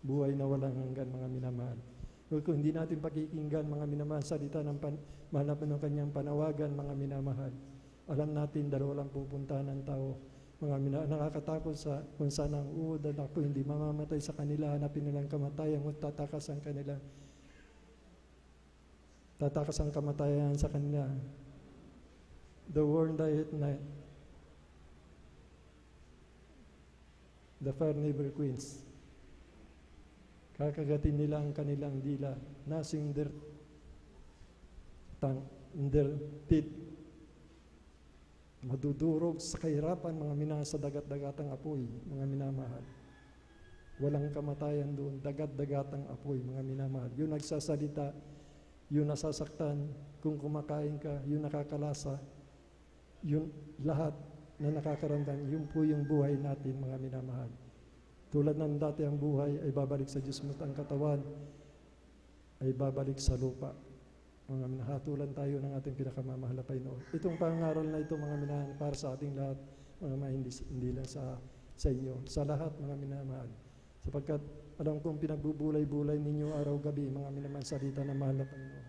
Buhay na walang hanggan, mga minamahal. Kung hindi natin pakikinggan, mga minamahal, salita ng mahal na Panginoon, kanyang panawagan, mga minamahal. Alam natin, dalawa lang pupuntahan ng tao. Mga minamahal, nakakatakot sa kung saan ang uod at ako hindi mamamatay sa kanila, hanapin nilang kamatayan, at tatakas ang kamatayan sa kanila. The world died at night. The fire never queens. Kakagatin nila ang kanilang dila, nasing their tongue, in their teeth. Madudurog sa kahirapan, mga minamahal, sa dagat-dagatang apoy, mga minamahal. Walang kamatayan doon, dagat-dagatang apoy, mga minamahal. Yung nagsasalita, yung nasasaktan, kung kumakain ka, yung nakakalasa, yung lahat na nakakaramdam, yun po yung buhay natin, mga minamahal. Tulad ng dati ang buhay ay babalik sa Diyos, at ang katawan ay babalik sa lupa. Mga minahatulan tayo ng ating pinakamamahal na Panginoon. Itong pangaral na ito, mga minamahal, para sa ating lahat, mga hindi lang sa inyo, sa lahat, mga minamahal. Sapagkat alam kong pinagbubulay-bulay ninyo araw-gabi, mga minamahal, salita ng mahal na Panginoon.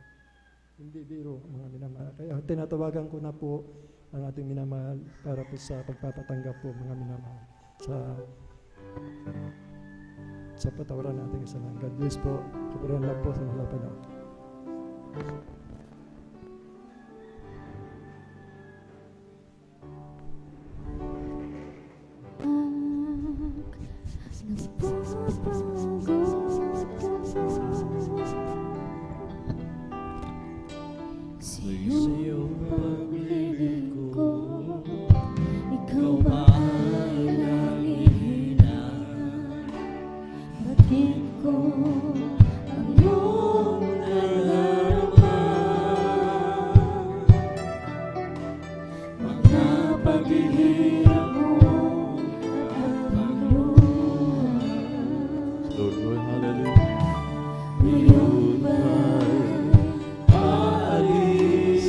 Hindi biro, mga minamahal. Kaya tinatawagan ko na po ang ating minamahal para po sa pagpapatanggap po, mga minamahal, sa patawaran natin kasalanan. God bless po. Kapuran lang po sa mahal na Panginoon. Sa iyong paglilingkod, ikaw ba ay nangihina? Batid ko ang iyong nararamdaman, mga paghihirap mo at pagluha. Lord, hallelujah. Ngayon ba'y aalis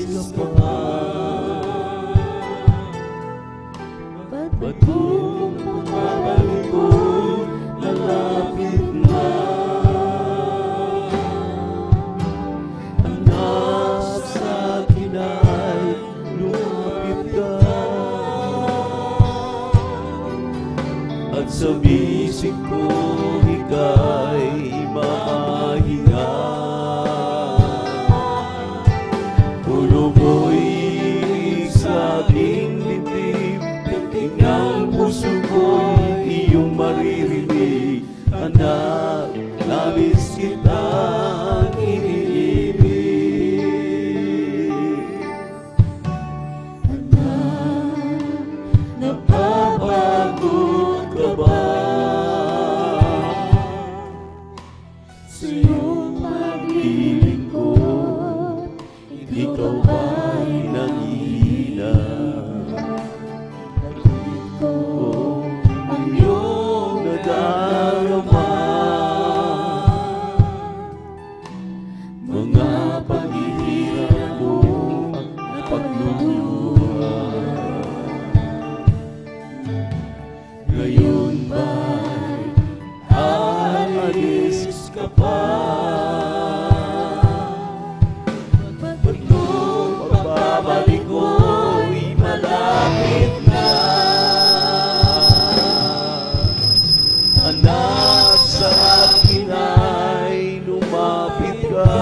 ikaw ba'y nangihina? Ko ang iyong nadarama, mga paghihirap mo at pagluluha. Ngayon ba'y aalis ka pa? Pagbabalik mo'y malapit na. Anak, sa akin ay lumapit ka,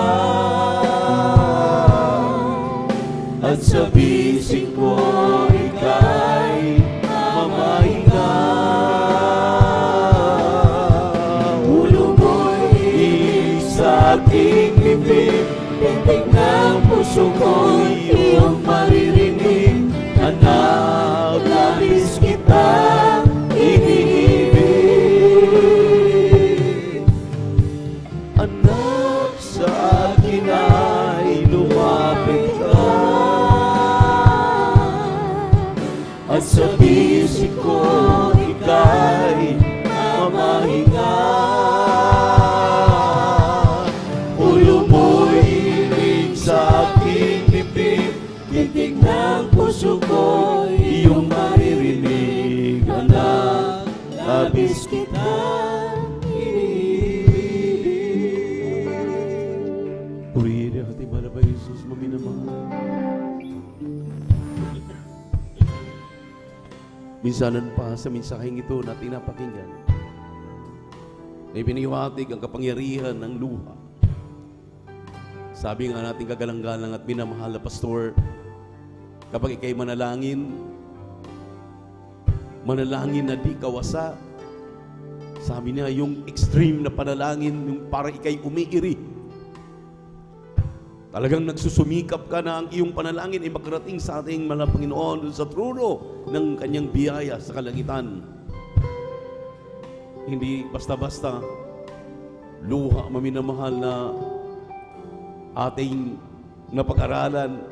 at sa bisig ko ika'y mamahinga. Ulo mo'y sa aking bibig, titig ng puso ko'y iyong maririnig. Anak, labis kitang iniibig. Anak, sa akin ay lumapit ka, at sa bisig ko ika'y mamahinga. Ulo mo'y ibig sa aking bibig, titig ng puso ko iyong maririnig. Anak, labis kitang iniibig. Purihin ang ating mahal na Jesus, maminamahal. Minsanan pa sa mensaheng ito natin napakinggan, na ibiniwatig ang kapangyarihan ng luha. Sabi nga natin kagalang-galang at minamahal na pastor, kapag ikay manalangin na di kawasa, sabi niya yung extreme na panalangin, yung parang ikay umiiri. Talagang nagsusumikap ka na ang iyong panalangin ay makarating sa ating mahal na Panginoon doon sa trono ng kanyang biyaya sa kalangitan. Hindi basta-basta luha, maminamahal na ating napag-aralan.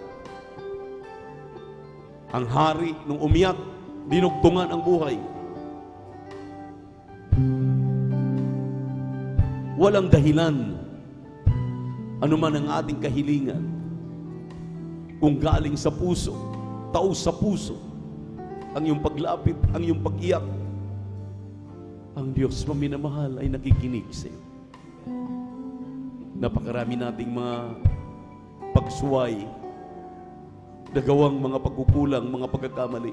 Ang hari nung umiyak, dinugtungan ang buhay. Walang dahilan anuman ang ating kahilingan, kung galing sa puso, taos sa puso, ang iyong paglapit, ang iyong pag-iyak, ang Diyos maminamahal ay nakikinig sa iyo. Napakarami nating mga pagsuway, nagawang mga pagkukulang, mga pagkakamali.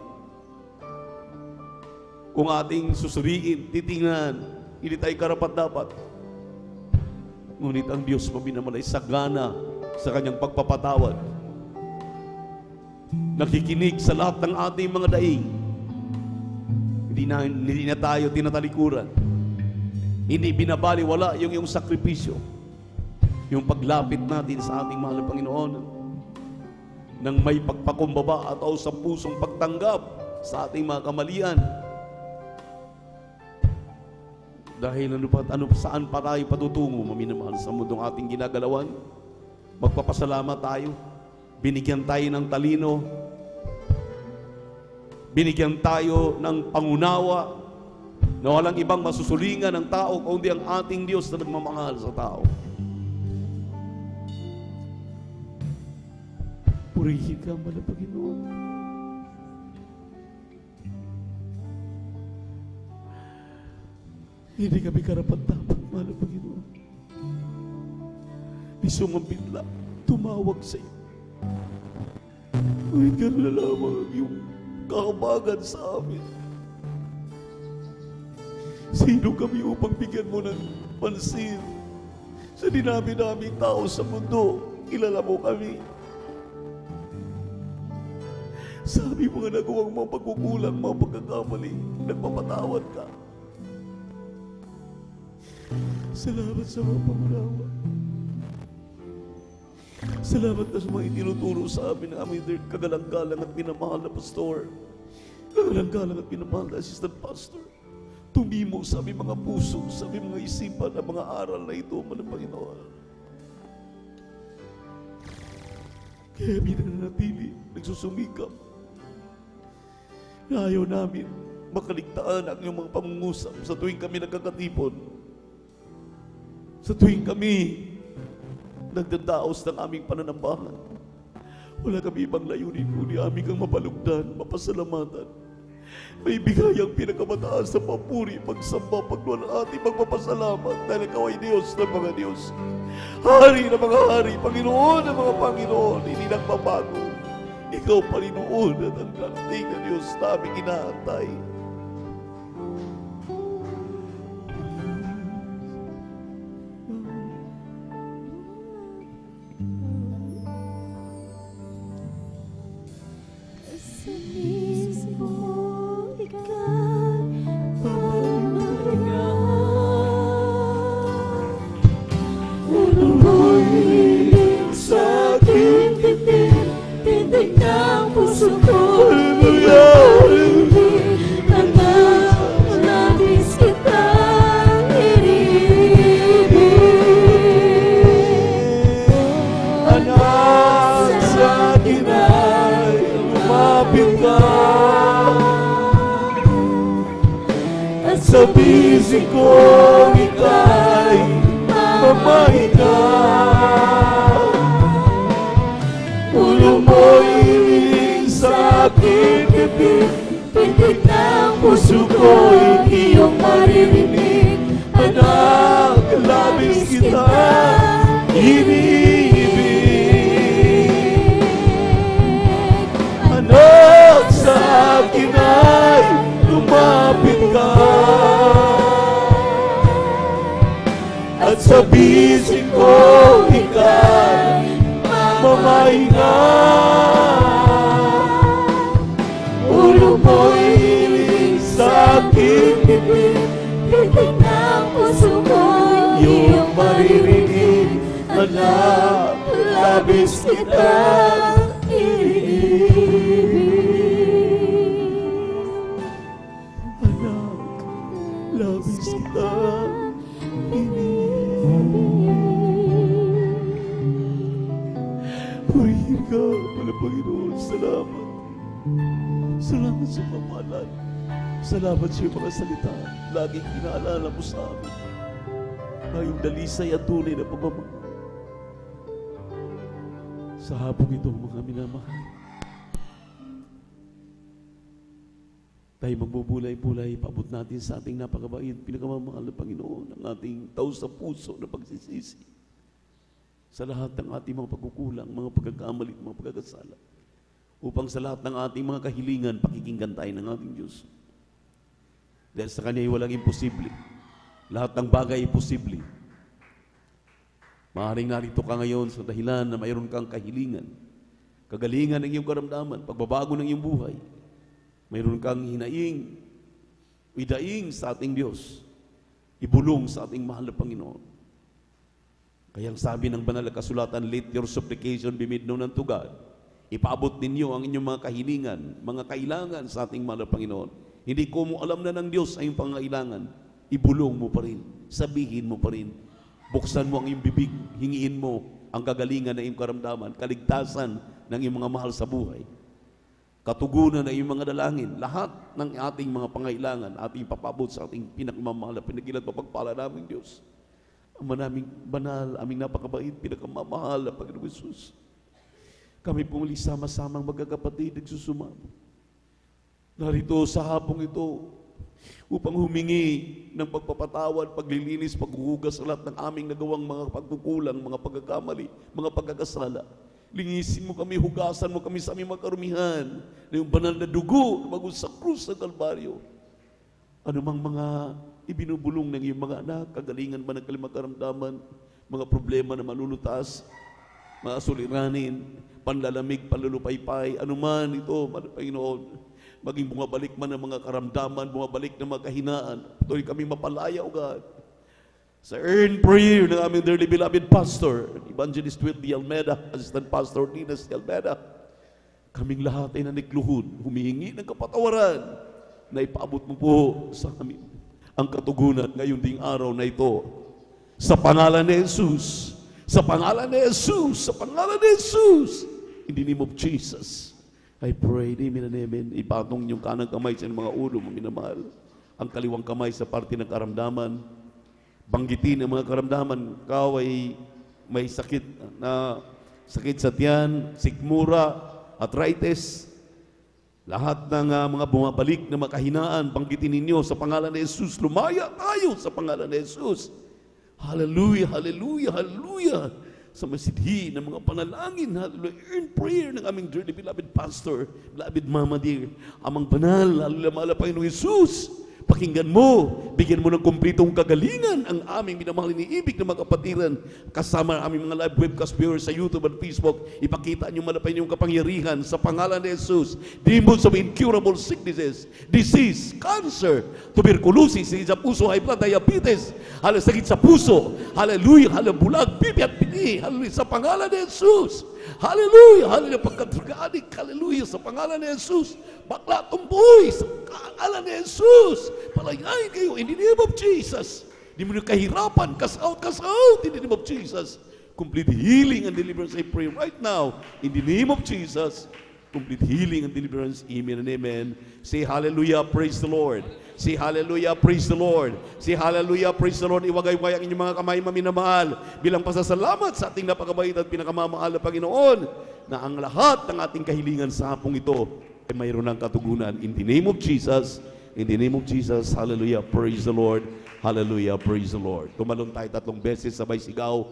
Kung ating susuriin, titingnan, hindi tayo karapat-dapat. Ngunit ang Diyos maminamahal ay sagana sa kanyang pagpapatawad. Nakikinig sa lahat ng ating mga daing. Hindi na tayo tinatalikuran. Hindi binabaliwala yung iyong sakripisyo. Yung paglapit natin sa ating mahal na Panginoon nang may pagpakumbaba at sa pusong pagtanggap sa ating mga kamalian. Dahil saan pa tayo patutungo, maminamahal, sa mundong ating ginagalawan? Magpapasalamat tayo. Binigyan tayo ng talino. Binigyan tayo ng pangunawa na walang ibang masusulingan ng tao kundi ang ating Diyos na nagmamahal sa tao. Purihin ka, mahal na Panginoon. Hindi kami karapat-dapat, mahal na Panginoon. Isumambinla, tumawag sa iyo. Ngunit gano'n na lamang ang iyong kahabagan sa amin. Sino kami upang bigyan mo ng pansin? Sa dinami-daming tao sa mundo, kilala mo kami. Sabi mo nga nagawang mga pagkukulang, mga pagkakamali, nagpapatawad ka. Salamat sa mga pangunawa. Salamat na sa mga itinuturo sa amin ng aming kagalang-galang at minamahal na pastor. Kagalang-galang at minamahal na assistant pastor. Tumimo sa aming mga puso, sa aming mga isipan, ang mga aral na ito, mahal na Panginoon. Kaya kami nananatili, nagsusumikap. Ayaw namin makaligtaan ang iyong mga pangungusap sa tuwing kami nagkakatipon. Sa tuwing kami nagdadaos ng aming pananambahan. Wala kami ibang layunin kundi aming kang mapalugdan, mapasalamatan. May bigay ang pinakamataas na papuri, pagsamba, pagluwalhati, pagpapasalamat dahil ikaw ay Diyos ng mga Diyos. Hari ng mga hari, Panginoon ng mga Panginoon, hindi nagbabago. Ikaw Panginoon at ang dating na Diyos na aming inaantay. Sa bisig ko ika'y mamahinga. Ulo mo'y iling sa aking bibig, pintig ng puso ko'y iyong maririnig. Anak, labis kita iniibig. Anak, sa akin ay lumapit ka. At sa bisig ko ika'y mamahinga. Ulo mo'y hiling sa aking bibig, pitig ng puso ko'y iyong maririnig. Anak, labis kita iniibig. Anak, labis kita iniibig. Purihin ka, mga Panginoon. Salamat. Salamat sa pamahalaan. Salamat sa iyong mga salita. Laging inaalala mo sa amin na yung dalisay at tunay na pagmamahal. Sa hapong ito, mga minamahal, tayo magbubulay-bulay, paabot natin sa ating napakabait, pinakamamahal na Panginoon, ang ating taos sa puso na pagsisisi sa lahat ng ating mga pagkukulang, mga pagkakamali, mga pagkakasala, upang sa lahat ng ating mga kahilingan, pakikinggan tayo ng ating Diyos. Dahil sa Kanya ay walang imposible. Lahat ng bagay ay posible. Maaaring narito ka ngayon sa dahilan na mayroon kang kahilingan, kagalingan ng iyong karamdaman, pagbabago ng iyong buhay. Mayroon kang hinaing, idaing sa ating Diyos, ibulong sa ating mahal na Panginoon. Kaya ang sabi ng banal na kasulatan, let your supplication be made known unto God. Ipaabot ninyo ang inyong mga kahilingan, mga kailangan sa ating mahal na Panginoon. Hindi ko mo alam na ng Diyos ang iyong pangailangan, ibulong mo pa rin, sabihin mo pa rin, buksan mo ang iyong bibig, hingiin mo ang kagalingan ng iyong karamdaman, kaligtasan ng iyong mga mahal sa buhay, katugunan ng iyong mga dalangin, lahat ng ating mga pangailangan, ating papabot sa ating pinakamamahal na pinagilat mapagpala naming Diyos. Ang manaming banal, aming napakabait, pinakamamahal na Panginoon Jesus. Kami pumuli sama-samang magkakapatid, nagsusumamo. Narito sa hapong ito, upang humingi ng pagpapatawad, paglilinis, paghuhugas sa lahat ng aming nagawang mga pagkukulang, mga pagkakamali, mga pagkakasala. Linisin mo kami, hugasan mo kami sa aming makarumihan na yung banal na dugo na bago sa krus ng Kalbaryo. Ano mang mga ibinubulong ng iyong mga anak, kagalingan ba ng kalimakaramdaman, mga problema na malulutas, mga suliranin, panlalamig, panlulupaypay, anuman ito, Panginoon, maging bumabalik man ang mga karamdaman, bumabalik ng mga kahinaan, tuloy kami mapalaya, O God. Sa earned prayer ng aming dearly beloved pastor, Evangelist Whitley Almeida, Assistant Pastor Ninas Almeida, kaming lahat ay nanikluhod, humihingi ng kapatawaran na ipaabot mo po sa amin ang katugunan ngayon ding araw na ito. Sa pangalan ni Jesus, sa pangalan ni Jesus, sa pangalan ni Jesus, In the name of Jesus, I pray, amen and amen. Ipatong yung kanang kamay sa mga ulo, mga minamahal. Ang kaliwang kamay sa parte ng karamdaman. Banggitin ang mga karamdaman. Ikaw ay may sakit sa tiyan, sikmura, arthritis. Lahat ng mga bumabalik na makahinaan, banggitin ninyo sa pangalan ni Jesus. Lumaya tayo sa pangalan ni Jesus. Hallelujah, hallelujah, hallelujah. Sa masidhi ng mga panalangin, hallelujah, in prayer ng aming dearly beloved pastor, beloved Mama dear, amang banal, hallelujah, mahal na Panginoong Jesus, pakinggan mo, bigyan mo ng kumpletong kagalingan ang aming minamahal iniibig na mga kapatiran, kasama ang aming mga live webcast viewers sa YouTube at Facebook. Ipakita niyo malapay niyong kapangyarihan sa pangalan ni Jesus. Demons of incurable sicknesses, disease, cancer, tuberculosis, sakit sa puso, high blood, diabetes, sakit sa puso, hallelujah, bulag, pipi at pini, hallelujah, sa pangalan ni Jesus. Hallelujah, hallelujah, pagkadragadik, hallelujah, sa pangalan ni Jesus. Bakla, tumboy, sa pangalan ni Jesus. Palayain kayo in the name of Jesus. Di mo na kahirapan, cast out in the name of Jesus. Complete healing and deliverance, I pray right now in the name of Jesus. Complete healing and deliverance, amen and amen. Say hallelujah, praise the Lord. Say hallelujah, praise the Lord. Say hallelujah, praise the Lord. Iwagay-wagay ang inyong mga kamay, maminamahal, bilang pasasalamat sa ating napakabait at pinakamamahal na Panginoon, na ang lahat ng ating kahilingan sa hapong ito ay mayroon ng katugunan. In the name of Jesus, in the name of Jesus, hallelujah, praise the Lord. Hallelujah, praise the Lord. Tumalon tayo 3 beses, sabay sigaw.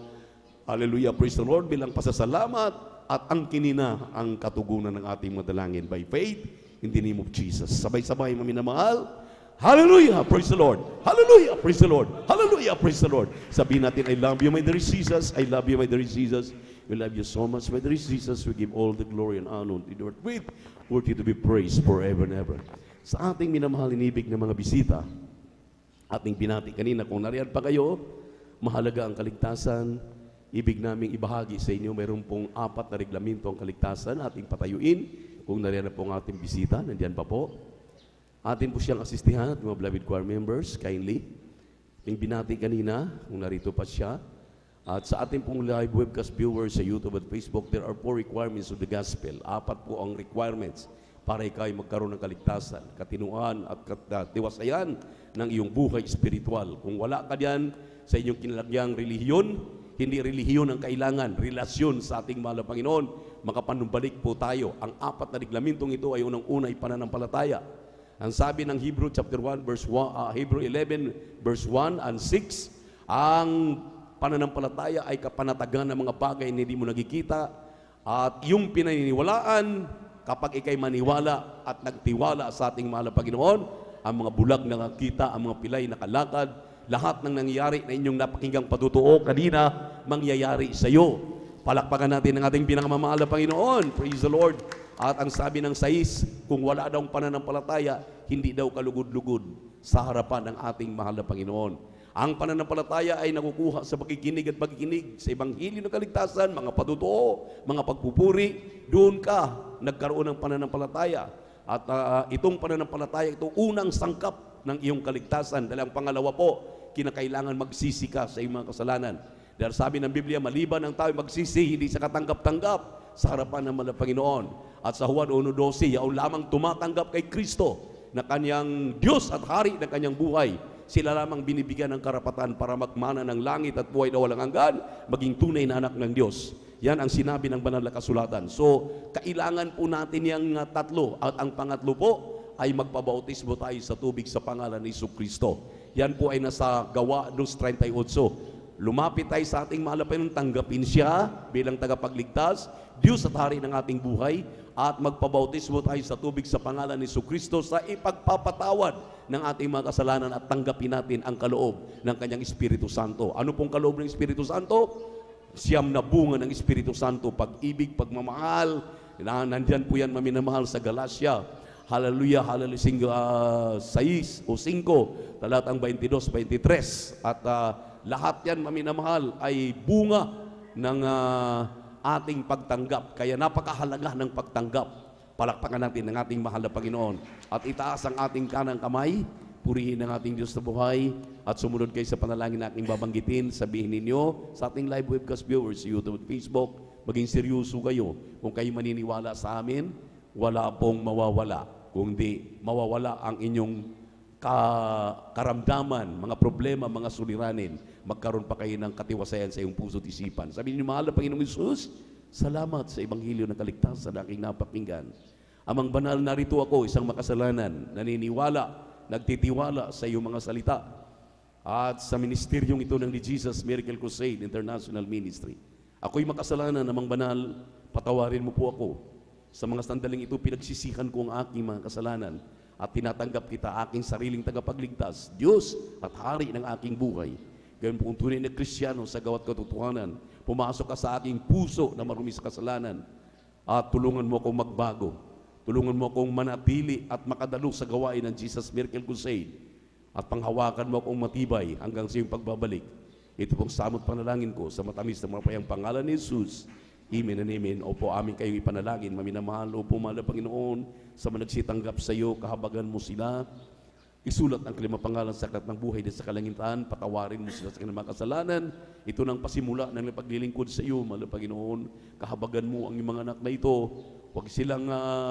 Hallelujah, praise the Lord, bilang pasasalamat at ang kinina ang katugunan ng ating madalangin by faith in the name of Jesus. Sabay-sabay, maminamahal. Hallelujah, praise the Lord. Hallelujah, praise the Lord. Hallelujah, praise the Lord. Sabihin natin, I love you, my dear Jesus. I love you, my dear Jesus. We love you so much, my dear Jesus. We give all the glory and honor to the Lord. Worthy to be praised forever and ever. Sa ating minamahal inibig na mga bisita, ating binati kanina, kung nariyan pa kayo, mahalaga ang kaligtasan. Ibig naming ibahagi sa inyo, mayroon pong 4 na reglamento ang kaligtasan, ating patayuin. Kung nariyan na po ang ating bisita, nandiyan pa po. Atin po siyang asistihan at mga beloved choir members, kindly. Yung binati kanina, kung narito pa siya. At sa ating pong live webcast viewers sa YouTube at Facebook, there are 4 requirements of the gospel. 4 po ang requirements para ikaw ay magkaroon ng kaligtasan, katinuan at tiwasayan ng iyong buhay espiritual. Kung wala ka diyan sa inyong kinalagyang relihiyon, hindi relihiyon ang kailangan, relasyon sa ating mahal na Panginoon, makapanumbalik po tayo. Ang 4 na reglamentong ito ay unang-una ay pananampalataya. Ang sabi ng Hebrew chapter 1 verse 1, Hebrew 11 verse 1 and 6, ang pananampalataya ay kapanatagan ng mga bagay na hindi mo nakikita, at yung pinaniniwalaan kapag ikay maniwala at nagtiwala sa ating mahal na Panginoon, ang mga bulag na nakita, ang mga pilay na kalakad, lahat ng nangyayari na inyong napakinggang patutuo kanina, mangyayari sa iyo. Palakpakan natin ang ating pinakamamahal na Panginoon. Praise the Lord. At ang sabi ng 6, kung wala daw pananampalataya, hindi daw kalugod-lugod sa harapan ng ating mahal na Panginoon. Ang pananampalataya ay nakukuha sa pakikinig at pagkikinig sa Ebanghelyo ng kaligtasan, mga patutuo, mga pagpupuri. Doon ka nagkaroon ng pananampalataya. At itong pananampalataya, itong unang sangkap ng iyong kaligtasan. Dahil ang pangalawa po, kinakailangan magsisi ka sa iyong mga kasalanan. Dahil sabi ng Biblia, maliban ang tao magsisi, hindi sa katanggap-tanggap sa harapan ng mahal na Panginoon. At sa Juan 1:12, yaon lamang tumatanggap kay Kristo na kanyang Diyos at Hari ng kanyang buhay. Sila lamang binibigyan ng karapatan para magmana ng langit at buhay na walang hanggan, maging tunay na anak ng Diyos. Yan ang sinabi ng banal na kasulatan. So, kailangan po natin yung 3. At ang pangatlo po ay magpabautismo tayo sa tubig sa pangalan ni Jesucristo. Yan po ay nasa Gawa 2:38. Lumapit tayo sa ating mahal na Panginoon, tanggapin siya bilang tagapagligtas, Diyos at Hari ng ating buhay, at magpabautismo tayo sa tubig sa pangalan ni Jesucristo sa ipagpapatawad ng ating mga kasalanan at tanggapin natin ang kaloob ng kanyang Espiritu Santo. Ano pong kaloob ng Espiritu Santo? 9 na bunga ng Espiritu Santo, pag-ibig, pagmamahal. Nandyan po yan, maminamahal, sa Galatia. Hallelujah, hallelujah, 6 o 5, talatang 22, 23. At lahat yan, maminamahal, ay bunga ng ating pagtanggap. Kaya napakahalaga ng pagtanggap. Palakpakan natin ng ating mahal na Panginoon. At itaas ang ating kanang kamay, purihin ang ating Diyos na buhay, at sumunod kayo sa panalangin na aking babanggitin. Sabihin ninyo sa ating live webcast viewers, YouTube at Facebook, maging seryoso kayo. Kung kayo maniniwala sa amin, wala pong mawawala. Kung di, mawawala ang inyong karamdaman, mga problema, mga suliranin. Magkaroon pa kayo ng katiwasayan sa iyong puso at isipan. Sabi niyo, mahal na Panginoong Hesus, salamat sa Ebanghelyo ng kaligtasan na aking napakinggan. Amang banal, narito ako, isang makasalanan, naniniwala, nagtitiwala sa iyong mga salita at sa ministeryong ito ng ni Jesus Miracle Crusade International Ministry. Ako'y makasalanan, amang banal, patawarin mo po ako. Sa mga sandaling ito, pinagsisihan ko ang aking mga kasalanan at tinatanggap kita aking sariling tagapagligtas, Diyos at Hari ng aking buhay. Gayon po kung tunay na Kristiyano sa gawat katotohanan, pumasok ka sa aking puso na marumi sa kasalanan at tulungan mo akong magbago. Tulungan mo akong manatili at makadalo sa gawain ng Jesus Miracle Crusade at panghawakan mo akong matibay hanggang sa iyong pagbabalik. Ito pong samot panalangin ko sa matamis na mapayang pangalan ni Jesus. Amen and amen. Opo, amin kayong ipanalangin. Maminamahal, opo, mahal na Panginoon, sa managsitanggap sa iyo, kahabagan mo sila. Isulat ang kanilang pangalan sa aklat ng buhay din sa kalangitan. Patawarin mo sila sa kanilang mga kasalanan. Ito nang pasimula ng paglilingkod sa iyo, mahal na Panginoon. Kahabagan mo ang iyong mga anak na ito. Huwag silang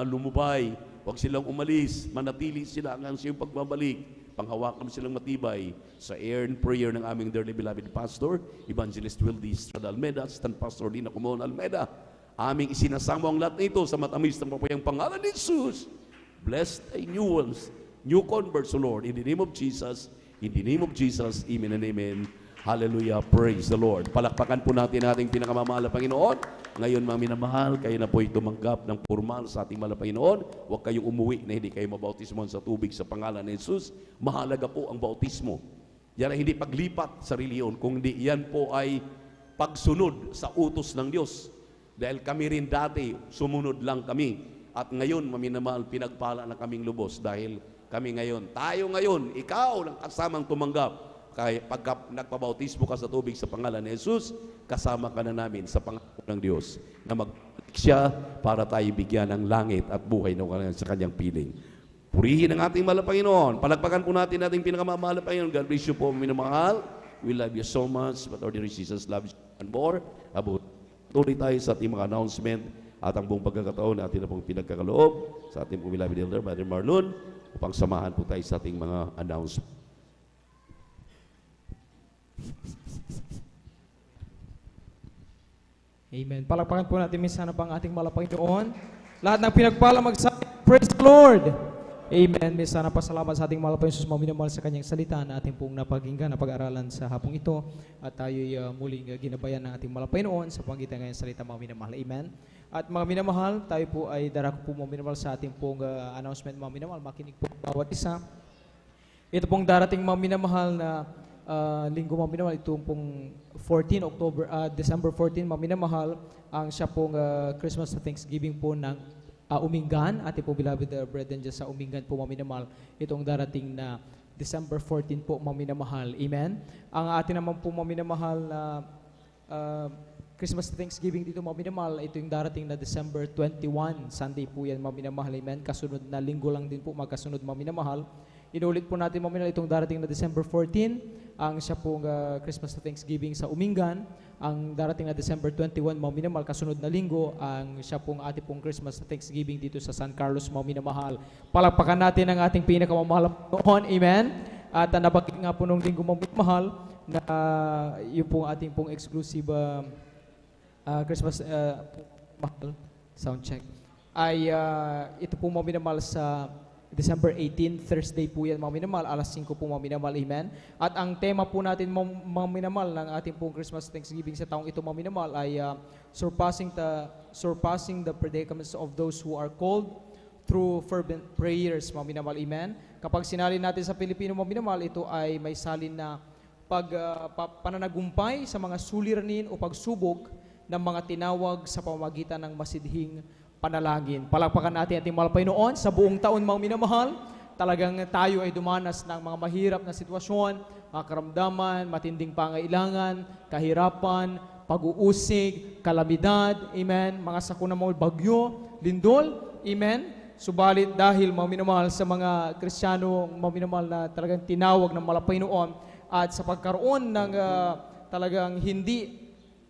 lumubay. Huwag silang umalis. Manatili sila hanggang sa iyong pagbabalik. Panghawakan mo silang matibay sa air and prayer ng aming dearly beloved Pastor, Evangelist Wildy Estrada Almeda, Assistant Pastor Lina Kumon Almeda. Aming isinasamo ang lahat na ito sa matamis ng mapayang pangalan ni Jesus. Blessed ay new ones, new converts, O Lord, in the name of Jesus, in the name of Jesus, amen and amen. Hallelujah, praise the Lord. Palakpakan po natin ating pinakamamahal na Panginoon. Ngayon, mga minamahal, kayo na po'y tumanggap ng formal sa ating mahal na Panginoon. Huwag kayong umuwi na hindi kayo mabautismohan sa tubig sa pangalan ni Jesus. Mahalaga po ang bautismo. Yan ay hindi paglipat sa reliyon, kundi yan po ay pagsunod sa utos ng Diyos. Dahil kami rin dati, sumunod lang kami. At ngayon, maminamahal, pinagpala na kaming lubos. Dahil kami ngayon, tayo ngayon, ikaw ang kasamang tumanggap. Kaya pagka nagpabautismo ka sa tubig sa pangalan ni Jesus, kasama ka na namin sa pangako ng Diyos na magbalik siya para tayo bigyan ng langit at buhay na sa kanyang piling. Purihin ang ating mahal na Panginoon. Palagpakan po natin ating pinakamamahal na Panginoon. God bless you po, minamahal. We love you so much, but our dear Jesus loves you and more. Tuloy tayo sa ating mga announcement at ang buong pagkakataon na ating na pong pinagkakaloob sa ating pong beloved elder, Brother Marlon, upang samahan po tayo sa ating mga announcement. Amen. Palakpakan po natin minsan pang ating mahal na Panginoon. Lahat ng pinagpala magsabi, praise the Lord! Amen. Minsan na pasalamat sa ating mahal na Panginoon, maminamahal sa kanyang salita na ating pong napakinggan, napag-aralan sa hapong ito. At tayo'y muling ginabayan ng ating mahal na Panginoon sa pangitan ng salita, mga minamahal. Amen. At mga minamahal, tayo po ay darako po mga minamahal sa ating pong announcement, mga minamahal. Makinig po bawat isa. Ito pong darating mga minamahal na linggo, mga minamahal, itong pong December 14, mga minamahal, ang siya pong Christmas Thanksgiving po ng Umingan, ating po beloved brethren dyan sa Umingan po, mga minamahal, itong darating na December 14 po, mga minamahal. Amen. Ang atin naman po, mga minamahal, na Christmas Thanksgiving dito, mga minamahal, ito yung darating na December 21, Sunday po yan, mga minamahal. Amen. Kasunod na linggo lang din po, magkasunod, mga minamahal. Inulit po natin, mga minamahal, itong darating na December 14, ang siya pong Christmas Thanksgiving sa Umingan. Ang darating na December 21, mga minamahal, kasunod na linggo, ang siya pong ating pong Christmas Thanksgiving dito sa San Carlos, mga minamahal. Palakpakan natin ang ating pinakamamahal noon. Amen. At nabakit nga po nung linggo, mga minamahal, na yung pong ating pong exclusive Christmas mahal, sound check, ay ito po, mga minamahal, sa December 18, Thursday po yan, mga minamahal, alas 5 po, mga minamahal. Amen. At ang tema po natin, mga minamahal, ng ating pong Christmas Thanksgiving sa taong ito, mga minamahal, ay surpassing the predicaments of those who are called through fervent prayers, mga minamahal. Amen. Kapag sinalin natin sa Pilipino, mga minamahal, ito ay may salin na pananagumpay sa mga suliranin o pagsubok ng mga tinawag sa pamamagitan ng masidhing panalangin. Palakpakan natin ating mahal Panginoon sa buong taon, mga minamahal. Talagang tayo ay dumanas ng mga mahirap na sitwasyon, mga karamdaman, matinding pangailangan, kahirapan, pag-uusig, kalamidad, amen, mga sakuna mga bagyo, lindol, amen. Subalit dahil, mga minamahal, sa mga Kristiyano, mga minamahal, na talagang tinawag ng mahal Panginoon at sa pagkaroon ng talagang hindi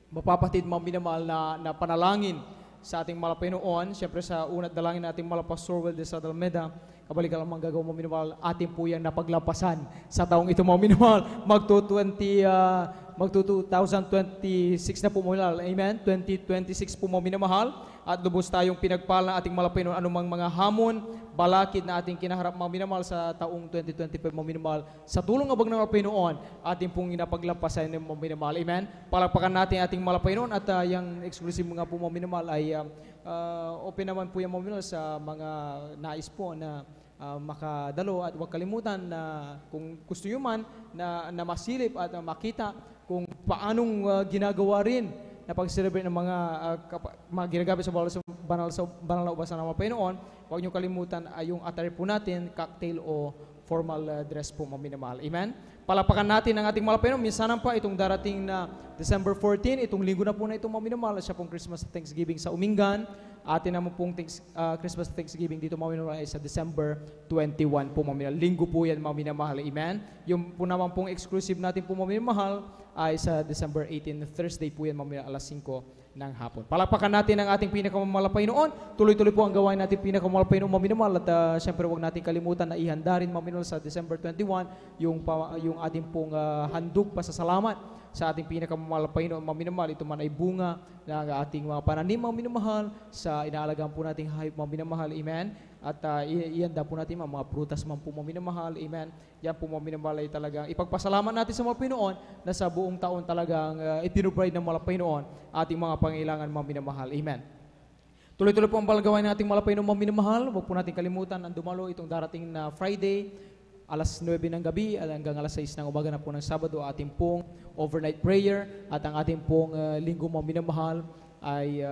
mapapatid mga minamahal na panalangin sa ating mahal na Panginoon. Siyempre sa unat dalangin natin mahal na Pastor Weldes sa Dalmeda, kabalikan lang mga gagawin mga minamahal, atin po yung napaglampasan sa taong ito mga minamahal. Magto 2026 na po mga minamahal. Amen? 2026 po mga minamahal. At lubos tayong pinagpala ng ating mahal na Panginoon anumang mga hamon, balakid na ating kinaharap mga minamahal sa taong 2025 mga minamahal. Sa tulong ng ng mga Panginoon, ating pong inapaglampasan ng mga minamahal. Amen? Palakpakan natin ating mahal na Panginoon at yung exclusive mga po mga minamahal ay open naman po yung mga minamahal sa mga nais po na makadalo at huwag kalimutan na kung gusto nyo man na masilip at makita kung paanong ginagawa rin na pag-celebrate ng mga ginagamit sa banal na ubasan ng mga Panginoon, huwag nyo kalimutan ay yung attire po natin, cocktail o formal dress po mga minamahal. Amen? Palapakan natin ang ating mahal na Panginoon. Minsanan pa itong darating na December 14, itong linggo na po na itong mga minamahal, siya pong Christmas at Thanksgiving sa Umingan. Atin naman pong Christmas at Thanksgiving dito mga minamahal ay sa December 21 po mga minamahal. Linggo po yan mga minamahal. Amen? Yung po naman pong exclusive natin po mga minamahal ay sa December 18, Thursday po yan mga minamahal, alas 5 ng hapon. Palakpakan natin ang ating pinakamamahal na Panginoon. Tuloy-tuloy po ang gawain natin pinakamamahal na Panginoon mga minamahal. At syempre huwag natin kalimutan na ihanda rin mga minamahal sa December 21 yung ating pong handog pasasalamat sa ating pinakamamahal na Panginoon mga minamahal. Ito man ay bunga ng ating mga pananim mga minamahal sa inaalagaan po nating hayop mga minamahal. Amen? At ihanda po natin mga prutas man po mga minamahal. Amen? Yan po mga minamahal ay talagang ipagpasalamat natin sa mga Panginoon na sa buong taon talagang ipinuprovide ng mga Panginoon ating mga pangailangan mga minamahal. Amen? Tuloy-tuloy po ang balagawain ng ating mga Panginoon mga minamahal. Huwag po natin kalimutan ang dumalo itong darating na Friday, alas 9 ng gabi hanggang alas 6 ng umaga na po ng Sabado, ating pong overnight prayer at ang ating pong linggo mga minamahal ay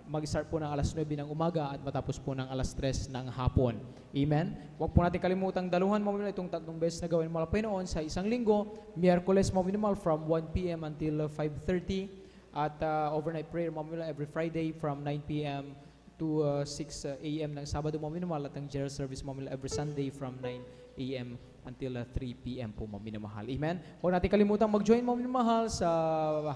mag-start po ng alas 9 ng umaga at matapos po ng alas 3 ng hapon. Amen? Huwag po natin kalimutang daluhan mga minamahal itong 3 beses na gawin mga Panginoon sa isang linggo, Miyerkules mga minamahal from 1 p.m. until 5:30 at overnight prayer mga minamahal every Friday from 9 p.m. to 6 a.m. ng Sabado mga minamahal at ang general service mga minamahal every Sunday from 9 a.m. until 3 p.m. po mga minamahal. Amen? Huwag natin kalimutan mag-join mga minamahal sa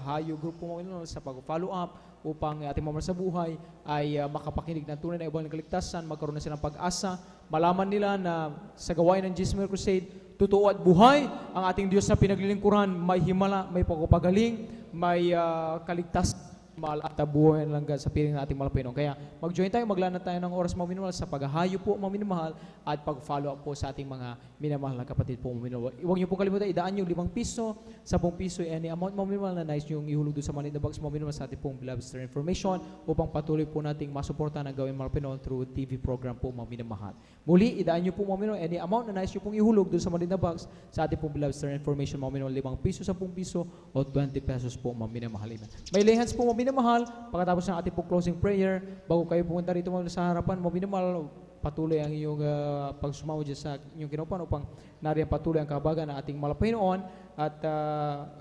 Hayo Group po mga minamahal sa pag-follow up upang ating mga sa buhay ay makapakinig ng tunay na ibang kaligtasan, magkaroon na silang pag-asa, malaman nila na sa gawain ng Jesus Crusade, totoo at buhay ang ating Diyos na pinaglilingkuran, may himala, may pagpapagaling, may kaligtasan, mahal at buhay lang sa piling ng ating mahal Panginoon. Kaya mag-join tayo, maglanat tayo ng oras mga minamahal sa paghahayo po mga minamahal at pag-follow up po sa ating mga minamahal na kapatid po mga minamahal. Huwag niyo po kalimutan, idaan yung 5 piso, 10 piso, any amount mga minamahal na nice yung ihulog doon sa Money in the Box mga minamahal sa ating pong Beloved Star Information upang patuloy po nating masuporta na gawin mahal Panginoon through TV program po mga minamahal. Muli, idaan niyo po mga minamahal, any amount na nice yung pong ihulog doon sa Money in the Box sa ating pong Beloved Star Information mga minamahal, 5 piso, 10 piso o 20 pesos po mga minamahal. May lay hands po mga minamahal. Pagkatapos ng ating po closing prayer, bago kayo pumunta rito sa harapan, mga minamahal, patuloy ang iyong pagsumaw dyan sa inyong kinupan upang nariyan patuloy ang kahabagan ng ating mahal Panginoon. At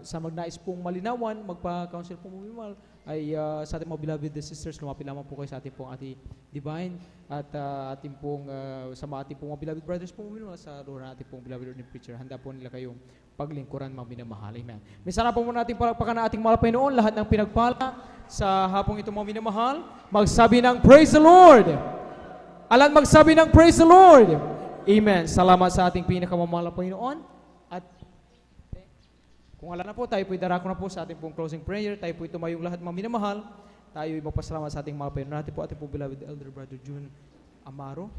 sa magnais pong malinawan, magpa-counsel po mga minamahal, ay sa ating mga beloved sisters, lumapit lamang po kayo sa ating pong ating divine at ating pong sa mga ating pong mga beloved brothers po mga minamahal sa lugar ng ating pong beloved ordinary preacher. Handa po nila kayong paglingkuran mga minamahal. Amen. Minsan na po muna natin palakpakan na ating mahal Panginoon, lahat ng pinagpala sa hapong ito mga minamahal, magsabi ng Praise the Lord! Alam magsabi ng Praise the Lord! Amen. Salamat sa ating pinakamamahal na Panginoon. At kung wala na po, tayo po'y darako na po sa ating pong closing prayer. Tayo po'y tumayong lahat mga minamahal. Tayo'y magpasalamat sa ating mahal Panginoon. Natin po ating pong beloved Elder Brother June Amaro.